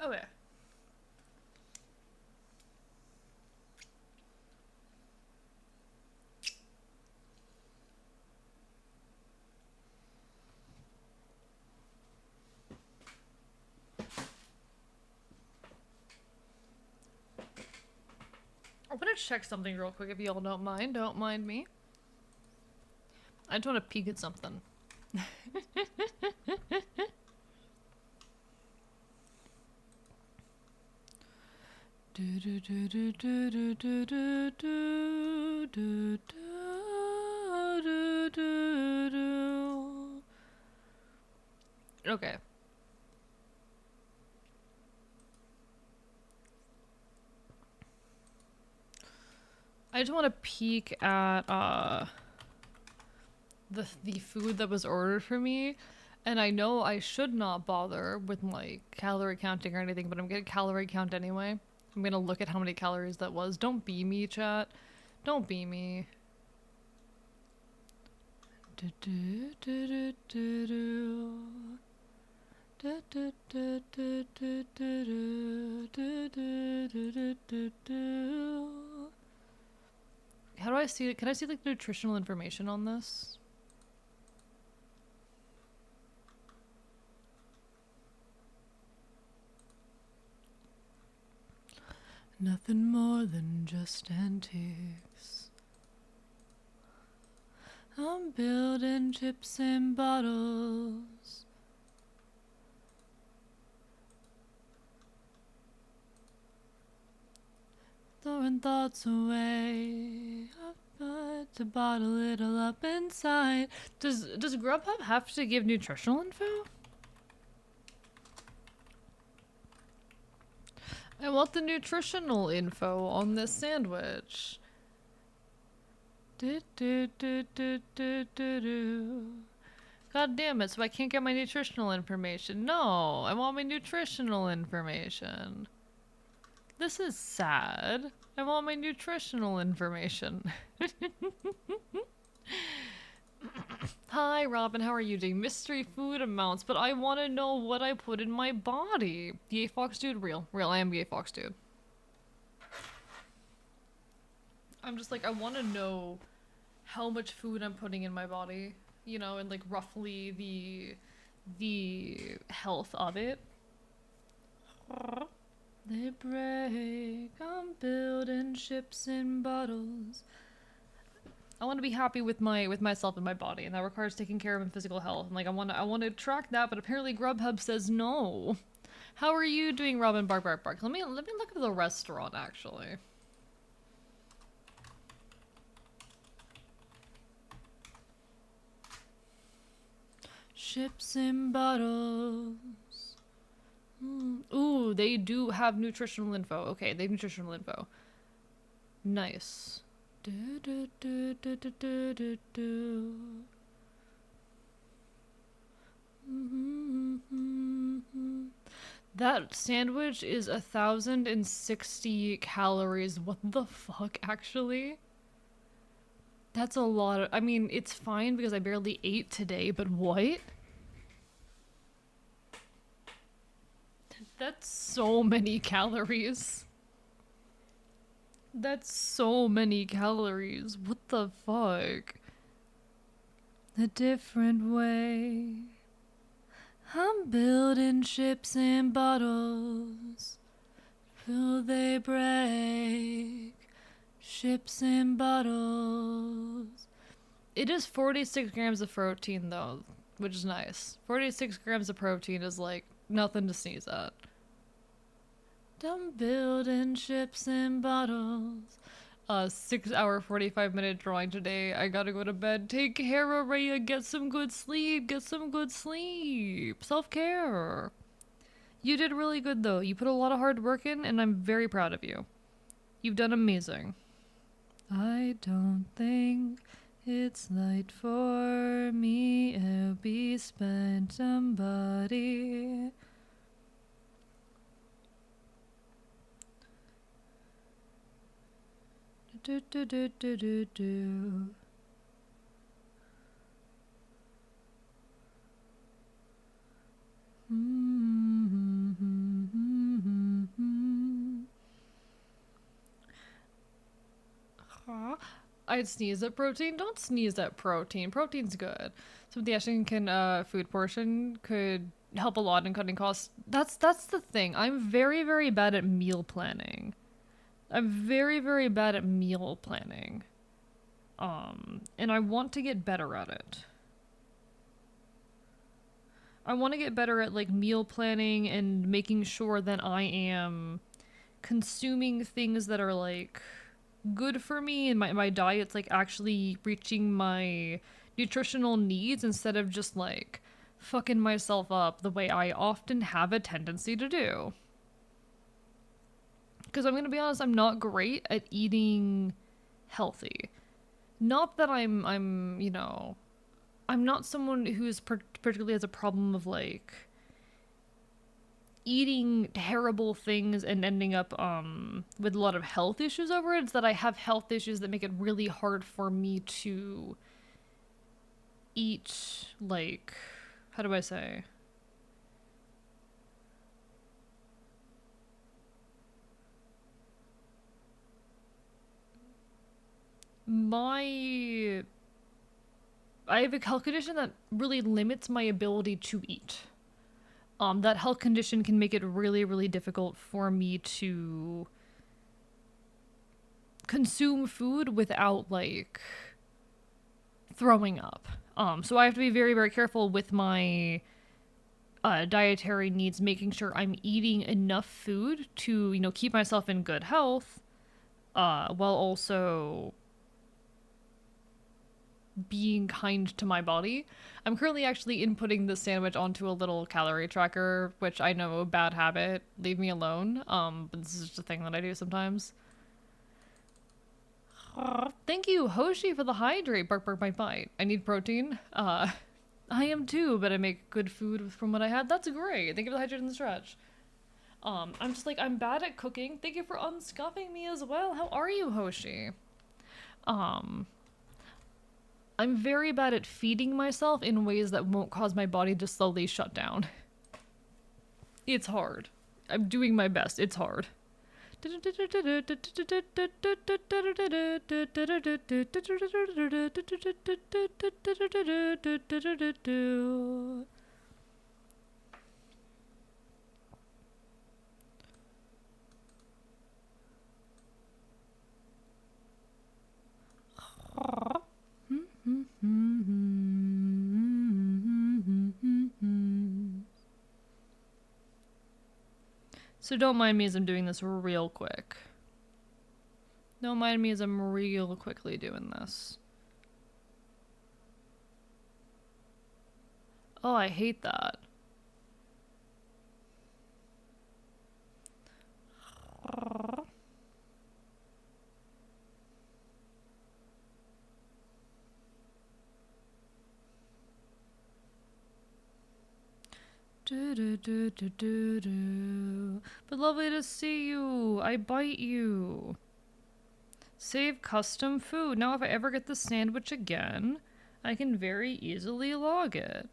Okay. I'm gonna check something real quick if y'all don't mind. Don't mind me. I just want to peek at something. Okay. I just want to peek at the food that was ordered for me, and I know I should not bother with like calorie counting or anything, but I'm gonna calorie count anyway. I'm gonna look at how many calories that was. Don't be me, chat. Don't be me. How do I see it? Can I see like nutritional information on this? Nothing more than just antiques. I'm building chips in bottles. Throwing thoughts away. I to bottle it all up inside. Does Grubhub have to give nutritional info? I want the nutritional info on this sandwich. God damn it, so I can't get my nutritional information. No, I want my nutritional information. This is sad. I want my nutritional information. Hi, Robin, how are you doing? Mystery food amounts, but I want to know what I put in my body. Yay, Fox Dude? Real. I am Yay, Fox Dude. I'm just like, I want to know how much food I'm putting in my body, you know, and like roughly the health of it. They break, I'm building ships in bottles. I want to be happy with myself and my body, and that requires taking care of my physical health. And like I want to track that, but apparently Grubhub says no. How are you doing, Robin? Bark, bark, bark. Let me look at the restaurant actually. Ships in bottles. Ooh, they do have nutritional info. Okay, they have nutritional info. Nice. That sandwich is 1,060 calories. What the fuck, actually? That's a lot of, I mean, it's fine because I barely ate today, but what? That's so many calories. That's so many calories. What the fuck? A different way. I'm building ships in bottles. Will they break? Ships in bottles. It is 46 grams of protein though, which is nice. 46 grams of protein is like nothing to sneeze at. I'm building ships in bottles. 6 hour 45-minute drawing today. I gotta go to bed. Take care, Araya. Get some good sleep. Get some good sleep. Self-care. You did really good though. You put a lot of hard work in and I'm very proud of you. You've done amazing. I don't think it's light for me. It'll be spent somebody. Do do do do do do. I'd sneeze at protein. Don't sneeze at protein. Protein's good. So the Ashinkin food portion could help a lot in cutting costs. That's the thing. I'm very, very bad at meal planning. I'm very, very bad at meal planning. And I want to get better at it. I want to get better at like meal planning and making sure that I am consuming things that are like good for me and my diet's like actually reaching my nutritional needs instead of just like fucking myself up the way I often have a tendency to do. Because I'm gonna be honest, I'm not great at eating healthy. Not that I'm you know, I'm not someone who's particularly has a problem of like eating terrible things and ending up with a lot of health issues over it. It's that I have health issues that make it really hard for me to eat like, how do I say? I have a health condition that really limits my ability to eat. That health condition can make it really, really difficult for me to consume food without, like, throwing up. So I have to be very, very careful with my dietary needs, making sure I'm eating enough food to, you know, keep myself in good health, while also being kind to my body. I'm currently actually inputting the sandwich onto a little calorie tracker, which I know a bad habit. Leave me alone. But this is just a thing that I do sometimes. Thank you, Hoshi, for the hydrate. Bark, bark, bite, bite. I need protein. I am too, but I make good food from what I had. That's great. Thank you for the hydrate and the stretch. I'm just like, I'm bad at cooking. Thank you for unscuffing me as well. How are you, Hoshi? I'm very bad at feeding myself in ways that won't cause my body to slowly shut down. It's hard. I'm doing my best. It's hard. So don't mind me as I'm doing this real quick. Don't mind me as I'm real quickly doing this. Oh, I hate that. But lovely to see you. I bite you. Save custom food. Now if I ever get the sandwich again, I can very easily log it.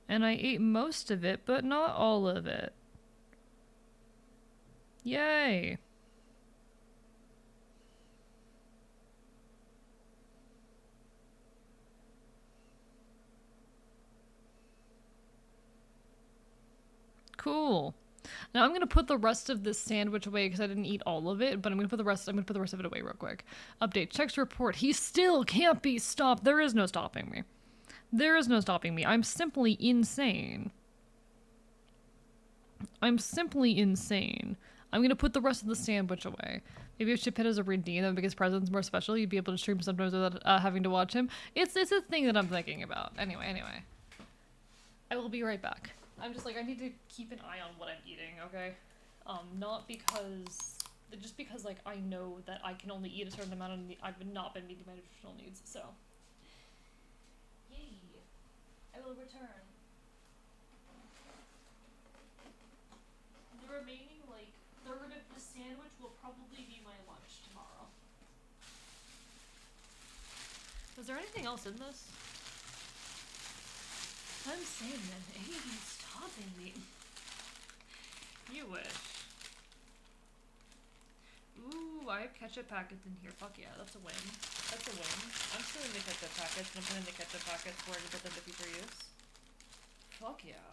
And I ate most of it, but not all of it. Yay. Cool. Now I'm gonna put the rest of this sandwich away because I didn't eat all of it, but I'm gonna put the rest of it away real quick. Update. Checks report. He still can't be stopped. There is no stopping me. There is no stopping me. I'm simply insane. I'm simply insane. I'm gonna put the rest of the sandwich away. Maybe if Chip has a redeem that would make his presence more special, you'd be able to stream sometimes without having to watch him. It's a thing that I'm thinking about. Anyway. I will be right back. I'm just like, I need to keep an eye on what I'm eating, okay? Not because, just because, like, I know that I can only eat a certain amount and I've not been meeting my nutritional needs, so. Yay. I will return. The remaining, like, third of the sandwich will probably be my lunch tomorrow. Was there anything else in this? I'm saying that Amy's stopping me. You wish. Ooh, I have ketchup packets in here. Fuck yeah, that's a win. That's a win. I'm stealing the ketchup packets and I'm putting the ketchup packets where I can put them to future use. Fuck yeah.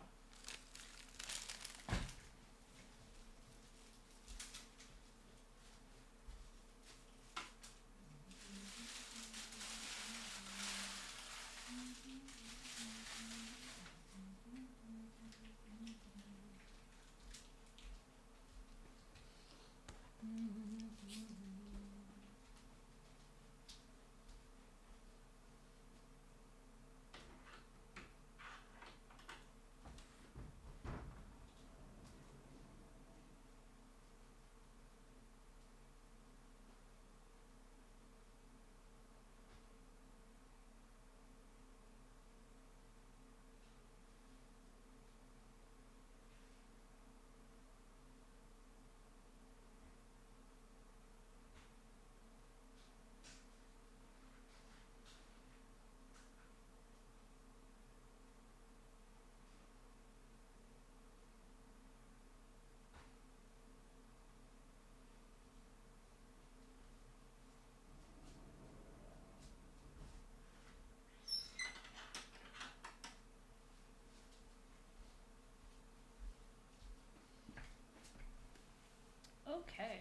Okay.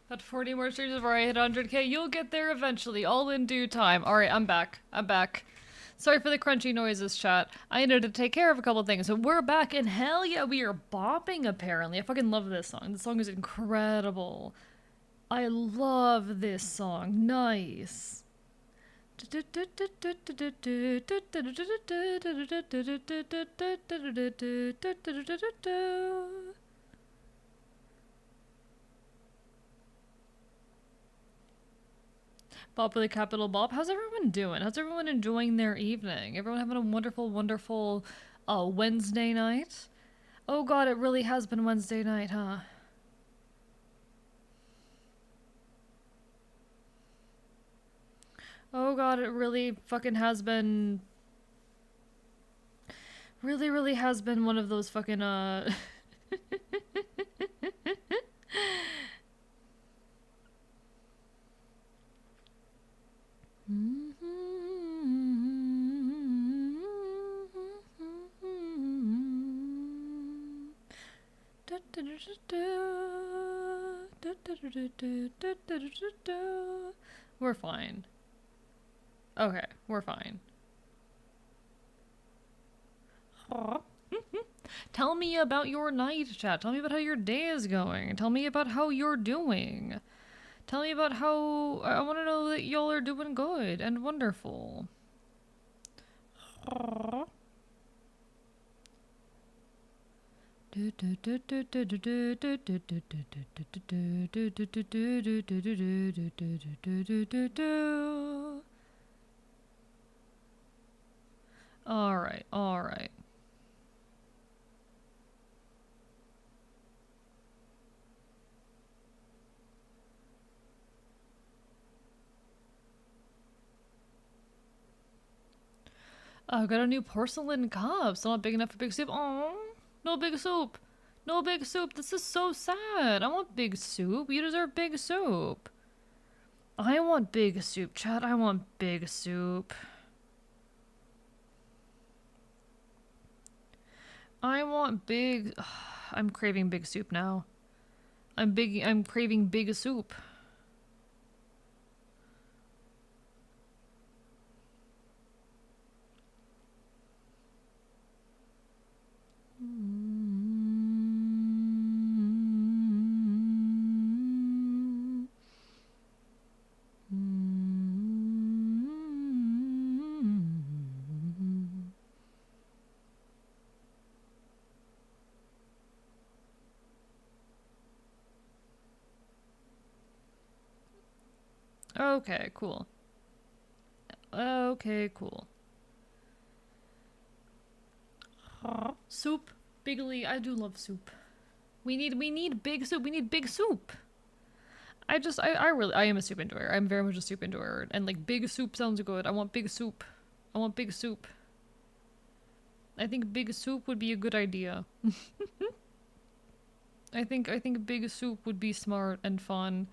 But 40 more streams before I hit 100k. You'll get there eventually, all in due time. Alright, I'm back. Sorry for the crunchy noises, chat. I needed to take care of a couple things. So we're back, and hell yeah, we are bopping, apparently. I fucking love this song. This song is incredible. I love this song. Nice. Bob for the capital Bob. How's everyone doing? How's everyone enjoying their evening? Everyone having a wonderful, wonderful Wednesday night? Oh god, it really has been Wednesday night, huh? Oh god, it really fucking has been... Really, really has been one of those fucking, We're fine. Okay, we're fine. Tell me about your night, chat. Tell me about how your day is going. Tell me about how you're doing. Tell me about how... I want to know that y'all are doing good and wonderful. Alright, alright. I got a new porcelain cup. Still not big enough for big soup. Oh, no big soup. No big soup. This is so sad. I want big soup. You deserve big soup. I want big soup, chat. I want big soup. I want big... I'm craving big soup now. I'm craving big soup. Okay, cool. Okay, cool. Soup. Bigly, I do love soup. We need big soup. We need big soup. I am a soup enjoyer. I'm very much a soup enjoyer. And like big soup sounds good. I want big soup. I want big soup. I think big soup would be a good idea. I think big soup would be smart and fun.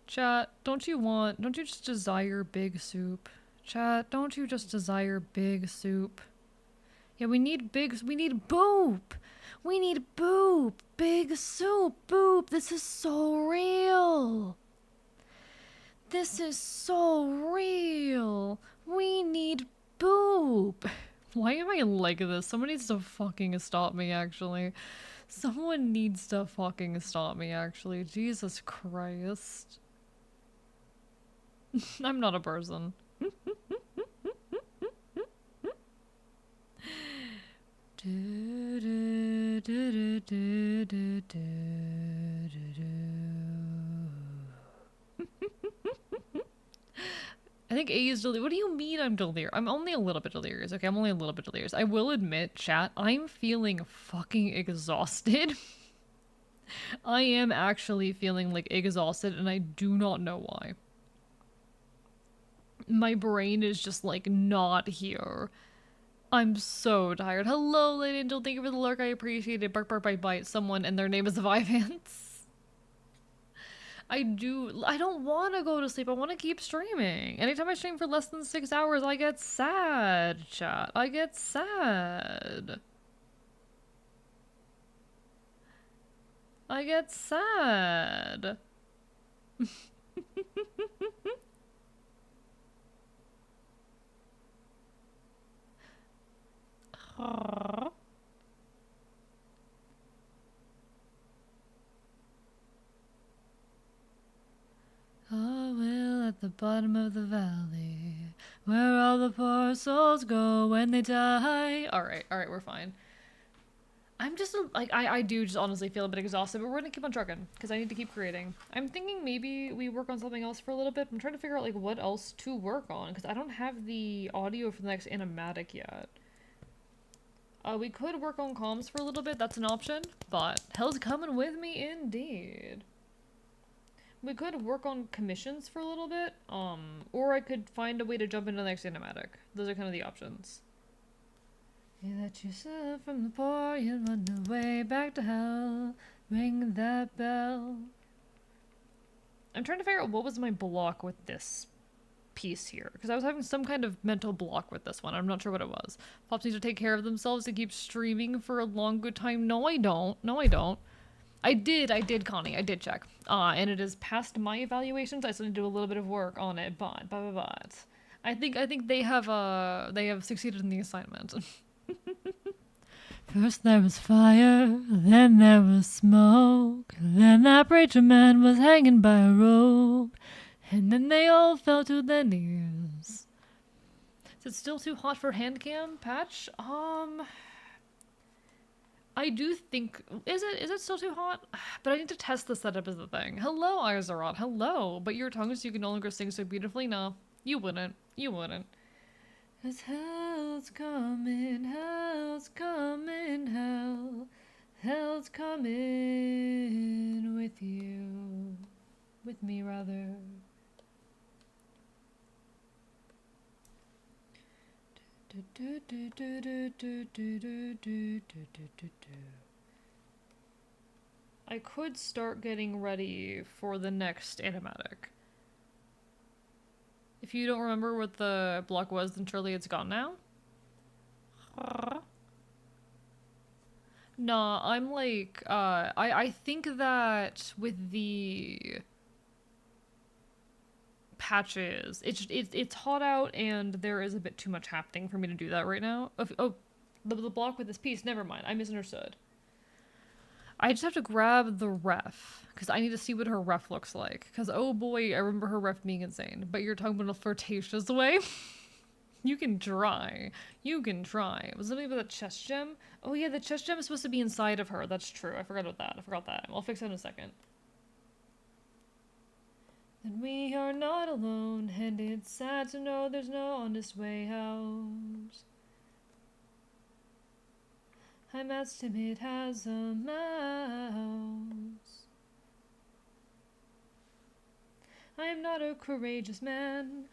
Chat, don't you just desire big soup? Chat, don't you just desire big soup? Yeah, we need boop! We need boop! Big soup, boop! This is so real! This is so real! We need boop! Why am I like this? Someone needs to fucking stop me, actually. Someone needs to fucking stop me, actually. Jesus Christ. I'm not a person. I think A is delirious. What do you mean I'm delirious? I'm only a little bit delirious. Okay, I'm only a little bit delirious. I will admit, chat, I'm feeling fucking exhausted. I am actually feeling like exhausted and I do not know why. My brain is just like not here. I'm so tired. Hello, Lady Angel. Thank you for the lurk. I appreciate it. Bark, bark, bite, bite. Someone and their name is Vivance. I don't want to go to sleep. I want to keep streaming. Anytime I stream for less than 6 hours, I get sad, chat. I get sad. I get sad. Oh, well, at the bottom of the valley, Where all the poor souls go when they die. Alright, we're fine. I'm just, like, I do just honestly feel a bit exhausted, but we're gonna keep on trucking, because I need to keep creating. I'm thinking maybe we work on something else for a little bit. I'm trying to figure out, like, what else to work on, because I don't have the audio for the next animatic yet. We could work on comms for a little bit, that's an option, but hell's coming with me indeed. We could work on commissions for a little bit, or I could find a way to jump into the next animatic. Those are kind of the options. You let yourself from the poor, you run away back to hell. Ring that bell. I'm trying to figure out what was my block with this piece here, because I was having some kind of mental block with this one. I'm not sure what it was. Pops need to take care of themselves to keep streaming for a long good time. No, I don't. No, I don't. I did, Connie. I did check. And it is past my evaluations. I still need to do a little bit of work on it, but I think they have succeeded in the assignment. First there was fire, then there was smoke, then that preacher man was hanging by a rope, and then they all fell to their knees. Is it still too hot for hand cam, Patch? I do think... Is it still too hot? But I need to test the setup as the thing. Hello, Azeroth. Hello. But your tongues, you can no longer sing so beautifully? No. You wouldn't. You wouldn't. 'Cause hell's coming, hell's coming, hell's coming with you. With me, rather. I could start getting ready for the next animatic. If you don't remember what the block was, then surely it's gone now. Nah, I'm like, I think that with the patches, it's hot out and there is a bit too much happening for me to do that right now. Oh, the block with this piece, never mind, I misunderstood. I just have to grab the ref, because I need to see what her ref looks like. Because, oh boy, I remember her ref being insane. But you're talking about in a flirtatious way? You can try. You can try. Was something about the chest gem? Oh yeah, the chest gem is supposed to be inside of her. That's true. I forgot about that. I forgot that. I'll fix that in a second. That we are not alone, and it's sad to know there's no honest way out. I'm as timid as a mouse. I am not a courageous man.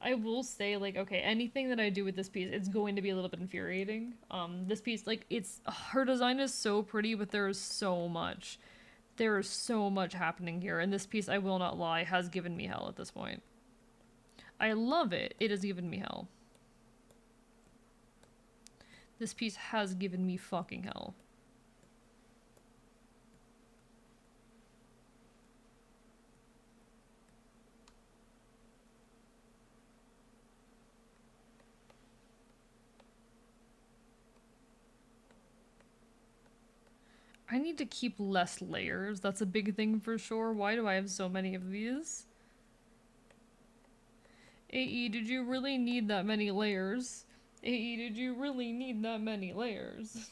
I will say, like, okay, anything that I do with this piece, it's going to be a little bit infuriating. This piece, like, her design is so pretty, but there is so much. There is so much happening here, and this piece, I will not lie, has given me hell at this point. I love it. It has given me hell. This piece has given me fucking hell. I need to keep less layers. That's a big thing for sure. Why do I have so many of these? AE, did you really need that many layers? AE, did you really need that many layers?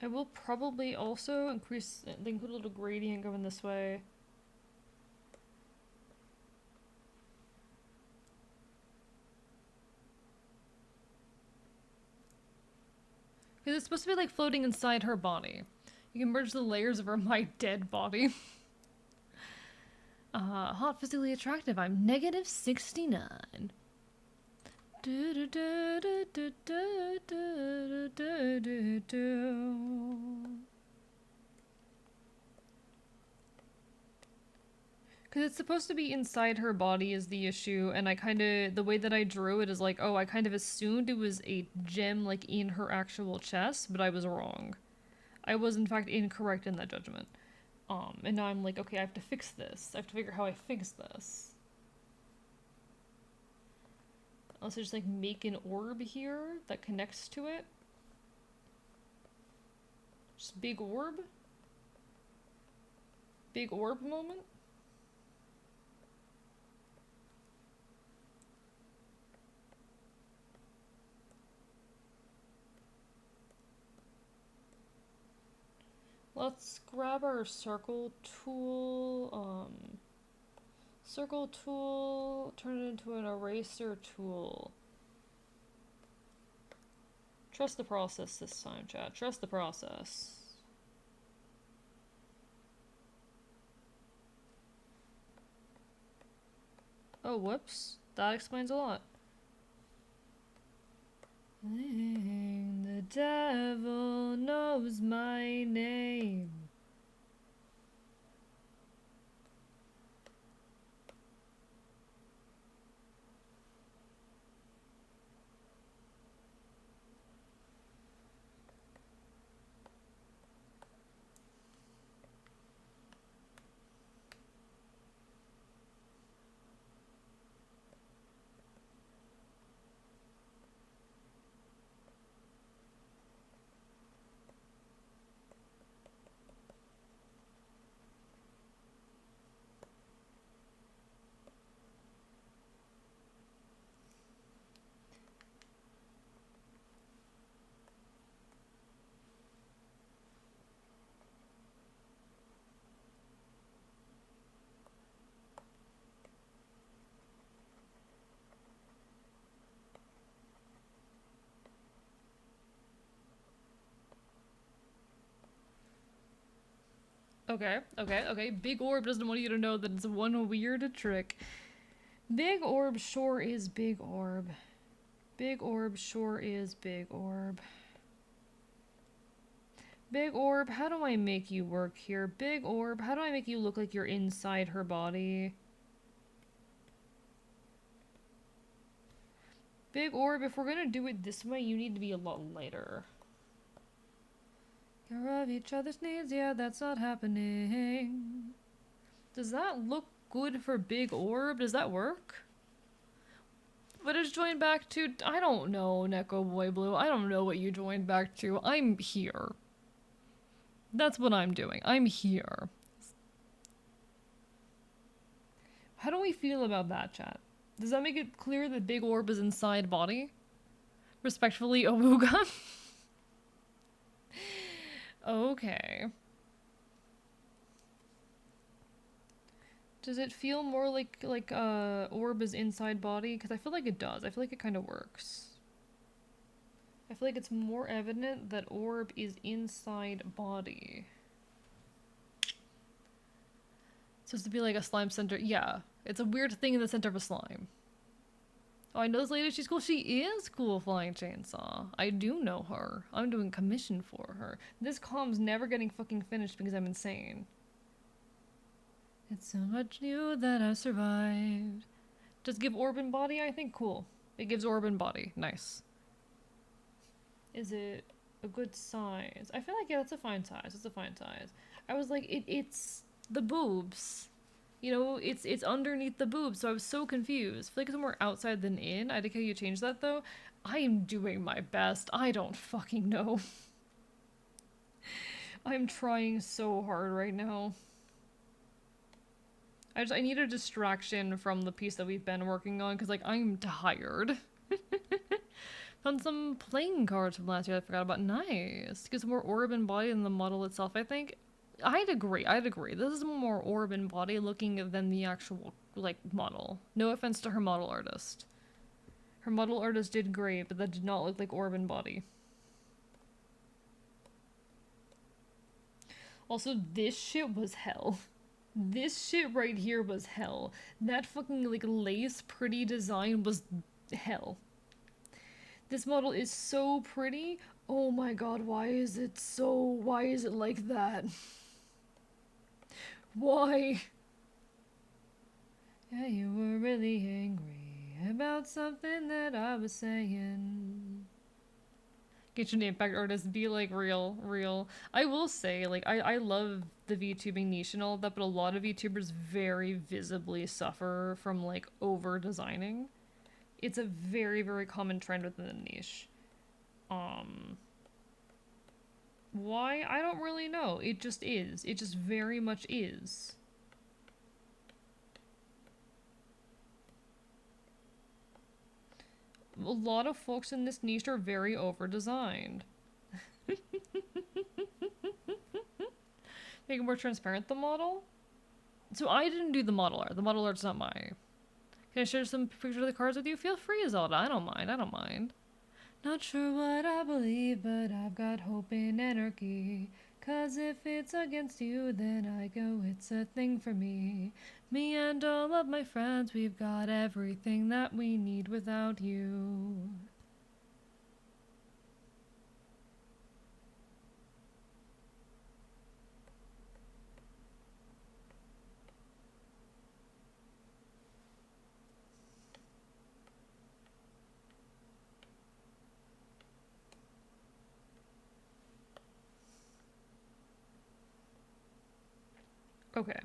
I will probably also include a little gradient going this way. Because it's supposed to be like floating inside her body. You can merge the layers of her my dead body. Hot, physically attractive. I'm -69. Because it's supposed to be inside her body is the issue, and the way that I drew it is like, oh, I kind of assumed it was a gem, like, in her actual chest, but I was wrong. I was, in fact, incorrect in that judgment. And now I'm like, okay, I have to fix this. I have to figure out how I fix this. Unless I just, like, make an orb here that connects to it. Just big orb? Big orb moment? Let's grab our circle tool, circle tool, turn it into an eraser tool. Trust the process this time, chat. Trust the process. Oh, whoops. That explains a lot. The devil knows my name. Okay. Big Orb doesn't want you to know that it's one weird trick. Big Orb sure is Big Orb. Big Orb sure is Big Orb. Big Orb, how do I make you work here? Big Orb, how do I make you look like you're inside her body? Big Orb, if we're gonna do it this way, you need to be a lot lighter. Care of each other's needs, yeah, that's not happening. Does that look good for Big Orb? Does that work? What is joined back to? I don't know, Neko Boy Blue. I don't know what you joined back to. I'm here. That's what I'm doing. I'm here. How do we feel about that, chat? Does that make it clear that Big Orb is inside body? Respectfully, Awuga. Okay. Does it feel more like orb is inside body? Because I feel like it does. I feel like it kind of works. I feel like it's more evident that orb is inside body. It's supposed to be like a slime center. Yeah, it's a weird thing in the center of a slime. Oh, I know this lady. She's cool. She is cool, Flying Chainsaw. I do know her. I'm doing commission for her. This comm's never getting fucking finished because I'm insane. It's so much new that I survived. Does give orb and body, I think? Cool. It gives orb and body. Nice. Is it a good size? I feel like, yeah, that's a fine size. It's a fine size. I was like, it's the boobs. You know, it's underneath the boobs, so I was so confused. I feel like it's more outside than in. I think how you change that, though. I am doing my best. I don't fucking know. I'm trying so hard right now. I need a distraction from the piece that we've been working on, because, like, I'm tired. Found some playing cards from last year I forgot about. Nice. Gives more orb and body than the model itself, I think. I'd agree. This is more orb and body looking than the actual, like, model. No offense to her model artist. Her model artist did great, but that did not look like orb and body. Also, this shit was hell. This shit right here was hell. That fucking, like, lace pretty design was hell. This model is so pretty. Oh my god, why is it like that? Why? Yeah, you were really angry about something that I was saying. Get your impact artist, be like real, real. I will say, like, I love the VTubing niche and all of that, but a lot of VTubers very visibly suffer from like over designing. It's a very, very common trend within the niche. Um, why? I don't really know. It just is. It just very much is. A lot of folks in this niche are very over designed. Make it more transparent, the model? So I didn't do the model art. The model art's not mine. Can I share some pictures of the cards with you? Feel free, Zelda. I don't mind. I don't mind. Not sure what I believe, but I've got hope in anarchy. 'Cause if it's against you, then I go, it's a thing for me. Me and all of my friends, we've got everything that we need without you. Okay.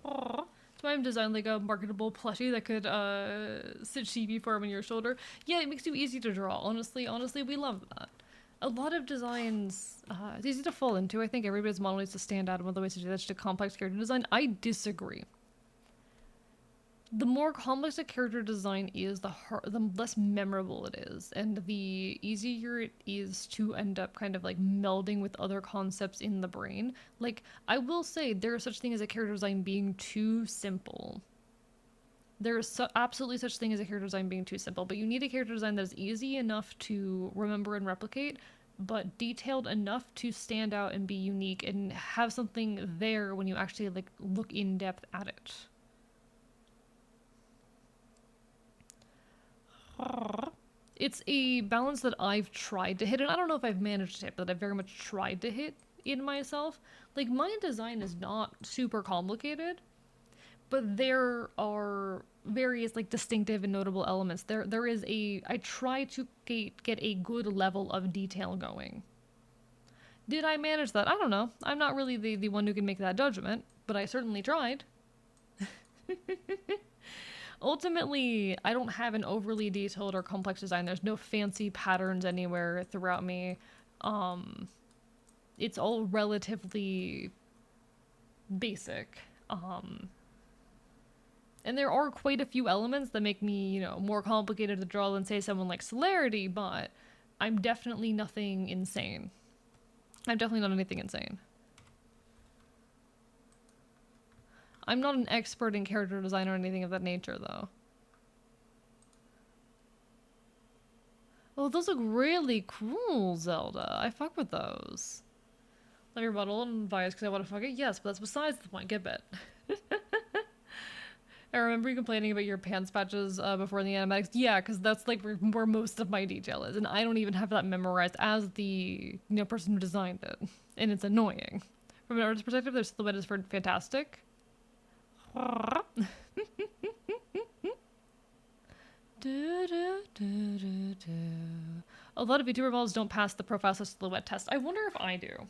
Aww. So I'm designed like a marketable plushie that could sit chibi form on your shoulder. Yeah, it makes you easy to draw. Honestly, we love that. A lot of designs, it's easy to fall into. I think everybody's model needs to stand out, and one of the ways to do that's just a complex character design. I disagree. The more complex a character design is, the less memorable it is, and the easier it is to end up kind of like melding with other concepts in the brain. Like, I will say there is such thing as a character design being too simple. There is absolutely such thing as a character design being too simple, but you need a character design that is easy enough to remember and replicate, but detailed enough to stand out and be unique and have something there when you actually like look in depth at it. It's a balance that I've tried to hit, and I don't know if I've managed to hit, but I've very much tried to hit in myself. Like, my design is not super complicated, but there are various like distinctive and notable elements. There is a I try to get a good level of detail going. Did I manage that? I don't know. I'm not really the one who can make that judgment, but I certainly tried. Ultimately, I don't have an overly detailed or complex design. There's no fancy patterns anywhere throughout me. Um, it's all relatively basic. And there are quite a few elements that make me, more complicated to draw than, say, someone like Celerity, but I'm definitely nothing insane. I'm definitely not anything insane. I'm not an expert in character design or anything of that nature, though. Oh, those look really cool, Zelda. I fuck with those. Let me rebuttal and bias because I want to fuck it? Yes, but that's besides the point. Get bit. I remember you complaining about your pants patches before the animatics. Yeah, because that's like where most of my detail is, and I don't even have that memorized as the person who designed it, and it's annoying. From an artist's perspective, their silhouette is fantastic. A lot of VTuber models don't pass the profile silhouette test. I wonder if I do.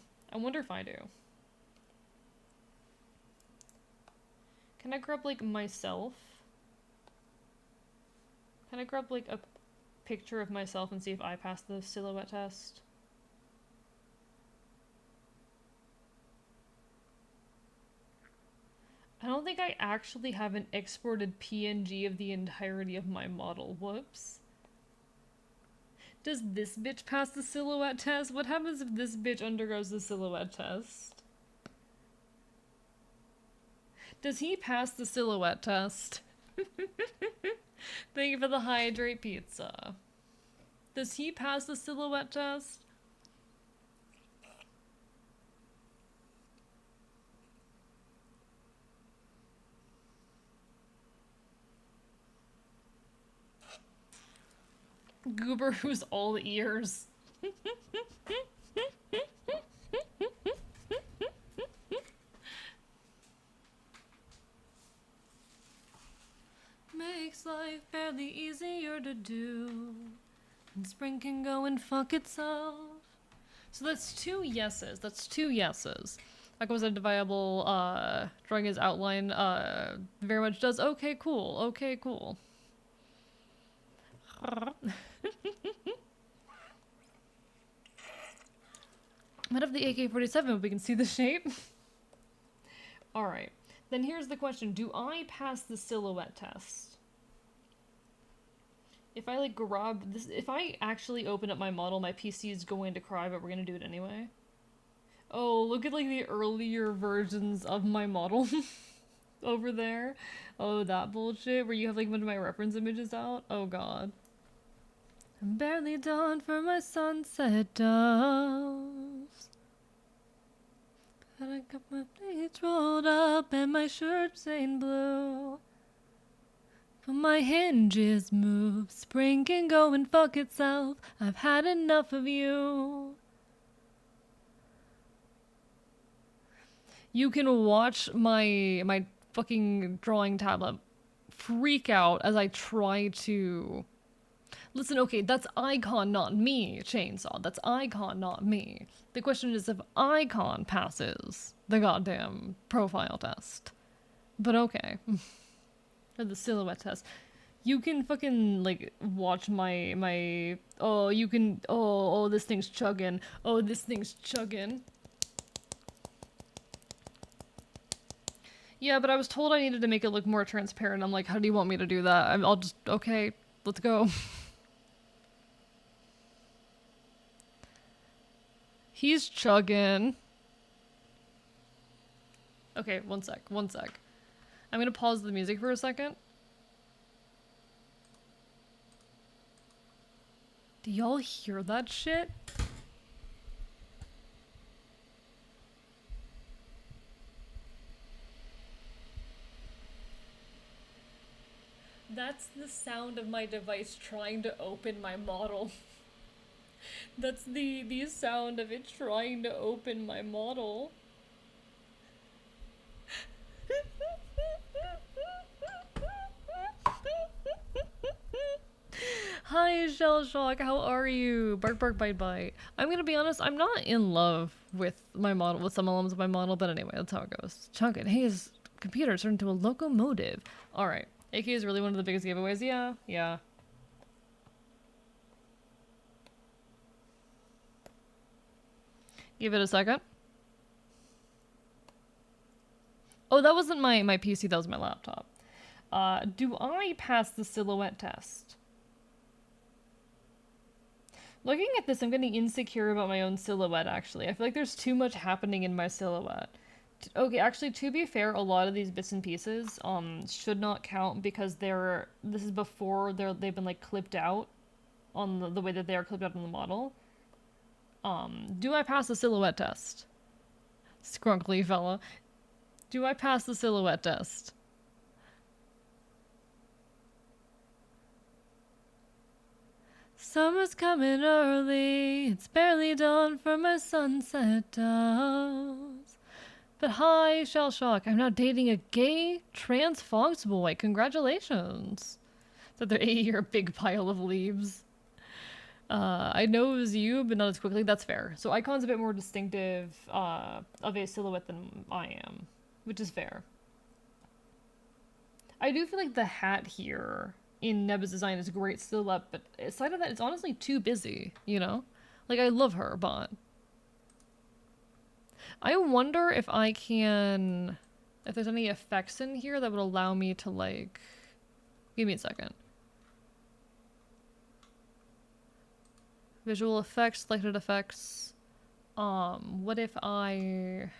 Can I grab like myself? Can I grab like a picture of myself and see if I pass the silhouette test? I don't think I actually have an exported PNG of the entirety of my model. Whoops. Does this bitch pass the silhouette test? What happens if this bitch undergoes the silhouette test? Does he pass the silhouette test? Thank you for the hydrate pizza. Does he pass the silhouette test? Goober who's all ears. Makes life barely easier to do. And spring can go and fuck itself. So that's 2 yeses. That's 2 yeses. Like was viable, drawing his outline, very much does. Okay, cool. Okay, cool. What if the AK-47 we can see the shape? Alright. Then here's the question. Do I pass the silhouette test? If I like grab this, if I actually open up my model, my PC is going to cry, but we're gonna do it anyway. Oh, look at like the earlier versions of my model over there. Oh, that bullshit where you have like one of my reference images out. Oh god. I'm barely done for my sunset doves. But I got my pleats rolled up and my shirt stained blue. But my hinges move. Spring can go and fuck itself. I've had enough of you. You can watch my fucking drawing tablet freak out as I try to... Listen, okay, that's Icon, not me, Chainsaw. That's Icon, not me. The question is if Icon passes the goddamn profile test. But okay. Or the silhouette test. You can fucking, like, watch my... Oh, you can... Oh, this thing's chugging. Oh, this thing's chugging. Yeah, but I was told I needed to make it look more transparent. I'm like, how do you want me to do that? I'll just... Okay, let's go. He's chugging. Okay, one sec. I'm gonna pause the music for a second. Do y'all hear that shit? That's the sound of my device trying to open my model. That's the sound of it trying to open my model. Hi, Shell Shock, how are you? Bark, bark, bite, bite. I'm gonna be honest, I'm not in love with my model, with some elements of my model, but anyway, that's how it goes. Chunk it. Hey, his computer turned into a locomotive. Alright. AK is really one of the biggest giveaways. Yeah. Give it a second. Oh, that wasn't my PC, that was my laptop. Do I pass the silhouette test? Looking at this, I'm getting insecure about my own silhouette, actually. I feel like there's too much happening in my silhouette. Okay, actually, to be fair, a lot of these bits and pieces should not count because this is before they've been, like, clipped out on the way that they are clipped out on the model. Do I pass the silhouette test? Scrunkly fella. Do I pass the silhouette test? Summer's coming early, it's barely dawn for my sunset doves. But hi, Shell Shock, I'm now dating a gay trans fox boy. Congratulations. That they ate your big pile of leaves. I know it was you, but not as quickly. That's fair. So Icon's a bit more distinctive of a silhouette than I am, which is fair. I do feel like the hat here in Neba's design is a great silhouette, but aside of that, it's honestly too busy, you know? Like, I love her, but... I wonder if I can... If there's any effects in here that would allow me to, like... Give me a second. Visual effects, selected effects. What if I...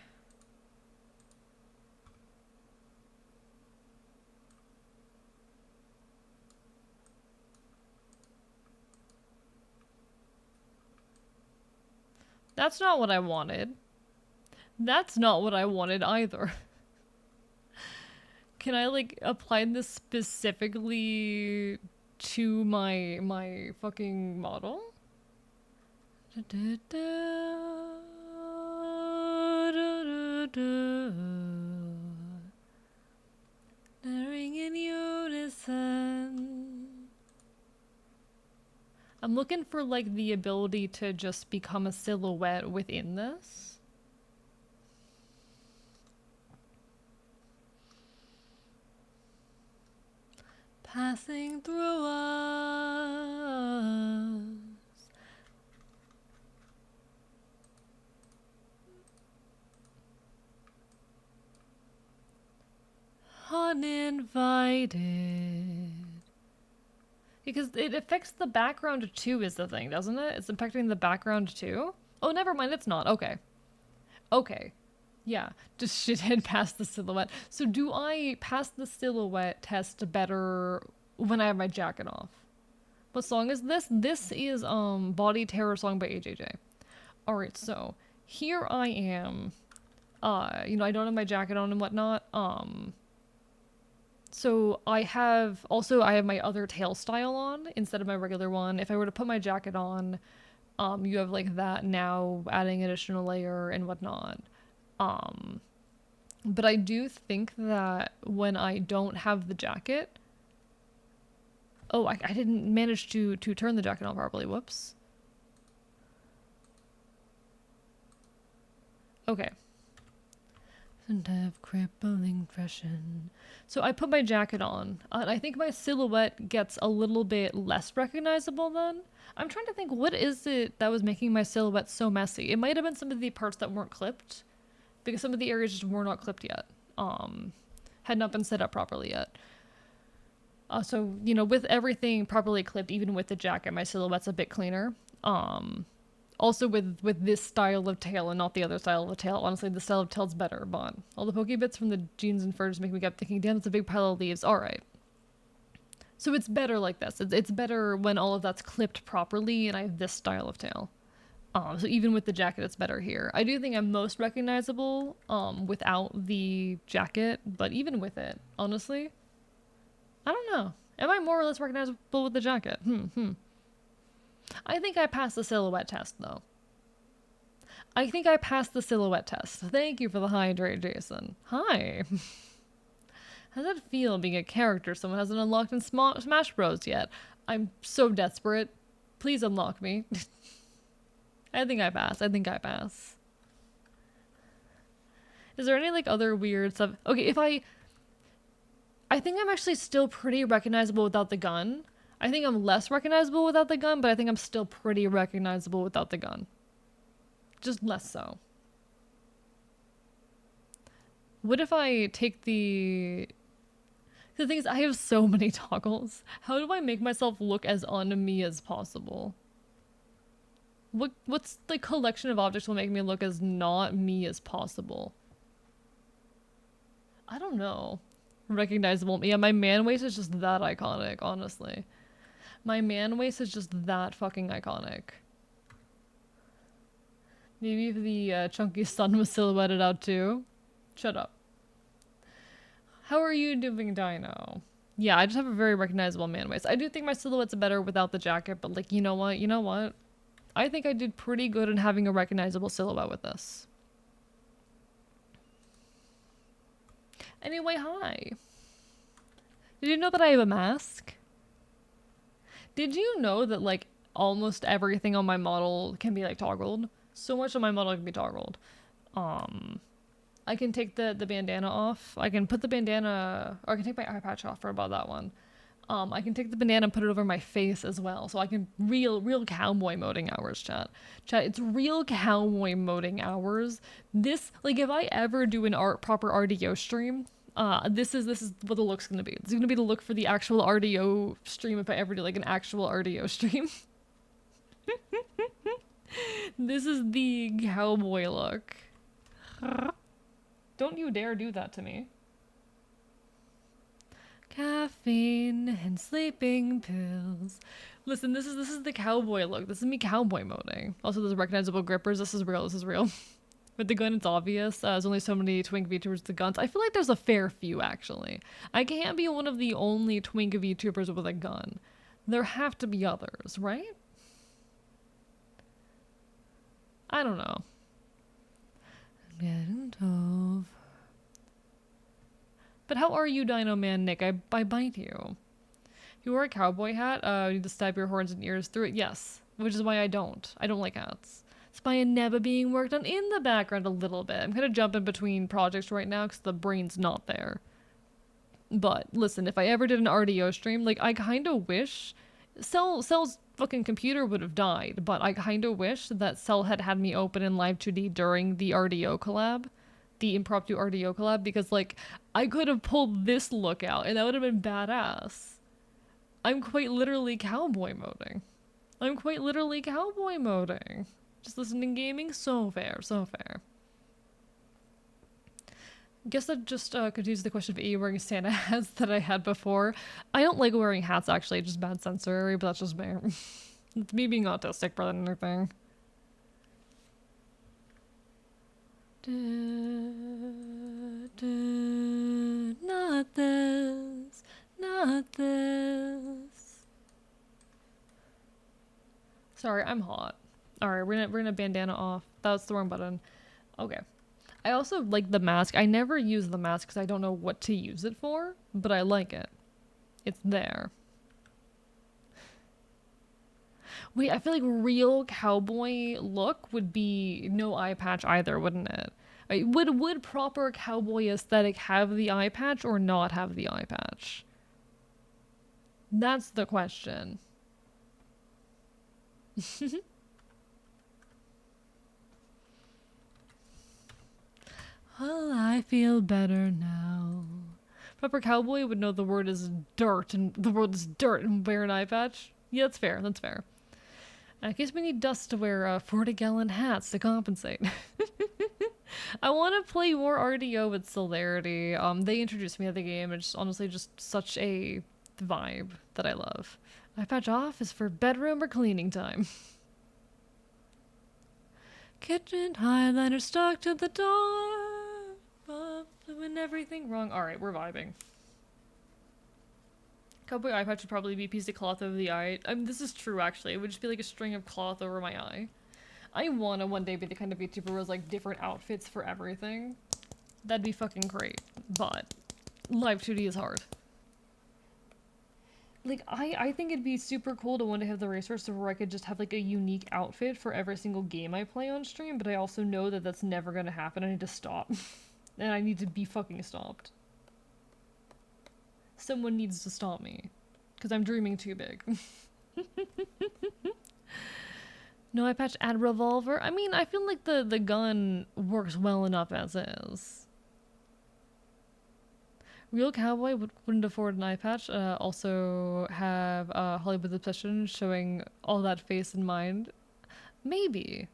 That's not what I wanted. That's not what I wanted either. Can I, like, apply this specifically to my fucking model. Ring in unison. I'm looking for like the ability to just become a silhouette within this. Passing through us. Uninvited. Because it affects the background too is the thing, doesn't it? It's affecting the background too? Oh, never mind, it's not. Okay. Okay. Yeah, just shit head past the silhouette. So do I pass the silhouette test better when I have my jacket off? What song is this? This is Body Terror song by AJJ. Alright, so here I am. You know, I don't have my jacket on and whatnot. So I have my other tail style on instead of my regular one. If I were to put my jacket on, you have like that now, adding additional layer and whatnot. But I do think that when I don't have the jacket, oh, I didn't manage to turn the jacket on properly. Whoops. Okay. And have crippling depression. So I put my jacket on, and I think my silhouette gets a little bit less recognizable then. I'm trying to think, what is it that was making my silhouette so messy? It might have been some of the parts that weren't clipped, because some of the areas just were not clipped yet. Had not been set up properly yet. So, you know, with everything properly clipped, even with the jacket, my silhouette's a bit cleaner. Also with this style of tail and not the other style of tail. Honestly, the style of tail's better, but all the pokey bits from the jeans and fur just make me get thinking, damn, it's a big pile of leaves. Alright. So it's better like this. It's better when all of that's clipped properly and I have this style of tail. So even with the jacket, it's better here. I do think I'm most recognizable without the jacket, but even with it, honestly, I don't know. Am I more or less recognizable with the jacket? I think I passed the silhouette test, though. I think I passed the silhouette test. Thank you for the hydrate, Jason. Hi. How does it feel being a character someone hasn't unlocked in Smash Bros. Yet? I'm so desperate. Please unlock me. I think I pass. I think I pass. Is there any, like, other weird stuff? Okay, I think I'm actually still pretty recognizable without the gun. I think I'm less recognizable without the gun, but I think I'm still pretty recognizable without the gun. Just less so. What if I take the... The thing is, I have so many toggles. How do I make myself look as on-me as possible? What's the collection of objects will make me look as not me as possible? I don't know. Recognizable. Yeah, my man waist is just that iconic, honestly. My man waist is just that fucking iconic. Maybe if the chunky sun was silhouetted out too. Shut up. How are you doing, Dino? Yeah, I just have a very recognizable man waist. I do think my silhouette's better without the jacket, but like, you know what? You know what? I think I did pretty good in having a recognizable silhouette with this. Anyway, hi. Did you know that I have a mask? Did you know that, like, almost everything on my model can be, like, toggled? So much of my model can be toggled. I can take the bandana off. I can put the bandana... Or I can take my eye patch off for about that one. I can take the bandana and put it over my face as well. So I can... Real cowboy moding hours, chat. Chat, it's real cowboy moding hours. This... Like, if I ever do an proper RDO stream... this is what the look's gonna be. It's gonna be the look for the actual RDO stream if I ever do like an actual RDO stream. This is the cowboy look. Don't you dare do that to me. Caffeine and sleeping pills. Listen, this is the cowboy look. This is me cowboy moding. Also, there's recognizable grippers. This is real. This is real. With the gun, it's obvious. There's only so many twink VTubers with the guns. I feel like there's a fair few, actually. I can't be one of the only twink VTubers with a gun. There have to be others, right? I don't know. Getting tough. But how are you, Dino Man Nick? I bite you. If you wear a cowboy hat, you need to stab your horns and ears through it. Yes, which is why I don't. I don't like hats. It's by a Neba being worked on in the background a little bit. I'm kind of jumping between projects right now because the brain's not there. But listen, if I ever did an RDO stream, like I kind of wish Cell's fucking computer would have died, but I kind of wish that Cell had me open in Live 2D during the RDO collab, the impromptu RDO collab, because like I could have pulled this look out and that would have been badass. I'm quite literally cowboy moding. I'm quite literally cowboy moding. Just listening gaming, so fair, so fair. Guess that just continues the question of you wearing Santa hats that I had before. I don't like wearing hats actually, just bad sensory, but that's just me. It's me being autistic rather than anything. Not this, not this. Sorry, I'm hot. Alright, we're gonna bandana off. That was the wrong button. Okay. I also like the mask. I never use the mask because I don't know what to use it for, but I like it. It's there. Wait, I feel like real cowboy look would be no eye patch either, wouldn't it? Would proper cowboy aesthetic have the eye patch or not have the eye patch? That's the question. Well, I feel better now. Proper cowboy would know the word is dirt and the word is dirt and wear an eye patch. Yeah, that's fair. That's fair. In case we need dust to wear 40-gallon hats to compensate. I want to play more RDO with Celerity. They introduced me to the game. It's honestly just such a vibe that I love. Eye patch off is for bedroom or cleaning time. Kitchen highliner stuck to the door. Doing everything wrong. Alright, we're vibing. Cowboy eye patch would probably be a piece of cloth over the eye. This is true actually. It would just be like a string of cloth over my eye. I wanna one day be the kind of VTuber who has like different outfits for everything. That'd be fucking great. But Live 2D is hard. Like, I think it'd be super cool to one day have the resource where I could just have like a unique outfit for every single game I play on stream, but I also know that that's never gonna happen. I need to stop. And I need to be fucking stopped. Someone needs to stop me. Because I'm dreaming too big. No eye patch, add revolver. I mean, I feel like the gun works well enough as is. Real cowboy wouldn't afford an eye patch. Also have Hollywood obsession showing all that face and mind. Maybe.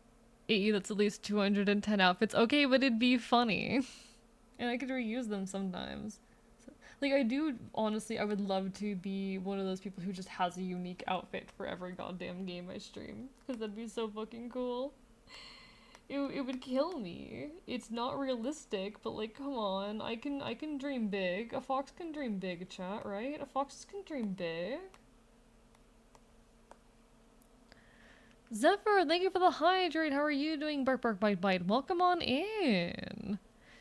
That's at least 210 outfits. Okay, but it'd be funny. And I could reuse them sometimes. So, like, I do, honestly, I would love to be one of those people who just has a unique outfit for every goddamn game I stream. Because that'd be so fucking cool. It would kill me. It's not realistic, but like, come on. I can dream big. A fox can dream big, chat, right? A fox can dream big. Zephyr, thank you for the hydrate. How are you doing? Bark, bark, bite, bite. Welcome on in.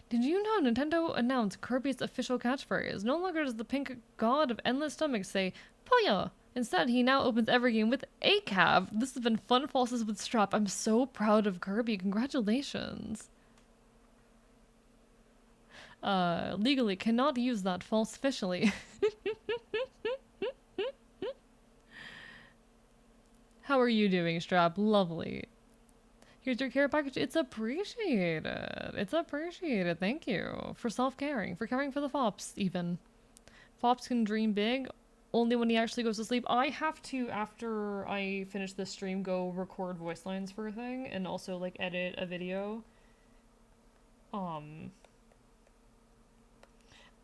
Did you know Nintendo announced Kirby's official catchphrase? No longer does the pink god of endless stomachs say, Poya! Instead, he now opens every game with a cav. This has been Fun Falses with Strap. I'm so proud of Kirby. Congratulations. Legally cannot use that false officially. How are you doing, Strap? Lovely. Here's your care package. It's appreciated. It's appreciated. Thank you for self-caring, for caring for the fops, even. Fops can dream big only when he actually goes to sleep. I have to, after I finish this stream, go record voice lines for a thing and also, like, edit a video. I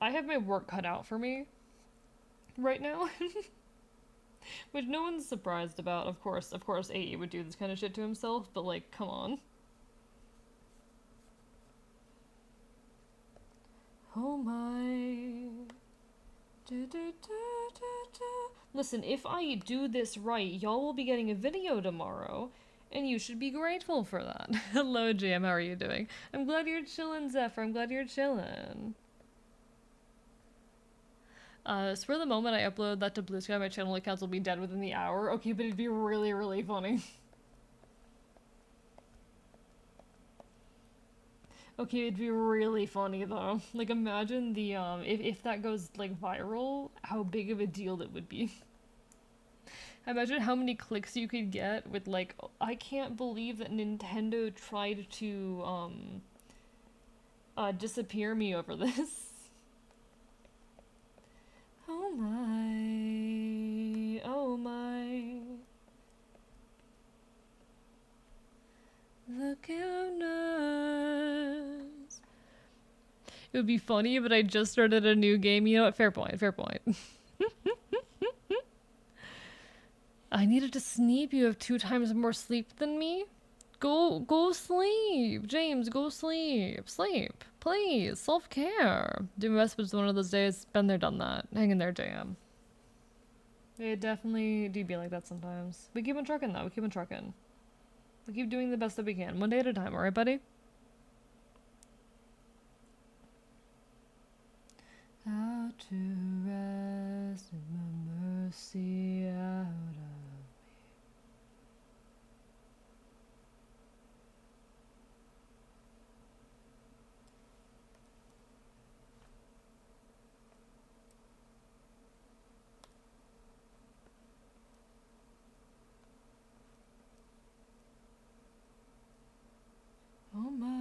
have my work cut out for me right now. Which no one's surprised about, of course. Of course, AE would do this kind of shit to himself, but like, come on. Oh my. Listen, if I do this right, y'all will be getting a video tomorrow, and you should be grateful for that. Hello, Jam, how are you doing? I'm glad you're chillin', Zephyr, I'm glad you're chillin'. So for the moment I upload that to Blue Sky, my channel accounts will be dead within the hour. Okay, but it'd be really, really funny. Okay, it'd be really funny though. Like imagine the if that goes like viral, how big of a deal it would be. Imagine how many clicks you could get with like I can't believe that Nintendo tried to disappear me over this. Oh my. Oh my. Look how nice. It would be funny, but I just started a new game. You know what? Fair point. Fair point. I needed to sleep. You have 2 times more sleep than me. Go sleep, James. Go sleep. Sleep, please. Self-care. Do my best, but it's one of those days. Been there, done that. Hang in there, JM. It definitely do be like that sometimes. We keep on trucking though. We keep on trucking. We keep doing the best that we can, one day at a time. All right, buddy. How to rest in my mercy out of me. Oh my.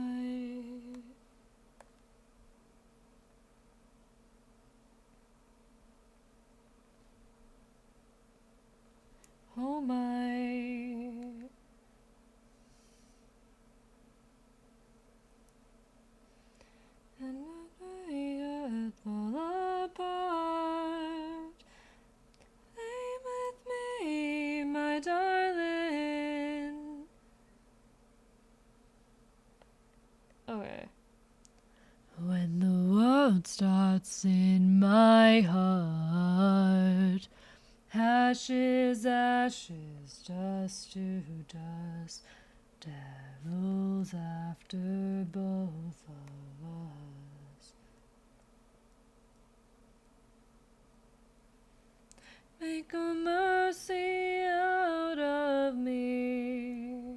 Oh my. And I get fall apart. Lay with me, my darling. Okay. When the world starts in my heart, ashes, ashes, dust to dust, devils after both of us. Make a mercy out of me.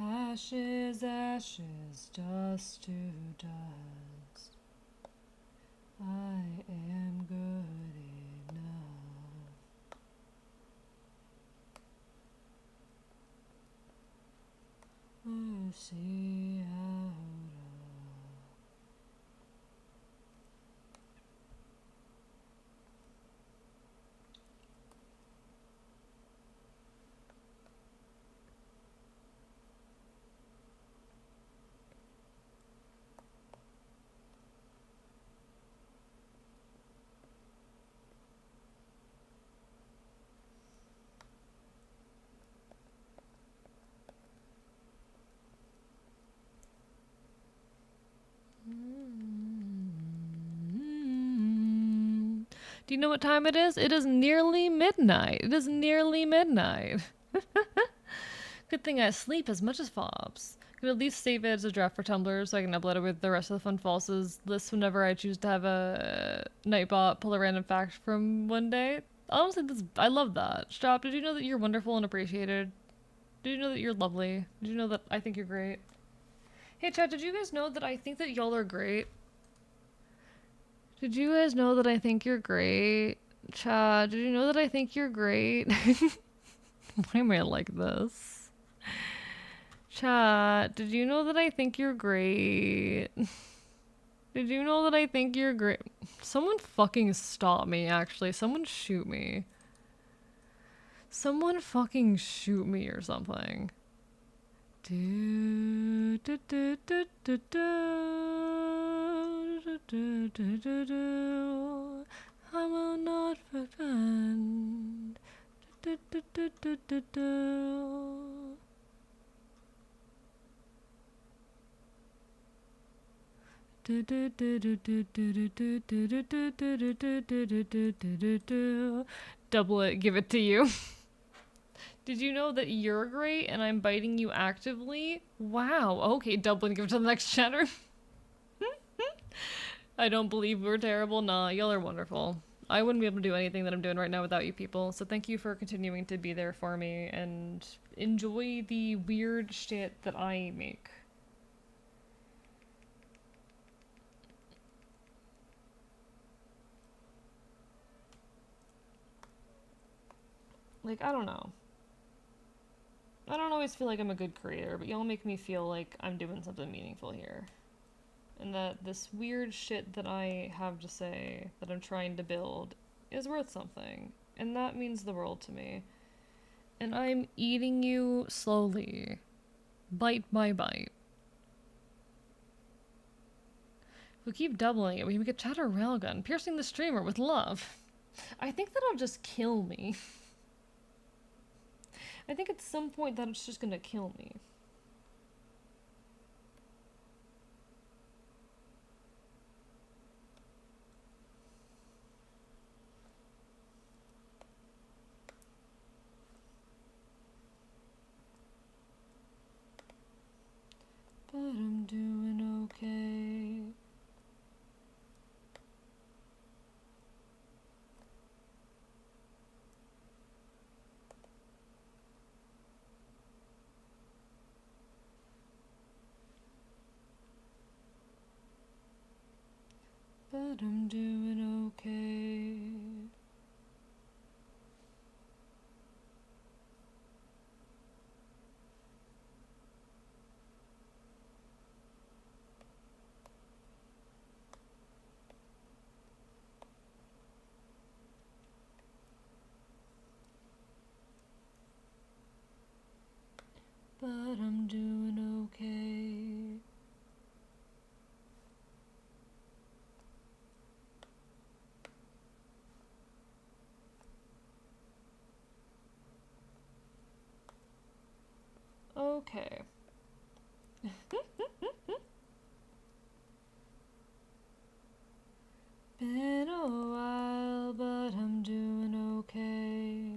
Ashes, ashes, dust to dust. I am good enough. Mercy out of. Do you know what time it is? It is nearly midnight. It is nearly midnight. Good thing I sleep as much as Fobs. Could at least save it as a draft for Tumblr so I can upload it with the rest of the Fun Falses list whenever I choose to have a Nightbot pull a random fact from one day. Honestly, I love that. Strap, did you know that you're wonderful and appreciated? Did you know that you're lovely? Did you know that I think you're great? Hey chat, did you guys know that I think that y'all are great? Did you guys know that I think you're great? Chad, did you know that I think you're great? Why am I like this? Chat, did you know that I think you're great? Did you know that I think you're great? Someone fucking stop me, actually. Someone shoot me. Someone fucking shoot me or something. Do, do, do, do, do, do, do, do, do, do, do. I will not pretend. Do, do, do, do, do, do. Double it, give it to you. Did you know that you're great and I'm biting you actively? Wow, okay, double and give it to the next chatter. I don't believe we're terrible. Nah, y'all are wonderful. I wouldn't be able to do anything that I'm doing right now without you people. So thank you for continuing to be there for me and enjoy the weird shit that I make. Like, I don't know. I don't always feel like I'm a good creator, but y'all make me feel like I'm doing something meaningful here. And that this weird shit that I have to say, that I'm trying to build, is worth something. And that means the world to me. And I'm eating you slowly. Bite by bite. If we keep doubling it, we can get Chatter Railgun, piercing the streamer with love. I think that'll just kill me. I think at some point that it's just gonna kill me. But I'm doing okay. But I'm doing okay. But I'm doing okay. Okay. Been a while, but I'm doing okay.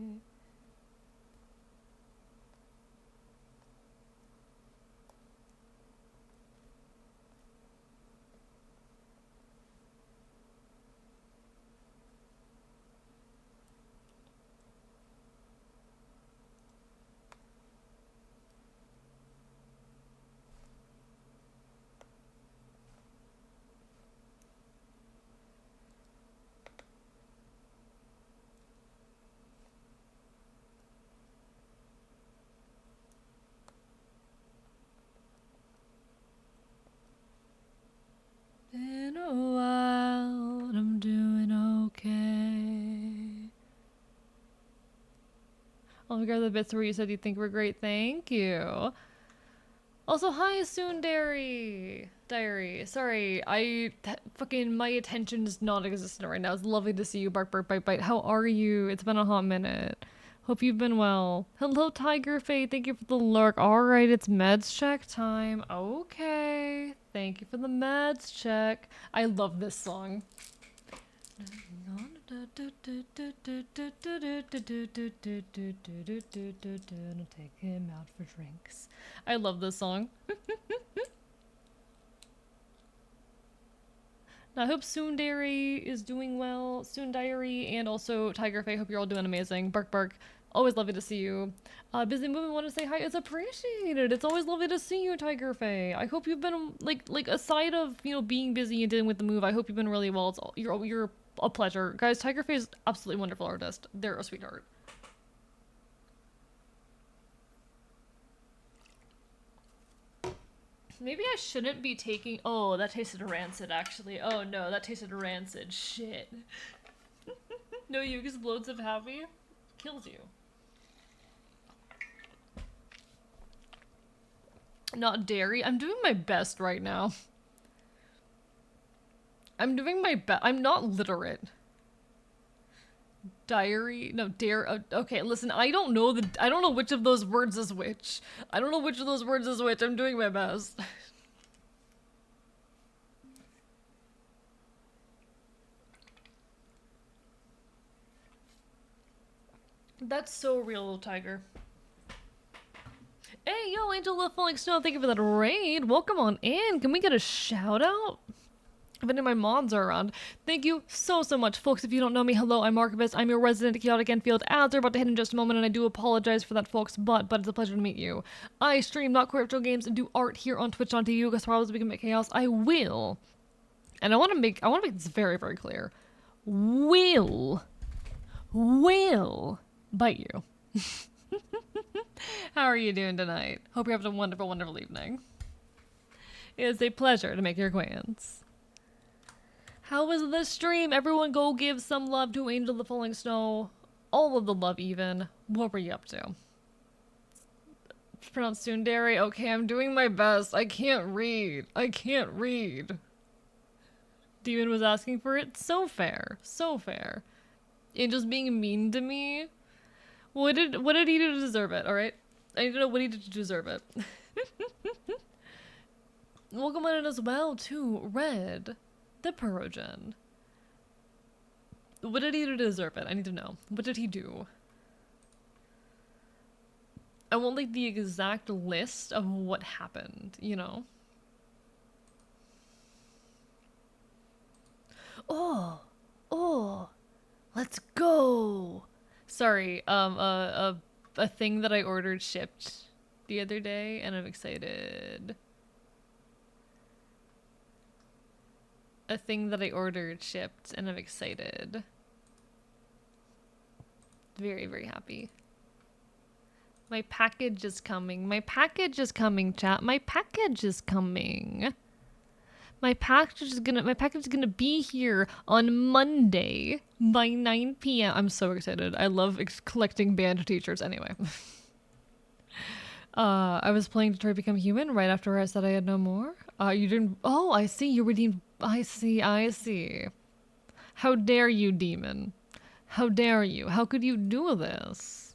Been a while, but I'm doing okay. I'll figure out the bits where you said you think we're great. Thank you. Also, hi, Soondary. Diary. Sorry, fucking my attention is non-existent right now. It's lovely to see you. Bark, bark, bite, bite. How are you? It's been a hot minute. Hope you've been well. Hello, Tiger Fate. Thank you for the lurk. Alright, it's meds check time. Okay. Thank you for the meds check. I love this song. Take him out for drinks. I love this song. Now, I hope Soondary is doing well. Soondary and also Tiger Faye. Hope you're all doing amazing. Bark, bark. Always lovely to see you. Busy Movement want to say hi. It's appreciated. It's always lovely to see you, Tiger Faye. I hope you've been like aside of being busy and dealing with the move. I hope you've been really well. You're a pleasure, guys. Tiger Faye is absolutely wonderful artist. They're a sweetheart. Maybe I shouldn't be taking. Oh, that tasted rancid, actually. Oh no, that tasted rancid. Shit. No, you explodes of happy kills you. Not dairy. I'm doing my best right now. I'm doing my best. I'm not literate. Diary? No, dare. Okay, listen. I don't know which of those words is which. I don't know which of those words is which. I'm doing my best. That's so real, Tiger. Hey, yo, Angel of Falling Snow, thank you for that raid. Welcome on in. Can we get a shout out? If any of my mods are around. Thank you so much. Folks, if you don't know me, hello, I'm Archivist. I'm your resident chaotic Enfield. Ads are about to hit in just a moment, and I do apologize for that, folks, but it's a pleasure to meet you. I stream not crypto games and do art here on Twitch.tv, because probably we can make chaos. I will. And I want to make this very, very clear. Will bite you. How are you doing tonight? Hope you're having a wonderful, wonderful evening. It is a pleasure to make your acquaintance. How was the stream? Everyone go give some love to Angel the Falling Snow. All of the love even. What were you up to? It's pronounced Tsundere. Okay, I'm doing my best. I can't read. Demon was asking for it. So fair. So fair. Angel's being mean to me. What did he do to deserve it, alright? I need to know what he did to deserve it. Welcome on in as well to Red, the Perogen. What did he do to deserve it? I need to know. What did he do? I want like the exact list of what happened, you know? Oh, let's go. Sorry, a thing that I ordered shipped the other day, and I'm excited. A thing that I ordered shipped, and I'm excited. Very, very happy. My package is coming. My package is coming, chat. My package is coming. My package is gonna be here on Monday by 9 p.m. I'm so excited. I love collecting band t-shirts anyway. I was playing Detroit Become Human right after I said I had no more. You didn't. Oh, I see. You redeemed. I see. How dare you, demon? How dare you? How could you do this?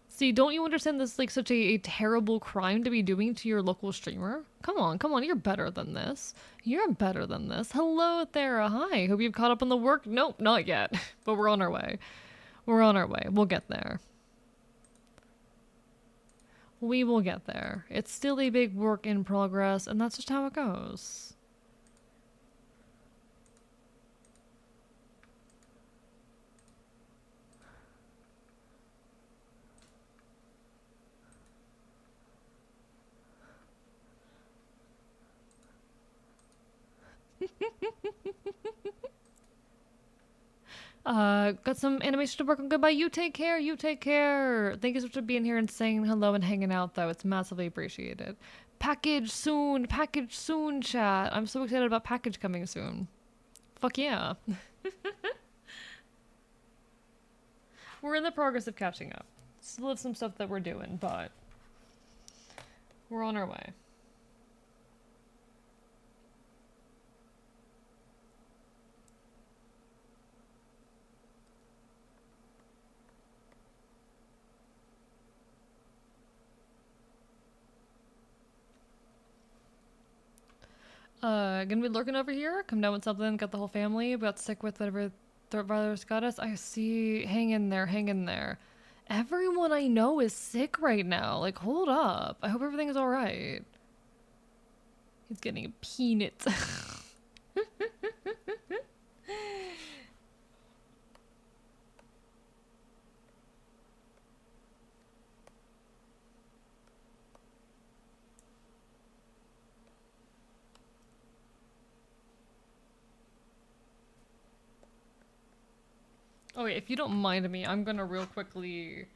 See, don't you understand this is like such a terrible crime to be doing to your local streamer? Come on, you're better than this. You're better than this. Hello, Thera. Hi. Hope you've caught up on the work. Nope, not yet. But we're on our way. We're on our way. We'll get there. We will get there. It's still a big work in progress, and that's just how it goes. Got some animation to work on. Goodbye. You take care. You take care. Thank you so much for being here and saying hello and hanging out, though. It's massively appreciated. Package soon, chat. I'm so excited about package coming soon. Fuck yeah. We're in the progress of catching up. Still have some stuff that we're doing, but we're on our way. Gonna be lurking over here. Come down with something. Got the whole family. We got sick with whatever the virus got us. I see. Hang in there. Everyone I know is sick right now. Like, hold up. I hope everything is alright. He's getting a peanut. Okay, if you don't mind me, I'm gonna real quickly...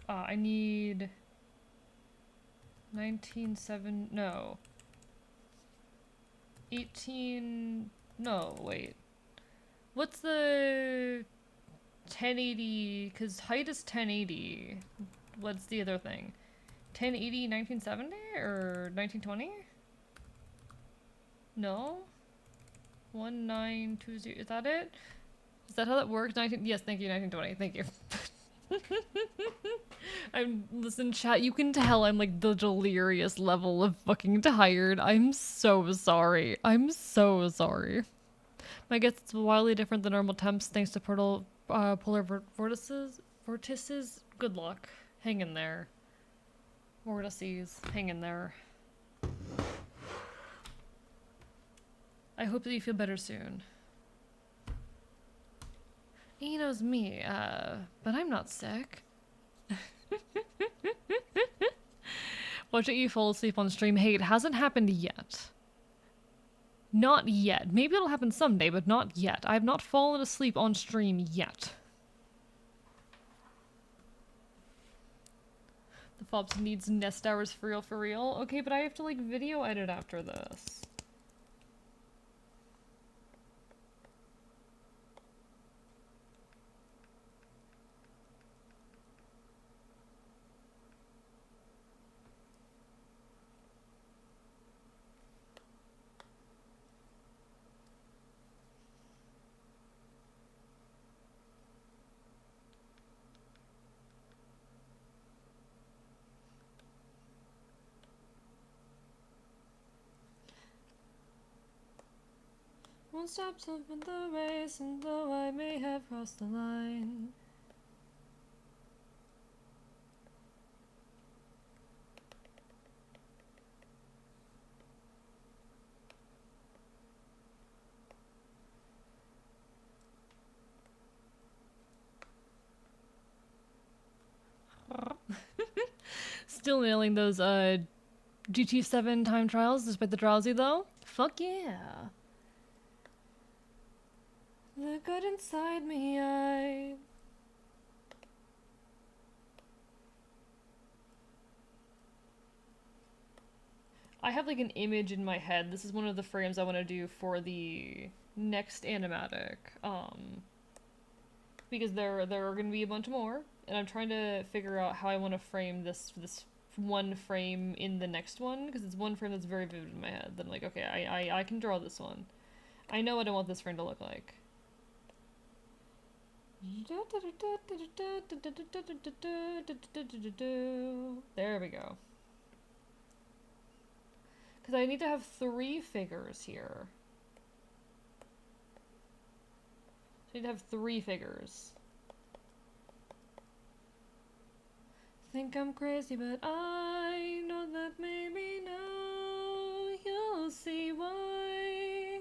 I need... 19.7... No. 18... No, wait. What's the... 1080... Because height is 1080. What's the other thing? 1080 1970? Or 1920? No? 1920... Is that it? Is that how that works? Yes, thank you, 1920. Thank you. Listen, chat, you can tell I'm like the delirious level of fucking tired. I'm so sorry. My guess it's wildly different than normal temps thanks to polar vortices. Vortices, good luck. Hang in there. Vortices, hang in there. I hope that you feel better soon. He knows me, but I'm not sick. Watching you fall asleep on stream. Hey, it hasn't happened yet. Not yet. Maybe it'll happen someday, but not yet. I have not fallen asleep on stream yet. The Fobs needs nest hours for real, for real. Okay, but I have to, like, video edit after this. Won't stop till in the race, and though I may have crossed the line. Still nailing those GT7 time trials despite the drowsy though. Fuck yeah. The good inside me, I have like an image in my head. This is one of the frames I want to do for the next animatic. Because there are going to be a bunch more, and I'm trying to figure out how I want to frame this one frame in the next one, because it's one frame that's very vivid in my head. Then I'm like, okay, I can draw this one. I know what I want this frame to look like. There we go. Because I need to have 3 figures here. So I need to have 3 figures. Think I'm crazy, but I know that maybe now you'll see why.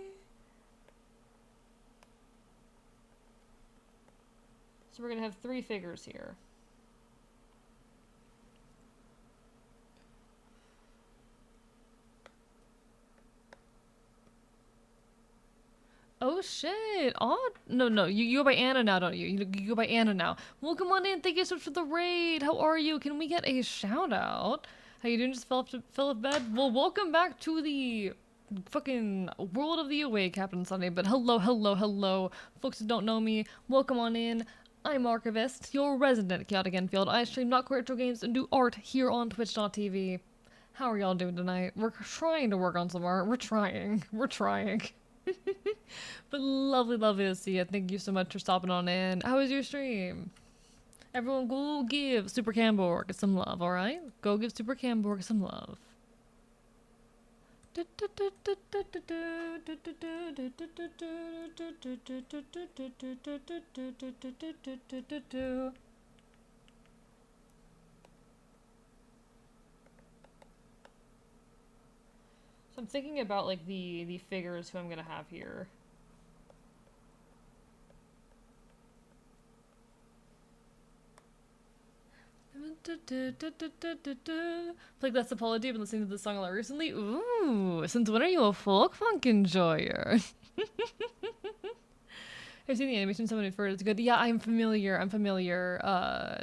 So we're gonna have 3 figures here. Oh shit! Oh no, you go by Anna now, don't you? You go by Anna now. Well, come on in. Thank you so much for the raid. How are you? Can we get a shout out? How you doing? Just fell off bed. Well, welcome back to the fucking world of the away, Captain Sunday. But hello, folks who don't know me. Welcome on in. I'm Archivist, your resident chaotic Enfield. I stream not retro games and do art here on Twitch.tv. How are y'all doing tonight? We're trying to work on some art. We're trying. But lovely to see you. Thank you so much for stopping on in. How was your stream? Everyone go give Super Camborg some love, alright? Go give Super Camborg some love. So I'm thinking about like the figures who I'm gonna have here. Like that's apology. I've been listening to this song a lot recently. Ooh, since when are you a folk funk enjoyer? I've seen the animation so many for it's good. Yeah, I'm familiar.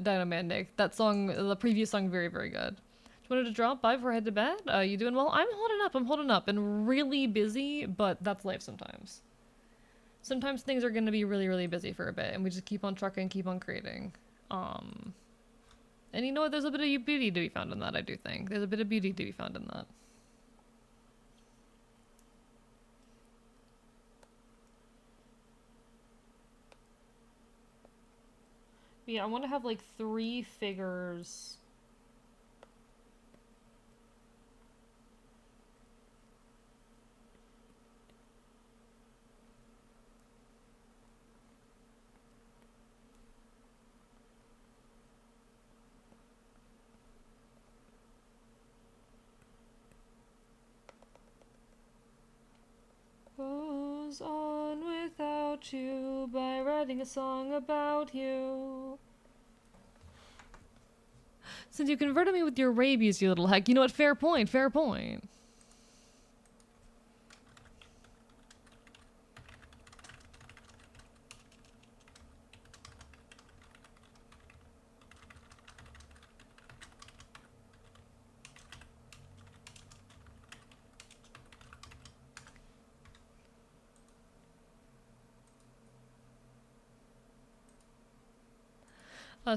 Dynamanic. That song, the previous song, very good. Just wanted to drop by before I head to bed. You doing well? I'm holding up and really busy, but that's life sometimes. Sometimes things are gonna be really busy for a bit, and we just keep on trucking, keep on creating. And you know what? There's a bit of beauty to be found in that, I do think. There's a bit of beauty to be found in that. But yeah, I want to have like 3 figures. Goes on without you by writing a song about you. Since you converted me with your rabies, you little heck. You know what? Fair point, fair point.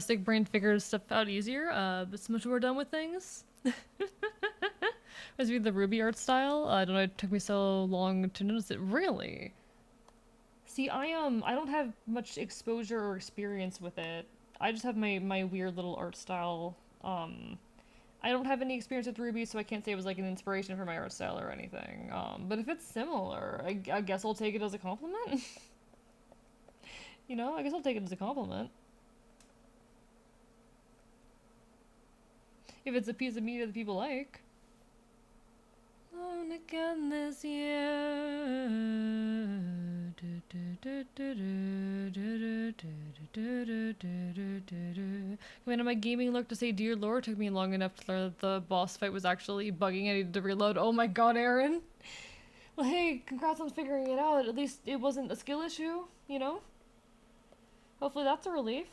Stick brain figures stuff out easier, but so much more done with things. Must be the Ruby art style. I don't know, it took me so long to notice it. Really? See, I don't have much exposure or experience with it. I just have my weird little art style. I don't have any experience with Ruby, so I can't say it was like an inspiration for my art style or anything. But if it's similar, I guess I'll take it as a compliment. You know, I guess I'll take it as a compliment. If it's a piece of media that people like. Alone again this year. When my gaming look to say dear lord took me long enough to learn that the boss fight was actually bugging. I needed to reload. Oh my god, Aaron. Well, hey, congrats on figuring it out. At least it wasn't a skill issue, you know? Hopefully that's a relief.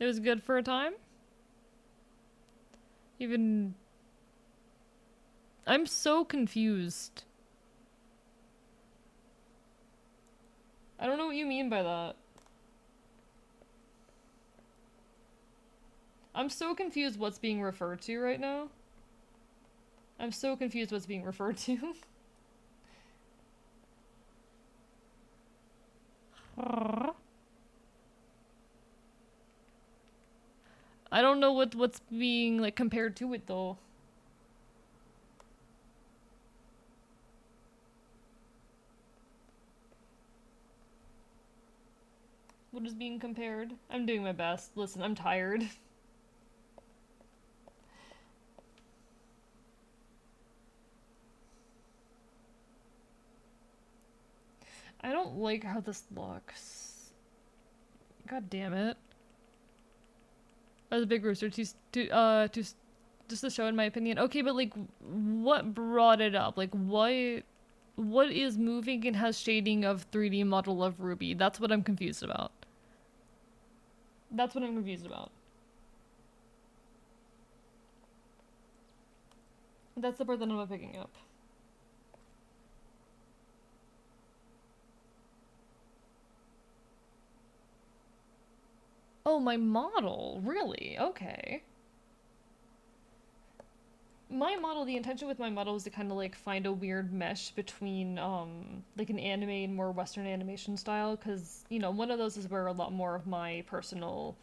It was good for a time? Even... I'm so confused. I don't know what you mean by that. I'm so confused what's being referred to right now. I'm so confused what's being referred to. I don't know what's being like compared to it though. What is being compared? I'm doing my best. Listen, I'm tired. I don't like how this looks. God damn it. As a big rooster, just to show in my opinion. Okay, but like, what brought it up? Like, what is moving and has shading of 3D model of Ruby? That's what I'm confused about. That's what I'm confused about. That's the part that I'm not picking up. Oh, my model? Really? Okay. My model, the intention with my model is to kind of like find a weird mesh between like an anime and more Western animation style, because you know one of those is where a lot more of my personal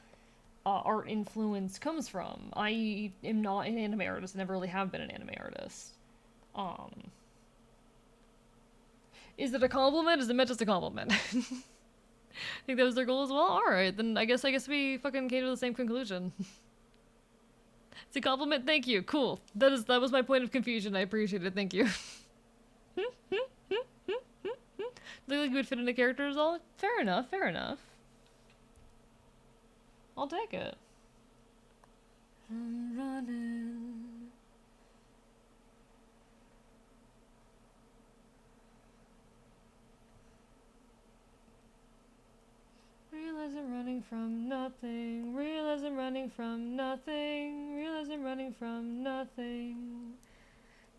art influence comes from. I am not an anime artist, never really have been an anime artist. Um, is it a compliment? Is it meant as a compliment? I think that was their goal as well. All right, then I guess we fucking came to the same conclusion. It's a compliment. Thank you. Cool. That was my point of confusion. I appreciate it. Thank you. Look like you would fit into characters all. Fair enough. Fair enough. I'll take it. I'm running. Realize I'm running from nothing. Realize I'm running from nothing. Realize I'm running from nothing.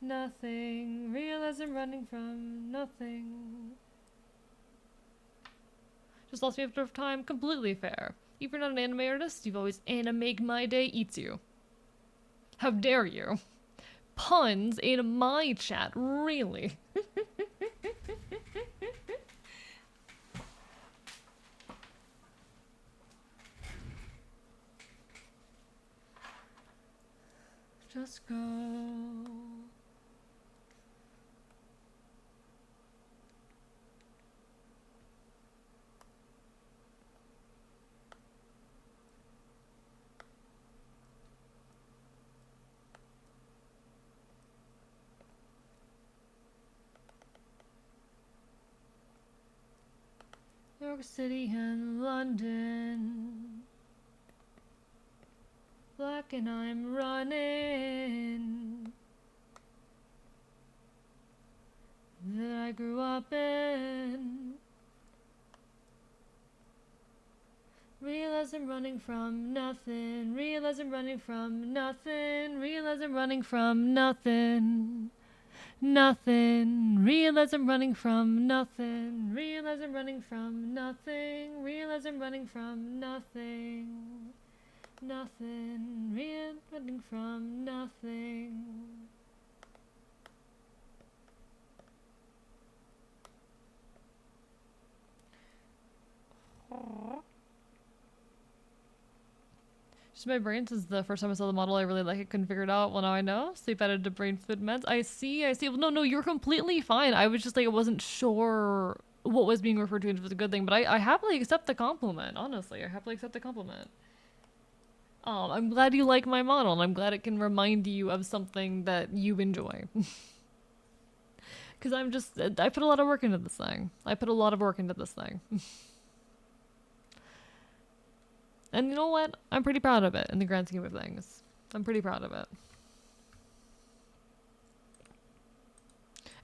Nothing. Realize I'm running from nothing. Just lost me a bit of time. Completely fair. If you're not an anime artist, you've always anime my day eats you. How dare you? Puns in my chat, really? Just go. York City and London. Black and I'm running. That I grew up in. Realize I'm running from nothing. Realize I'm running from nothing. Realize I'm running from nothing. Nothing. Realize I'm running from nothing. Realize I'm running from nothing. Realize I'm running from nothing. Nothing. Running from nothing. Just my brain, since the first time I saw the model, I really like it, couldn't figure it out. Well, now I know. Sleep added to brain food meds. I see. Well, no, you're completely fine. I was just like, I wasn't sure what was being referred to if it was a good thing, but I happily accept the compliment. Honestly, I happily accept the compliment. I'm glad you like my model, and I'm glad it can remind you of something that you enjoy. Because I put a lot of work into this thing. And you know what? I'm pretty proud of it in the grand scheme of things. I'm pretty proud of it.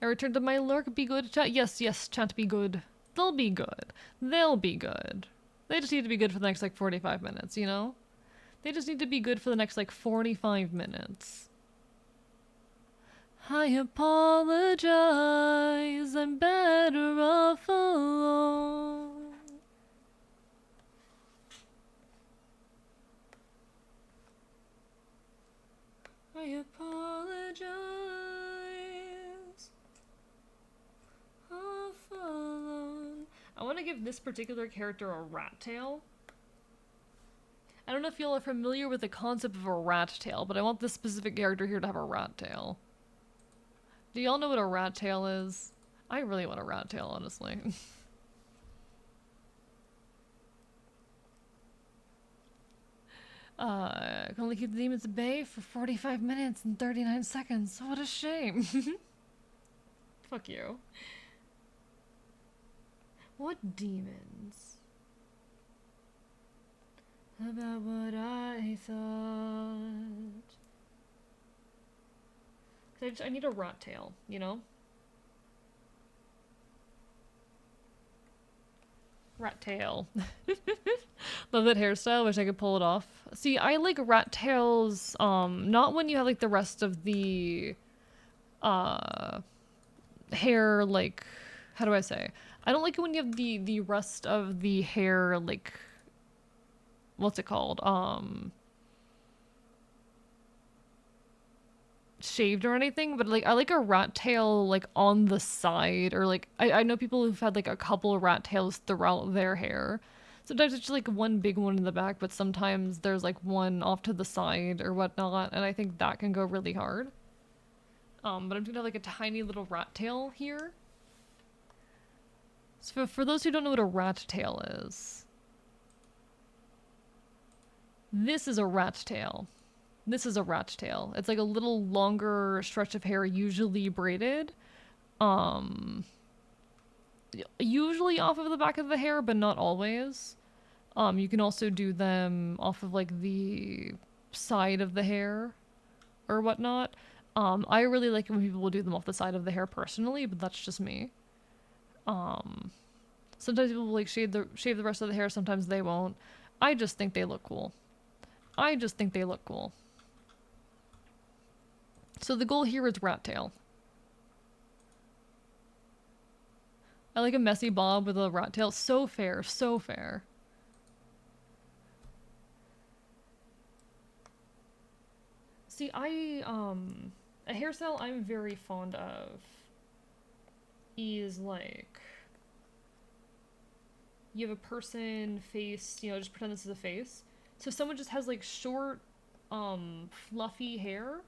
I returned to my lurk. Be good, chat. Yes, chat, be good. They'll be good. They'll be good. They just need to be good for the next, like, 45 minutes, you know? They just need to be good for the next, like, 45 minutes. I apologize. I'm better off alone. I apologize. Off alone. I want to give this particular character a rat tail. I don't know if y'all are familiar with the concept of a rat tail, but I want this specific character here to have a rat tail. Do y'all know what a rat tail is? I really want a rat tail, honestly. I can only keep the demons at bay for 45 minutes and 39 seconds. What a shame. Fuck you. What demons? About what I thought. I need a rat tail, you know? Rat tail. Love that hairstyle, wish I could pull it off. See, I like rat tails, not when you have like the rest of the hair, like, how do I say? I don't like it when you have the rest of the hair, like, what's it called? Shaved or anything, but like I like a rat tail like on the side, or like I know people who've had like a couple of rat tails throughout their hair. Sometimes it's just like one big one in the back, but sometimes there's like one off to the side or whatnot, and I think that can go really hard. But I'm gonna have like a tiny little rat tail here. So for those who don't know what a rat tail is, this is a rat tail. This is a rat tail. It's like a little longer stretch of hair, usually braided. Usually off of the back of the hair, but not always. You can also do them off of like the side of the hair or whatnot. I really like it when people will do them off the side of the hair personally, but that's just me. Sometimes people will like shave the rest of the hair, sometimes they won't. I just think they look cool. So the goal here is rat tail. I like a messy bob with a rat tail. So fair, so fair. See, a hairstyle I'm very fond of is like, you have a person face, you know, just pretend this is a face. So if someone just has like short, fluffy hair,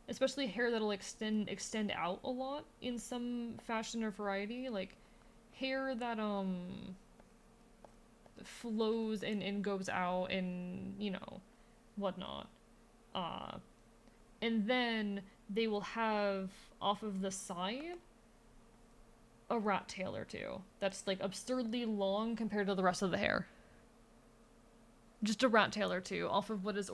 especially hair that'll extend out a lot in some fashion or variety, like hair that flows and goes out and, you know, whatnot. And then they will have off of the side a rat tail or two. That's like absurdly long compared to the rest of the hair. Just a rat tail or two off of what is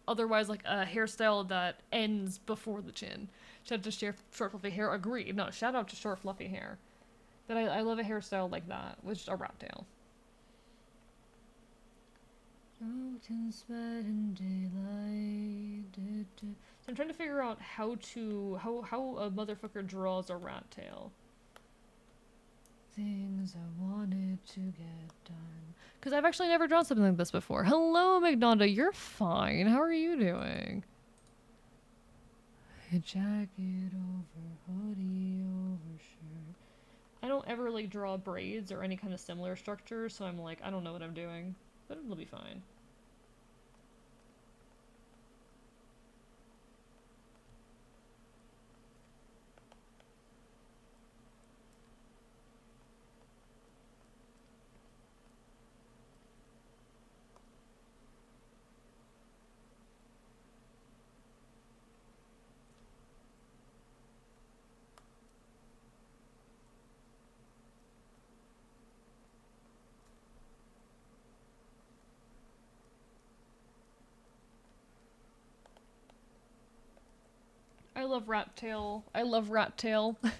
otherwise like a hairstyle that ends before the chin. Shout out to short fluffy hair. Agreed. No, shout out to short fluffy hair. But I love a hairstyle like that with just a rat tail. Sweat and daylight. So I'm trying to figure out how a motherfucker draws a rat tail. Things I wanted to get done. Because I've actually never drawn something like this before. Hello, McDonda. You're fine. How are you doing? A jacket over hoodie over shirt. I don't ever like draw braids or any kind of similar structure, so I'm like, I don't know what I'm doing. But it'll be fine. I love rat tail. I love rat tail. It's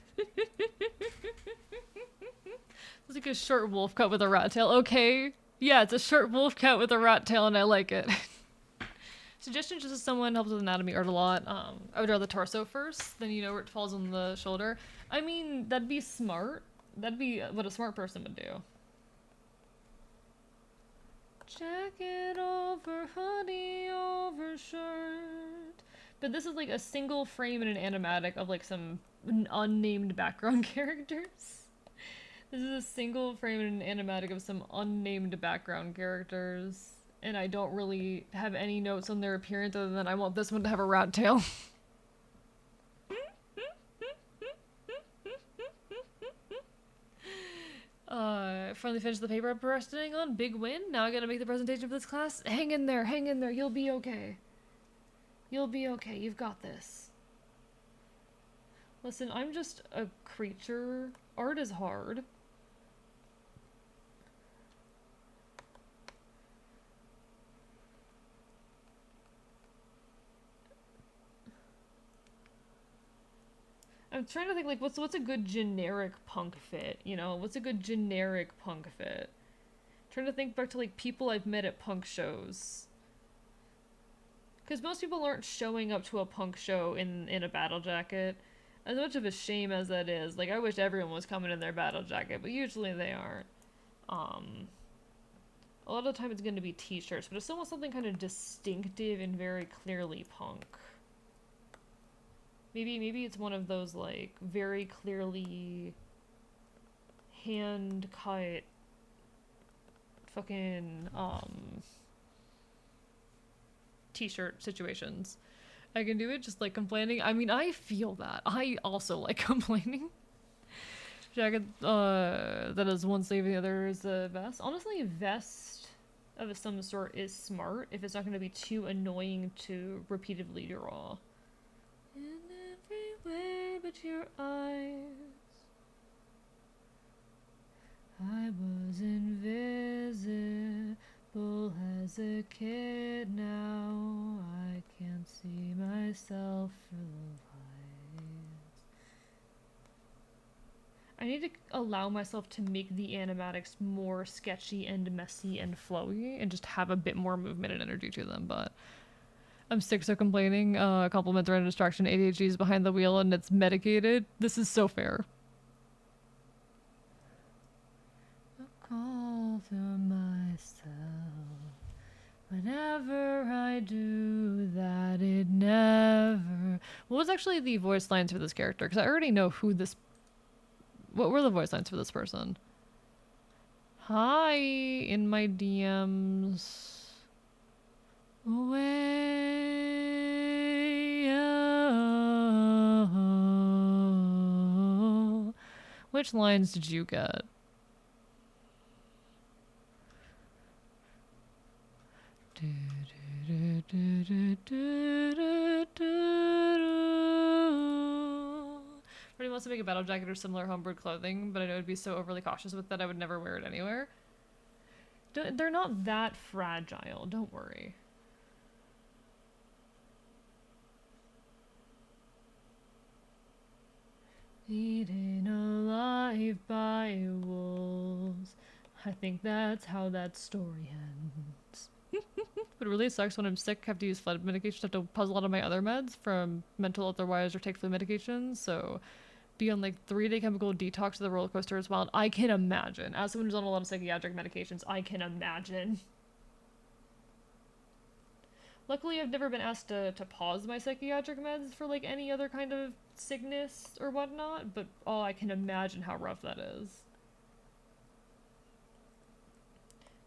like a short wolf cut with a rat tail. Okay. Yeah, it's a short wolf cut with a rat tail and I like it. Suggestion just as someone helps with anatomy art a lot. I would draw the torso first, then you know where it falls on the shoulder. I mean, that'd be smart. That'd be what a smart person would do. Jacket over hoodie over shirt. But this is like a single frame and an animatic of like some unnamed background characters. This is a single frame and an animatic of some unnamed background characters. And I don't really have any notes on their appearance other than I want this one to have a rat tail. Finally finished the paper I'm procrastinating on. Big win. Now I gotta make the presentation for this class. Hang in there, hang in there. You'll be okay. You'll be okay. You've got this. Listen, I'm just a creature. Art is hard. I'm trying to think like what's a good generic punk fit, you know? What's a good generic punk fit? I'm trying to think back to like people I've met at punk shows. Cuz most people aren't showing up to a punk show in a battle jacket. As much of a shame as that is, like I wish everyone was coming in their battle jacket, but usually they aren't. A lot of the time it's going to be t-shirts, but if someone wants something kind of distinctive and very clearly punk. Maybe it's one of those like very clearly hand cut fucking t-shirt situations. I can do it just like complaining. I mean, I feel that. I also like complaining. Jacket that is one sleeve, the other is a vest. Honestly, a vest of some sort is smart if it's not going to be too annoying to repeatedly draw. Everywhere but your eyes, I was invisible as a kid. Now I can't see myself for the lights. I need to allow myself to make the animatics more sketchy and messy and flowy and just have a bit more movement and energy to them, but I'm sick of complaining. Compliments are a distraction. ADHD is behind the wheel and it's medicated. This is so fair. A call to myself. Whenever I do that, it never... What was actually the voice lines for this character? Because I already know who this... What were the voice lines for this person? Hi, in my DMs. Way oh. Which lines did you get? Everybody wants to make a battle jacket or similar homebrewed clothing, but I know I'd be so overly cautious with that I would never wear it anywhere. They're not that fragile, don't worry. Eaten alive by wolves. I think that's how that story ends. But it really sucks when I'm sick, have to use flu medication, have to puzzle out of my other meds from mental otherwise or take flu medications, so be on like 3-day chemical detox of the roller coaster as well. I can imagine. As someone who's on a lot of psychiatric medications, I can imagine. Luckily, I've never been asked to pause my psychiatric meds for like any other kind of sickness or whatnot, but oh, I can imagine how rough that is.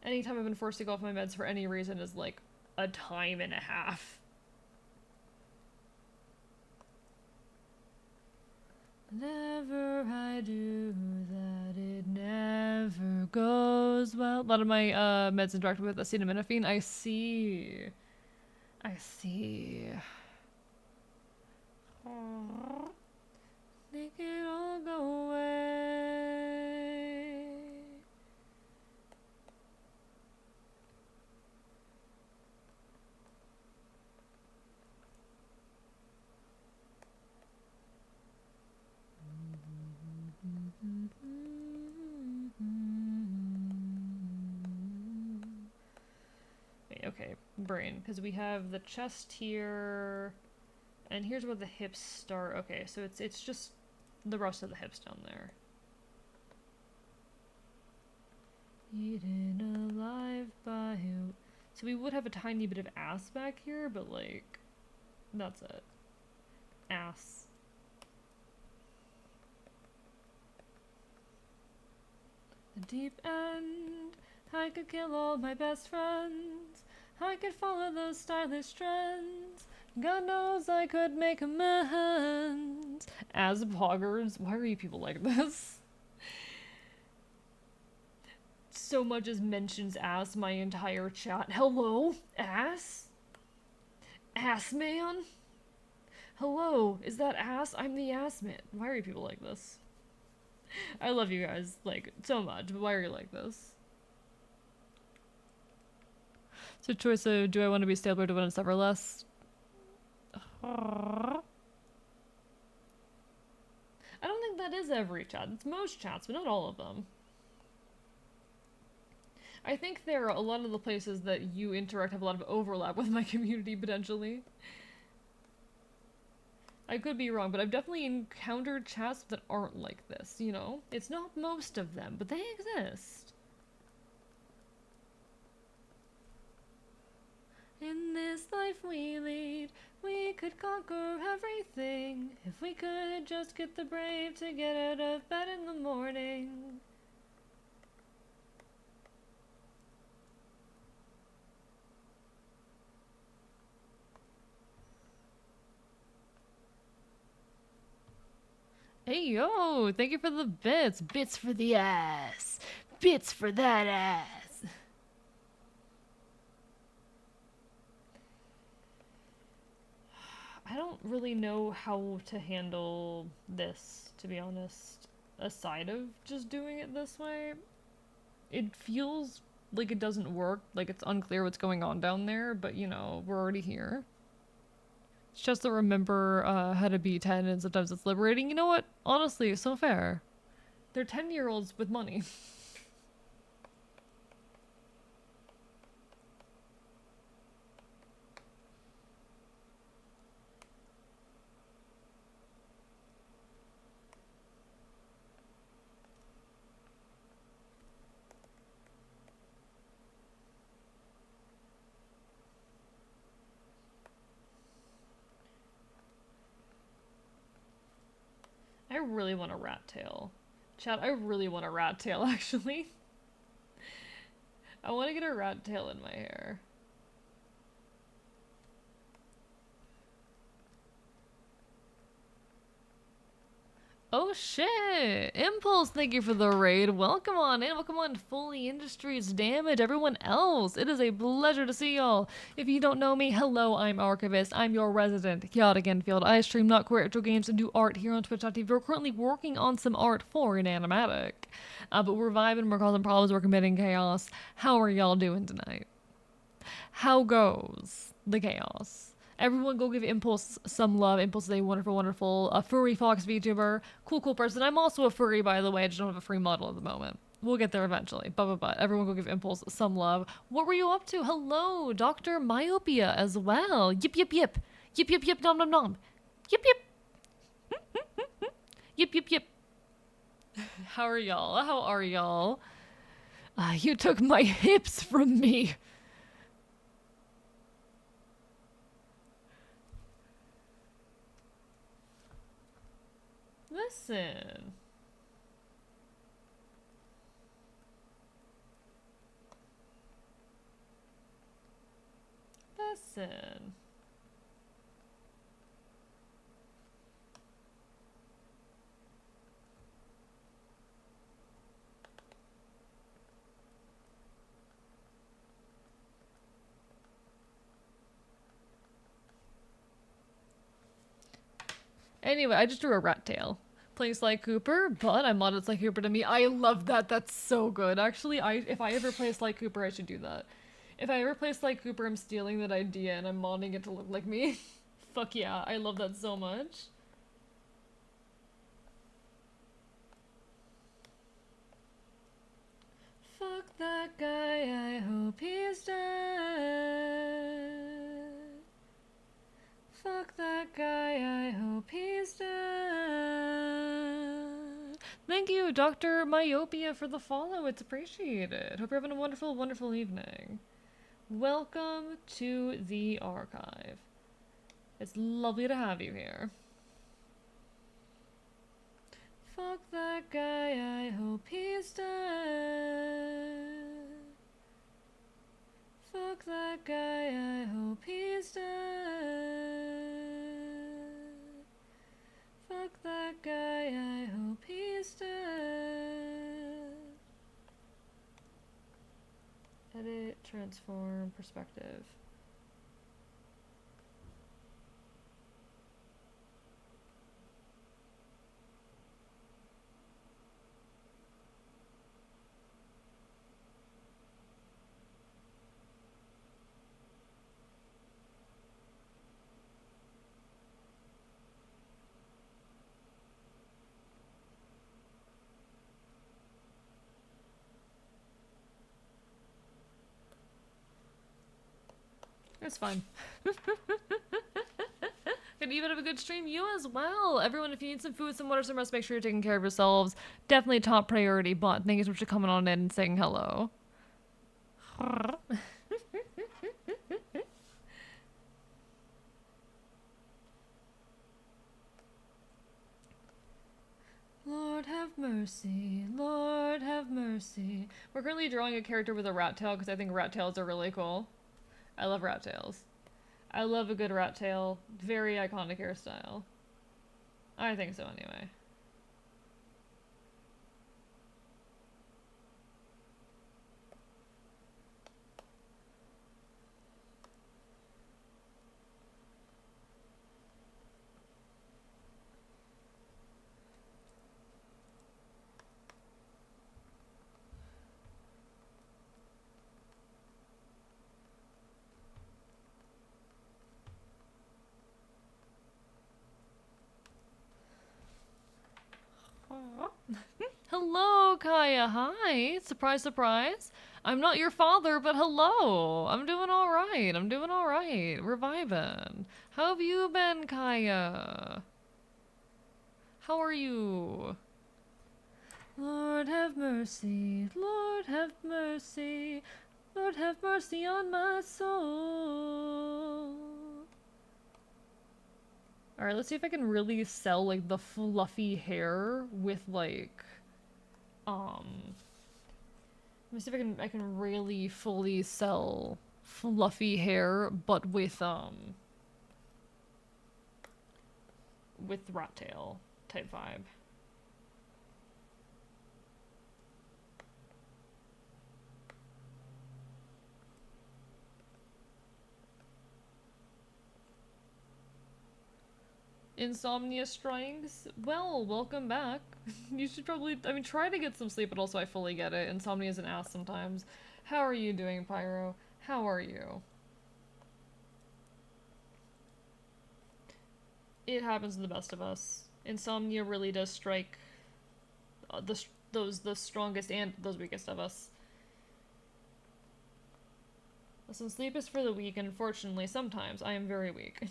Anytime I've been forced to go off my meds for any reason is like a time and a half. Whenever I do that, it never goes well. A lot of my meds interact with acetaminophen. I see. I see. Make it all go away. Wait, okay, brain, because we have the chest here, and here's where the hips start. Okay, so it's just the rest of the hips down there. Eaten alive by who? So we would have a tiny bit of ass back here, but like, that's it. Ass. The deep end. I could kill all my best friends. I could follow those stylish trends. God knows I could make amends. As poggers, why are you people like this? So much as mentions ass my entire chat. Hello? Ass? Ass man? Hello, is that ass? I'm the ass man. Why are you people like this? I love you guys, like, so much, but why are you like this? So choice of, do I want to be stable or do I want to suffer less? I don't think that is every chat. It's most chats, but not all of them. I think there are a lot of the places that you interact have a lot of overlap with my community, potentially. I could be wrong, but I've definitely encountered chats that aren't like this, you know? It's not most of them, but they exist. In this life we lead, we could conquer everything if we could just get the brave to get out of bed in the morning. Hey yo, thank you for the bits. Bits for the ass. Bits for that ass. I don't really know how to handle this, to be honest, aside of just doing it this way. It feels like it doesn't work, like it's unclear what's going on down there, but you know, we're already here. It's just to remember how to be 10 and sometimes it's liberating. You know what? Honestly, it's so fair. They're 10-year-olds with money. I really want a rat tail. Chat, I really want a rat tail, actually. I want to get a rat tail in my hair. Oh shit! Impulse, thank you for the raid. Welcome on in. Welcome on Foley Industries. Damage, everyone else. It is a pleasure to see y'all. If you don't know me, hello, I'm Archivist. I'm your resident chaotic Enfield. I stream not queer retro games and do art here on Twitch.tv. We're currently working on some art for an animatic. But we're vibing, we're causing problems, we're committing chaos. How are y'all doing tonight? How goes the chaos? Everyone go give Impulse some love. Impulse is a wonderful, wonderful furry fox VTuber. Cool, cool person. I'm also a furry, by the way. I just don't have a free model at the moment. We'll get there eventually. But. Everyone go give Impulse some love. What were you up to? Hello, Dr. Myopia as well. Yip, yip, yip. Yip, yip, yip, nom, nom, nom. Yip, yip. Yip, yip, yip. How are y'all? How are y'all? You took my hips from me. Listen. Listen. Anyway, I just drew a rat tail. Playing Sly Cooper, but I modded Sly Cooper to me. I love that. That's so good. Actually, if I ever play Sly Cooper, I should do that. If I ever play Sly Cooper, I'm stealing that idea and I'm modding it to look like me. Fuck yeah, I love that so much. Fuck that guy, I hope he's dead. Fuck that guy, I hope he's dead. Thank you, Dr. Myopia, for the follow. It's appreciated. Hope you're having a wonderful, wonderful evening. Welcome to the archive. It's lovely to have you here. Fuck that guy, I hope he's dead. Fuck that guy, I hope he's dead. Fuck that guy, I hope he's dead. Edit, transform, perspective. It's fine. Good even have a good stream. You as well. Everyone, if you need some food, some water, some rest, make sure you're taking care of yourselves. Definitely top priority, but thank you so much for coming on in and saying hello. Lord have mercy, Lord have mercy. We're currently drawing a character with a rat tail because I think rat tails are really cool. I love rat tails. I love a good rat tail. Very iconic hairstyle. I think so anyway. Hello, Kaya. Hi. Surprise, surprise. I'm not your father, but hello. I'm doing all right. I'm doing all right. We're vibing. How have you been, Kaya? How are you? Lord have mercy. Lord have mercy. Lord have mercy on my soul. Alright, let's see if I can really sell, like, the fluffy hair with, like, let me see if I can really fully sell fluffy hair, but with rat tail type vibe. Insomnia strikes? Well, welcome back. You should probably, I mean, try to get some sleep, but also I fully get it. Insomnia is an ass sometimes. How are you doing, Pyro? How are you? It happens to the best of us. Insomnia really does strike the strongest and those weakest of us. Listen, sleep is for the weak, and unfortunately, sometimes I am very weak.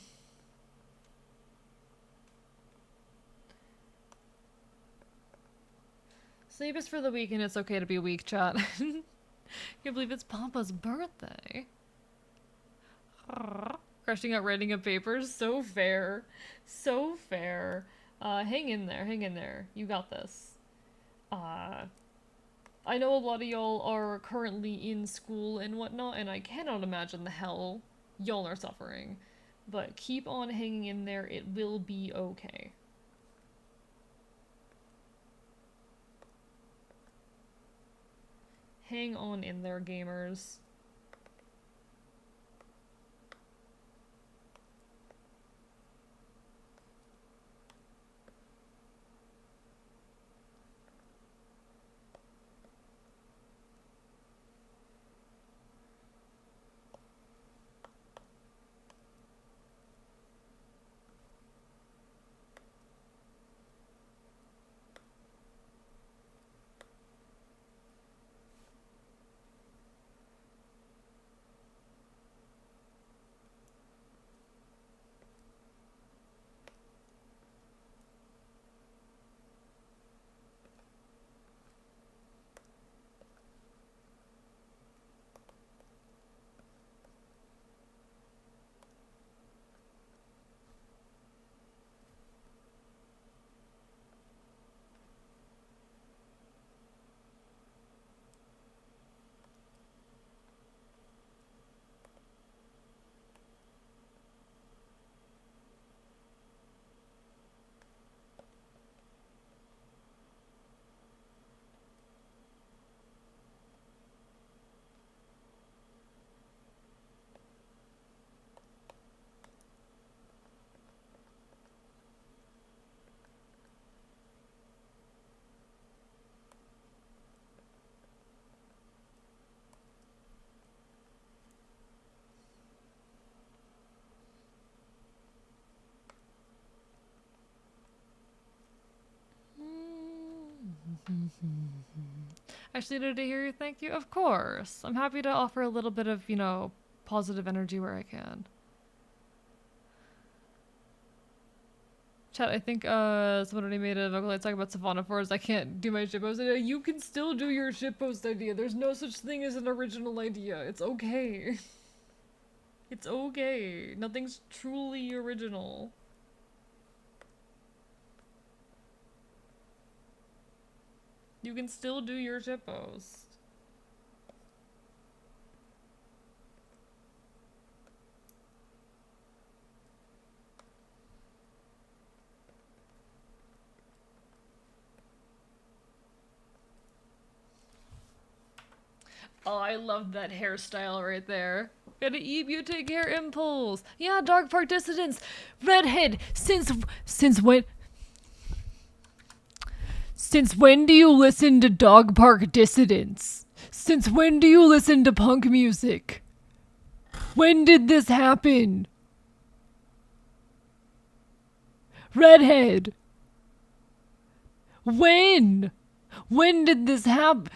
Sleep is for the weak, and it's okay to be weak, chat. Can't believe it's Papa's birthday. Crushing out writing of papers, so fair. So fair. Hang in there, hang in there. You got this. I know a lot of y'all are currently in school and whatnot, and I cannot imagine the hell y'all are suffering. But keep on hanging in there, it will be okay. Hang on in there, gamers. Actually, to hear you, thank you. Of course. I'm happy to offer a little bit of, you know, positive energy where I can. Chat, I think, someone already made a vocal talk about Savannah Forest. I can't do my shitpost idea. You can still do your shitpost idea. There's no such thing as an original idea. It's okay. It's okay. Nothing's truly original. You can still do your shitpost. Oh, I love that hairstyle right there. Got an e-mutate hair impulse. Yeah, Dark Park Dissidents. Redhead, since when? Since when do you listen to Dog Park Dissidents? Since when do you listen to punk music? When did this happen? Redhead. When? When did this happen?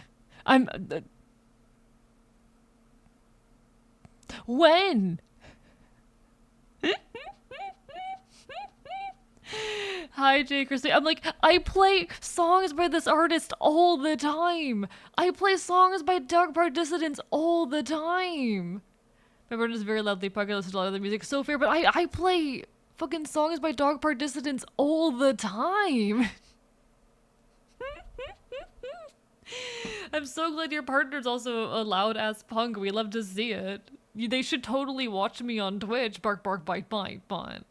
When? Hi, Jay Christie. I'm like, I play songs by this artist all the time. I play songs by Dark Part Dissidents all the time. My brother is very loudly popular, listens to a lot of the music. So fair, but I play fucking songs by Dark Part Dissidents all the time. I'm so glad your partner's also a loud-ass punk. We love to see it. They should totally watch me on Twitch. Bark, bark, bite, bite, bite.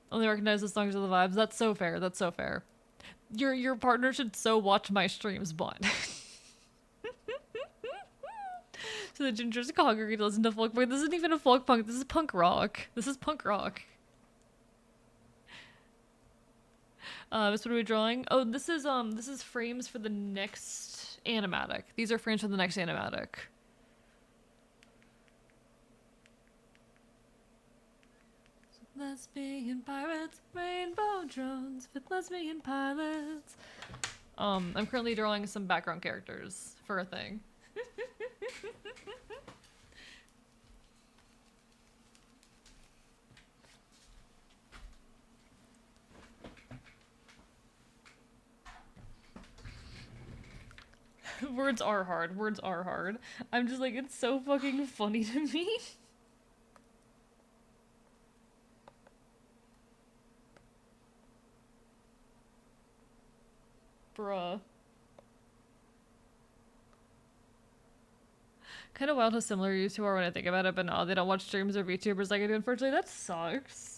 Only recognize the songs of the vibes. That's so fair. That's so fair. Your partner should so watch my streams, but. So the Gingers congregate to listen to folk punk. This isn't even a folk punk. This is punk rock. This is punk rock. So what are we drawing? Oh, this is frames for the next animatic. These are frames for the next animatic. Lesbian pirates, rainbow drones with lesbian pilots. I'm currently drawing some background characters for a thing. Words are hard. Words are hard. I'm just like, it's so fucking funny to me. Bruh. Kind of wild how similar you two are when I think about it, but no, they don't watch streams or VTubers like I do. Unfortunately, that sucks.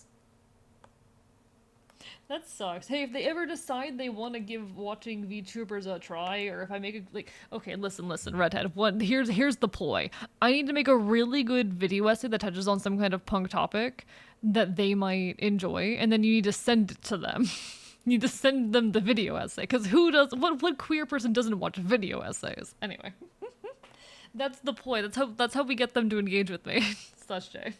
That sucks. Hey, if they ever decide they want to give watching VTubers a try, or if I make a like, okay, listen, Redhead. Here's the ploy. I need to make a really good video essay that touches on some kind of punk topic that they might enjoy, and then you need to send it to them. You need to send them the video essay, because who does what queer person doesn't watch video essays? Anyway. That's the ploy. That's how we get them to engage with me. Slash J.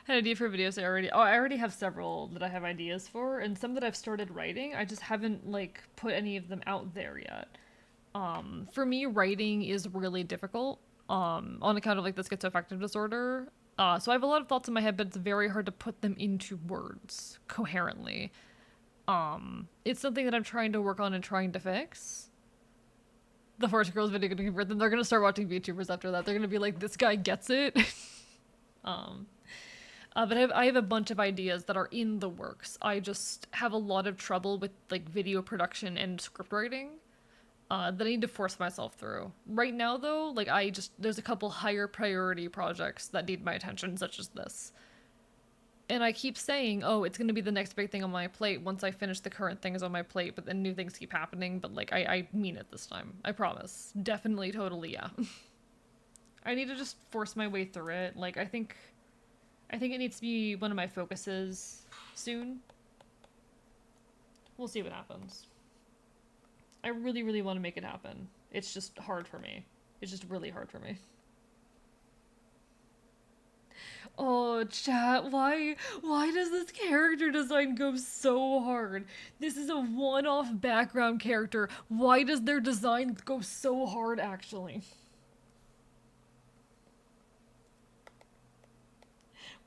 Had an idea for videos I already have several that I have ideas for, and some that I've started writing. I just haven't like put any of them out there yet. For me, writing is really difficult. On account of like the schizoaffective disorder. So I have a lot of thoughts in my head, but it's very hard to put them into words coherently. It's something that I'm trying to work on and trying to fix. The Forest Girls video gonna convert them. They're gonna start watching VTubers after that. They're gonna be like, this guy gets it. um, but I have a bunch of ideas that are in the works. I just have a lot of trouble with like video production and script writing that I need to force myself through. Right now, though, like there's a couple higher priority projects that need my attention, such as this. And I keep saying, oh, it's going to be the next big thing on my plate once I finish the current things on my plate, but then new things keep happening. But like, I mean it this time. I promise. Definitely, totally, yeah. I need to just force my way through it. Like, I think it needs to be one of my focuses soon. We'll see what happens. I really, really want to make it happen. It's just hard for me. It's just really hard for me. Oh, chat, why does this character design go so hard? This is a one-off background character. Why does their design go so hard, actually?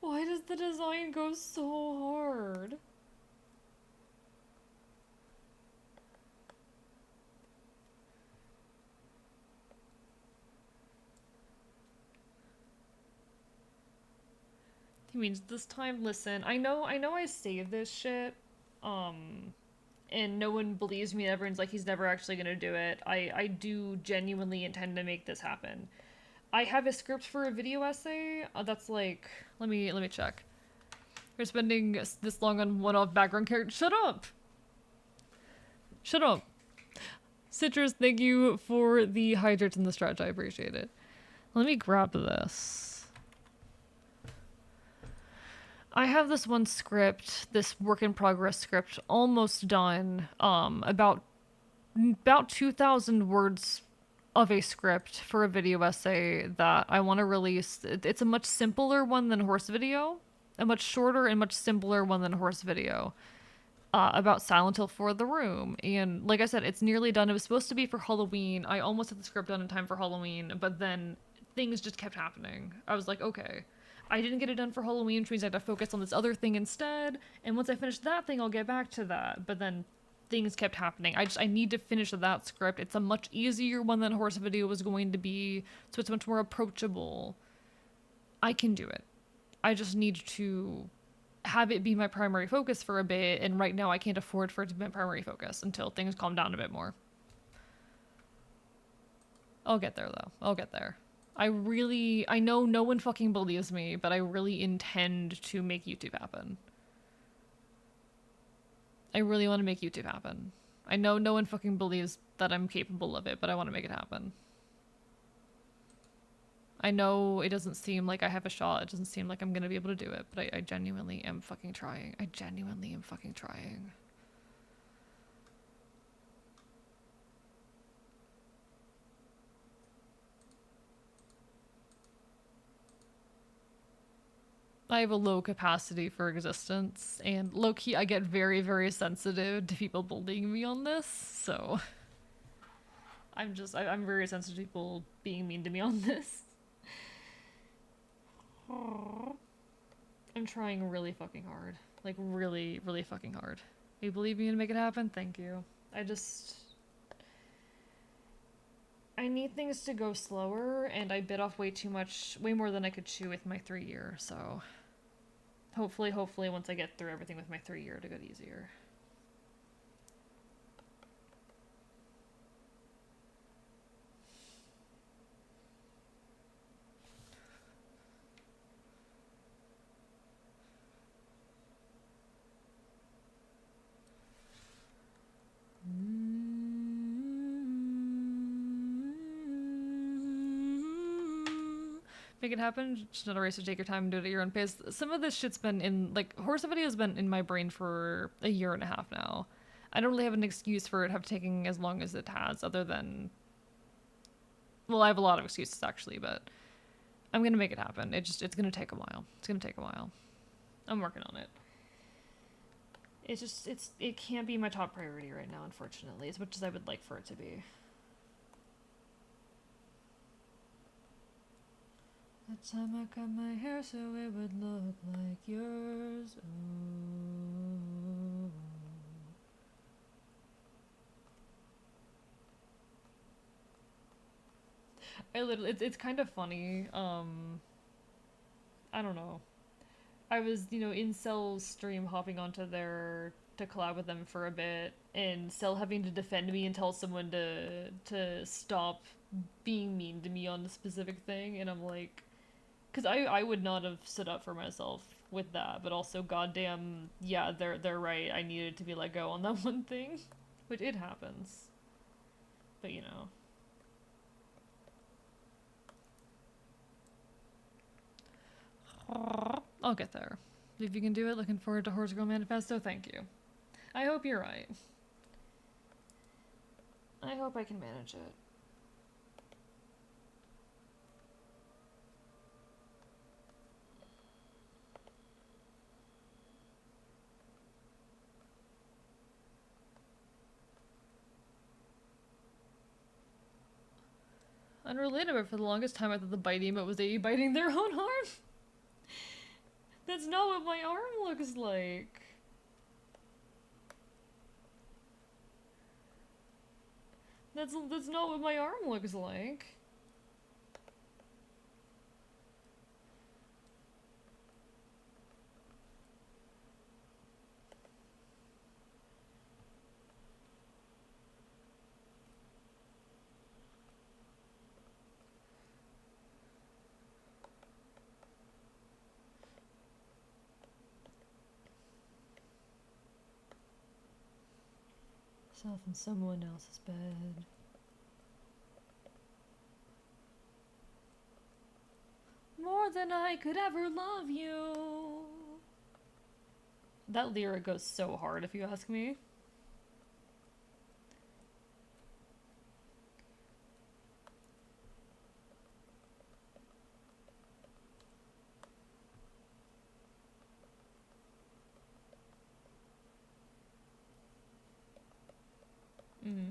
Why does the design go so hard? He means this time, listen, I know I saved this shit, and no one believes me. Everyone's like, he's never actually gonna do it. I do genuinely intend to make this happen. I have a script for a video essay that's like, let me check. We're spending this long on one-off background character. Shut up! Shut up! Citrus, thank you for the hydrates and the stretch. I appreciate it. Let me grab this. I have this one script, this work in progress script, almost done. About 2,000 words of a script for a video essay that I want to release. It's a much simpler one than horse video, a much shorter and much simpler one than horse video. About Silent Hill for the Room. And like I said, it's nearly done. It was supposed to be for Halloween. I almost had the script done in time for Halloween, but then things just kept happening. I was like, okay. I didn't get it done for Halloween, which means I had to focus on this other thing instead. And once I finish that thing, I'll get back to that. But then things kept happening. I need to finish that script. It's a much easier one than horse video was going to be, so it's much more approachable. I can do it. I just need to have it be my primary focus for a bit, and right now I can't afford for it to be my primary focus until things calm down a bit more. I'll get there though. I'll get there. I know no one fucking believes me, but I really intend to make YouTube happen. I really want to make YouTube happen. I know no one fucking believes that I'm capable of it, but I want to make it happen. I know it doesn't seem like I have a shot. It doesn't seem like I'm gonna be able to do it, but I genuinely am fucking trying. I genuinely am fucking trying. I have a low capacity for existence, and low-key I get very, very sensitive to people bullying me on this, so... I'm very sensitive to people being mean to me on this. I'm trying really fucking hard. Like, really, really fucking hard. You believe me to make it happen? Thank you. I need things to go slower, and I bit off way too much, way more than I could chew with my 3-year, so... Hopefully, once I get through everything with my 3-year, it'll get easier. Make it happen. Just not a race to take your time and do it at your own pace. Some of this shit's been in, like, horse video has been in my brain for a year and a half now. I don't really have an excuse for it taking as long as it has, other than... Well, I have a lot of excuses, actually, but I'm gonna make it happen. It's gonna take a while. It's gonna take a while. I'm working on it. It can't be my top priority right now, unfortunately, as much as I would like for it to be. That time I cut my hair so it would look like yours. Oh. It's kind of funny. I don't know. I was, in Cell's stream hopping onto there to collab with them for a bit, and Cell having to defend me and tell someone to stop being mean to me on a specific thing, and I'm like, because I would not have stood up for myself with that, but also goddamn, yeah, they're right. I needed to be let go on that one thing, which it happens, but I'll get there. If you can do it, looking forward to Horse Girl Manifesto, thank you. I hope you're right. I hope I can manage it. Unrelated, but for the longest time I thought the bite emote was they biting their own arm. That's not what my arm looks like. That's not what my arm looks like. Self in someone else's bed. More than I could ever love you. That lyric goes so hard, if you ask me. Mm-hmm.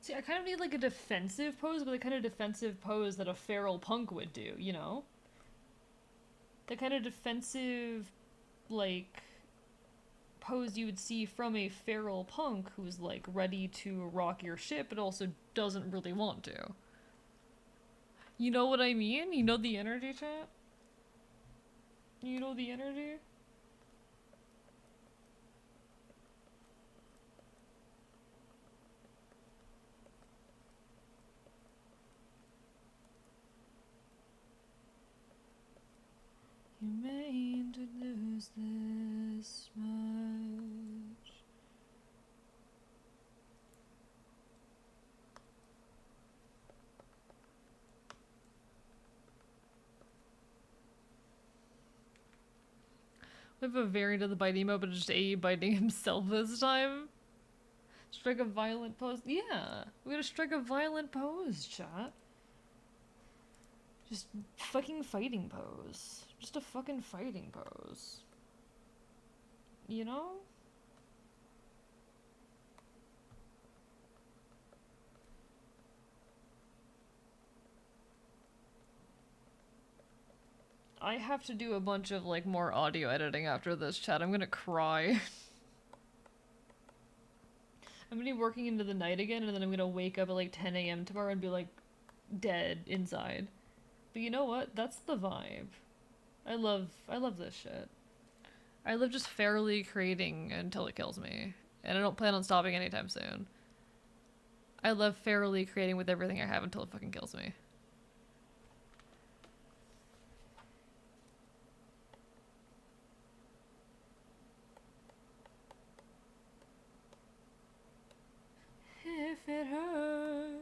See, I kind of need like a defensive pose, but the kind of defensive pose that a feral punk would do, you know? The kind of defensive, like, pose you would see from a feral punk who's like ready to rock your shit, but also doesn't really want to. You know what I mean? You know the energy, chat? You know the energy? You mean to lose this much? We have a variant of the bite emo, but just AE biting himself this time. Strike a violent pose. Yeah, we gotta strike a violent pose, chat. Just fucking fighting pose. Just a fucking fighting pose. You know? I have to do a bunch of like more audio editing after this, chat. I'm gonna cry. I'm gonna be working into the night again, and then I'm gonna wake up at like 10 a.m. tomorrow and be like dead inside. But you know what? That's the vibe. I love this shit. I love just fairly creating until it kills me. And I don't plan on stopping anytime soon. I love fairly creating with everything I have until it fucking kills me. If it hurts.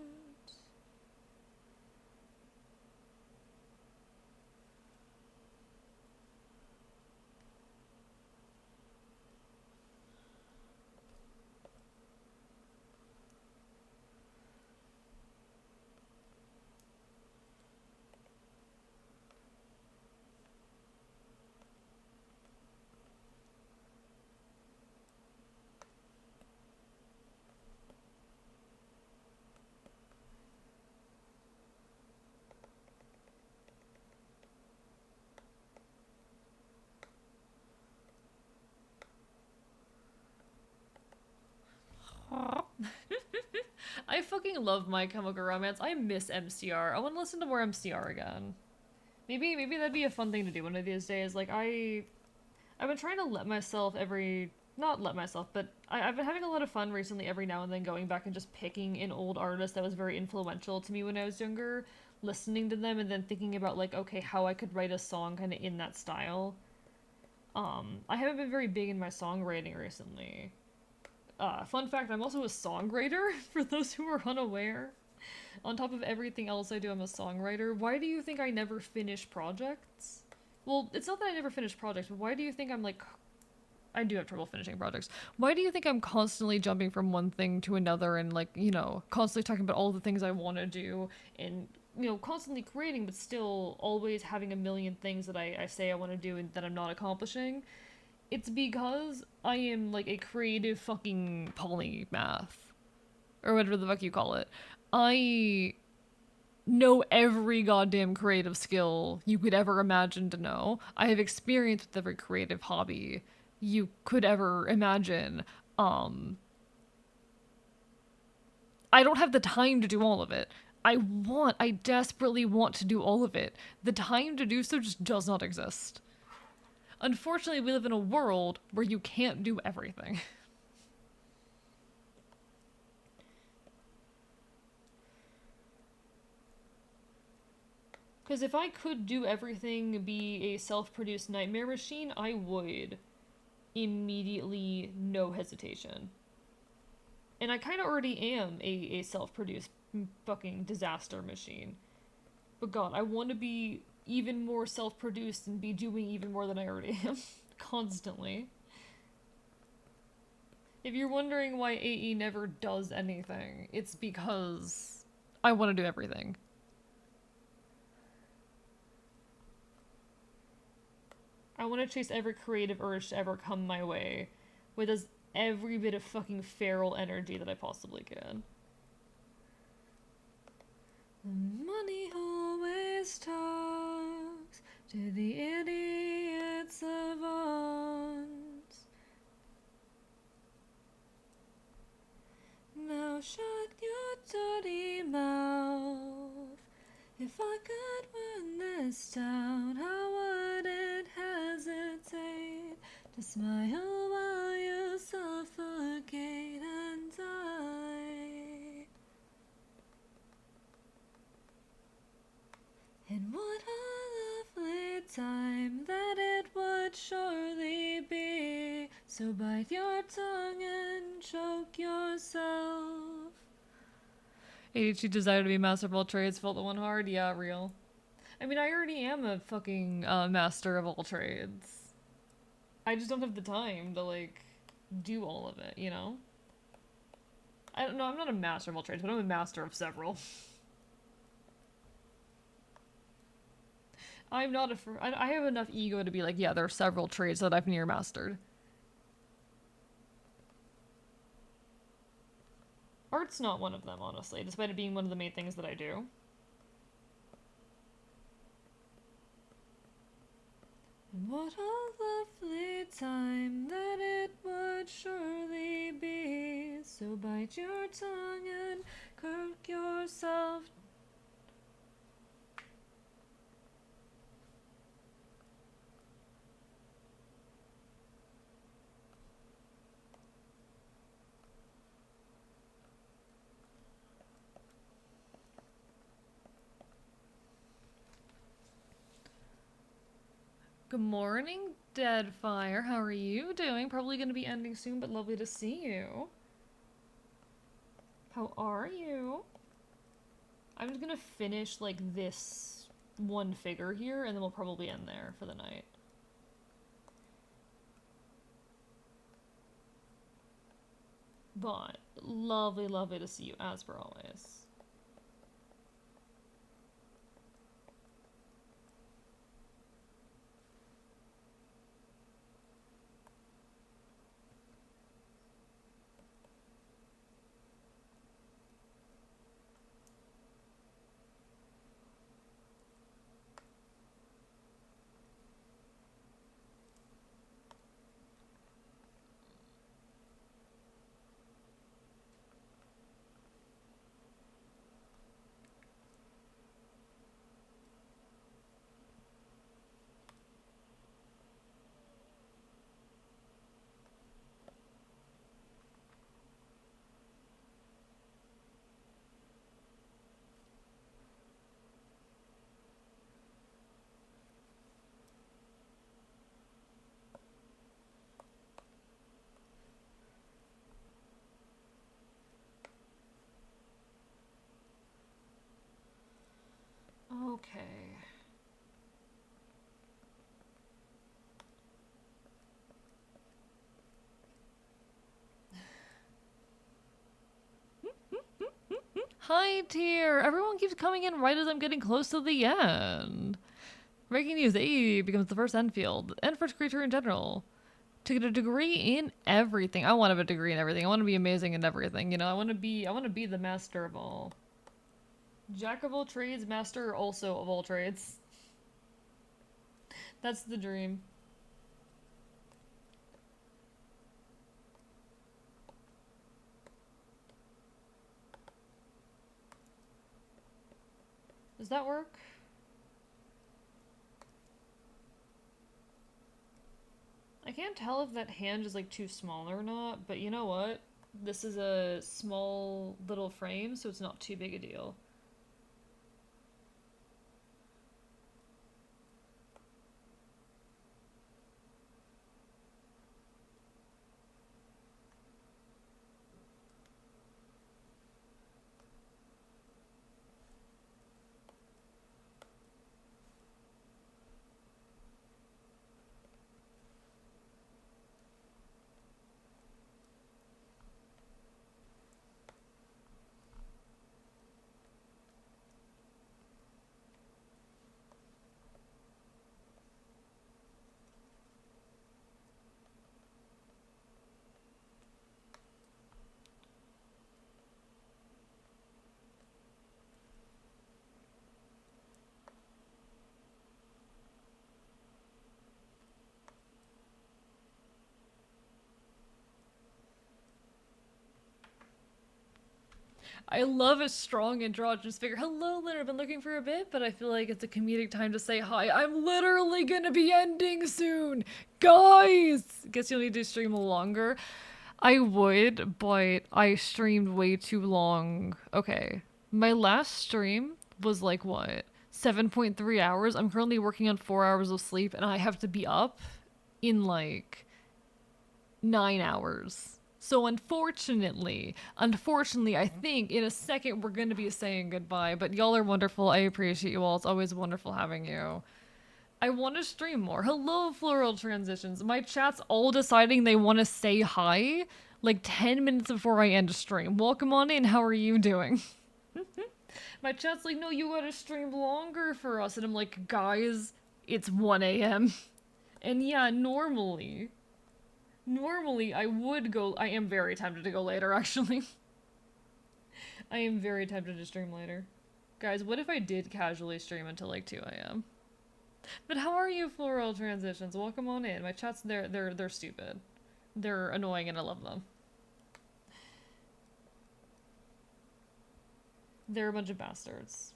I fucking love My Chemical Romance. I miss MCR. I want to listen to more MCR again. Maybe that'd be a fun thing to do one of these days. Like I've been trying to let myself not let myself, but I've been having a lot of fun recently every now and then going back and just picking an old artist that was very influential to me when I was younger, listening to them and then thinking about like, okay, how I could write a song kind of in that style. I haven't been very big in my songwriting recently. Fun fact, I'm also a songwriter, for those who are unaware. On top of everything else I do, I'm a songwriter. Why do you think I never finish projects? Well, it's not that I never finish projects, but why do you think I'm like... I do have trouble finishing projects. Why do you think I'm constantly jumping from one thing to another and like, you know, constantly talking about all the things I want to do and, you know, constantly creating but still always having a million things that I say I want to do and that I'm not accomplishing? It's because I am like a creative fucking polymath. Or whatever the fuck you call it. I know every goddamn creative skill you could ever imagine to know. I have experience with every creative hobby you could ever imagine. I don't have the time to do all of it. I desperately want to do all of it. The time to do so just does not exist. Unfortunately, we live in a world where you can't do everything. Because if I could do everything, be a self-produced nightmare machine, I would. Immediately, no hesitation. And I kind of already am a self-produced fucking disaster machine. But god, I want to be even more self-produced and be doing even more than I already am. Constantly. If you're wondering why AE never does anything, it's because I want to do everything. I want to chase every creative urge to ever come my way with as every bit of fucking feral energy that I possibly can. The money always talks to the idiot savants. Now shut your dirty mouth. If I could run this town, I wouldn't hesitate to smile while you suffocate and die. And what a lovely time that it would surely be. So bite your tongue and choke yourself. ADHD desire to be master of all trades felt the one hard? Yeah, real. I mean, I already am a fucking master of all trades. I just don't have the time to, like, do all of it, you know? I don't know, I'm not a master of all trades, but I'm a master of several. I'm not I have enough ego to be like, yeah, there are several trades that I've near mastered. Art's not one of them, honestly, despite it being one of the main things that I do. And what a lovely time that it would surely be. So bite your tongue and kirk yourself. Good morning, Deadfire. How are you doing? Probably going to be ending soon, but lovely to see you. How are you? I'm just going to finish, like, this one figure here, and then we'll probably end there for the night. But, lovely, lovely to see you, as per always. Okay. Hi, tier! Everyone keeps coming in right as I'm getting close to the end. Breaking news, AE becomes the first Enfield, and first creature in general. To get a degree in everything. I want to have a degree in everything. I want to be amazing in everything, you know? I want to be the master of all. Jack of all trades, master also of all trades. That's the dream. Does that work? I can't tell if that hand is like too small or not, but you know what? This is a small little frame, so it's not too big a deal. I love a strong androgynous figure. Hello, Leonard. I've been looking for a bit, but I feel like it's a comedic time to say hi. I'm literally gonna be ending soon, guys. Guess you'll need to stream longer. I would, but I streamed way too long. Okay, my last stream was like what, 7.3 hours. I'm currently working on 4 hours of sleep, and I have to be up in like 9 hours. So unfortunately, I think in a second we're gonna be saying goodbye. But y'all are wonderful. I appreciate you all. It's always wonderful having you. I want to stream more. Hello, Floral Transitions. My chat's all deciding they want to say hi like 10 minutes before I end a stream. Welcome on in. How are you doing? My chat's like, no, you gotta stream longer for us. And I'm like, guys, it's 1 a.m. And yeah, normally I would go. I am very tempted to go later, actually. I am very tempted to stream later. Guys, what if I did casually stream until like 2 a.m.? But how are you, Floral Transitions? Welcome on in. My chats, they're stupid. They're annoying and I love them. They're a bunch of bastards.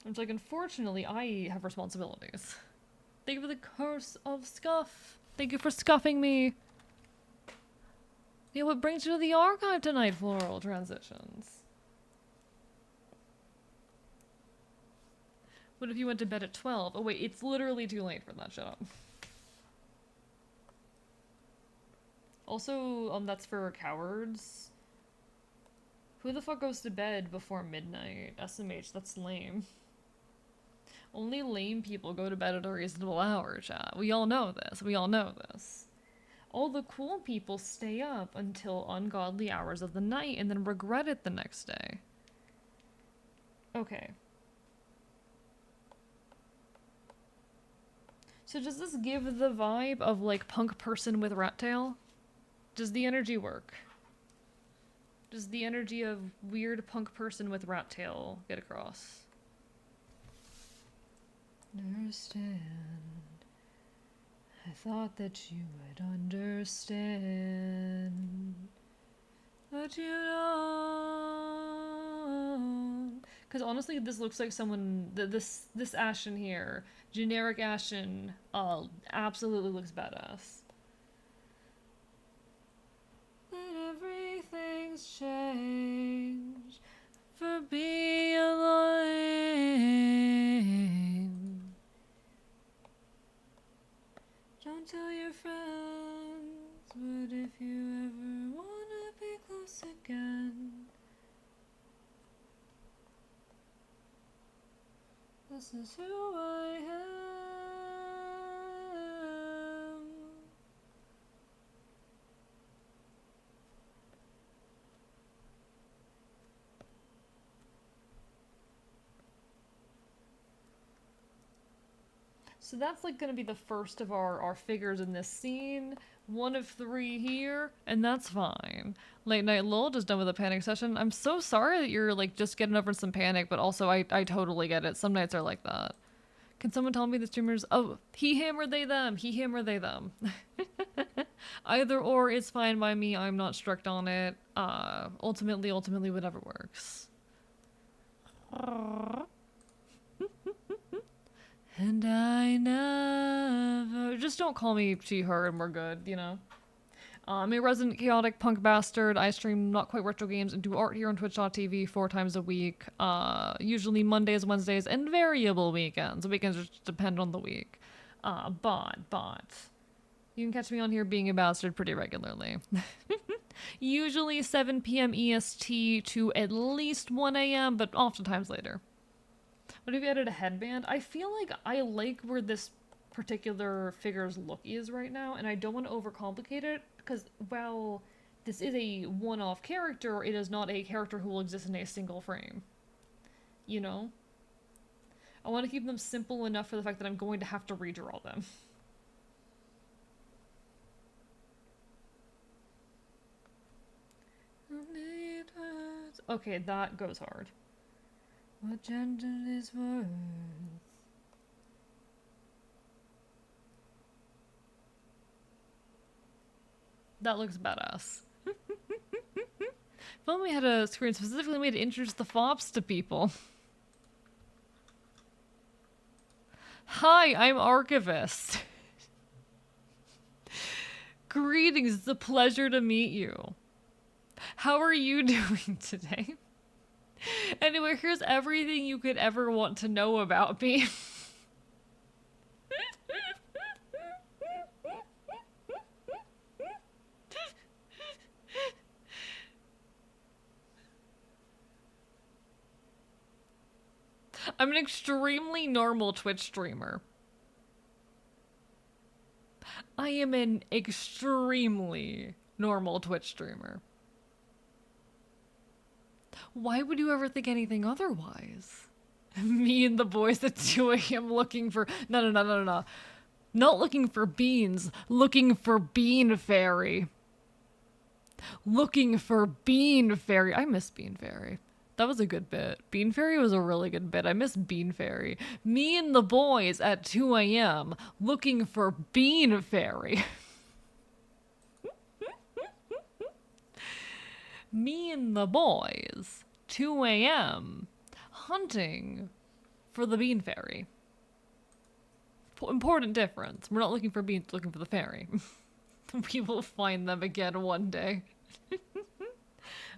It's like, unfortunately, I have responsibilities. Thank you for the curse of scuff. Thank you for scuffing me. Yeah, what brings you to the archive tonight, Floral Transitions? What if you went to bed at 12? Oh wait, it's literally too late for that, shut up. Also, that's for cowards. Who the fuck goes to bed before midnight? SMH, that's lame. Only lame people go to bed at a reasonable hour, chat. We all know this. We all know this. All the cool people stay up until ungodly hours of the night and then regret it the next day. Okay. So does this give the vibe of like punk person with rat tail? Does the energy work? Does the energy of weird punk person with rat tail get across? Understand. I thought that you would understand. But you don't. Because honestly, this looks like someone. This Ashen here, generic Ashen, absolutely looks badass. That everything's changed for being alone. Don't tell your friends, but if you ever wanna be close again, this is who I am. So that's like gonna be the first of our figures in this scene. One of 3 here, and that's fine. Late Night Lol just done with a panic session. I'm so sorry that you're like just getting over some panic, but also I totally get it. Some nights are like that. Can someone tell me the streamers? Oh, he, him, or they, them. He, him, or they, them. Either or is fine by me. I'm not strict on it. Ultimately, whatever works. And I never... Just don't call me she, her, and we're good, you know? I'm a resident chaotic punk bastard. I stream Not Quite Retro Games and do art here on twitch.tv 4 times a week. Usually Mondays, Wednesdays, and variable weekends. Weekends just depend on the week. But. You can catch me on here being a bastard pretty regularly. Usually 7 p.m. EST to at least 1 a.m., but oftentimes later. What if you added a headband? I feel like I like where this particular figure's look is right now, and I don't want to overcomplicate it, because while this is a one-off character, it is not a character who will exist in a single frame. You know? I want to keep them simple enough for the fact that I'm going to have to redraw them. Okay, that goes hard. What gender is worth? That looks badass. only we had a screen specifically made to introduce the fops to people. Hi, I'm Archivist. Greetings, it's a pleasure to meet you. How are you doing today? Anyway, here's everything you could ever want to know about me. I'm an extremely normal Twitch streamer. I am an extremely normal Twitch streamer. Why would you ever think anything otherwise? Me and the boys at 2 a.m. looking for... No. Not looking for beans. Looking for Bean Fairy. Looking for Bean Fairy. I miss Bean Fairy. That was a good bit. Bean Fairy was a really good bit. I miss Bean Fairy. Me and the boys at 2 a.m. looking for Bean Fairy. Me and the boys, 2 a.m., hunting for the Bean Fairy. Important difference. We're not looking for beans, looking for the fairy. We will find them again one day.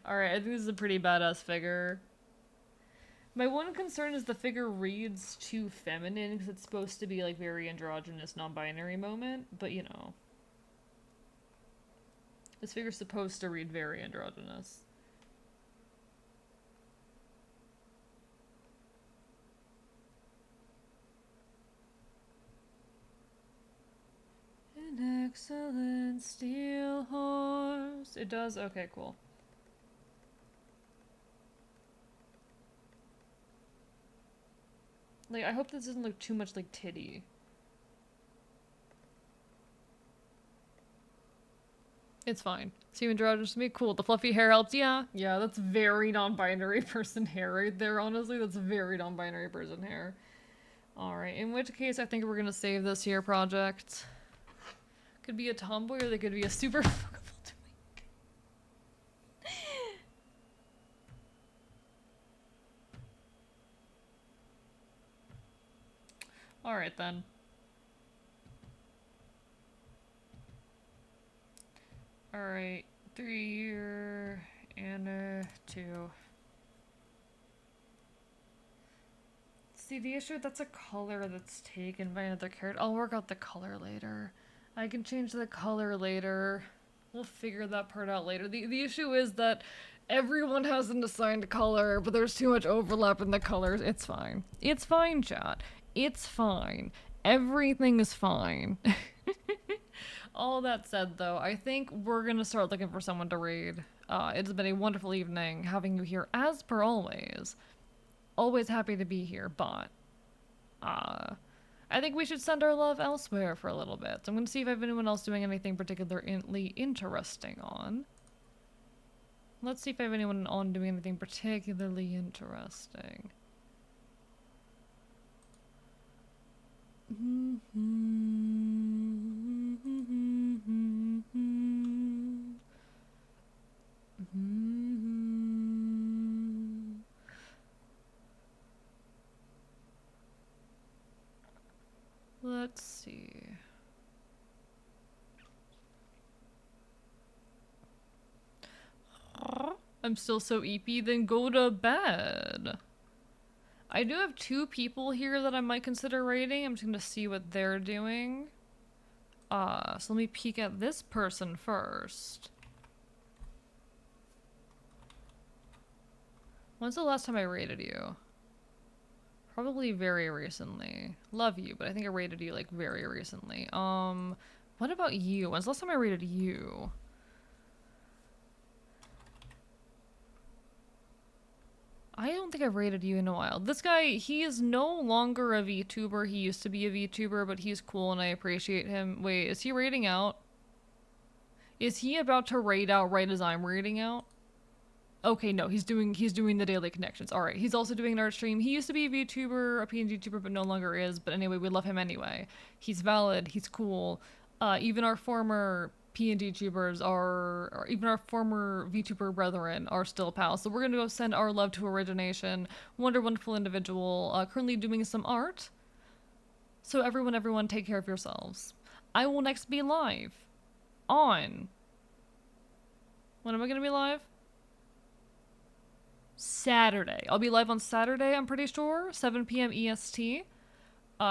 Alright, I think this is a pretty badass figure. My one concern is the figure reads too feminine because it's supposed to be like very androgynous, non-binary moment, but you know. This figure's supposed to read very androgynous. An excellent steel horse. It does? Okay, cool. Like, I hope this doesn't look too much like titty. It's fine. See androgynous to me? Cool. The fluffy hair helps? Yeah. Yeah, that's very non-binary person hair right there, honestly. That's very non-binary person hair. Alright, in which case I think we're gonna save this here project. Could be a tomboy or they could be a super fuckable twink. Alright then. Alright, 3 year and 2. See, the issue, that's a color that's taken by another character. I'll work out the color later. I can change the color later. We'll figure that part out later. The issue is that everyone has an assigned color, but there's too much overlap in the colors. It's fine. It's fine, chat. It's fine. Everything is fine. All that said, though, I think we're gonna start looking for someone to raid. It's been a wonderful evening having you here, as per always. Always happy to be here, but I think we should send our love elsewhere for a little bit. So I'm gonna see if I have anyone else doing anything particularly interesting on. Let's see if I have anyone on doing anything particularly interesting. Let's see. I'm still so eepy, then go to bed. I do have 2 people here that I might consider raiding. I'm just gonna see what they're doing. So let me peek at this person first. When's the last time I raided you? Probably very recently. Love you, but I think I raided you like very recently. What about you? When's the last time I raided you? I don't think I've rated you in a while. This guy, he is no longer a VTuber. He used to be a VTuber, but he's cool and I appreciate him. Wait, is he raiding out? Is he about to raid out right as I'm raiding out? Okay, no, he's doing the daily connections. Alright, he's also doing an art stream. He used to be a VTuber, a PNG YouTuber, but no longer is. But anyway, we love him anyway. He's valid, he's cool. Even our former P&D tubers are, or even our former VTuber brethren are still pals. So we're gonna go send our love to Origination, wonderful individual, currently doing some art. So everyone, take care of yourselves. I will next be live on. When am I gonna be live? Saturday. I'll be live on Saturday, I'm pretty sure, 7 p.m. EST.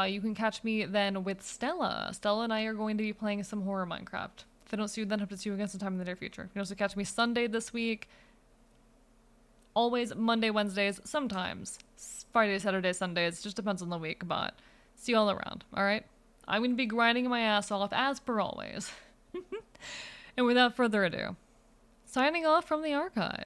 You can catch me then with Stella. Stella and I are going to be playing some horror Minecraft. If I don't see you then, I hope to see you again sometime in the near future. You can also catch me Sunday this week. Always Monday, Wednesdays, sometimes Friday, Saturday, Sundays. Just depends on the week, but see you all around, alright? I'm going to be grinding my ass off as per always. And without further ado, signing off from the archive.